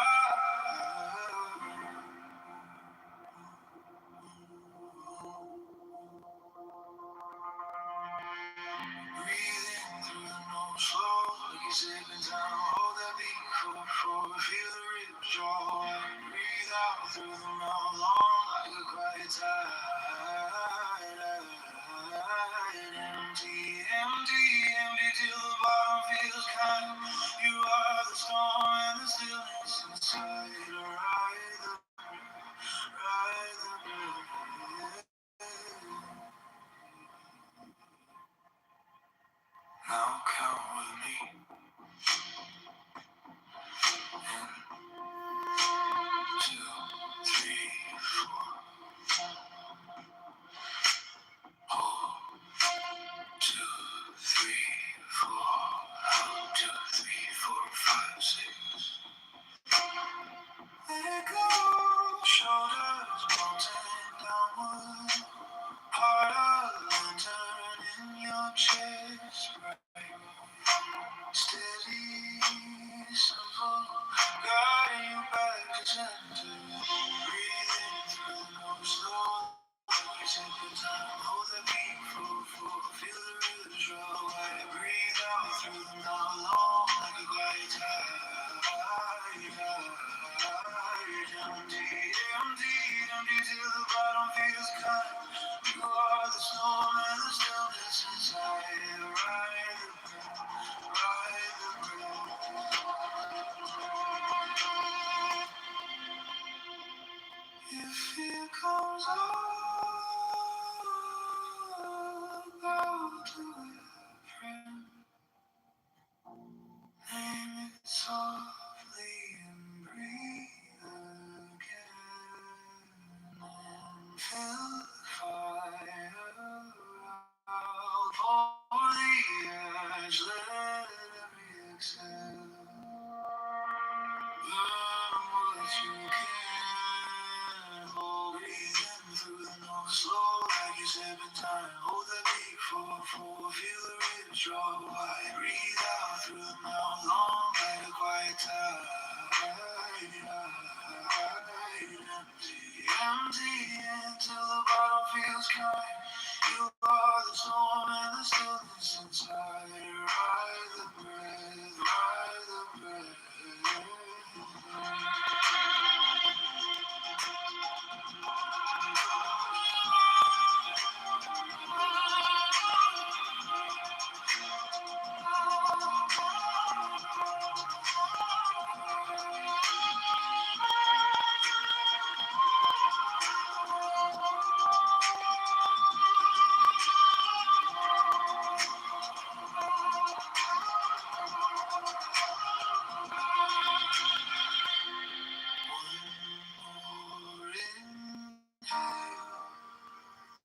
beat, feel the rhythm draw. Breathe out through the mouth, long like a quiet tide. Empty, empty, empty till the bottom feels kind. You are the storm and the stillness inside. Ride the now count with me. 1, 2, 3, 4. Hold. 2, 3, 4. Out. 2, 3, 4, 5, 6. Let go. Shoulders mountain downward. Heart of lantern in your chest. Steady, simple, guiding you back to center. Breathing through the nose, slow. Take your time, hold the beat, feel the rhythm draw. Breathe out through the mouth, long like a quiet tide. Empty, empty, empty till the bottom feels kind. You are the storm and the stillness inside. Ride the if it comes about to a friend, name it softly and breathe again. And fill the fire out for the edge, let every exhale. Learn what you can hold. Breathe in through the nose, slow like you step in time. Hold the beat, feel the rhythm draw wide. Breathe out through the mouth, long like a quiet tide. Empty, empty until the bottom feels kind. You are the storm and the stillness inside. Ride the breath, ride the breath.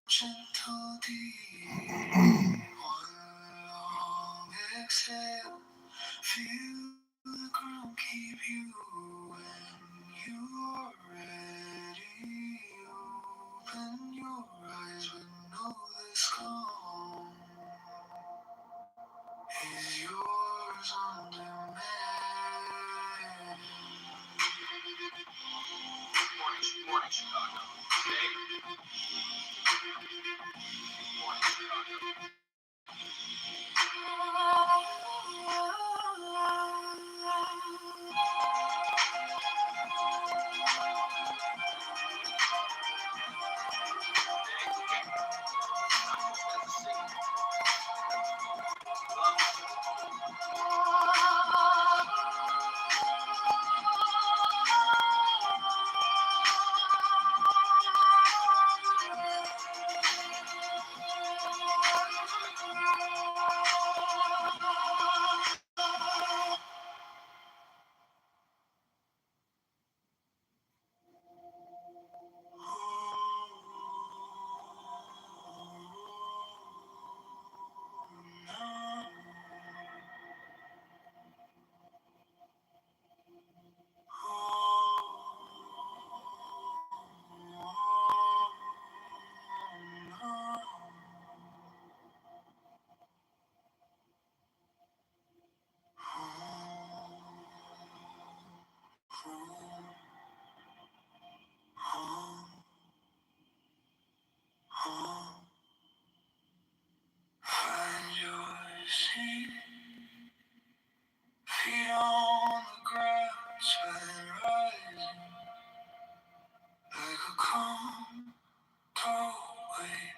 Gentle deep, one long exhale. Feel the ground keep you when you're ready. Open your eyes but know this calm is yours on demand.
Morning, Chicago. Today, morning, Chicago.
Sun rising like a calm, tall wave.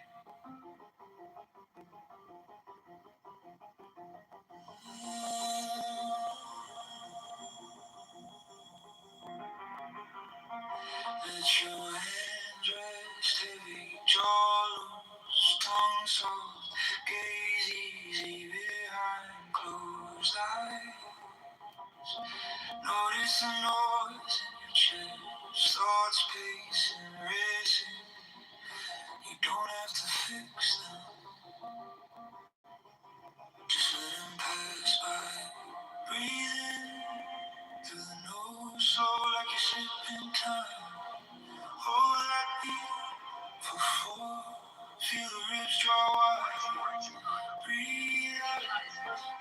Let your hand rest heavy, jaw loose, tongue soft, gaze easy behind closed eyes. Notice the noise in your chest, thoughts pacing, racing. You don't have to fix them, just let them pass by. Breathe in through the nose, slow like you're sipping time. Hold that beat for four, feel the ribs draw wide. Breathe out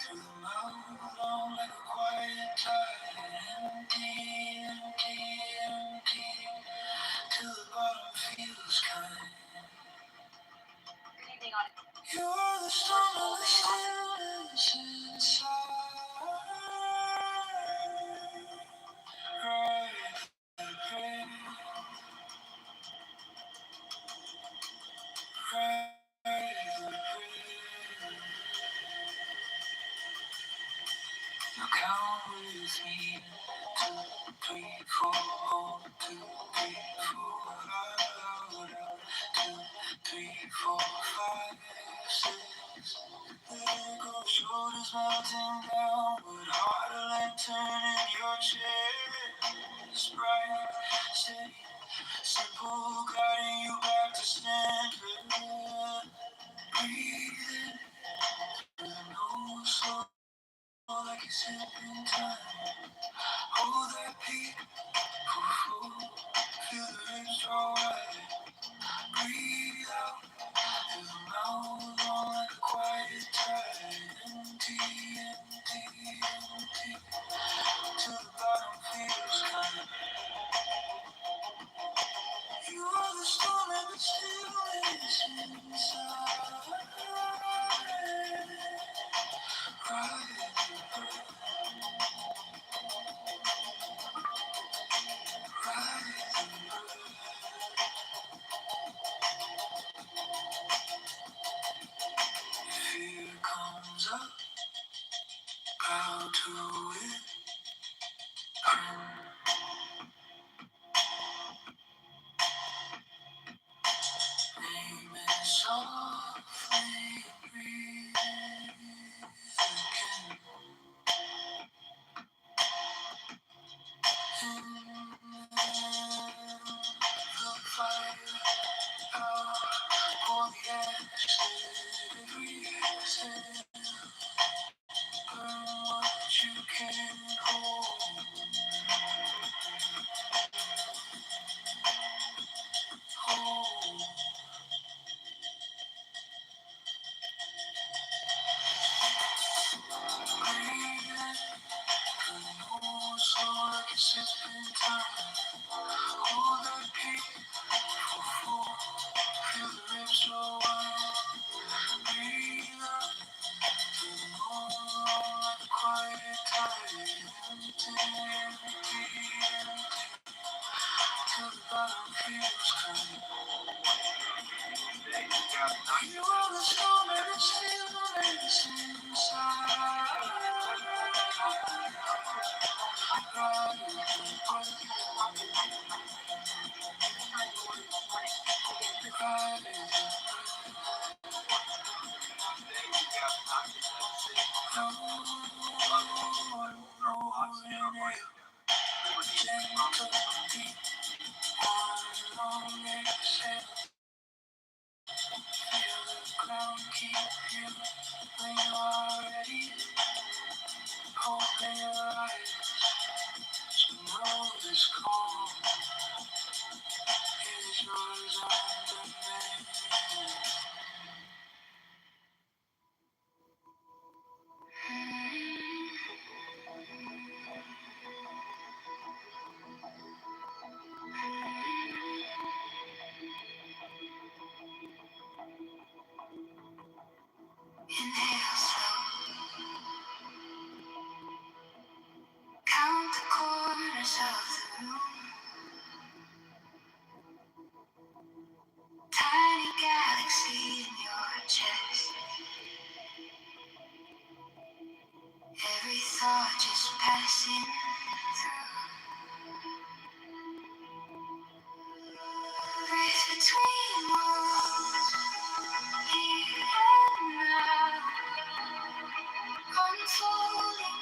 through the mouth, long like a quiet tide. Empty, empty, empty, till the bottom feels kind. You're the storm of the stillness inside. Ride the breath, ride the breath. Now count with me. 2, 3, 4, 2, 3, 4, 2, 3, 4, 5, 6. Let it go, shoulders melting downward, heart a lantern in your chest. Bright, steady, simple, guiding you back to center. Breathe in through the nose, slow like it's sipping time. Hold that beat, feel the ribs draw wide. Breathe out through the mouth, long like a quiet tide. Empty, empty, empty, till the bottom feels kind. You are the storm and the stillness inside. Ride the breath, ride the breath. Fear comes up, bow to it. Name it softly, breathe again. The fire out, pour the ashes, every exhale. Burn what you can hold, hold. Breathe in through the nose, slow like a sipping time. Hold that beat for 4, feel the ribs roll wide. Breathe out through the nose, like a quiet tide. Empty, empty, empty, till the bottom feels kind. You are the storm and the stillness inside. Ride the breath, ride the Count the corners. corners of the room. Tiny galaxy in your chest. Every thought just passing through. Breathe between worlds, here and now. Unfolding,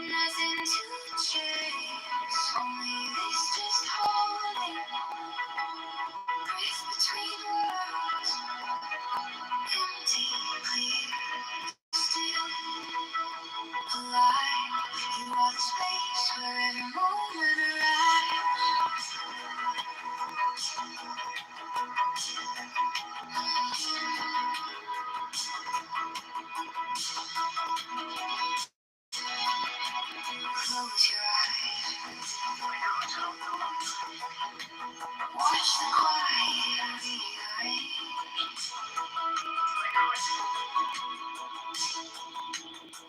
nothing to chase. Only this just holding. Breathe between worlds, empty, clear, still alive. You are the space where every moment arrives. Close your eyes. Watch the quiet rearrange.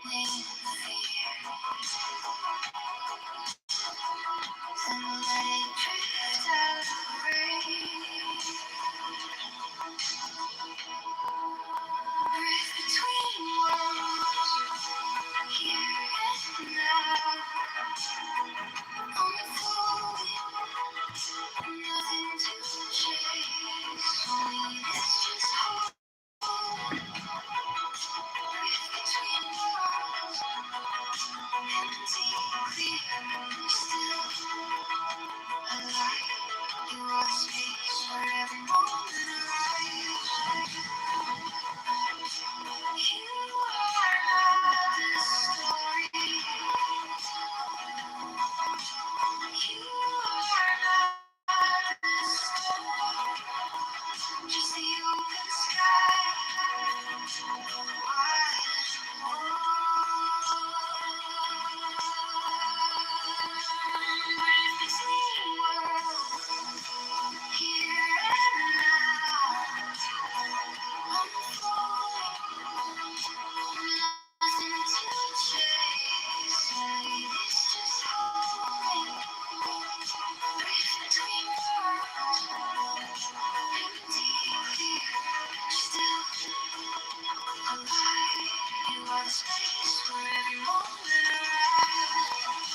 Name the fear. Then let it drift out of range. Breathe between worlds, here and now. Unfolding, nothing to chase. Only this just hold. Breathe between worlds, empty, clear, still alive. You are the space where every moment arrives. You are not the story. You are not the storm. Just the open sky. Breathe between worlds, here and now. Unfolding, nothing to chase. Only this just holding. Breathe between worlds, empty, clear, still alive. You are the space where every moment arrives.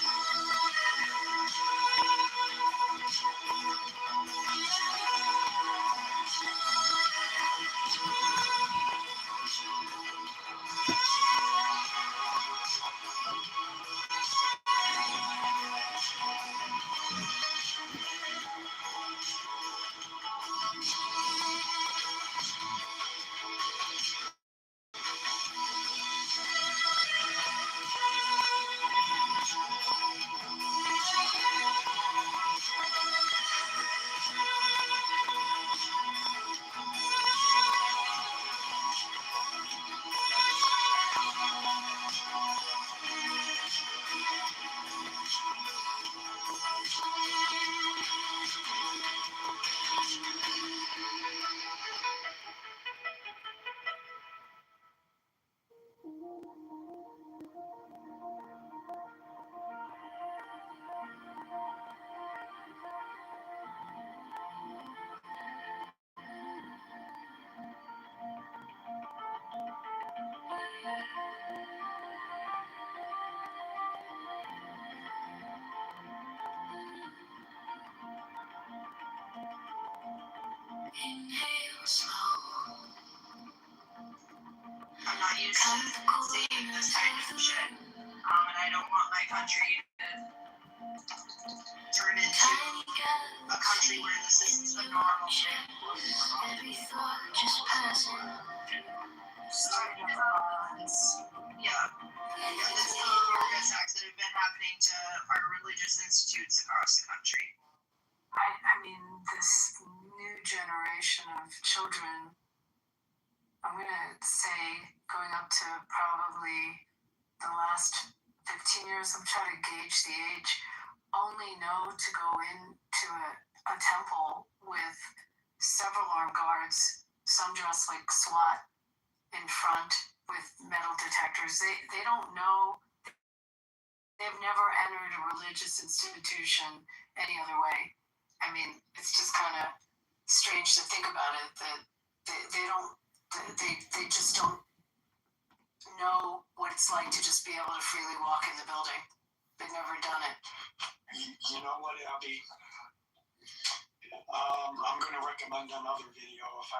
Inhale slow.
I'm not used to seeing this kind of shit. And I don't want my country to turn into a country where this is the normal shit.
Every thought just passing.
Starting with violence. Yeah. And it's the horror attacks that have been happening to our religious institutes across the country.
I mean, this new generation of children, I'm going to say going up to probably the last 15 years, I'm trying to gauge the age, only know to go into a temple with several armed guards, some dressed like SWAT in front with metal detectors. They don't know they've never entered a religious institution any other way. I mean, it's just kind of strange to think about it that they just don't know what it's like to just be able to freely walk in the building. They've never done it.
You know what, Abby? I'm going to recommend another video if I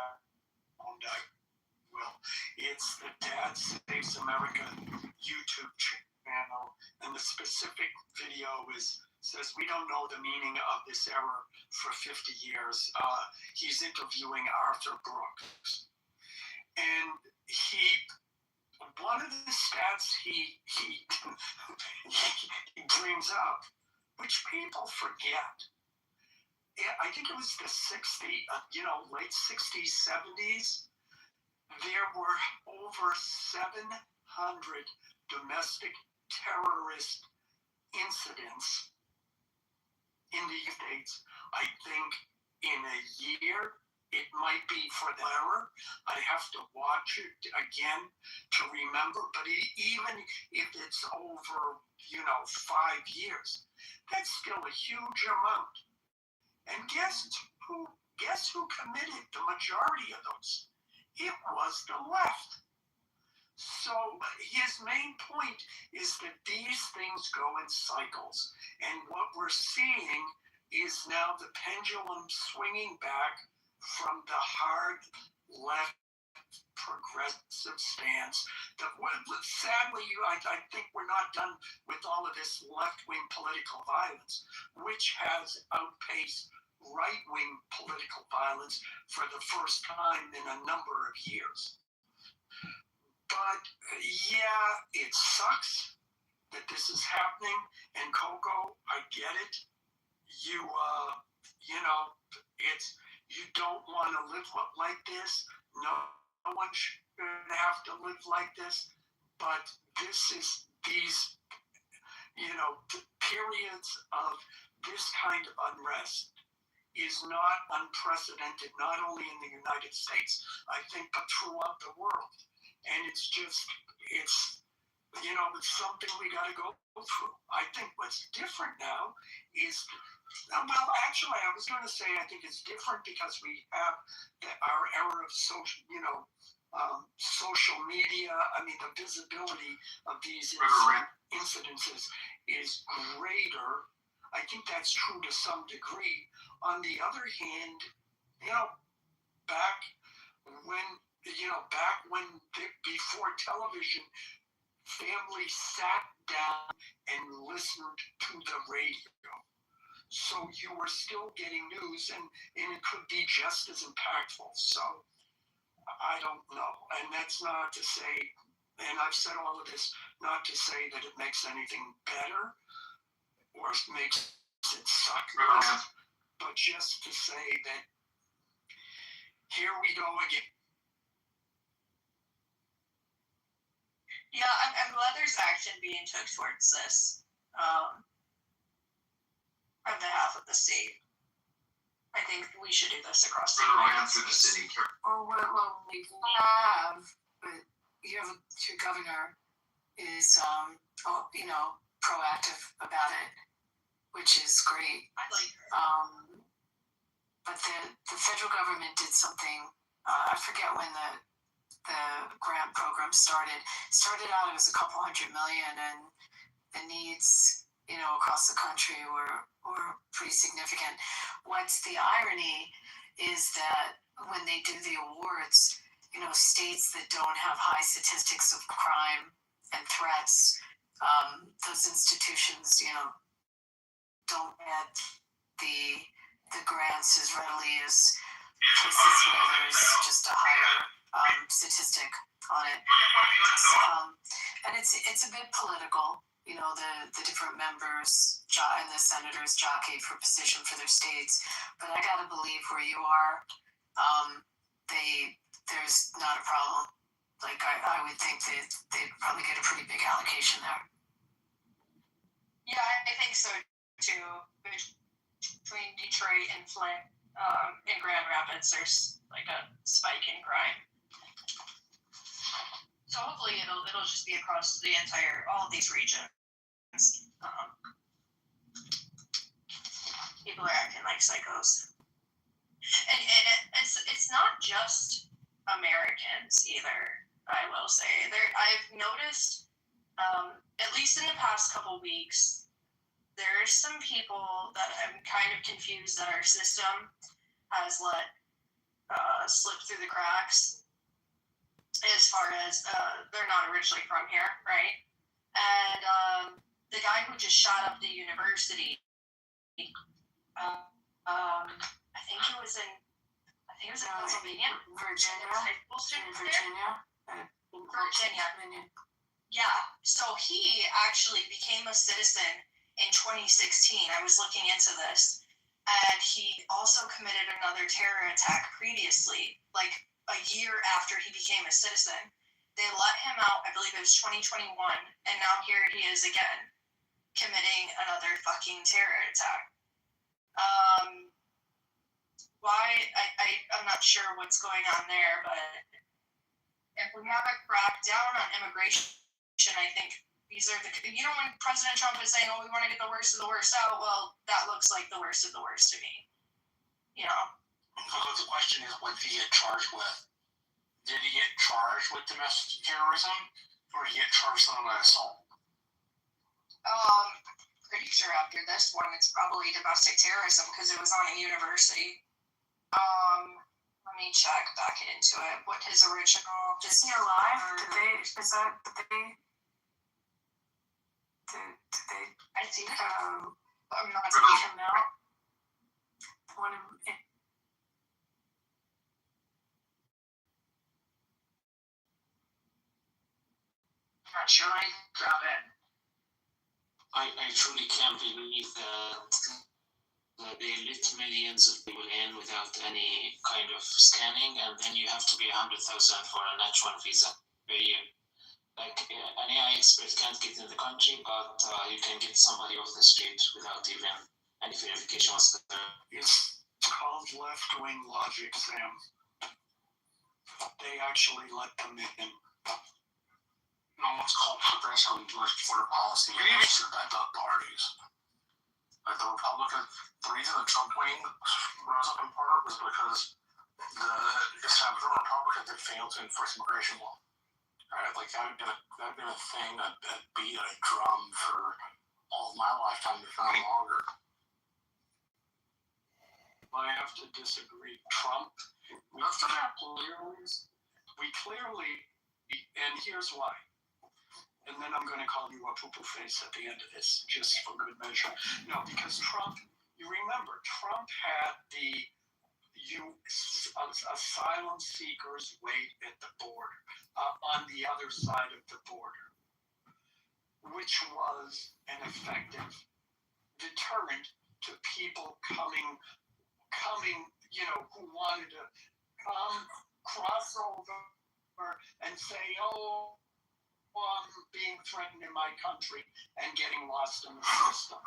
will. It's the Dad Saves America YouTube channel, and the specific video says we don't know the meaning of this error for 50 years. He's interviewing Arthur Brooks, and one of the stats he brings up, which people forget. I think it was the late 60s, 70s. There were over 700 domestic terrorist incidents in the States. I think in a year, it might be for the error. I have to watch it again to remember, but even if it's over, 5 years, that's still a huge amount. And guess who committed the majority of those? It was the left. So his main point is that these things go in cycles. And what we're seeing is now the pendulum swinging back from the hard left progressive stance. Sadly, I think we're not done with all of this left-wing political violence, which has outpaced right-wing political violence for the first time in a number of years. But yeah, it sucks that this is happening. And Coco, I get it. You don't want to live like this. No one should have to live like this. But these periods of this kind of unrest is not unprecedented, not only in the United States, I think, but throughout the world. And it's something we got to go through. I think what's different now is, actually, I was going to say I think it's different because we have our era of social media. I mean, the visibility of these incidences is greater. I think that's true to some degree. On the other hand, back when before television, families sat down and listened to the radio. So you were still getting news, and it could be just as impactful. So I don't know. And that's not to say, and I've said all of this, not to say that it makes anything better or makes it suck less, but just to say that here we go again.
Yeah, I'm glad there's action being took towards this on behalf of the state. I think we should do this across the United States.
Or what we have, but your governor is, proactive about it, which is great.
I like her.
But the federal government did something. I forget when the grant program started. Started out, it was a couple $100 million, and the needs, across the country were pretty significant. What's the irony is that when they do the awards, states that don't have high statistics of crime and threats, those institutions, don't get the grants as readily as places where there's just a higher statistic on it. And it's a bit political. The different members and the senators jockey for position for their states. But I gotta believe where you are, there's not a problem. Like I would think they'd probably get a pretty big allocation there.
Yeah, I think so too. Between Detroit and Flint and Grand Rapids, there's like a spike in crime. So hopefully it'll just be across all of these regions.
People are acting like psychos. And it's not just Americans either, I will say. I've noticed, at least in the past couple weeks, there's some people that I'm kind of confused that our system has let slip through the cracks as far as they're not originally from here, right? And the guy who just shot up the university, I think it was in Pennsylvania. Virginia. Yeah. So he actually became a citizen in 2016. I was looking into this, and he also committed another terror attack previously, like a year after he became a citizen. They let him out, I believe it was 2021, and now here he is again, committing another fucking terror attack. Why? I'm not sure what's going on there, but if we have a crackdown on immigration, I think these are when President Trump is saying, oh, we want to get the worst of the worst out, well, that looks like the worst of the worst to me.
So the question is, what did he get charged with? Did he get charged with domestic terrorism, or did he get charged with an assault?
Pretty sure after this one, it's probably domestic terrorism because it was on a university. Let me check back into it. What his original?
Is he alive? Did they?
I think. I'm not
take him out.
Not sure. I grab it.
I truly can't believe that they let millions of people in without any kind of scanning, and then you have to pay 100,000 for an H1 visa per year. Like an AI expert can't get in the country, but you can get somebody off the street without even any verification whatsoever.
It's called left-wing logic, Sam. They actually let them in. No, it's called progressive border policy. It's by both parties. Like the Republican, the reason the Trump wing rose up in part was because the establishment Republicans had failed to enforce immigration law. Right? Like that had been a thing that beat a drum for all of my lifetime, if not longer. I have to disagree. Trump, we clearly, and here's why. And then I'm going to call you a poo-poo face at the end of this, just for good measure. No, because Trump, you remember, Trump had the asylum seekers wait at the border, on the other side of the border, which was an effective deterrent to people coming, who wanted to come, cross over, and say, oh, I'm being threatened in my country and getting lost in the system.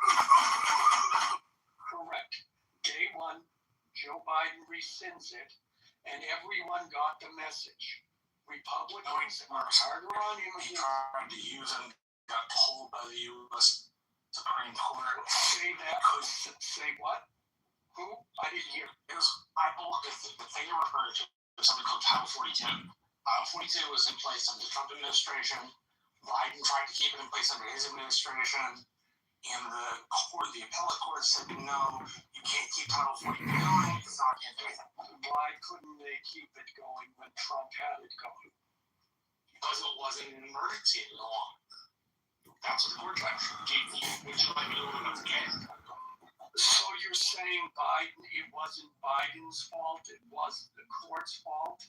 Correct. Day one, Joe Biden rescinds it, and everyone got the message. Republicans are harder on immigrants. He tried to use it and got pulled by the U.S. Supreme Court. Say what? Who? I didn't hear. It was the thing you're referring to is something called Title 42. Title 42 was in place under the Trump administration. Biden tried to keep it in place under his administration. And the appellate court said, no, you can't keep Title 42 going. It's not going to do anything. Why couldn't they keep it going when Trump had it going? Because it wasn't an emergency any longer. That's what the court judge did. Would you like me to open up again? So you're saying it wasn't Biden's fault, it was the court's fault?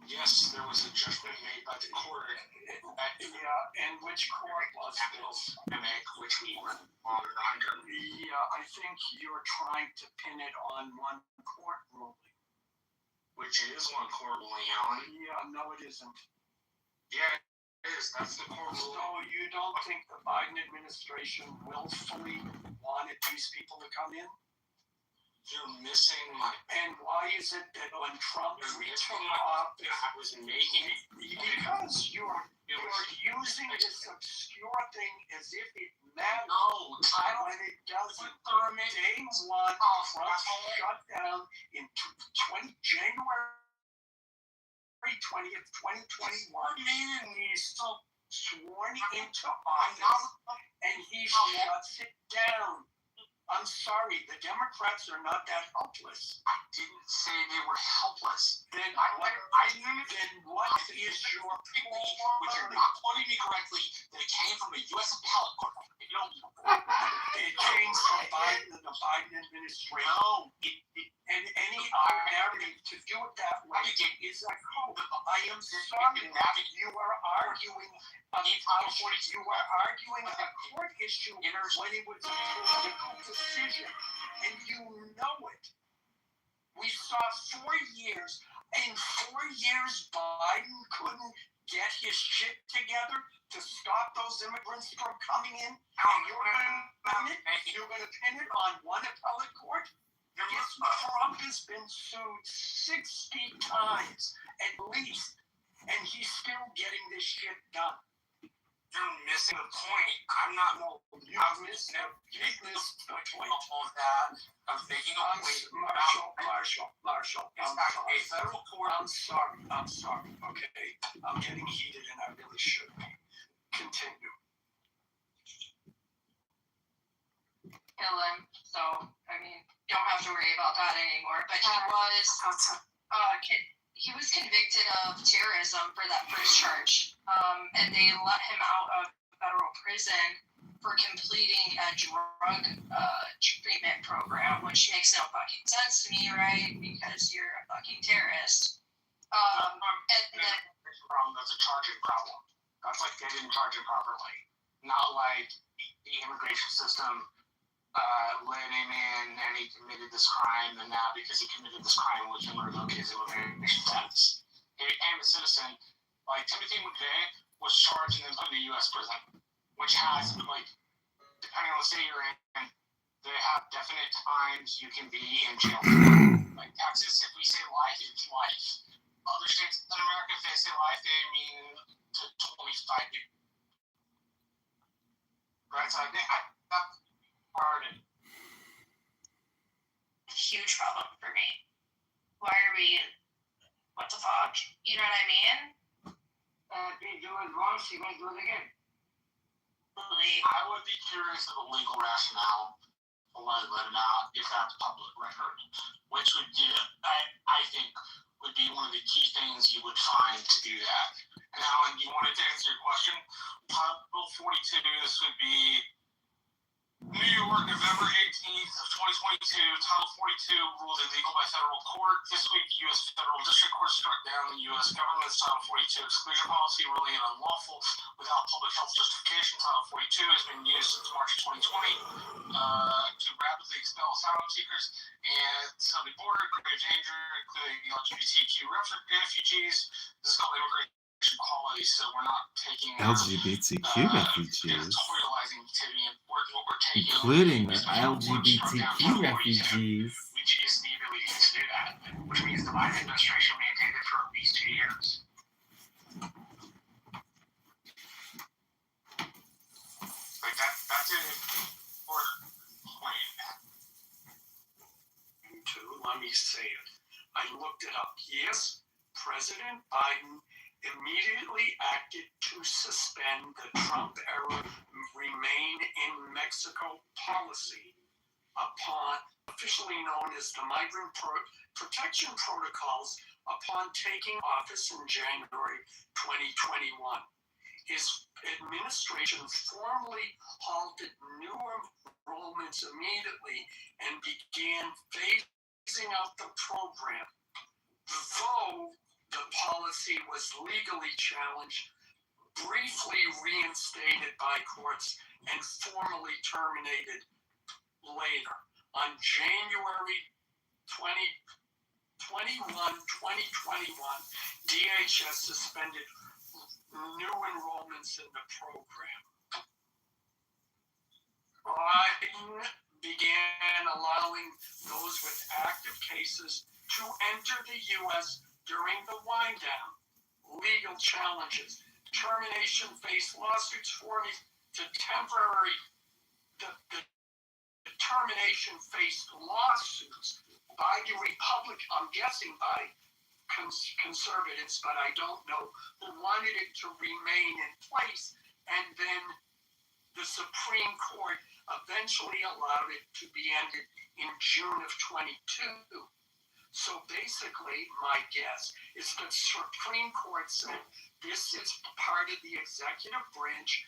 Yes, there was a judgment made by the court. And which court was this? Which we were on. Yeah, I think you're trying to pin it on one court ruling. Which is one court ruling, Alan. Yeah, no it isn't. Yeah, it is. That's the court ruling. So you don't think the Biden administration willfully wanted these people to come in? You're missing my... And why is it that when Trump took office... I was making... Because you're You're using this obscure thing as if it matters. No, when it doesn't. Day one, Trump shut down in January 20th, 2021. And he's still sworn into office, and he shuts it down. I'm sorry, the Democrats are not that helpless.
I didn't say they were helpless.
Then what is your
Which you're not quoting me correctly, that it came from a U.S. appellate court. You don't.
It came from Biden and the Biden administration.
No.
And any narrative to do it that way is a code. I am sorry. You are arguing a court issue when it was a political decision, and you know it. We saw 4 years. In 4 years, Biden couldn't get his shit together to stop those immigrants from coming in. And you're going to pin it on one appellate court? Yes, Trump has been sued 60 times at least, and he's still getting this shit done.
You're missing the point. I'm not more.
You've missed the point.
I'm making a point.
Marshall.
A federal court.
I'm sorry. Okay. I'm getting heated and I really should be. Continue.
Him. So, I mean, you don't have to worry about that anymore. But he was convicted of terrorism for that first charge. And they let him out of federal prison for completing a drug treatment program, which makes no fucking sense to me, right? Because you're a fucking terrorist. And then
that's a charging problem. That's like they didn't charge him properly. Not like the immigration system let him in and he committed this crime, and now because he committed this crime, we can revoke his immigration status. He became a citizen. Like Timothy McVeigh was charged and then put in a U.S. prison, which has, like, depending on the state you're in, they have definite times you can be in jail. Like Texas, if we say life, it's life. Other states in America, if they say life, they mean to 25 years. Right, so that's hard.
Huge problem for me. Why are we? What the fuck? You know what I mean?
He do it once, he may do it again.
I would be curious of the legal rationale for why they let him out if that's public record, which would I think would be one of the key things you would find to do that. And Alan, you wanted to answer your question? Title 42, this would be New York, November 18th of 2022. Title 42 ruled illegal by federal court. This week, the U.S. Federal District Court struck down the U.S. government's Title 42 exclusion policy, ruling it unlawful without public health justification. Title 42 has been used since March 2020 to rapidly expel asylum seekers and southern border, grave danger, including LGBTQ refugees. This is called immigration equality, so we're not taking
LGBTQ refugees,
taking,
including the LGBTQ refugees.
We just the ability to do that, which means the Biden administration maintained it for at least 2 years. Like that's an important point.
Let me say it. I looked it up. Yes, President Biden immediately acted to suspend the Trump-era Remain in Mexico policy upon officially known as the Migrant Protection Protocols upon taking office in January 2021. His administration formally halted new enrollments immediately and began phasing out the program. Though the policy was legally challenged, briefly reinstated by courts, and formally terminated later. On January 2021, DHS suspended new enrollments in the program. Biden began allowing those with active cases to enter the U.S. during the wind down. Legal challenges. termination phase lawsuits for me to temporary the termination phase lawsuits by the Republic, I'm guessing by conservatives, but I don't know, who wanted it to remain in place, and then the Supreme Court eventually allowed it to be ended in June of 22. So basically, my guess is the Supreme Court said this is part of the executive branch.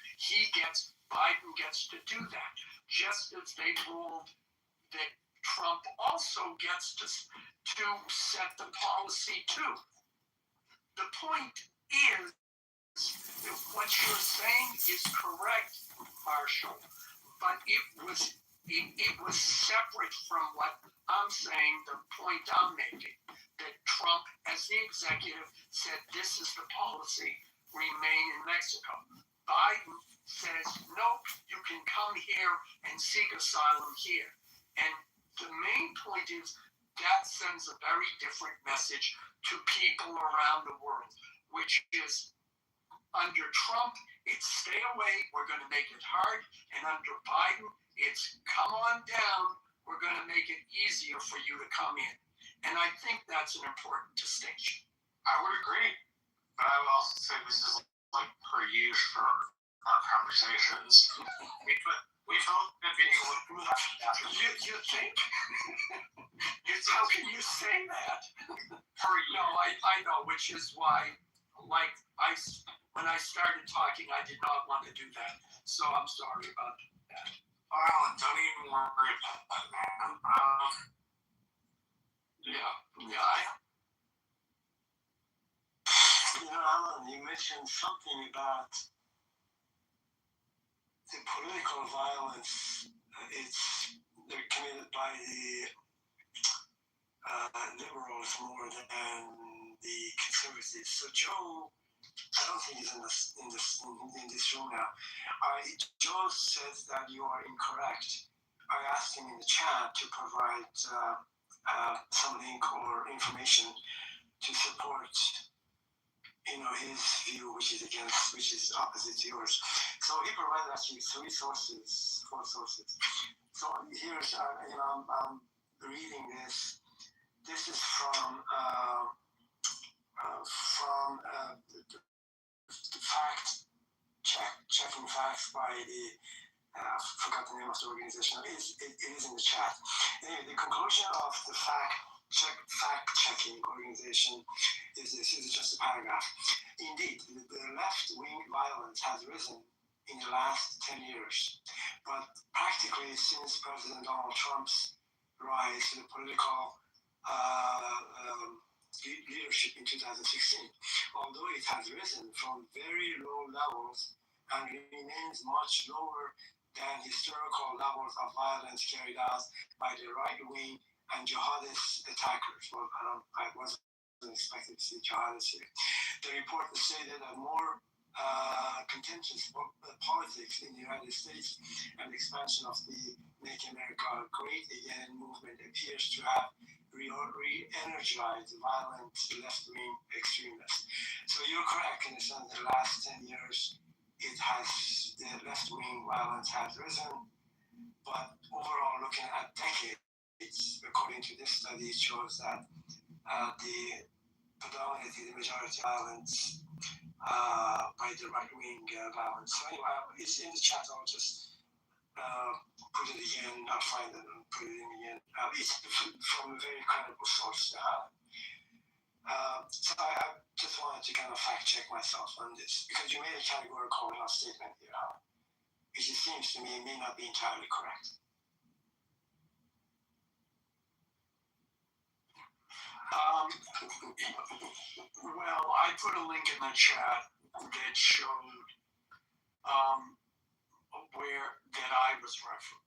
Biden gets to do that, just as they ruled that Trump also gets to set the policy too. The point is that what you're saying is correct, Marshall, but it was separate from what I'm saying, the point I'm making, that Trump, as the executive, said this is the policy, remain in Mexico. Biden says, nope, you can come here and seek asylum here. And the main point is that sends a very different message to people around the world, which is under Trump, it's stay away, we're going to make it hard, and under Biden, it's come on down, we're going to make it easier for you to come in. And I think that's an important distinction.
I would agree, but I would also say this is like per use for our conversations. We've hoped that being able to move after
you think? How can you say that? No, I know, which is why, when I started talking, I did not want to do that. So I'm sorry about that.
Well, don't even worry about that, man.
Alan, you mentioned something about the political violence. They're committed by the liberals more than the conservatives. So Joe, I don't think he's in this room now. Joe says that you are incorrect. I asked him in the chat to provide some link or information to support, his view, which is opposite to yours. So he provided actually 4 sources. So here's, I'm reading this. This is from the checking facts by the I forgot the name of the organization. It is in the chat. Anyway, the conclusion of the fact-checking organization is this. This is just a paragraph. Indeed, the left-wing violence has risen in the last 10 years, but practically since President Donald Trump's rise to the political leadership in 2016, although it has risen from very low levels and remains much lower than historical levels of violence carried out by the right-wing and jihadist attackers. Well, I wasn't expecting to see jihadists here. The report stated that more contentious politics in the United States and the expansion of the Make America Great Again movement appears to have re-energized violent left-wing extremists. So you're correct in the sense that the last 10 years, the left-wing violence has risen, but overall, looking at decades, according to this study, it shows that the majority violence by the right-wing violence. So anyway, it's in the chat. I'll just put it again. I'll find it and put it in again. It's from a very credible source. So I just wanted to kind of fact-check myself on this, because you made a categorical statement here, which it seems to me may not be entirely correct. Well, I put a link in the chat that showed that I was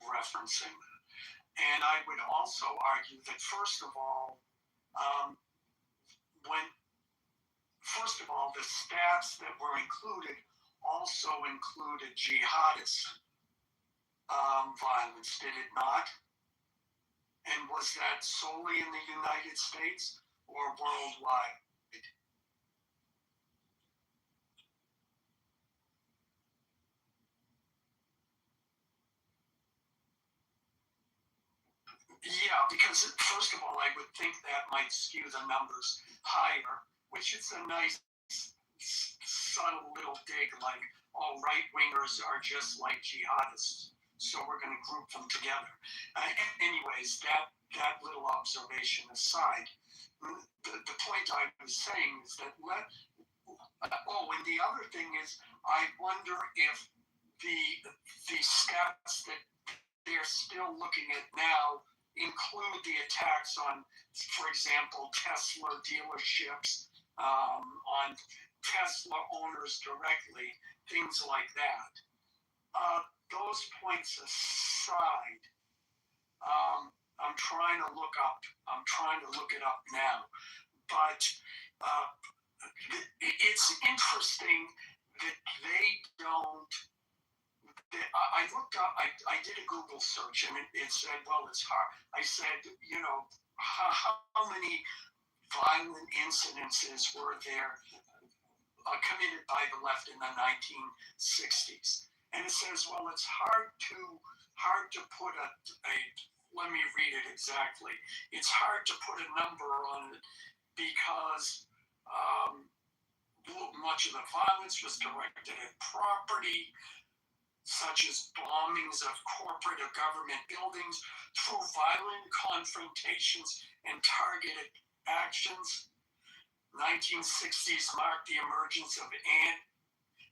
referencing. And I would also argue that, first of all, the stats that were included also included jihadist violence, did it not? And was that solely in the United States or worldwide?
Yeah, because first of all, I would think that might skew the numbers higher, which is a nice subtle little dig, like all right wingers are just like jihadists, so we're going to group them together. Anyways, that little observation aside, the point I was saying is that and the other thing is, I wonder if the stats that they're still looking at now include the attacks on, for example, Tesla dealerships, on Tesla owners directly, things like that. Those points aside, I'm trying to look it up now, but it's interesting that they don't. I looked up, I did a Google search, and it said, well, it's hard. I said, how many violent incidences were there committed by the left in the 1960s? And it says, well, it's hard to put a let me read it exactly. It's hard to put a number on it because much of the violence was directed at property, such as bombings of corporate or government buildings, through violent confrontations and targeted actions. 1960s marked the emergence of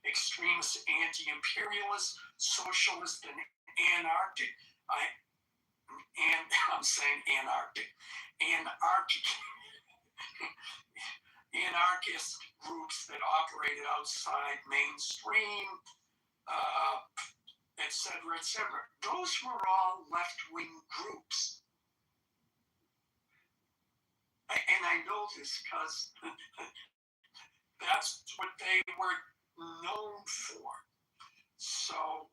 extremist anti-imperialist, socialist, and anarchic. I'm saying anarchist groups that operated outside mainstream, etc., etc. Those were all left-wing groups. And I know this because that's what they were known for. So,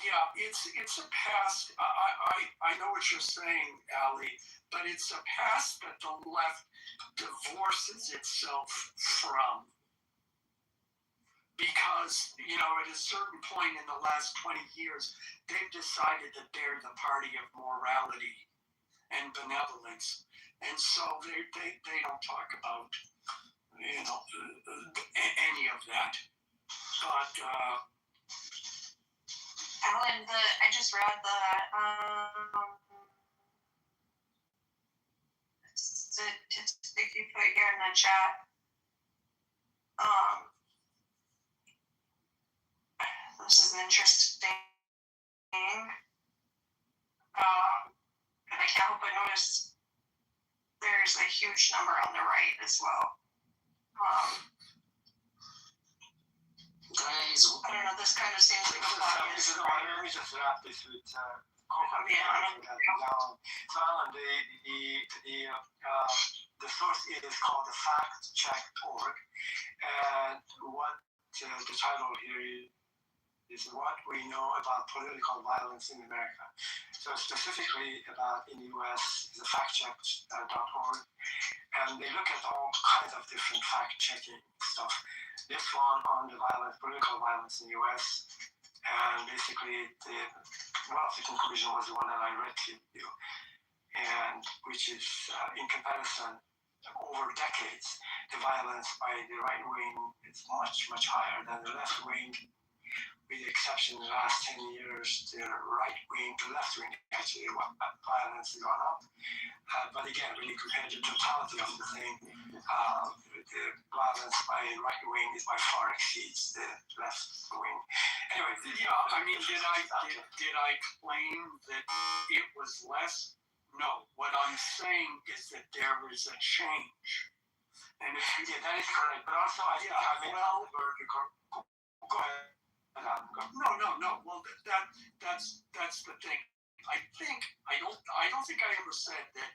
yeah, it's a past. I know what you're saying, Ali, but it's a past that the left divorces itself from. Because, at a certain point in the last 20 years, they've decided that they're the party of morality and benevolence. And so they don't talk about, any of that. But,
Alan, I just read the statistic you put here in the chat. This is interesting. And I can't help but notice there's a huge number on the right as well.
Guys,
I don't know, this kind of seems like a obvious.
Let me just wrap this with So Alan, the source is called the factcheck.org, and what the title here is what we know about political violence in America. So specifically about in the U.S. is the factcheck.org, and they look at all kinds of different fact-checking stuff. This one on the political violence in the U.S., and basically one of the conclusions was the one that I read to you, and which is in comparison over decades, the violence by the right wing is much, much higher than the left wing. With the exception of the last 10 years, the right wing to left wing actually violence has gone up. But again, when you compare the totality of the thing, the violence by right wing is by far exceeds the left wing. Anyway,
yeah, I mean, did I claim that it was less? No. What I'm saying is that there is a change. And if you
that is correct. But also, go ahead.
No. Well, that's the thing. I don't think I ever said that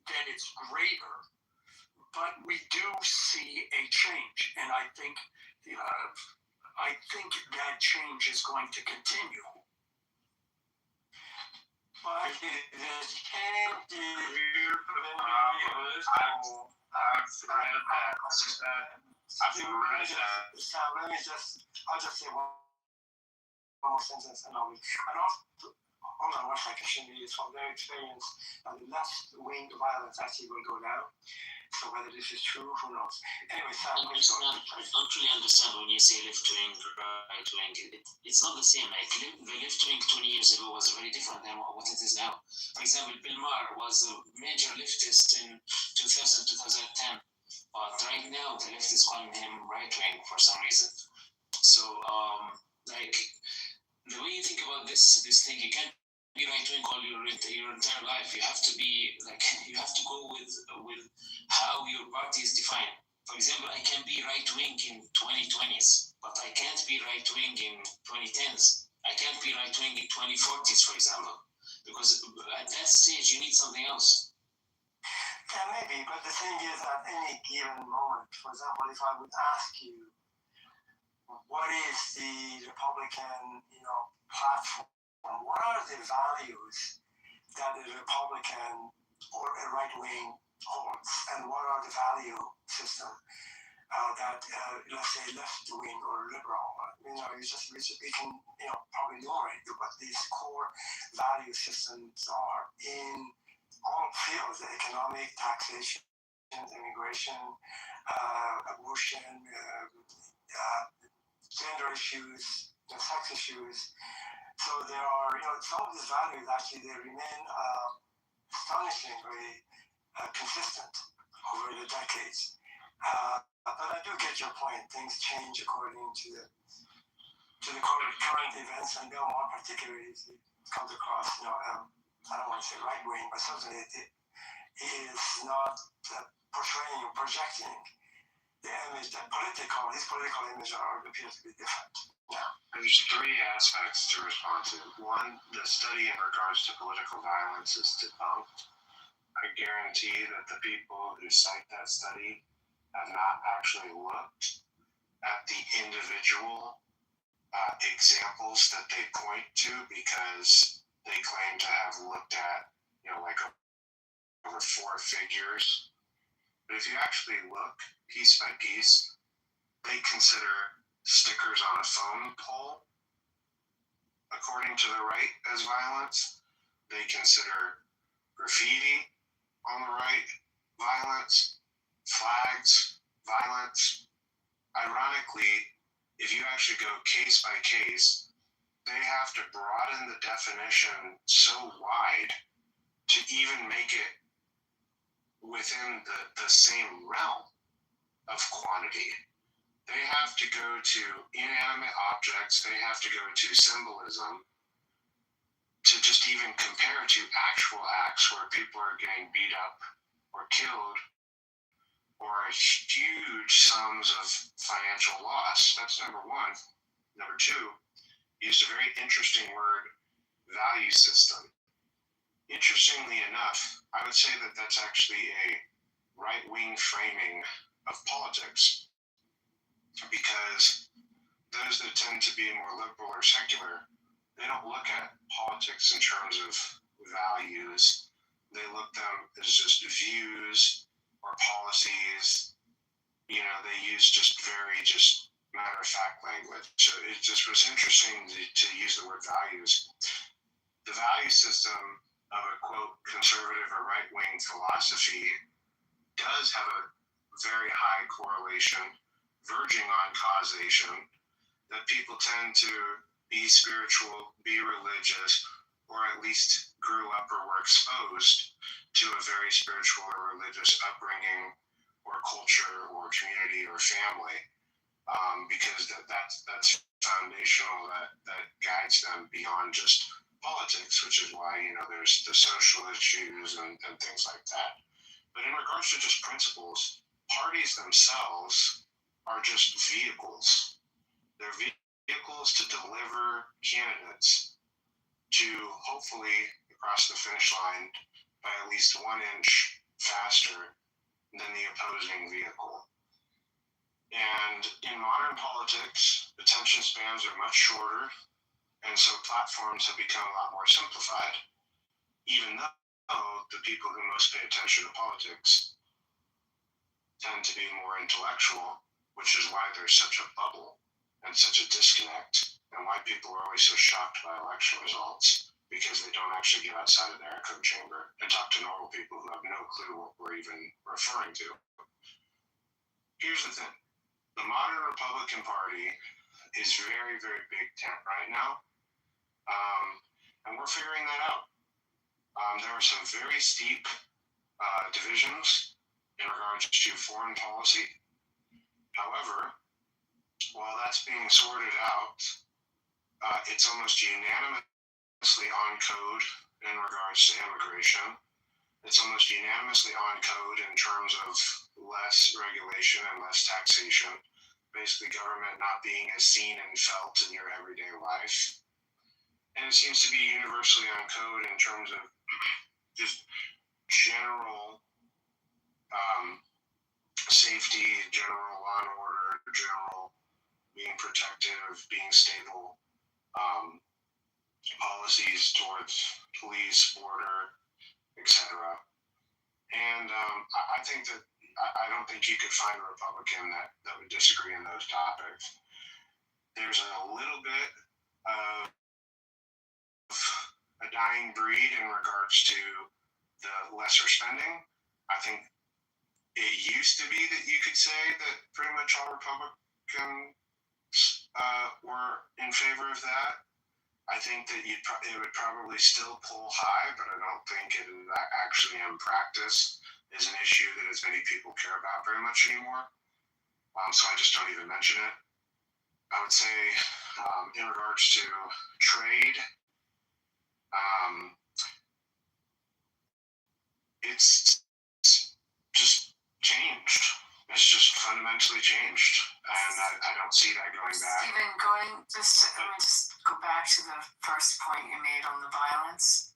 that it's greater, but we do see a change, and I think that change is going to continue. But the change I'll just say one
normal sentence and all. And also, on our website, Kashmiri is from their experience, the left-wing violence actually will go down. So whether this is true, who knows? Anyway, Sam,
I don't really understand when you say left wing, right wing. It's not the same. Like the left wing 20 years ago was very different than what it is now. For example, Bill Maher was a major leftist in 2000, 2010. But right now, the left is calling him right wing for some reason. So, like, the way you think about this thing, you can't be right wing all your entire life. You have to be like, you have to go with how your party is defined. For example, I can be right wing in 2020s, but I can't be right wing in 2010s. I can't be right wing in 2040s, for example, because at that stage you need something else.
Yeah, maybe, but the thing is, at any given moment, for example, if I would ask you, what is the Republican, platform? What are the values that a Republican or a right wing holds, and what are the value system that, let's say, left wing or liberal? We can, probably enumerate what these core value systems are in all fields: the economic, taxation, immigration, abortion, gender issues, sex issues. So there are, some of these values actually they remain astonishingly consistent over the decades. But I do get your point. Things change according to the current events, and Bill Maher particularly comes across, I don't want to say right wing, but certainly it is not portraying or projecting the image that his political image appears to be different. Yeah.
There's three aspects to respond to. One, the study in regards to political violence is debunked. I guarantee that the people who cite that study have not actually looked at the individual examples that they point to, because they claim to have looked at, like over 4 figures. But if you actually look piece by piece, they consider stickers on a phone pole, according to the right, as violence. They consider graffiti on the right violence, flags violence. Ironically, if you actually go case by case, they have to broaden the definition so wide to even make it within the same realm of quantity. They have to go to inanimate objects, they have to go to symbolism to just even compare to actual acts where people are getting beat up or killed, or huge sums of financial loss. That's number one. Number two, used a very interesting word, value system. Interestingly enough, I would say that that's actually a right-wing framing of politics, because those that tend to be more liberal or secular, they don't look at politics in terms of values. They look at them as just views or policies. They use just very matter-of-fact language. So it just was interesting to use the word values. The value system of a, quote, conservative or right-wing philosophy does have a very high correlation, verging on causation, that people tend to be spiritual, be religious, or at least grew up or were exposed to a very spiritual or religious upbringing or culture or community or family, because that's foundational, that guides them beyond just politics, which is why, there's the social issues and things like that. But in regards to just principles, parties themselves are just vehicles. They're vehicles to deliver candidates to hopefully cross the finish line by at least 1 inch faster than the opposing vehicle. And in modern politics, attention spans are much shorter, and so platforms have become a lot more simplified, even though the people who most pay attention to politics tend to be more intellectual, which is why there's such a bubble and such a disconnect
and white people are always so shocked by election results because they don't actually get outside of their echo chamber and talk to normal people who have no clue what we're even referring to. Here's the thing. The modern Republican Party is very, very big tent right now, and we're figuring that out. There are some very steep divisions in regards to foreign policy. However, while that's being sorted out, it's almost unanimously on code in regards to immigration. It's almost unanimously on code in terms of less regulation and less taxation. Basically, government not being as seen and felt in your everyday life. And it seems to be universally on code in terms of just general safety, general law and order, general being protective, being stable, policies towards police, border, etc. And I think that I don't think you could find a Republican that would disagree in those topics. There's a little bit of a dying breed in regards to the lesser spending. I think it used to be that you could say that pretty much all Republicans were in favor of that. I think that it would probably still pull high, but I don't think it actually in practice is an issue that as many people care about very much anymore. So I just don't even mention it. I would say in regards to trade, it's just changed. It's just fundamentally changed, and I don't see that going back.
Stephen, let me just go back to the first point you made on the violence.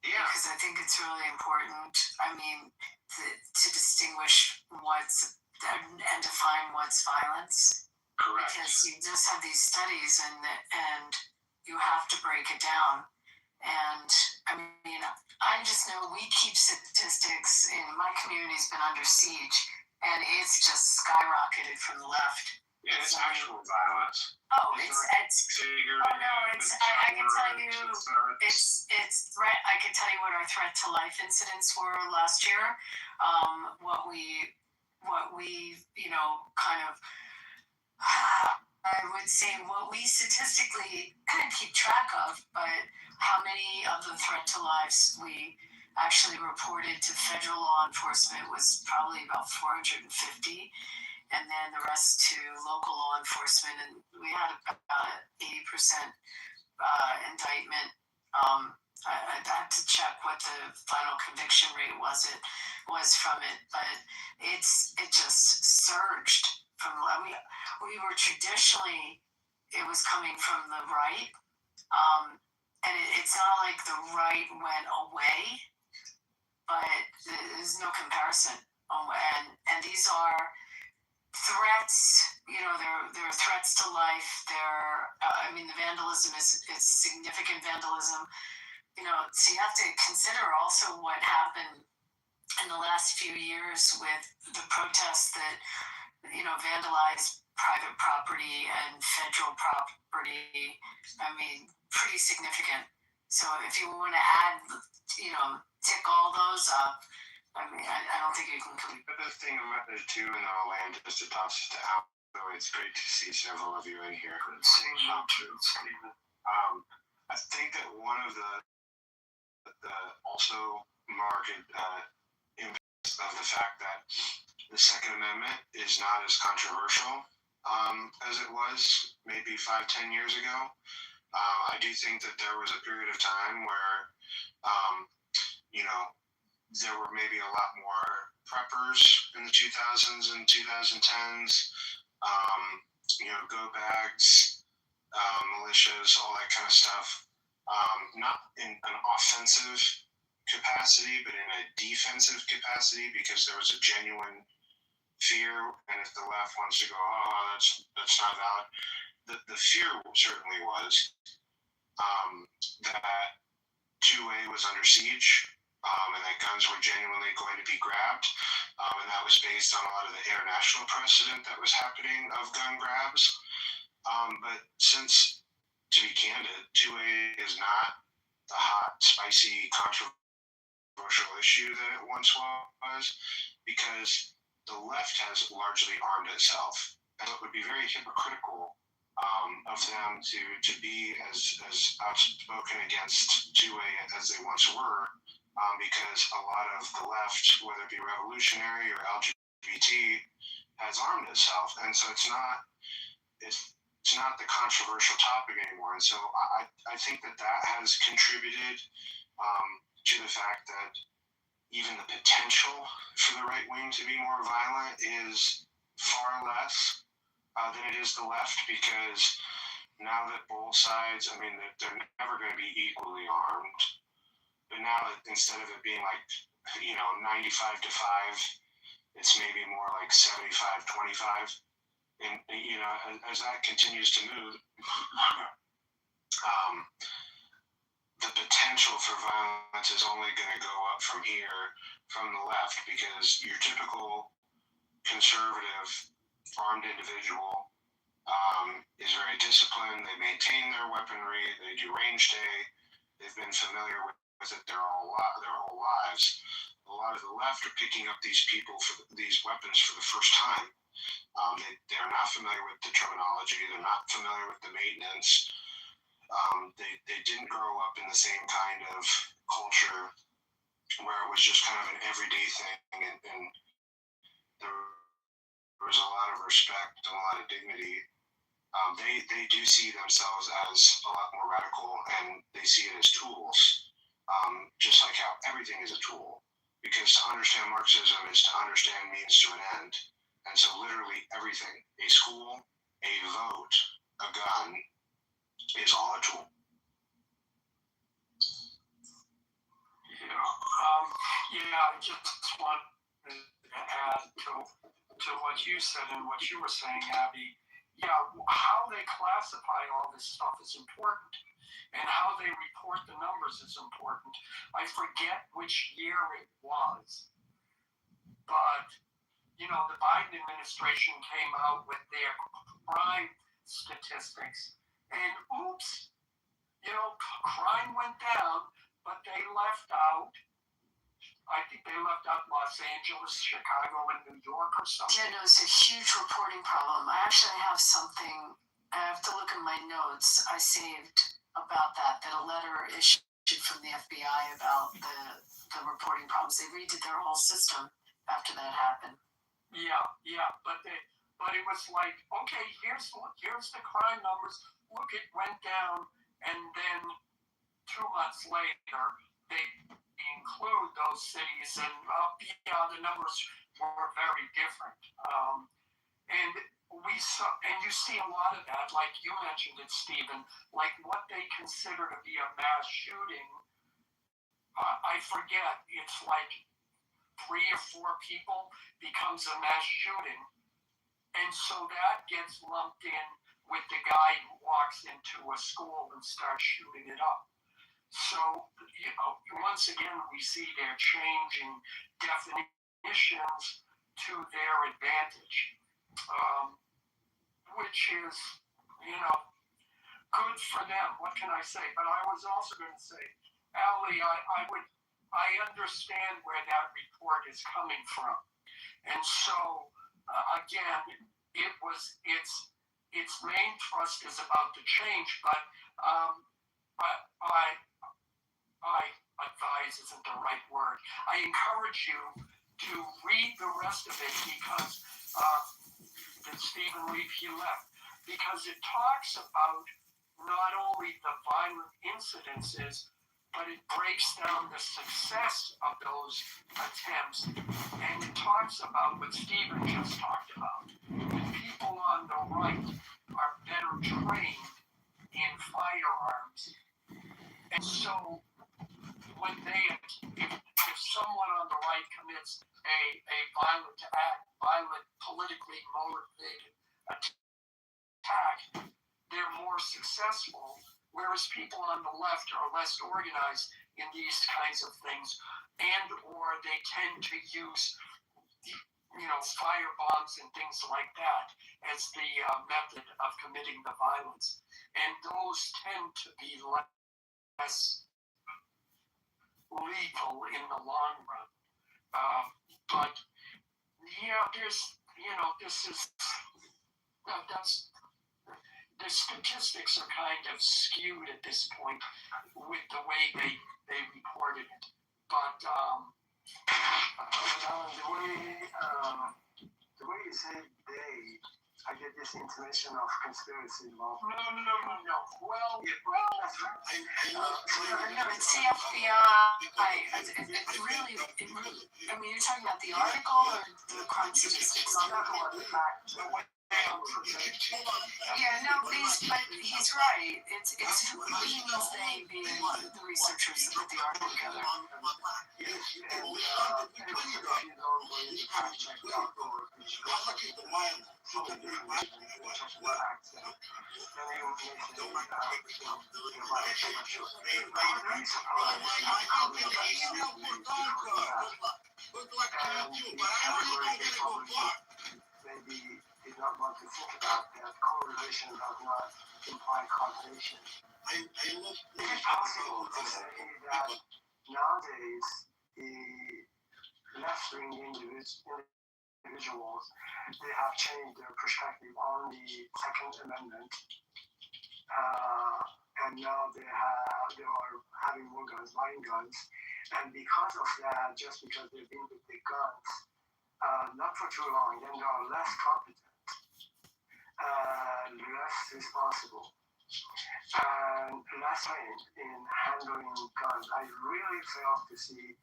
Yeah.
Because I think it's really important. I mean, to distinguish and define what's violence.
Correct.
Because you just have these studies and you have to break it down. And I mean, I just know we keep statistics, and my community's been under siege, and it's just skyrocketed from the left.
Yeah, it's actual violence.
Oh, it's I can tell you it's threat. I can tell you what our threat to life incidents were last year. What we kind of I would say what we statistically keep track of, but how many of the threat to lives we actually reported to federal law enforcement was probably about 450, and then the rest to local law enforcement, and we had about 80% indictment. I'd have to check what the final conviction rate was from it, but it just surged from. We were traditionally, it was coming from the right, and it's not like the right went away, but there's no comparison. And these are threats, they're threats to life. The vandalism is significant vandalism. So you have to consider also what happened in the last few years with the protests that, vandalized private property and federal property. Pretty significant. So if you want to add, tick all those up, I don't think you can complete.
But the thing about the two in the land is to toss it out. So it's great to see several of you in here. I think that one of the also marked impacts of the fact that the Second Amendment is not as controversial as it was maybe 5-10 years ago. I do think that there was a period of time where, there were maybe a lot more preppers in the 2000s and 2010s, go bags, militias, all that kind of stuff. Not in an offensive capacity, but in a defensive capacity, because there was a genuine fear, and if the left wants to go, that's not valid. The fear certainly was that 2A was under siege, and that guns were genuinely going to be grabbed, and that was based on a lot of the international precedent that was happening of gun grabs. But since
to be candid, 2A is not the hot, spicy, controversial issue that it once was, because the left has largely armed itself. And it would be very hypocritical of them to be as outspoken against 2A as they once were, because a lot of the left, whether it be revolutionary or LGBT, has armed itself, and so it's not the controversial topic anymore. And so I think that has contributed to the fact that even the potential for the right wing to be more violent is far less than it is the left, because now that both sides, I mean, they're never going to be equally armed, but now instead of it being like 95 to 5, it's maybe more like 75-25. And as that continues to move, the potential for violence is only going to go up from here, from the left, because your typical conservative armed individual is very disciplined. They maintain their weaponry. They do range day. They've been familiar with it their whole lives. A lot of the left are picking up these people for these weapons for the first time. They're not familiar with the terminology. They're not familiar with the maintenance. They didn't grow up in the same kind of culture where it was just kind of an everyday thing, and there was a lot of respect and a lot of dignity. They do see themselves as a lot more radical, and they see it as tools, just like how everything is a tool. Because to understand Marxism is to understand means to an end. And so literally everything, a school, a vote, a gun, is all a tool.
I just want to add to what you said and what you were saying, Abby. How they classify all this stuff is important, and how they report the numbers is important. I forget which year it was, but the Biden administration came out with their crime statistics, and oops, crime went down, but they left out, I think they left out Los Angeles, Chicago, and New York or something.
Yeah, no, it's a huge reporting problem. I actually have something, I have to look in my notes I saved about that a letter issued from the FBI about the reporting problems. They redid their whole system after that happened.
But it was like, okay, here's the crime numbers. Look, it went down, and then 2 months later, they include those cities, and the numbers were very different. And you see a lot of that, like you mentioned it, Stephen, like what they consider to be a mass shooting. I forget, it's like 3 or 4 people becomes a mass shooting. And so that gets lumped in with the guy who walks into a school and starts shooting it up. So, once again, we see they're changing definitions to their advantage, which is, good for them. What can I say? But I was also going to say, Allie, I understand where that report is coming from. And so, again, its main thrust is about the change, but I advise isn't the right word. I encourage you to read the rest of it, because Stephen Leaf, he left, because it talks about not only the violent incidences, but it breaks down the success of those attempts, and it talks about what Stephen just talked about. The people on the right are better trained in firearms, and so when if someone on the right commits a violent act, violent, politically motivated attack, they're more successful, whereas people on the left are less organized in these kinds of things, and or they tend to use fire bombs and things like that as the method of committing the violence.
and those tend to be less lethal in the long run. But yeah, that's the statistics are kind of skewed at this point with the way they reported it. But the way you say they, I get this intuition of conspiracy law. No. Well, that's right.
It's the FBI. It really, I mean, you're talking about the article or the crime statistics? Yeah, no, but he's right. It's who he means they being the researchers that put the article together.
Maybe did not want to think about that correlation does not imply causation. It's possible to say that nowadays the left-wing individuals, they have changed their perspective on the Second Amendment, and now they are having more guns, buying guns, and because of that, just because they've been with the guns, not for too long, then they are less competent, less responsible, and less trained in handling guns. I really fail to see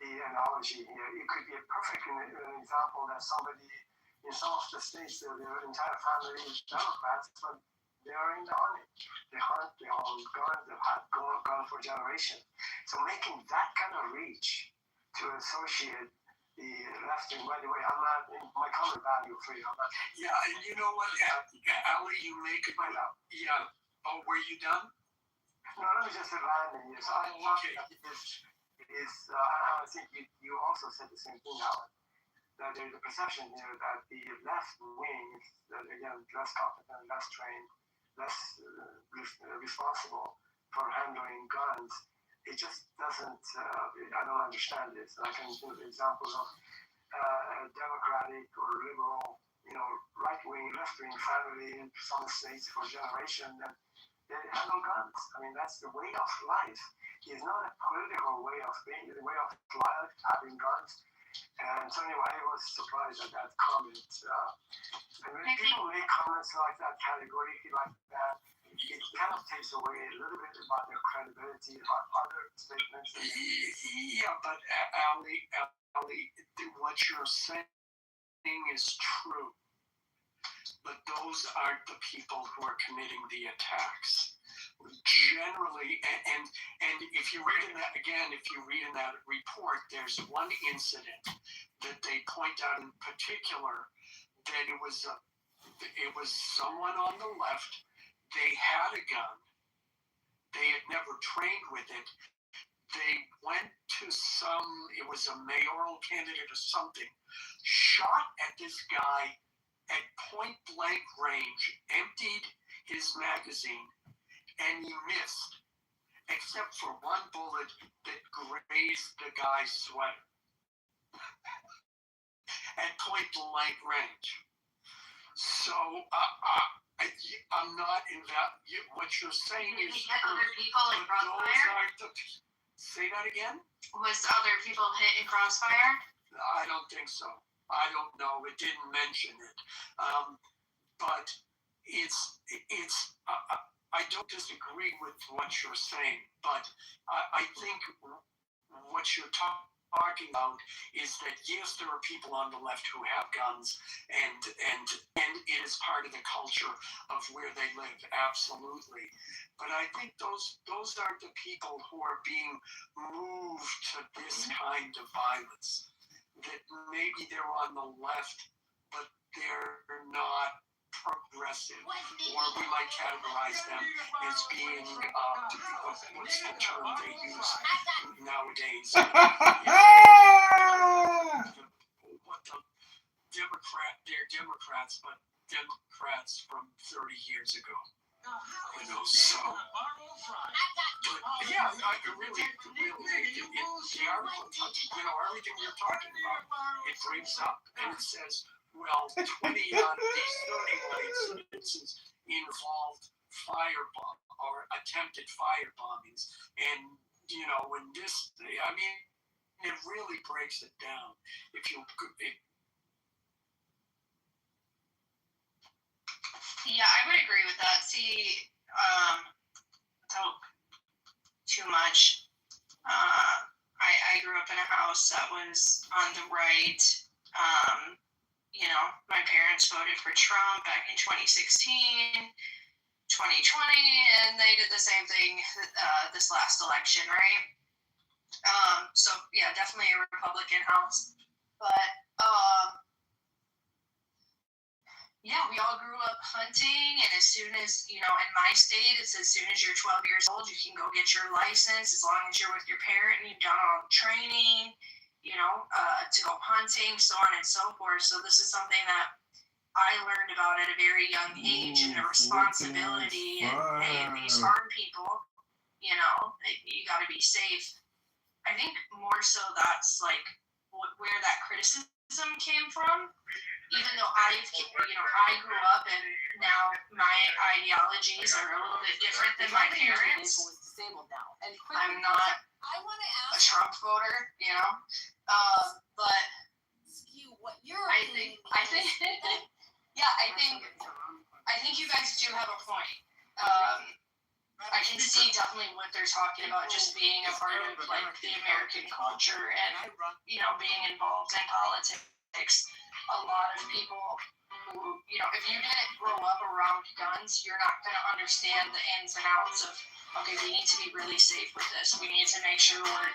the analogy here. It could be a perfect example that somebody in some of the states, their entire family is Democrats, but they are in the army. They hunt, they own guns, they've had guns for generations. So making that kind of reach to associate the left wing, by the way, I'm not in my color value for you. Yeah, and you know what, Ali, you make it right up. Yeah. Oh, were you done? No, let me just say landing. Yes, I think you also said the same thing, Alan. That there's a perception here that the left wing is, again, less competent, less trained, less responsible for handling guns. It just doesn't, I don't understand this. I can give examples of Democratic or liberal, right-wing, left-wing family in some states for generations, and they handle guns. I mean, that's the way of life. It's not a political way of being, the way of life, having guns. And so anyway, I was surprised at that comment. And when people make comments like that, categorically like that, it kind of takes away a little bit about their credibility about other statements. Yeah, but Ali, what you're saying is true. But those aren't the people who are committing the attacks. Generally, and if you read in that, again, if you read in that report, there's one incident that they point out in particular that it was someone on the left. They had a gun. They had never trained with it. They went to it was a mayoral candidate or something, shot at this guy at point blank range, emptied his magazine, and he missed, except for one bullet that grazed the guy's sweater at point blank range. So I'm not in that. What you're saying is
hit other people in crossfire.
Say that again.
Was other people hit in crossfire?
I don't think so. I don't know. It didn't mention it. But I don't disagree with what you're saying, but I think what you're talking about is that yes, there are people on the left who have guns, and it is part of the culture of where they live, absolutely. But I think those are the people who are being moved to this kind of violence. That maybe they're on the left, but they're not progressive, or we might categorize them as being what's the term they use nowadays? They're Democrats, but Democrats from 30 years ago.
I know. So, but yeah, I really, the article, everything you're talking about, it brings up and it says, well, 20 out of these 31 incidences involved firebomb or attempted firebombings, and when this, it really breaks it down.
Yeah, I would agree with that. See, without too much, I grew up in a house that was on the right. My parents voted for Trump back in 2016, 2020, and they did the same thing this last election, right? So yeah, definitely a Republican house. But yeah, we all grew up hunting, and as soon as, in my state, it's as soon as you're 12 years old, you can go get your license, as long as you're with your parent and you've done all the training, to go hunting, so on and so forth. So this is something that I learned about at a very young age, and the responsibility, and hey, these farm people, you got to be safe. I think more so that's like where that criticism came from. Even though I grew up and now my ideologies are a little bit different than my parents.
Disabled now. And
I'm not a Trump voter, but I think you guys do have a point. I can see definitely what they're talking about, just being a part of like the American culture and being involved in politics. A lot of people who, if you didn't grow up around guns, you're not going to understand the ins and outs of, okay, we need to be really safe with this. We need to make sure we're,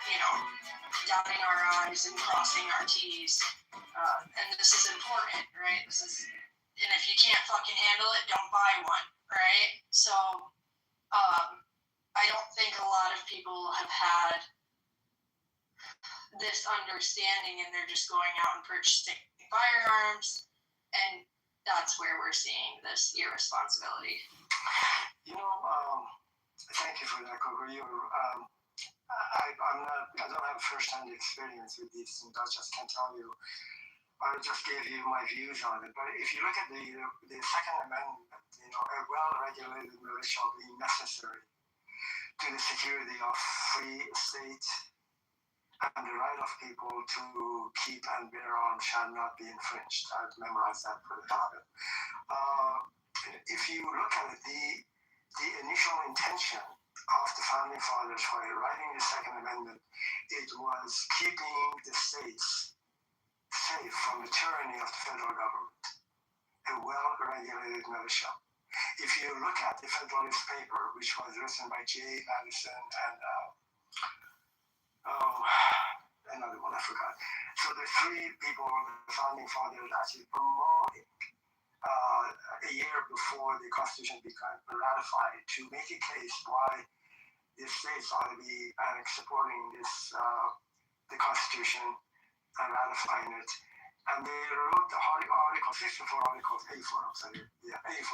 dotting our I's and crossing our T's. And this is important, right? And if you can't fucking handle it, don't buy one, right? So, I don't think a lot of people have had this understanding, and they're just going out and purchasing firearms, and that's where we're seeing this irresponsibility.
Thank you for that, Coco. I don't have first-hand experience with these things. I just can tell you. I just gave you my views on it. But if you look at the Second Amendment, a well-regulated militia being necessary to the security of free state, and the right of people to keep and bear arms shall not be infringed. I've memorized that for the habit. If you look at it, the initial intention of the Founding Fathers for writing the Second Amendment, it was keeping the states safe from the tyranny of the federal government, a well-regulated militia. If you look at the Federalist Paper, which was written by J. Madison and another one I forgot. So the three people, the Founding Fathers, actually promoting a year before the Constitution became ratified to make a case why the states ought to be supporting this the Constitution and ratifying it. And they wrote the article, 64 articles, 84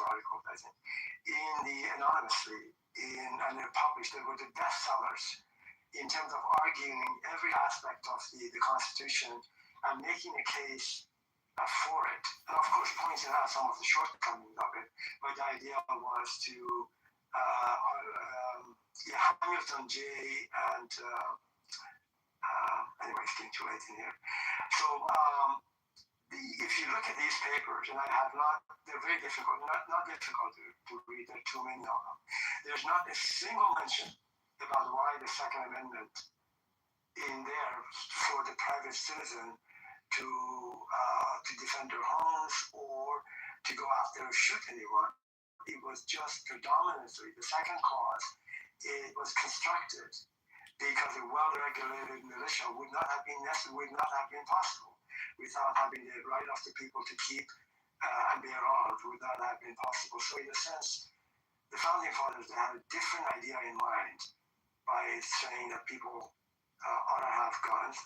articles, I think, anonymously, and they're published. They were the bestsellers in terms of arguing every aspect of the Constitution and making a case for it. And of course, pointing out some of the shortcomings of it. But the idea was to, Hamilton, Jay, and anyway, it's getting too late in here. So, if you look at these papers, and they're very difficult, not difficult to read, there are too many of them. There's not a single mention about why the Second Amendment in there for the private citizen to defend their homes or to go after or shoot anyone. It was just predominantly, the second clause, it was constructed because a well-regulated militia would not have been possible without having the right of the people to keep and bear arms would not have been possible. So in a sense, the Founding Fathers had a different idea in mind by saying that people ought to have guns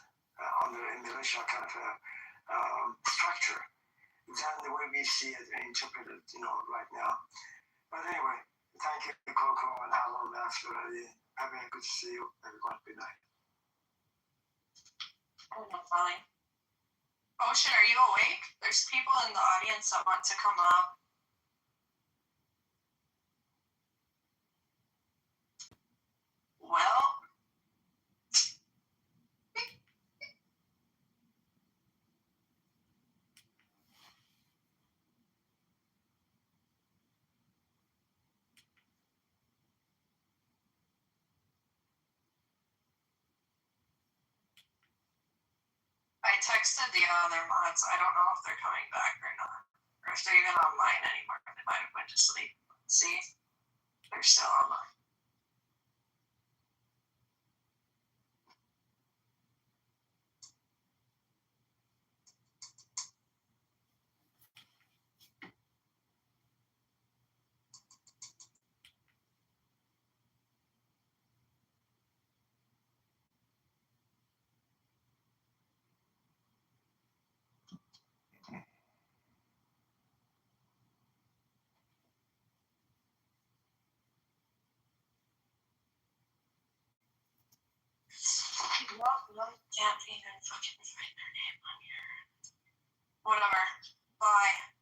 under a militia kind of a structure than the way we see it and interpret it, right now. But anyway, thank you, talk for an hour left already. I mean, good to see you. Everyone, good night.
Fine. Ocean, are you awake? There's people in the audience that want to come up. Well, I texted the other mods. I don't know if they're coming back or not, or if they're even online anymore. They might have went to sleep. See, they're still online. Nope, can't even fucking find their name on here. Whatever. Bye.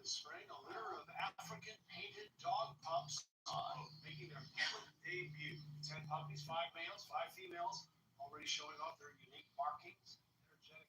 This spring, a litter of African painted dog pups making their public debut. 10 puppies, 5 males, 5 females, already showing off their unique markings. Energetic.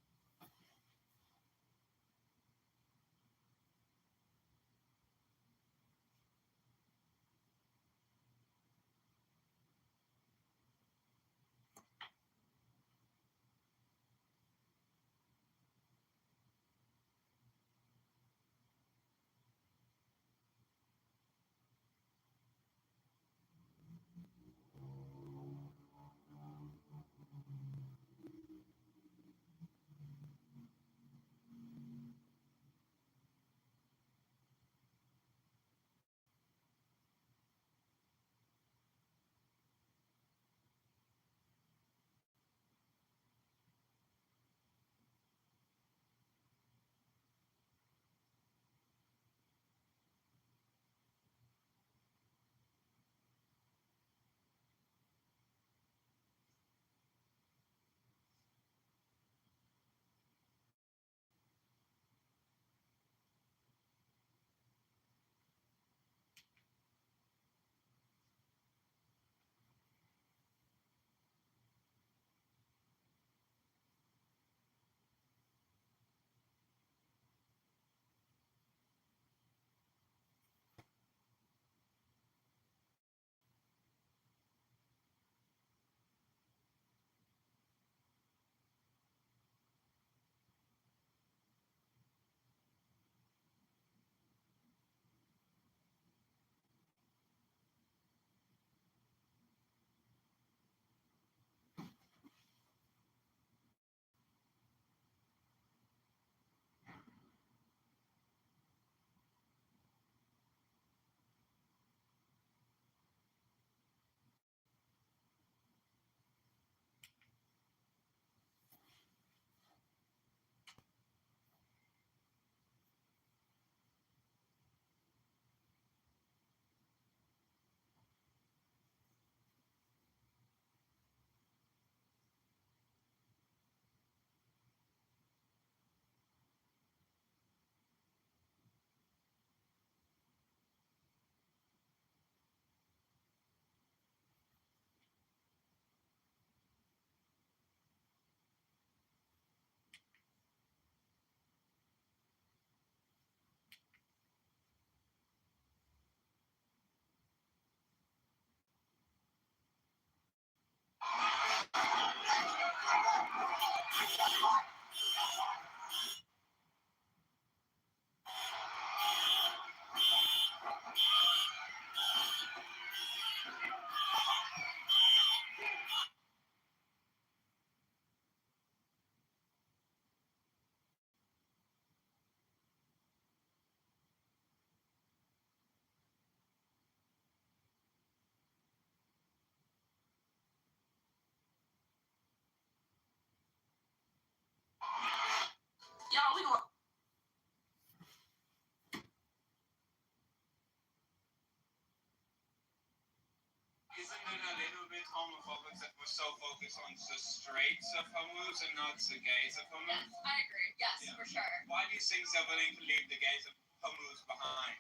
homophobics that were so focused on the straights of homos and not the gays of homos?
Yes, I agree. Yes,
Yeah.
for sure.
Why do you think they're willing to leave the gays of homos behind?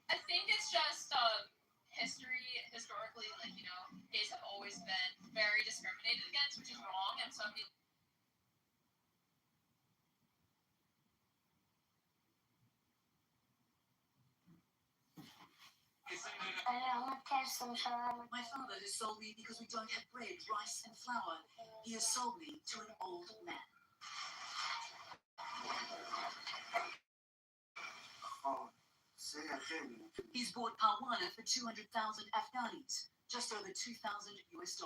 I think it's just historically, like, gays have always been very discriminated against, which is wrong, and some people.
My father has sold me because we don't have bread, rice, and flour. He has sold me to an old man. He's bought Parwana for 200,000 Afghanis, just over $2,000 US.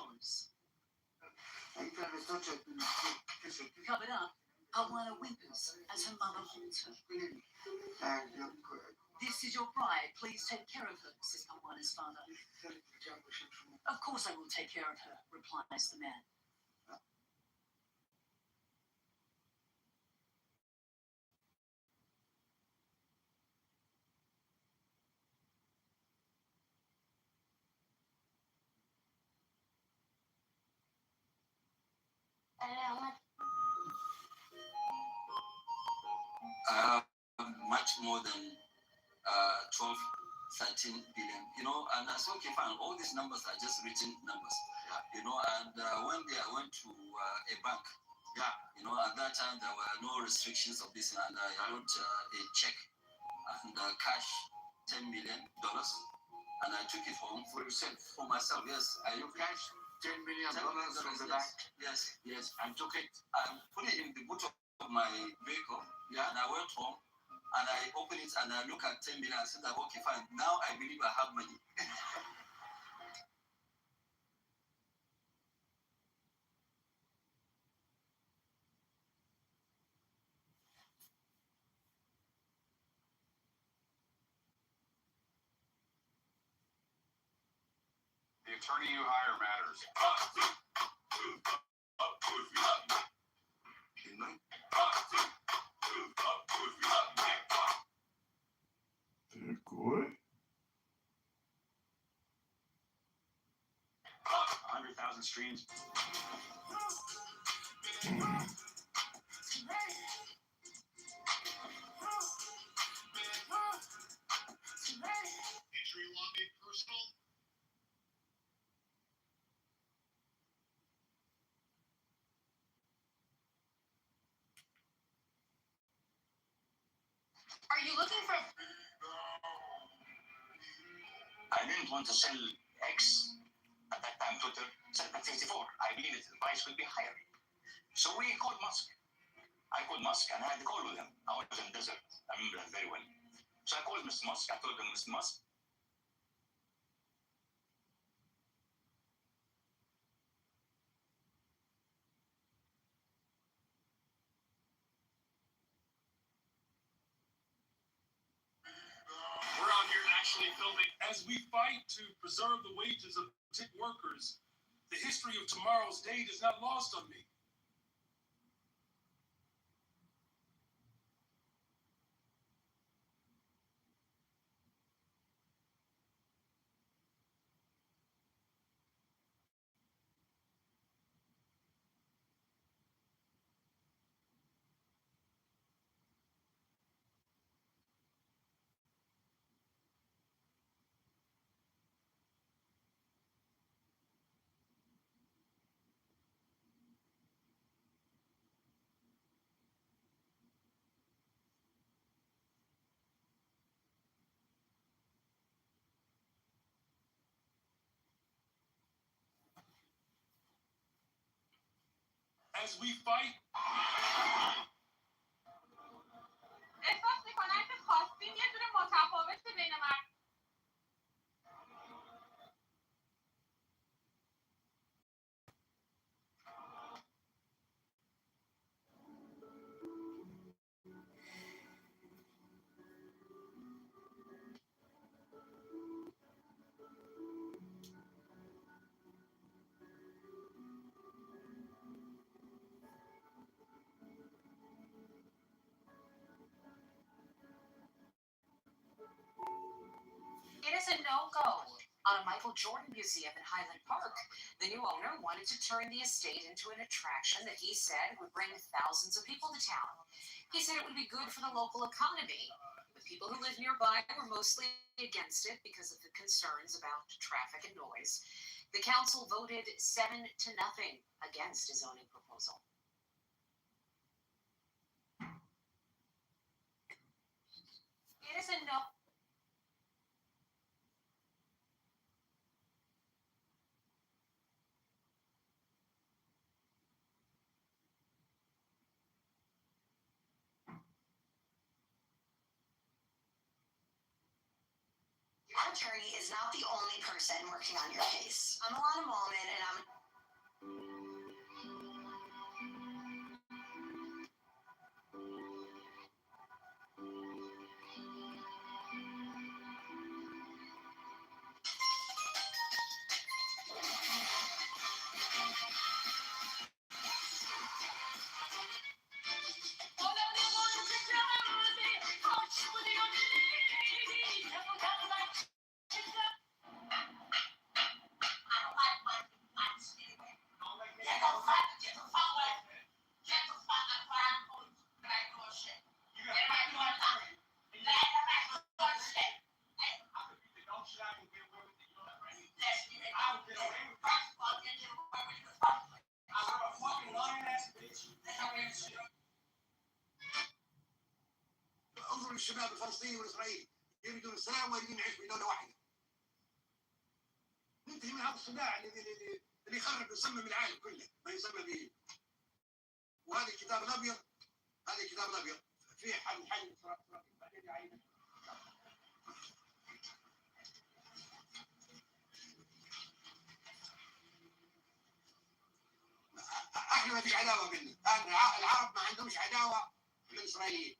Covered up, Parwana whimpers as her mother holds her. This is your bride. Please take care of her, says Parwana's father. Of course I will take care of her, replies the man.
I have much more than 12, 13 billion, and I said, okay, fine, all these numbers are just written numbers, and one day I went to a bank, at that time there were no restrictions of this, and I wrote a check and cash $10 million, and I took it home for yourself, for myself, yes. You cash $10 million from the bank? Yes, I took it, I put it in the boot of my vehicle, and I went home, and I open it and I look at 10 million and say that, okay, fine, now I believe I have money.
The attorney you hire matters.
They're good.
100,000 streams.
Entry law made personal.
Are you looking for...
I didn't want to sell X. At that time, Twitter said at 54. I believe the price will be higher. So we called Musk. I called Musk and I had a call with him. I was in the desert. I remember that very well. So I called Mr. Musk. I told him, Mr. Musk,
We're out here actually filming as we fight to preserve the wages of tech workers. The history of tomorrow's date is not lost on me. As we fight.
احساس میکنم که خواستیم یه دونه متفاوت بین
It is a no-go. on a Michael Jordan museum in Highland Park. The new owner wanted to turn the estate into an attraction that he said would bring thousands of people to town. He said it would be good for the local economy. The people who live nearby were mostly against it because of the concerns about traffic and noise. The council voted 7-0 against his zoning proposal. It is a no.
Your attorney is not the only person working on your case. I'm Alana Malman, and I'm
انظروا للشباب الفلسطيني والاسرائيلي يريدون السلام ويريدون يعيشوا في دوله واحده. ننتهي من هذا الصداع اللي يخرب ويسمم العالم كله ما يسمى به. وهذا الكتاب الابيض فيه حل بعدين يعين. احنا ما فيش عداوه بيننا، العرب ما عندهمش عداوه بالاسرائيليين.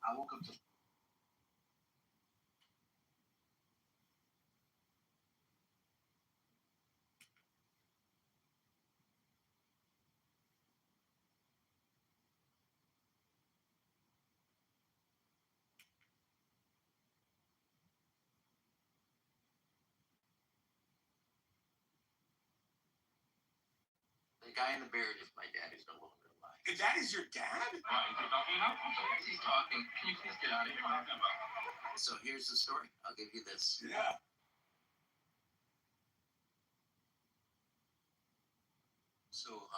I woke up to
The guy in the beard is my dad. He's been a little bit alive.
That is your dad?
He's talking. Can you please get out of here? So here's the story. I'll give you this.
Yeah.
So,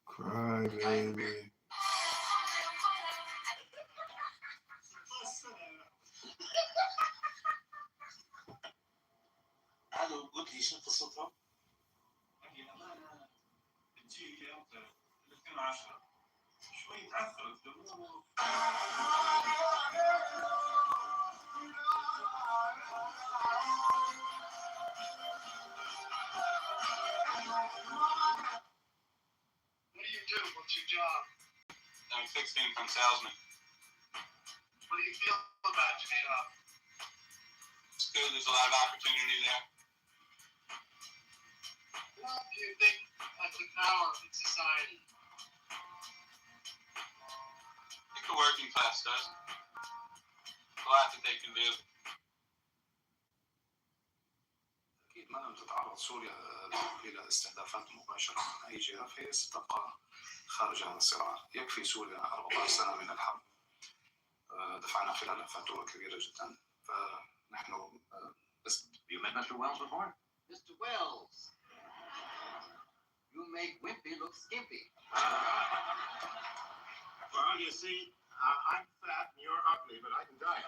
Cry, baby.
هذا قلت لي شو قصتها؟ هي أمانة بتجي أنت 2010 شوي تعثرت الأمور.
What do you do? What's your job?
I'm fixed income salesman.
What do you feel about your job?
It's good. There's a lot of opportunity there.
What do you think that's the power in society?
I think the working class does. A lot that they can do.
أكيد ما لم تتعرض سوريا إلى استهدافات مباشرة من أي جهة فهي ستبقى خارج هذا الصراع. يكفي سوريا 14 سنة من الحرب
دفعنا خلالها فاتورة كبيرة جدا فنحن بس.
You met Mr. Wells before?
Mr. Wells, you make Wimpy look skimpy.
Well, you see, I'm fat and you're ugly, but I can diet.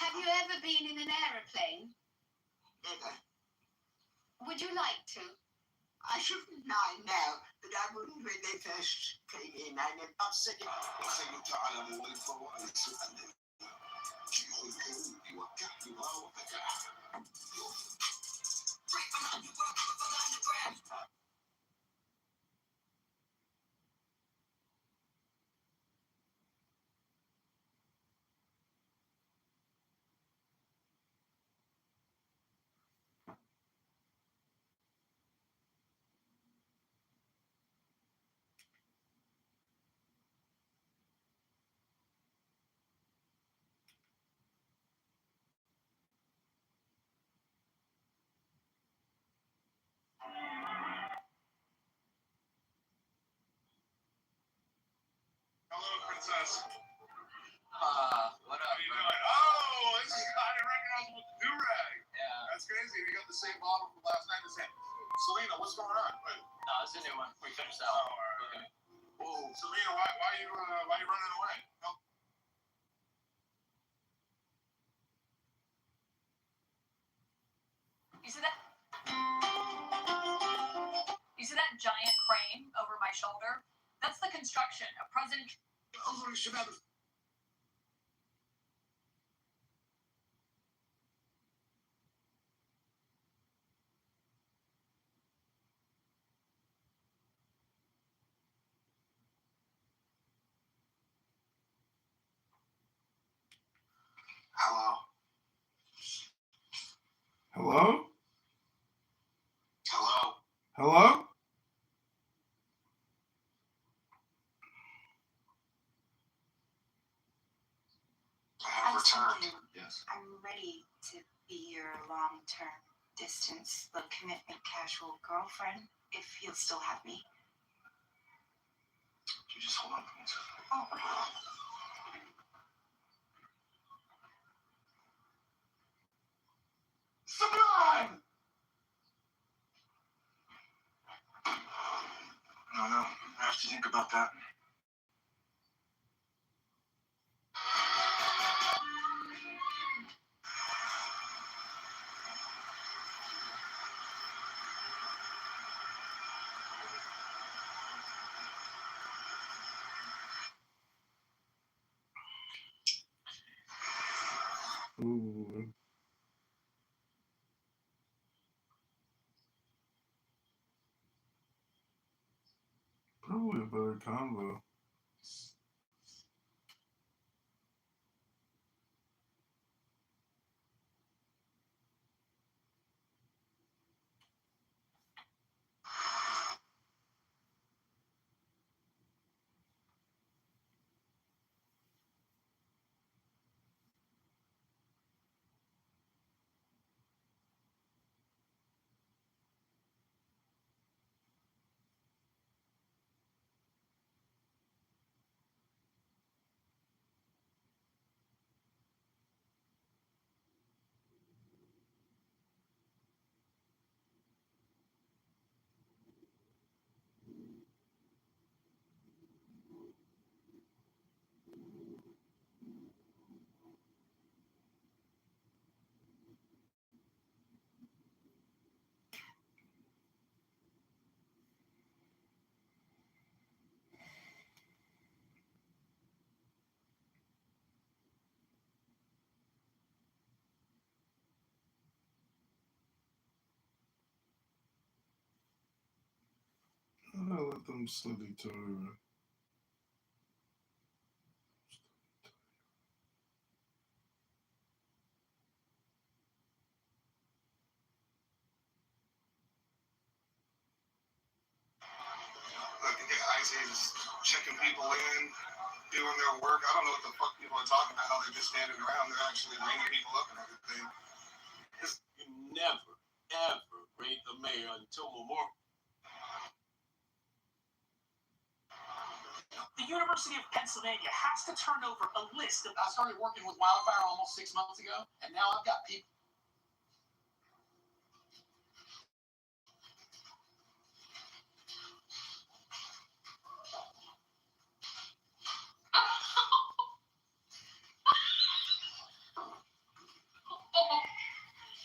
Have you ever been in an aeroplane?
Never.
Would you like to?
I shouldn't mind now, but I wouldn't when they first came in. I never upset it.
تخيل تعلم والفوائد سؤال شيخ الكون يوقعها وفتحها.
Hello, princess.
What
How
up,
you
bro?
doing? Oh, this is, I didn't recognize him with the do-rag.
Yeah.
That's crazy. We got the same bottle from last night. The same. Selena, what's going on? Wait.
No, it's a new one. We finished that
Oh,
one.
all right. Whoa, Selena, why you running away? No.
You see that? You see that giant crane over my shoulder? That's the construction of President.
انظر للشباب.
Hello.
Hello?
Hello.
Hello?
I have returned.
Yes. I'm ready to be your long-term distance, low commitment, casual girlfriend, if you'll still have me.
You just hold on for 1 second.
Oh.
Sublime! No, I have to think about that.
Ooh. Probably a better convo. I'll let them study Torah.
Look, Isaiah just checking people in.
doing their work. I don't know what the fuck people are talking about, how they're just standing around. They're actually ringing people up and everything.
You never, ever rate the mayor until Memorial.
The University of Pennsylvania has to turn over a list of. I started working with Wildfire almost 6 months ago, and now I've got people.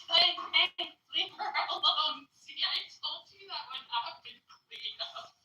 Hey, leave her alone. See, I told you that would happen, Cleo.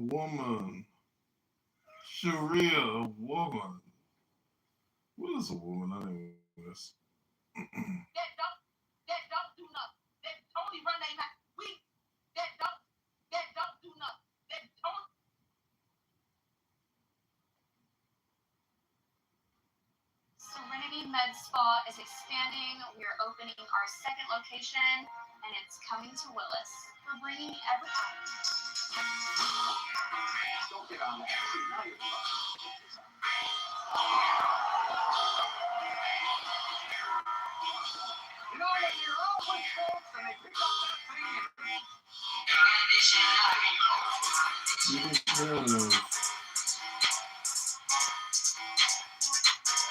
Woman. Sharia, a woman. What is a woman? I didn't know this.
That don't do nothing. That only run they mouth. That don't do nothing. That don't.
Serenity Med Spa is expanding. We are opening our second location, and it's coming to Willis. We're bringing everything.
Don't get on that. See, now you're fucking. You know, when you're out with folks and they pick up that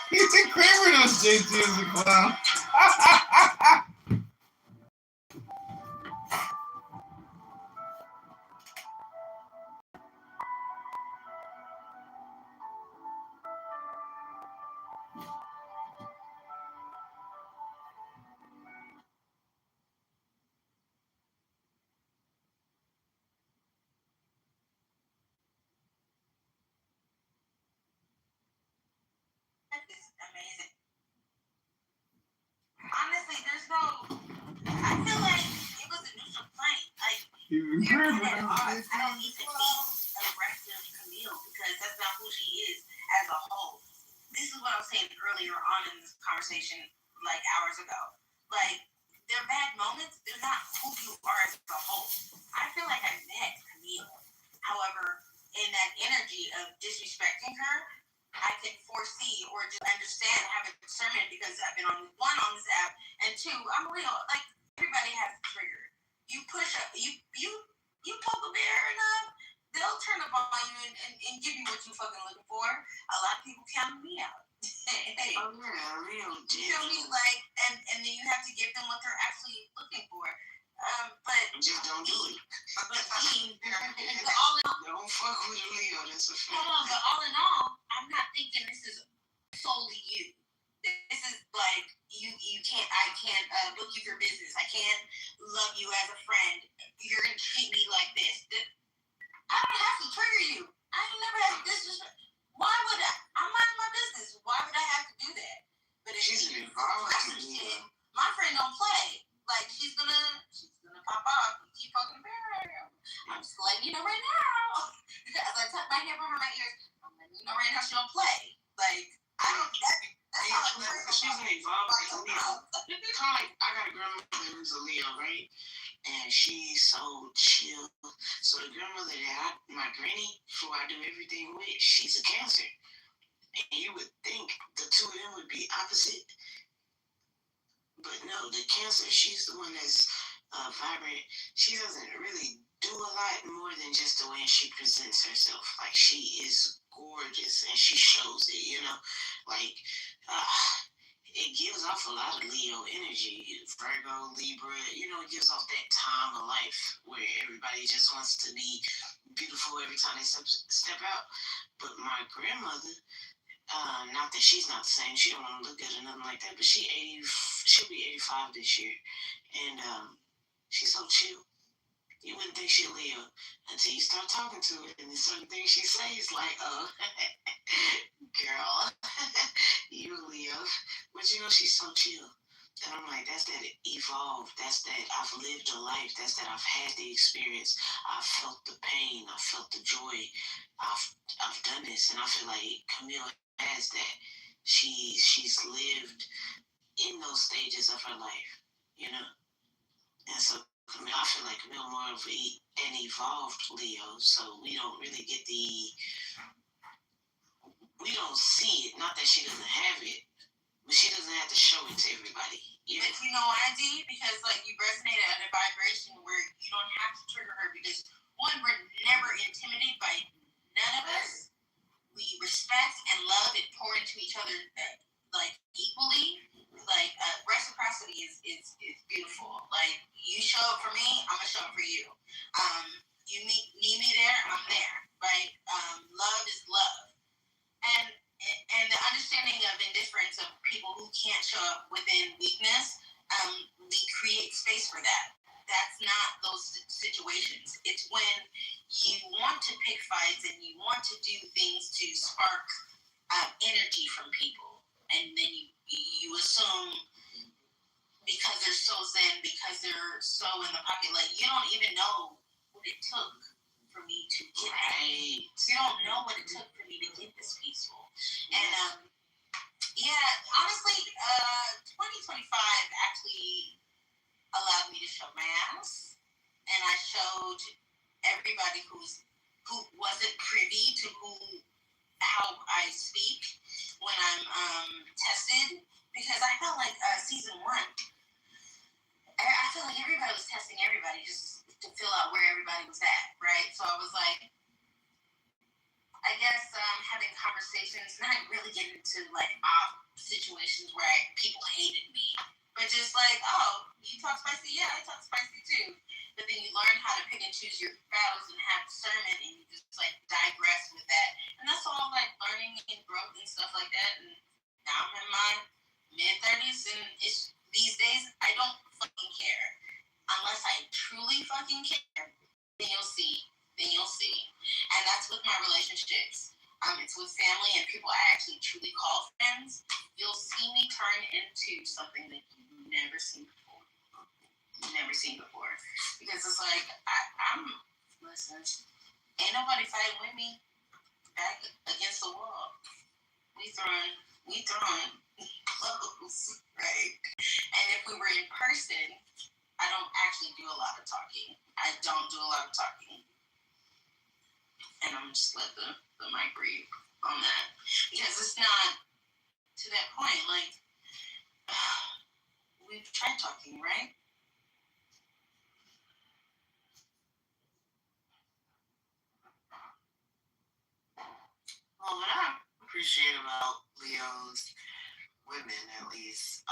He think Kramer knows JT is a clown.
Is amazing. Honestly, there's no. I feel like it was a neutral plane. Like you're kind of at odds. I don't need to be aggressive, Camille, because that's not who she is as a whole. This is what I was saying earlier on in this conversation, like hours ago. Like they're bad moments. They're not who you are as a whole. I feel like I met Camille. However, in that energy of disrespecting her, I can foresee or just understand, have a discernment because I've been on this app, and two, I'm real. Like everybody has a trigger. You push up, you poke a bear enough, they'll turn up on you and give you what you fucking looking for. A lot of people count me out. Hey, oh yeah, real. You feel me? Like, and then you have to give them what they're actually looking for. But
just don't do it.
But all in all,
don't fuck with a Leo. That's a fact.
Hold on, but all in all, I'm not thinking this is solely you. This is like you can't. I can't book you for business. I can't love you as a friend. You're gonna treat me like this. I don't have to trigger you. I ain't never had this. Why would I? I'm minding my business. Why would I have to do that? But if she's an shit, my friend don't play. Like she's gonna pop off. You keep fucking bear. I'm just letting you know right now. As I tuck my hair behind my ears, I'm letting you know right now she don't play. Like I don't. That's how like
she's an evolved Leo. Kind of like I got a grandmother who's a Leo, right? And she's so chill. So the grandmother that my granny, who I do everything with, she's a Cancer. And you would think the two of them would be opposite. But no, the Cancer, she's the one that's vibrant. She doesn't really do a lot more than just the way she presents herself. Like, she is gorgeous and she shows it, you know? Like,
it gives off a lot of Leo energy. Virgo, Libra, it gives off that time of life where everybody just wants to be beautiful every time they step out. But my grandmother, not that she's not the same, she don't want to look good or nothing like that, but she'll be 85 this year. And she's so chill. You wouldn't think she'll live until you start talking to her, and there's certain things she says like, girl, you live. But she's so chill. And I'm like, that's that evolved. That's that I've lived a life. That's that I've had the experience. I've felt the pain. I've felt the joy. I've done this, and I feel like Camille has that. She's lived in those stages of her life, And so Camille, I feel like Camille more of an evolved Leo. So we don't really get we don't see it. Not that she doesn't have it, but she doesn't have to show it to everybody.
But you know why, D? Because you resonate at a vibration where you don't have to trigger her because one, we're never intimidated by none of us. We respect and love and pour into each other equally. Reciprocity is beautiful. You show up for me, I'm gonna show up for you. You need me there, I'm there. Right? Love is love. And the understanding of indifference of people who can't show up within weakness, we create space for that. That's not those situations. It's when you want to pick fights and you want to do things to spark energy from people, and then you assume because they're so zen, because they're so in the pocket, you don't even know what it took for me to get right. You don't know what it took for me to get this peaceful. And honestly, 2025 actually allowed me to show my ass, and I showed everybody who wasn't privy to how I speak when I'm tested, because I felt like season 1, I feel like everybody was testing everybody just to fill out where everybody was at, right? So I was like, I guess having conversations, not really getting into situations where people hated me, but just you talk spicy, yeah, I talk spicy too. But then you learn how to pick and choose your battles and have discernment, and you just digress with that. And that's all learning and growth and stuff like that. And now I'm in my mid-30s, and these days I don't fucking care. Unless I truly fucking care, then you'll see. And that's with my relationships. It's with family and people I actually truly call friends. You'll see me turn into something that you've never seen before. Because it's listen, ain't nobody fighting with me back against the wall. We throwing clothes, right? And if we were in person, I don't actually do a lot of talking. And I'm just let the mic breathe on that. Because it's not to that point, we've tried talking, right? Well, what I appreciate about Leo's women, at least,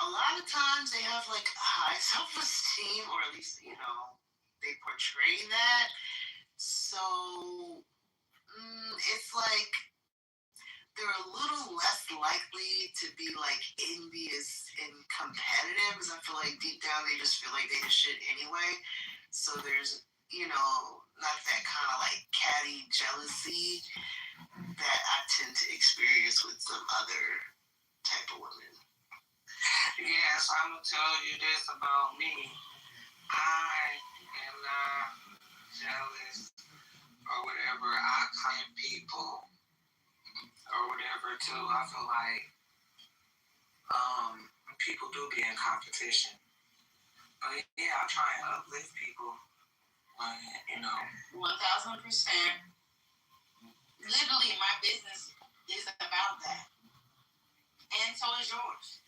a lot of times they have high self-esteem, or at least, they portray that. So it's they're a little less likely to be envious and competitive, because I feel like deep down they just feel like they just should anyway. So there's not that kind of catty jealousy that I tend to experience with some other type of women.
Yes, I'm gonna tell you this about me. I am not jealous or whatever. I claim people or whatever too. I feel like people do be in competition. But yeah, I try and uplift people.
1000%. Literally, my business is about that. And so is yours.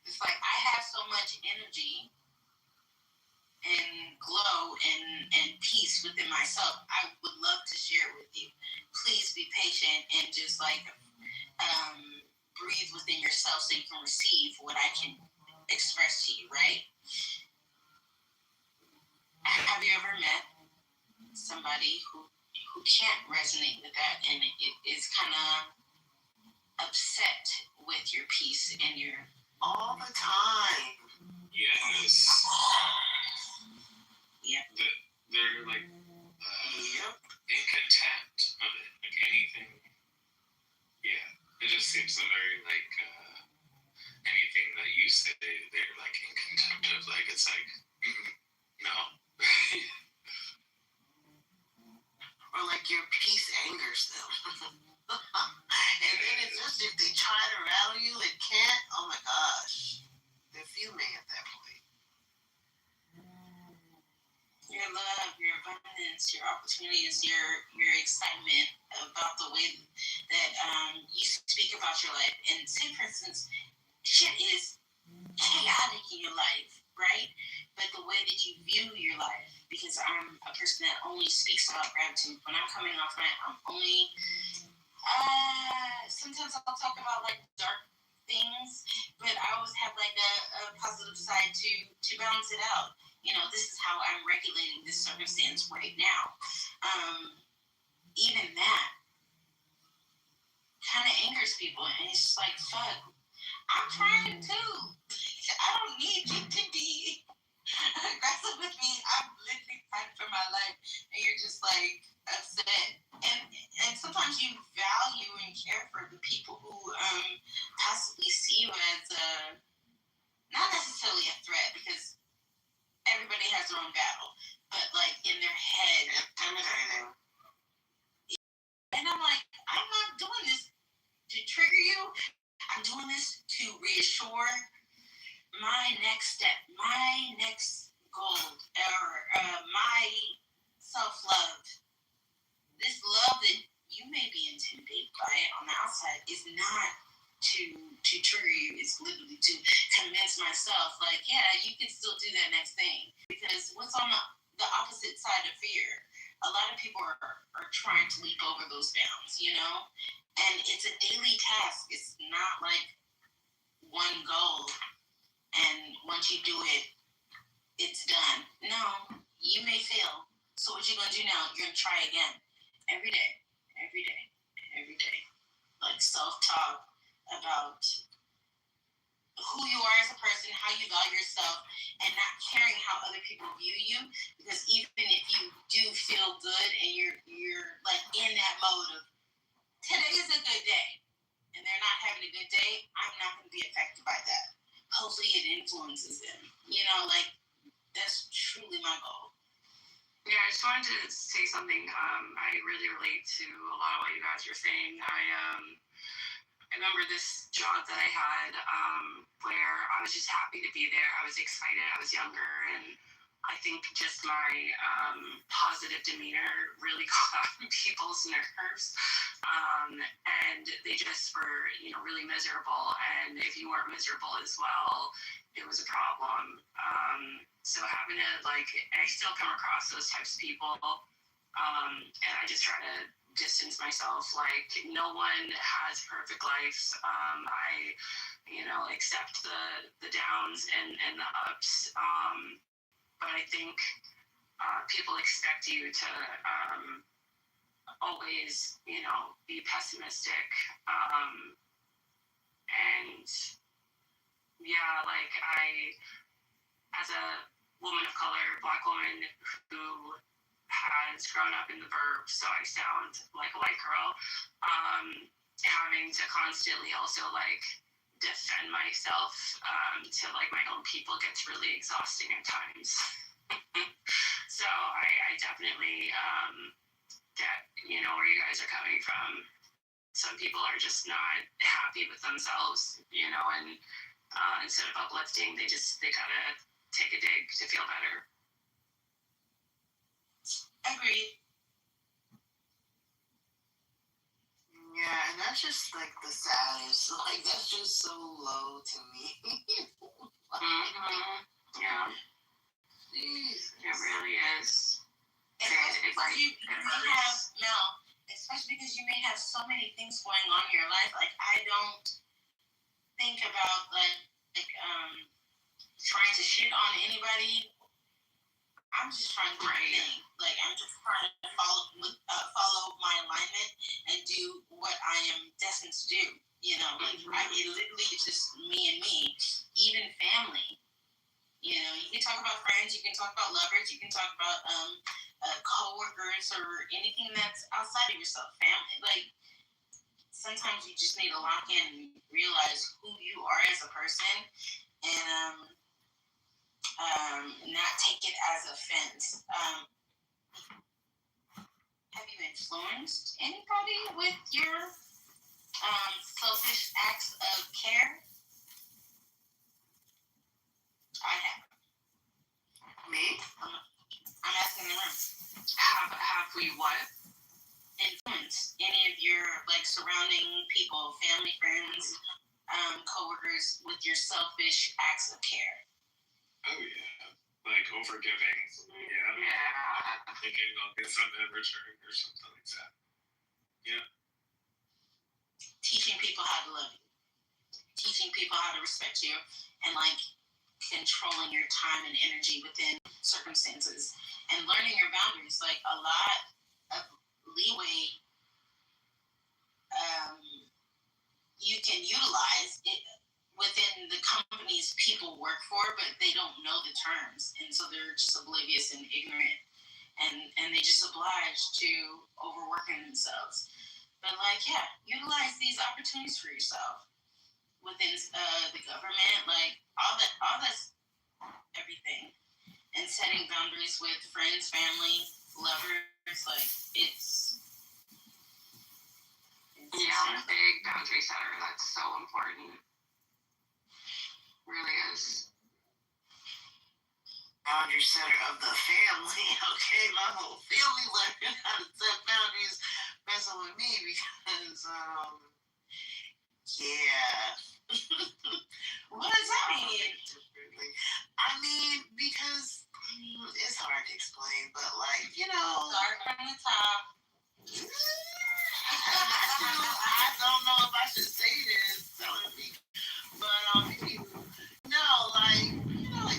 It's I have so much energy and glow and peace within myself. I would love to share it with you. Please be patient and just breathe within yourself so you can receive what I can express to you, right? Have you ever met somebody who can't resonate with that and is kind of upset with your peace and your
All the time.
Yes.
Yep.
They're like in contempt of it. Like anything. Yeah. It just seems very like anything that you say they're like in contempt of. Like it's like no.
Or like your peace angers them. And then it's just if they try to rally you and can't, oh my gosh. They're fuming at that point.
Your love, your abundance, your opportunities, your excitement about the way that you speak about your life. And say, for instance, shit is chaotic in your life, right? But the way that you view your life, because I'm a person that only speaks about gratitude. When I'm coming off I'm only sometimes I'll talk about like dark things, but I always have like a positive side to balance it out. You know, this is how I'm regulating this circumstance right now. Even that kind of angers people, and it's just like, fuck, I'm trying too. I don't need you to be aggressive with me. I'm literally fighting for my life, and you're just like upset. And sometimes you value and care for the people who possibly see you as not necessarily a threat, because everybody has their own battle, but like in their head, intimidating. And I'm like, I'm not doing this to trigger you. I'm doing this to reassure my next step, my next goal, or my self-love. This love that you may be intimidated by it on the outside is not to trigger you. It's literally to convince myself, like, yeah, you can still do that next thing. Because what's on the opposite side of fear? A lot of people are trying to leap over those bounds, you know? And it's a daily task. It's not like one goal, and once you do it, it's done. No, you may fail. So what you gonna do now? You're gonna try again. Every day. Every day. Every day. Like self-talk about who you are as a person, how you value yourself, and not caring how other people view you. Because even if you do feel good and you're like in that mode of today is a good day, and they're not having a good day, I'm not going to be affected by that. Hopefully it influences them. You know, like that's truly my goal.
Yeah, I just wanted to say something. I really relate to a lot of what you guys are saying. I remember this job that I had where I was just happy to be there. I was excited. I was younger, and I think just my positive demeanor really got on people's nerves, and they just were, really miserable. And if you weren't miserable as well, it was a problem. So having to I still come across those types of people, and I just try to distance myself. Like, no one has perfect lives. I accept the downs and the ups, but I think people expect you to always be pessimistic, and yeah, I, as a woman of color, Black woman who has grown up in the burbs, so I sound like a white girl, having to constantly also defend myself to my own people gets really exhausting at times. So I definitely get where you guys are coming from. Some people are just not happy with themselves, and instead of uplifting, they gotta take a dig to feel better.
Agreed.
Yeah, and that's just the saddest. That's just so low to me.
Yeah.
Jesus.
It really is.
Especially because you may have so many things going on in your life. I don't think about trying to shit on anybody. I'm just trying to do my thing. Like I'm just trying to follow my alignment and do what I am destined to do. You know, like it literally is just me and me, even family. You know, you can talk about friends, you can talk about lovers, you can talk about coworkers or anything that's outside of yourself. Family, like sometimes you just need to lock in and realize who you are as a person, and not take it as offense. Have you influenced anybody with your selfish acts of care? I have.
Me?
I'm asking the room.
Have we what?
Influenced any of your surrounding people, family, friends, coworkers with your selfish acts of care?
Oh yeah, like overgiving. Yeah. Thinking I'll get something in return or something like that. Yeah.
Teaching people how to love you, teaching people how to respect you, and controlling your time and energy within circumstances, and learning your boundaries. Like a lot of leeway you can utilize it within the companies people work for, but they don't know the terms, and so they're just oblivious and ignorant, and they just oblige to overworking themselves. But utilize these opportunities for yourself within the government, all that's everything, and setting boundaries with friends, family, lovers. It's
I'm a big boundary setter. That's so important. Really is.
Boundary setter of the family. Okay, my whole family learned how to set boundaries messing with me because, yeah.
What does that mean?
I mean, because it's hard to explain, but
start from the top.
I don't know if I should say this, but no, like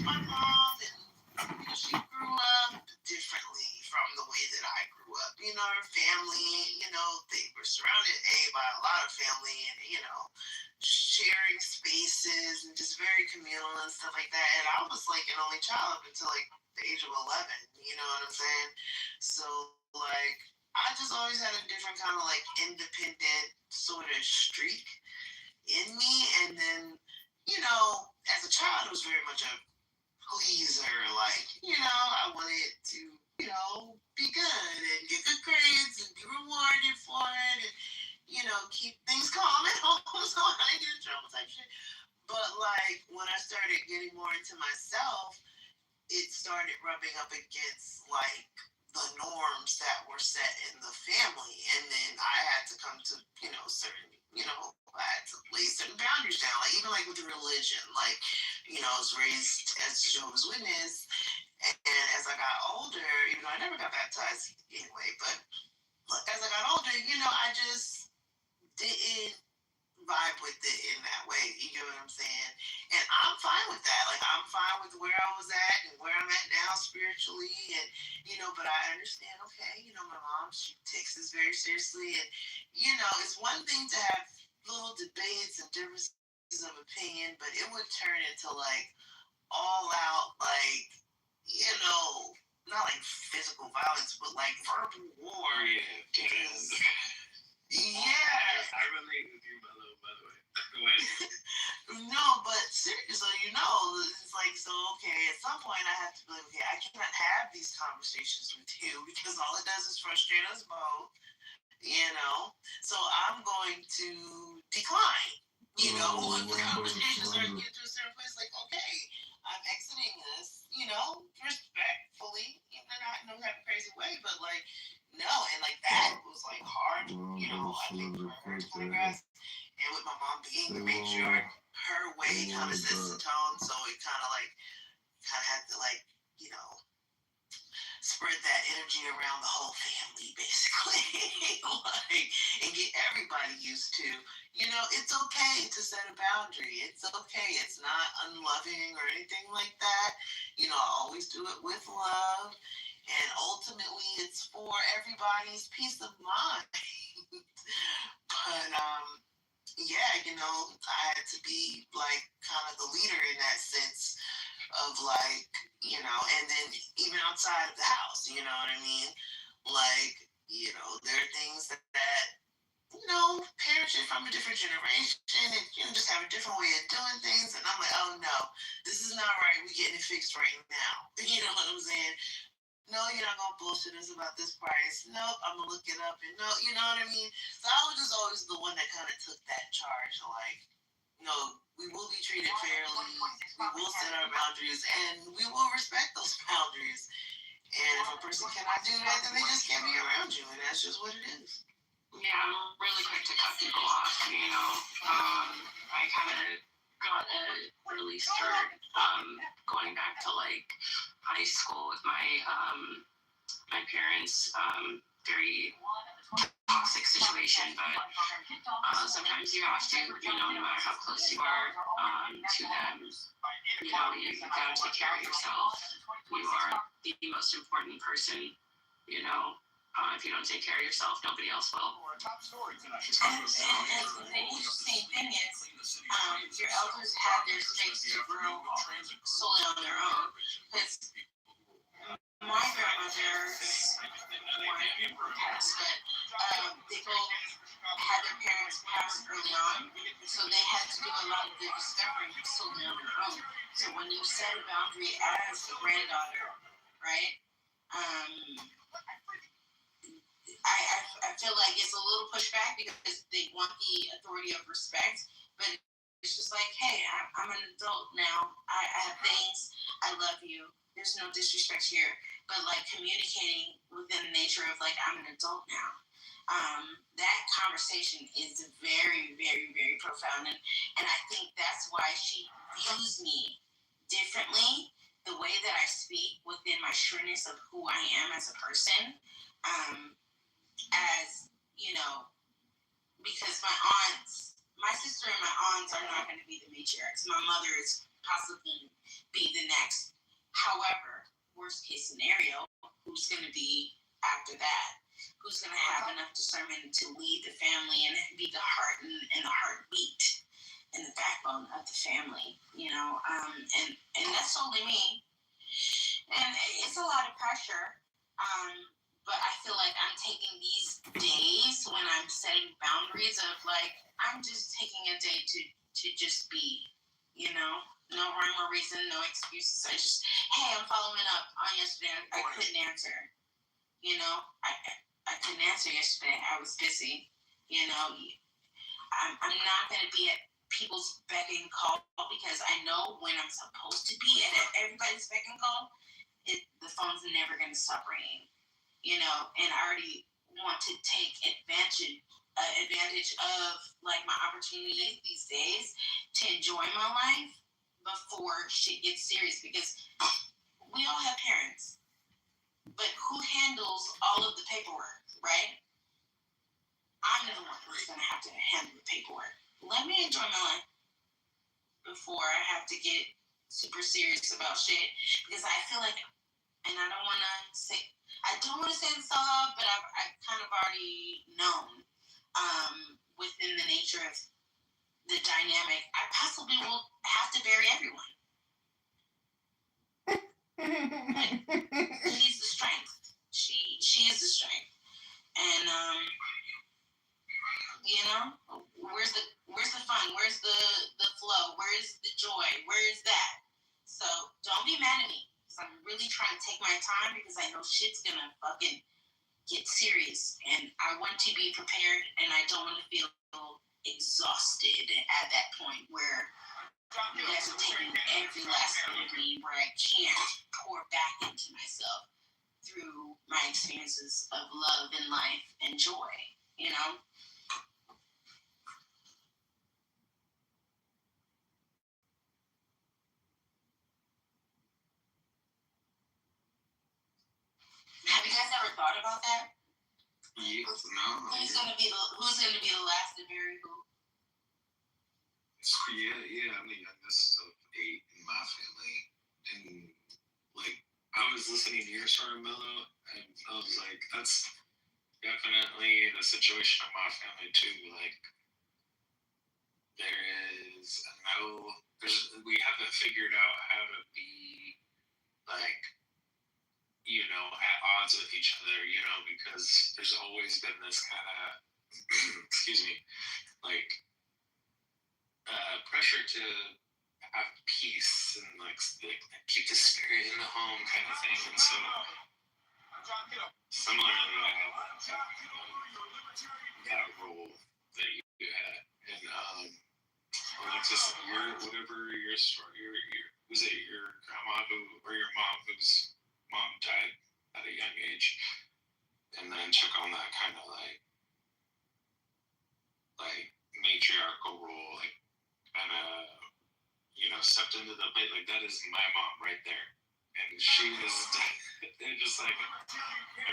my mom, and she grew up differently from the way that I grew up. Her family, they were surrounded by a lot of family, and sharing spaces and just very communal and stuff like that. And I was an only child up until the age of 11. You know what I'm saying? So I just always had a different kind of independent sort of streak in me, and then as a child, it was very much a pleaser. I wanted to be good and get good grades and be rewarded for it, and keep things calm at home so I didn't get in trouble type shit. But when I started getting more into myself, it started rubbing up against the norms that were set in the family, and then I had to come to certain I had to lay certain boundaries down, even with religion. I was raised as a Jehovah's Witness, and as I got older, even though I never got baptized anyway, but as I got older, I just didn't vibe with it in that way. You get what I'm saying? And I'm fine with that. I'm fine with where I was at and where I'm at now spiritually, and but I understand. Okay, my mom, she takes this very seriously, and it's one thing to have little debates and differences of opinion, but it would turn into all out not physical violence, but verbal war. Yeah.
I relate with you, by the way. Go ahead.
No, but seriously, it's so okay. At some point, I have to be okay, I cannot have these conversations with you because all it does is frustrate us both. So I'm going to decline. Once the conversation starts to get to a certain place, okay, I'm exiting this. Respectfully, not in a crazy way, but no, and that was hard. I think for her to kind of grasp. And with my mom being the matriarch, her way kind of sets the tone, so it kind of had to spread that energy around the whole family, basically. Like, and get everybody used to, it's okay to set a boundary. It's okay. It's not unloving or anything like that. I always do it with love. And ultimately, it's for everybody's peace of mind. But, yeah, I had to be like kind of the leader in that sense of like, and then even outside of the house, you know what I mean? Like, there are things that parents are from a different generation and just have a different way of doing things. And I'm like, oh no, this is not right. We're getting it fixed right now. You know what I'm saying? No, you're not gonna bullshit us about this price. Nope, I'm gonna look it up and no, you know what I mean? So I was just always the one that kind of took that charge, like, we will be treated fairly, we will set our boundaries, and we will respect those boundaries. And if a person cannot do that, then they just can't be around you, and that's just what it is.
Yeah, I'm really quick to cut people off, I kind of got an early start going back to like high school with my parents. Very toxic situation, but sometimes you have to, no matter how close you are to them, you gotta take care of yourself. You are the most important person, if you don't take care of yourself, nobody else will.
And the interesting thing is, your elders had their space to grow solely on their own. Because my grandmother passed, but they both had their parents pass early on, so they had to do a lot of the discovery solely on their own. So when you set a boundary as a granddaughter, right? I feel like it's a little pushback because they want the authority of respect, but it's just like, hey, I'm an adult now. I have things. I love you. There's no disrespect here, but like communicating within the nature of like, I'm an adult now. That conversation is very, very, very profound, and I think that's why she views me differently. The way that I speak within my sureness of who I am as a person, as because my sister and my aunts are not going to be the matriarchs. My mother is possibly going to be the next. However, worst case scenario, who's going to be after that? Who's going to have enough discernment to lead the family and be the heart and the heartbeat and the backbone of the family? And that's only me. And it's a lot of pressure. But I feel like I'm taking these days when I'm setting boundaries of like, I'm just taking a day to just be, no rhyme or reason, no excuses. I just, hey, I'm following up on yesterday. I couldn't answer. I couldn't answer yesterday. I was busy. I'm not going to be at people's beck and call because I know when I'm supposed to be at everybody's beck and call, the phone's never going to stop ringing. And I already want to take advantage of like my opportunity these days to enjoy my life before shit gets serious, because we all have parents, but who handles all of the paperwork, right? I'm the one who's going to have to handle the paperwork. Let me enjoy my life before I have to get super serious about shit, because I feel like, and I don't want to say this all out, but I've kind of already known within the nature of the dynamic, I possibly will have to bury everyone. She's the strength. She is the strength. And where's the fun? Where's the flow? Where's the joy? Where's that? So don't be mad at me. I'm really trying to take my time because I know shit's gonna fucking get serious, and I want to be prepared, and I don't want to feel exhausted at that point where you guys are taking every last bit of me, where I can't pour back into myself through my experiences of love and life and joy, thought about that?
Yeah,
Who's gonna be the last to bury who?
yeah. I'm the youngest of 8 in my family, and like I was listening to your story, Mello, and I was like, that's definitely the situation of my family too. Like we haven't figured out how to be like, at odds with each other, because there's always been this kind of excuse me, like pressure to have peace and like keep the spirit in the home kind of thing. And so similarly, I have that role that you had. And Alexis, your story, was it your grandma or your mom whose mom died at a young age and then took on that kind of like matriarchal role, like kind of stepped into the plate. Like that is my mom right there, and she was it just like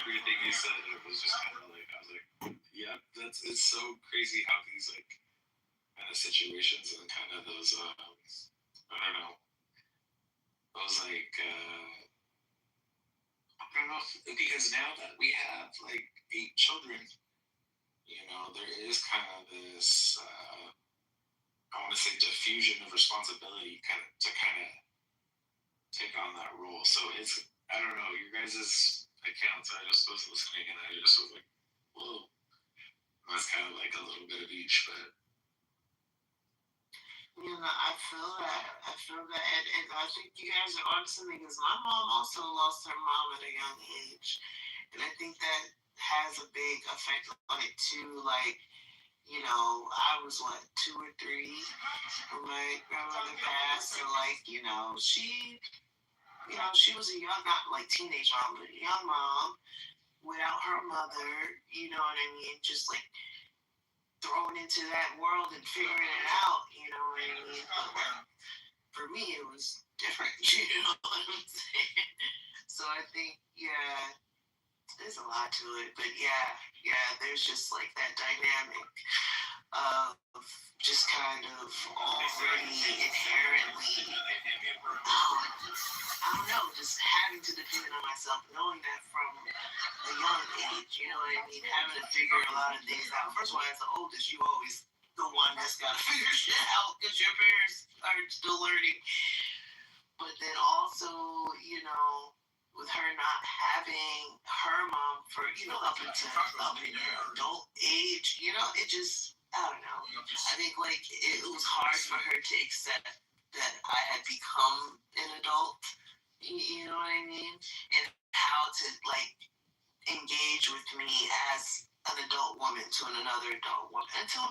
everything you said. It was just kind of like I was like, yeah, it's so crazy how these like kind of situations and kind of those I don't know, those like I don't know because now that we have like 8 children, there is kind of this I want to say diffusion of responsibility to take on that role. So it's, I don't know, your guys' accounts, I just was listening and I just was like, whoa. That's kind of like a little bit of each, but.
I feel that. And I think you guys are on something because my mom also lost her mom at a young age. And I think that has a big effect on it too. Like, I was 2 or 3 when my grandmother passed. So like, she was a young, not like teenage mom, but a young mom without her mother, you know what I mean? Just like thrown into that world and figuring it out, you know what I mean? But for me, it was different, you know what I'm saying? So I think, yeah, there's a lot to it, but yeah, there's just like that dynamic of just kind of already inherently, I don't know, just having to depend on myself, knowing that from a young age, you know what I mean, having to figure a lot of things out. First of all, as the oldest, you always the one that's got to figure shit out because your parents are still learning. But then also, with her not having her mom for, up until adult age, it just, I don't know. I think like it was hard for her to accept that I had become an adult, you know what I mean? And how to like engage with me as an adult woman to another adult woman. Until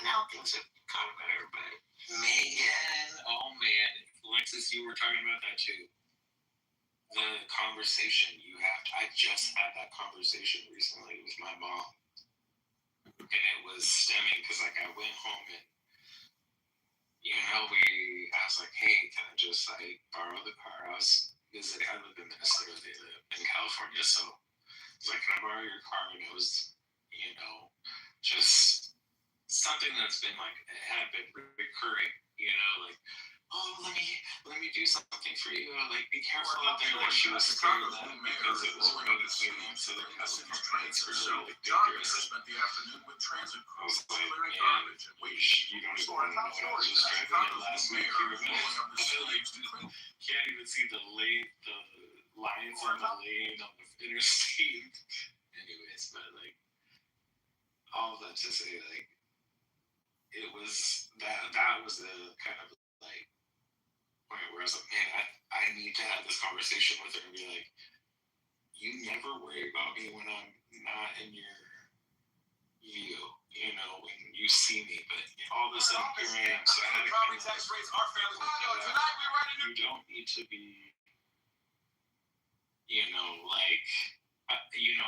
now things are kind of better, but
Man, oh man, Alexis, you were talking about that too. The conversation you have. I just had that conversation recently with my mom, and it was stemming because like I went home and I was like, hey, can I just like borrow the car? I was visiting. I live in Minnesota. They live in California, so I was like, can I borrow your car? And it was, just something that's been like it had been recurring, like, oh, let me do something for you. Like, be careful out there. Like, she was scared of that because it was one of the students. So it's really like dangerous.
Spent the afternoon with transit crews
clearing garbage and waste. You don't even want to know. I was just driving it last week. I feel like you can't even see the lines on the lane on the interstate. Anyways, but like all of that to say, like it was that was the kind of like point where I was like, man, I need to have this conversation with her and be like, you never worry about me when I'm not in your view, when you see me, but all of a sudden here I am. So I had to kind of you don't need to be,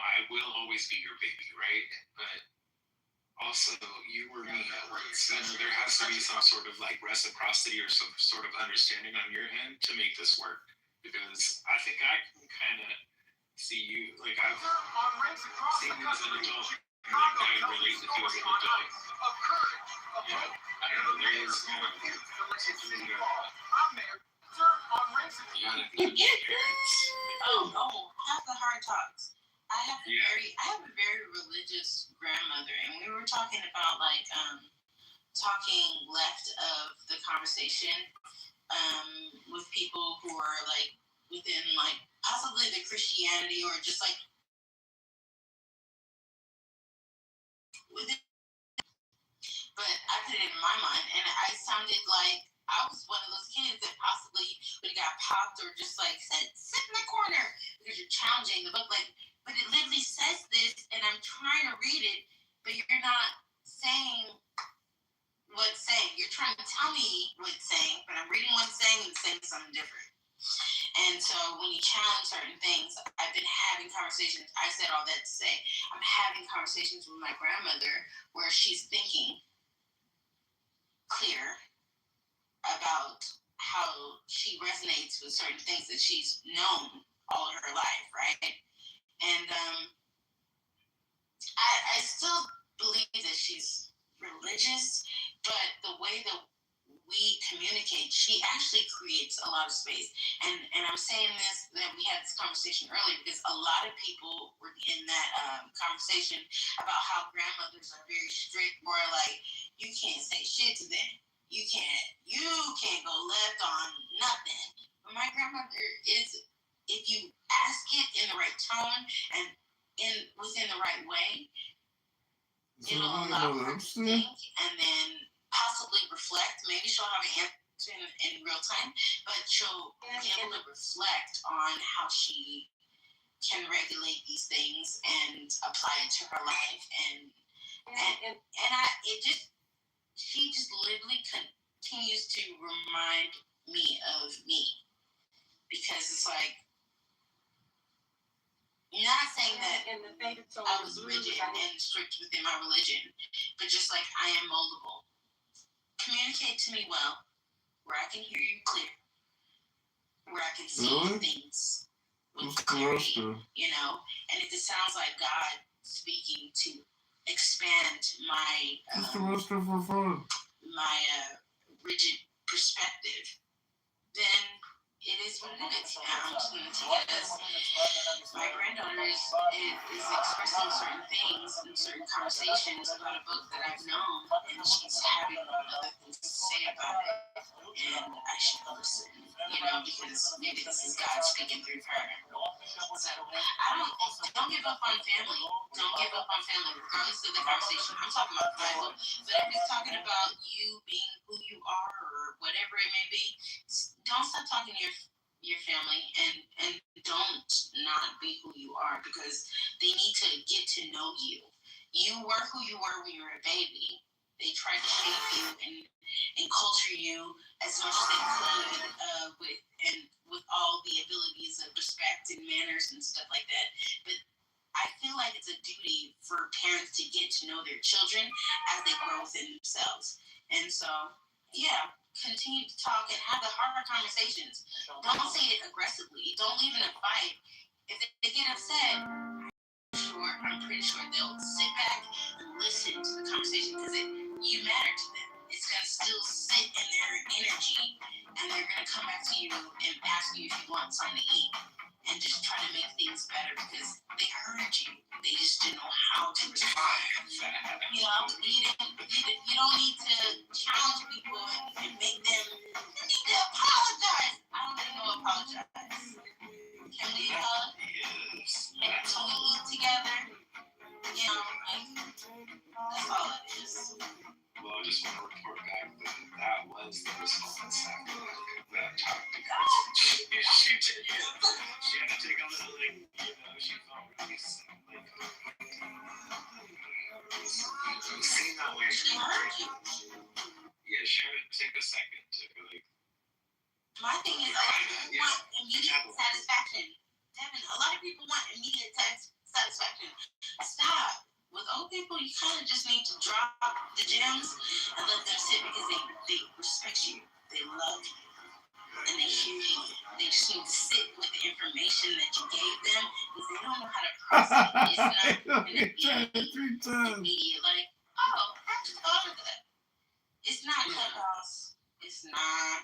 I will always be your baby, right? But also, you were me at once. There has to be some sort of like reciprocity or some sort of understanding on your end to make this work. Because I think I can kind of
see you, like I've seen you as an adult, and like I relate with you as an adult. Yeah, I don't know, there is kind of something you gotta nudge your parents.
Have the hard talks. I have a very religious grandmother, and we were talking about talking left of the conversation with people who are like within like possibly the Christianity or just like within. But I put it in my mind, and I sounded like I was one of those kids that possibly would have got popped or just like said, sit in the corner because you're challenging the book. Like, but it literally says this, and I'm trying to read it, but you're not saying what it's saying. You're trying to tell me what it's saying, but I'm reading what it's saying and it's saying something different. And so when you challenge certain things, I've been having conversations. I said all that to say I'm having conversations with my grandmother where she's thinking clear about how she resonates with certain things that she's known all of her life, right? And I still believe that she's religious, but the way that we communicate, she actually creates a lot of space. And I'm saying this, that we had this conversation earlier because a lot of people were in that conversation about how grandmothers are very strict, where like you can't say shit to them. You can't go left on nothing. But my grandmother is, if you ask it in the right tone and within the right way, it'll allow her to think and then possibly reflect. Maybe she'll have an answer in real time, but she'll be able to reflect on how she can regulate these things and apply it to her life. She just literally continues to remind me of me, because it's like, not saying that I was rigid and strict within my religion, but just like I am moldable. Communicate to me well, where I can hear you clear, where I can see things with clarity, and if it sounds like God speaking to expand my rigid perspective, then it is what it is. I'm just going to take it as my granddaughter is expressing certain things in certain conversations about a book that I've known, and she's having other things to say about it, and I should listen, because maybe this is God speaking through her. So don't give up on family. Don't give up on family, regardless of the conversation. I'm talking about the Bible, but if it's talking about you being who you are or whatever it may be, don't stop talking to your family, and don't not be who you are, because they need to get to know you. You were who you were when you were a baby. They tried to shape you and culture you as much as they could with all the abilities of respect and manners and stuff like that. But I feel like it's a duty for parents to get to know their children as they grow within themselves. And so, yeah, continue to talk and have the harder conversations. Don't say it aggressively. Don't leave in a fight. If they get upset, I'm pretty sure they'll sit back and listen to the conversation, because you matter to them. It's going to still sit in their energy, and they're going to come back to you and ask you if you want something to eat, and just try to make things better because they heard you. They just didn't know how to respond. You don't need to challenge people and make them, you need to apologize. I don't need no apologize. Can we hug? Can we eat together? That's all it is.
Well, I just want to report back that was the response after that talk. She had to take a little, she felt really seeing that way.
She heard you.
Yeah, she had to take a second to
My thing is, people want immediate satisfaction. Devin, a lot of people want immediate satisfaction. Stop. With old people, you kind of just need to drop the gems and let them sit, because they respect you. They love you. and they hear you. They just need to sit with the information that you gave them because they don't know how to process it. It's not immediate, like, oh, I just thought of that. It's not Clubhouse. It's not.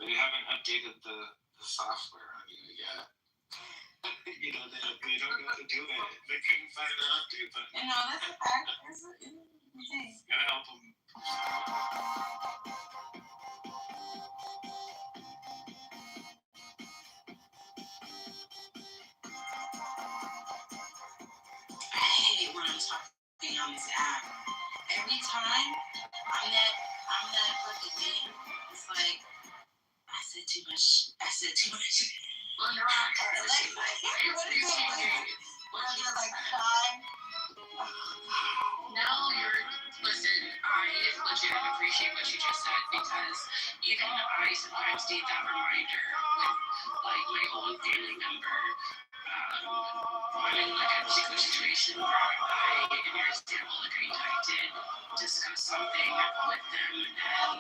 They haven't updated the software on you yet. You know, they don't know how to do it. They couldn't find an update button.
You know, that's a fact.
It's gonna help them.
I hate when I'm talking on this app. Every time I'm that fucking thing. It's like I said too much.
Well, you're on purpose.
What is it? Like 5?
No, listen, I legit appreciate what you just said because even I sometimes need that reminder with like my own family member. I'm in like a particular situation where I, in your example, agreed I did discuss something with them and,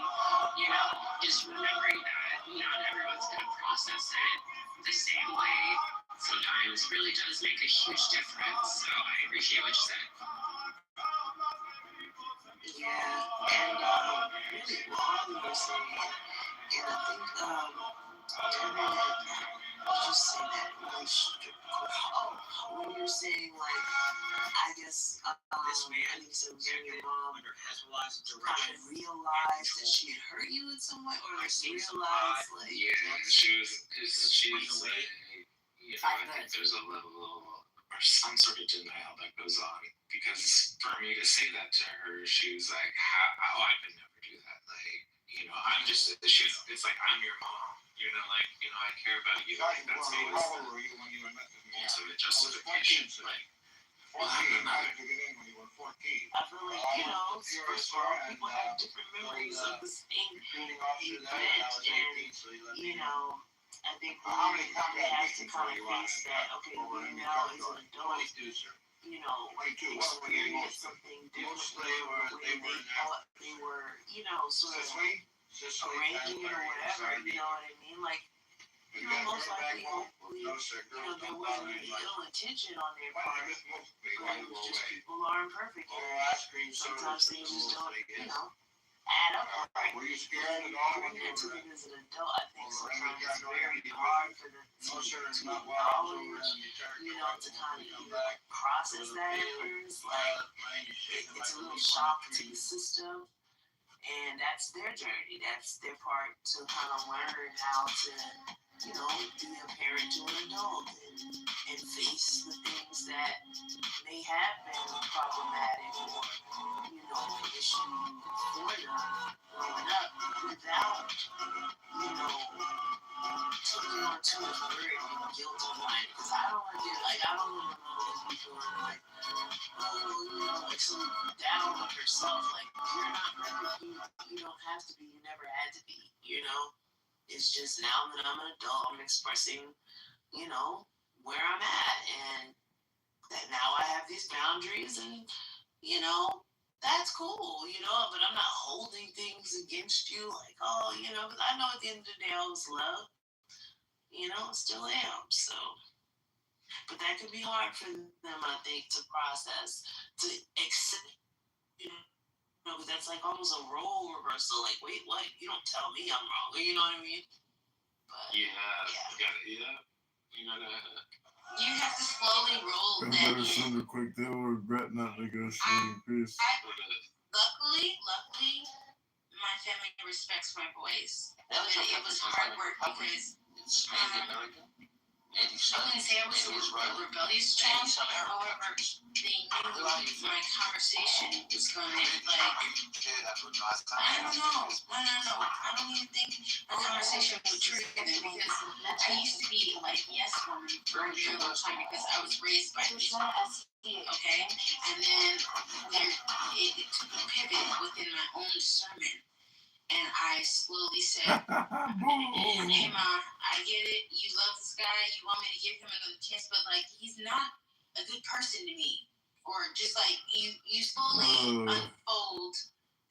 you know, just remembering that not everyone's going to process it the same way sometimes really does make a huge difference. So I appreciate what you said.
Yeah, and really all of us, and I think just say that really when you're saying like, I guess I think it was when your mom kind of realized that she had hurt you in some way, or like realized like
she's like, you know, I think there's a level or some sort of denial that goes on because for me to say that to her, she was like, how I could never do that. Like, you know, I'm just, it's like, I'm your mom, you know, like, you know, I care about you. Like, that's always the ultimate justification. Like, well, I'm another.
I feel like, you know, first of all, people have different memories of the same event, and, you know, I think they have to kind of face that, okay, we now as an adult, you know, experience something differently, or the way they thought they were, you know, sort of arranging it or whatever, you know what I mean? Like, you know, most likely, hopefully, you know, there wasn't any ill intention on their part, but it was just people aren't perfect, and sometimes things just don't, you know, add up. Were you scared at all when you were as an adult? I think sometimes it's very hard for them to acknowledge, you know, to kind of process that at first. Like, it's a little shock to the system, and that's their journey. That's their part to kind of learn how to, you know, be a parent to an adult and face the things that may have been problematic or, you know, an issue for them growing up without, you know, taking on too much burden and guilt of mine. Because I don't want to get, like, I don't want to be feeling like, oh, you know, like so down on yourself. Like, you're not perfect. You don't have to be. You never had to be, you know? It's just now that I'm an adult, I'm expressing, you know, where I'm at, and that now I have these boundaries, and, you know, that's cool, you know, but I'm not holding things against you, like, oh, you know, because I know at the end of the day I was love, you know, still am, so. But that could be hard for them, I think, to process, to accept, you know, because that's like almost a role reversal, like, wait, what? You don't tell me I'm wrong, you know what I mean? But,
you gotta.
You have to slowly roll that.
Better send it quick. They will regret not negotiating peace.
Luckily, my family respects my voice. It was hard work because I wouldn't say I was a rebellious child. However, they knew my conversation was going to like. I don't know. No. I don't even think my conversation would trigger them because I used to be like yes woman for a really long time because I was raised by people. Okay, and then it took a pivot within my own discernment. And I slowly said, hey, Ma, I get it. You love this guy. You want me to give him another chance. But, like, he's not a good person to me. Or just, like, you slowly unfold.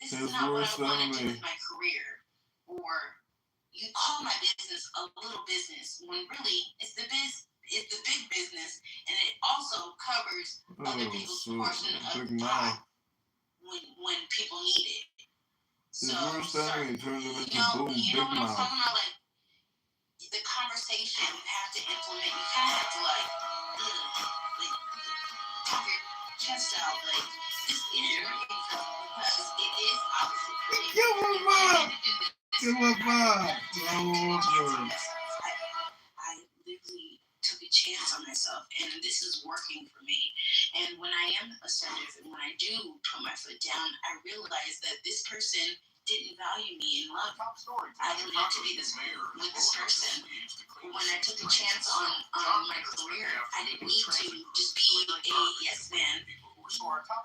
This is not what I want to do with my career. Or, you call my business a little business when really it's the big business, and it also covers other people's portion of the pie when people need it. So,
His worst enemy turns him into boom,
you
big
know what I'm
mouth.
talking about? Like the conversation you have to implement. You kind of have to like talk your chest out. Like this is working for me because it is obviously creating.
Give him up. Give him up.
I literally took a chance on myself, and this is working for me. And when I am assertive, and when I do put my foot down, I realize that this person didn't value me and love. I didn't need to be with this person. When I took a chance on my career, I didn't need to just be a yes man.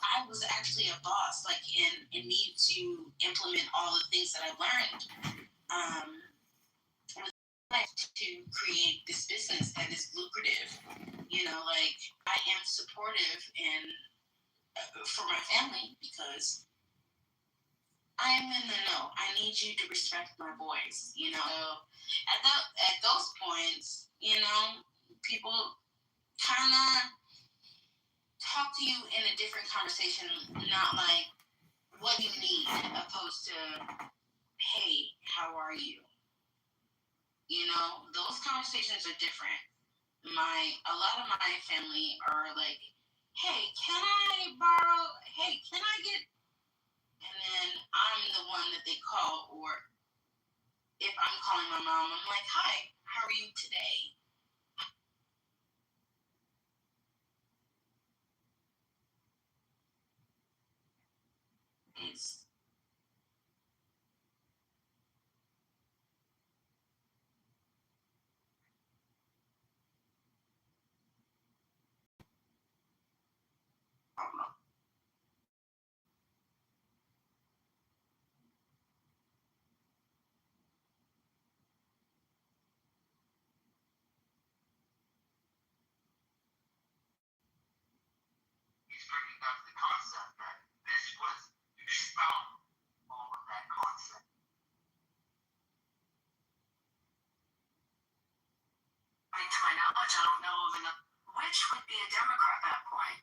I was actually a boss, like, and needed to implement all the things that I learned. To create this business that is lucrative, like I am supportive and for my family because I am in the know. I need you to respect my voice. At those points, people kind of talk to you in a different conversation, not like what you need, opposed to hey, how are you? Those conversations are different. A lot of my family are like, hey, can I borrow? Hey, can I get? And then I'm the one that they call, or if I'm calling my mom, I'm like, hi, how are you today? It's
He's bringing up the concept that this was expound all of that concept.
To my knowledge, I don't know of enough. Which would be a Democrat at that point?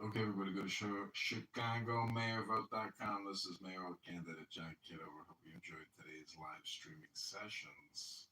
Okay, everybody go to ChicagoMayorVote.com. This is mayoral candidate John Kitover. Hope you enjoyed today's live streaming sessions.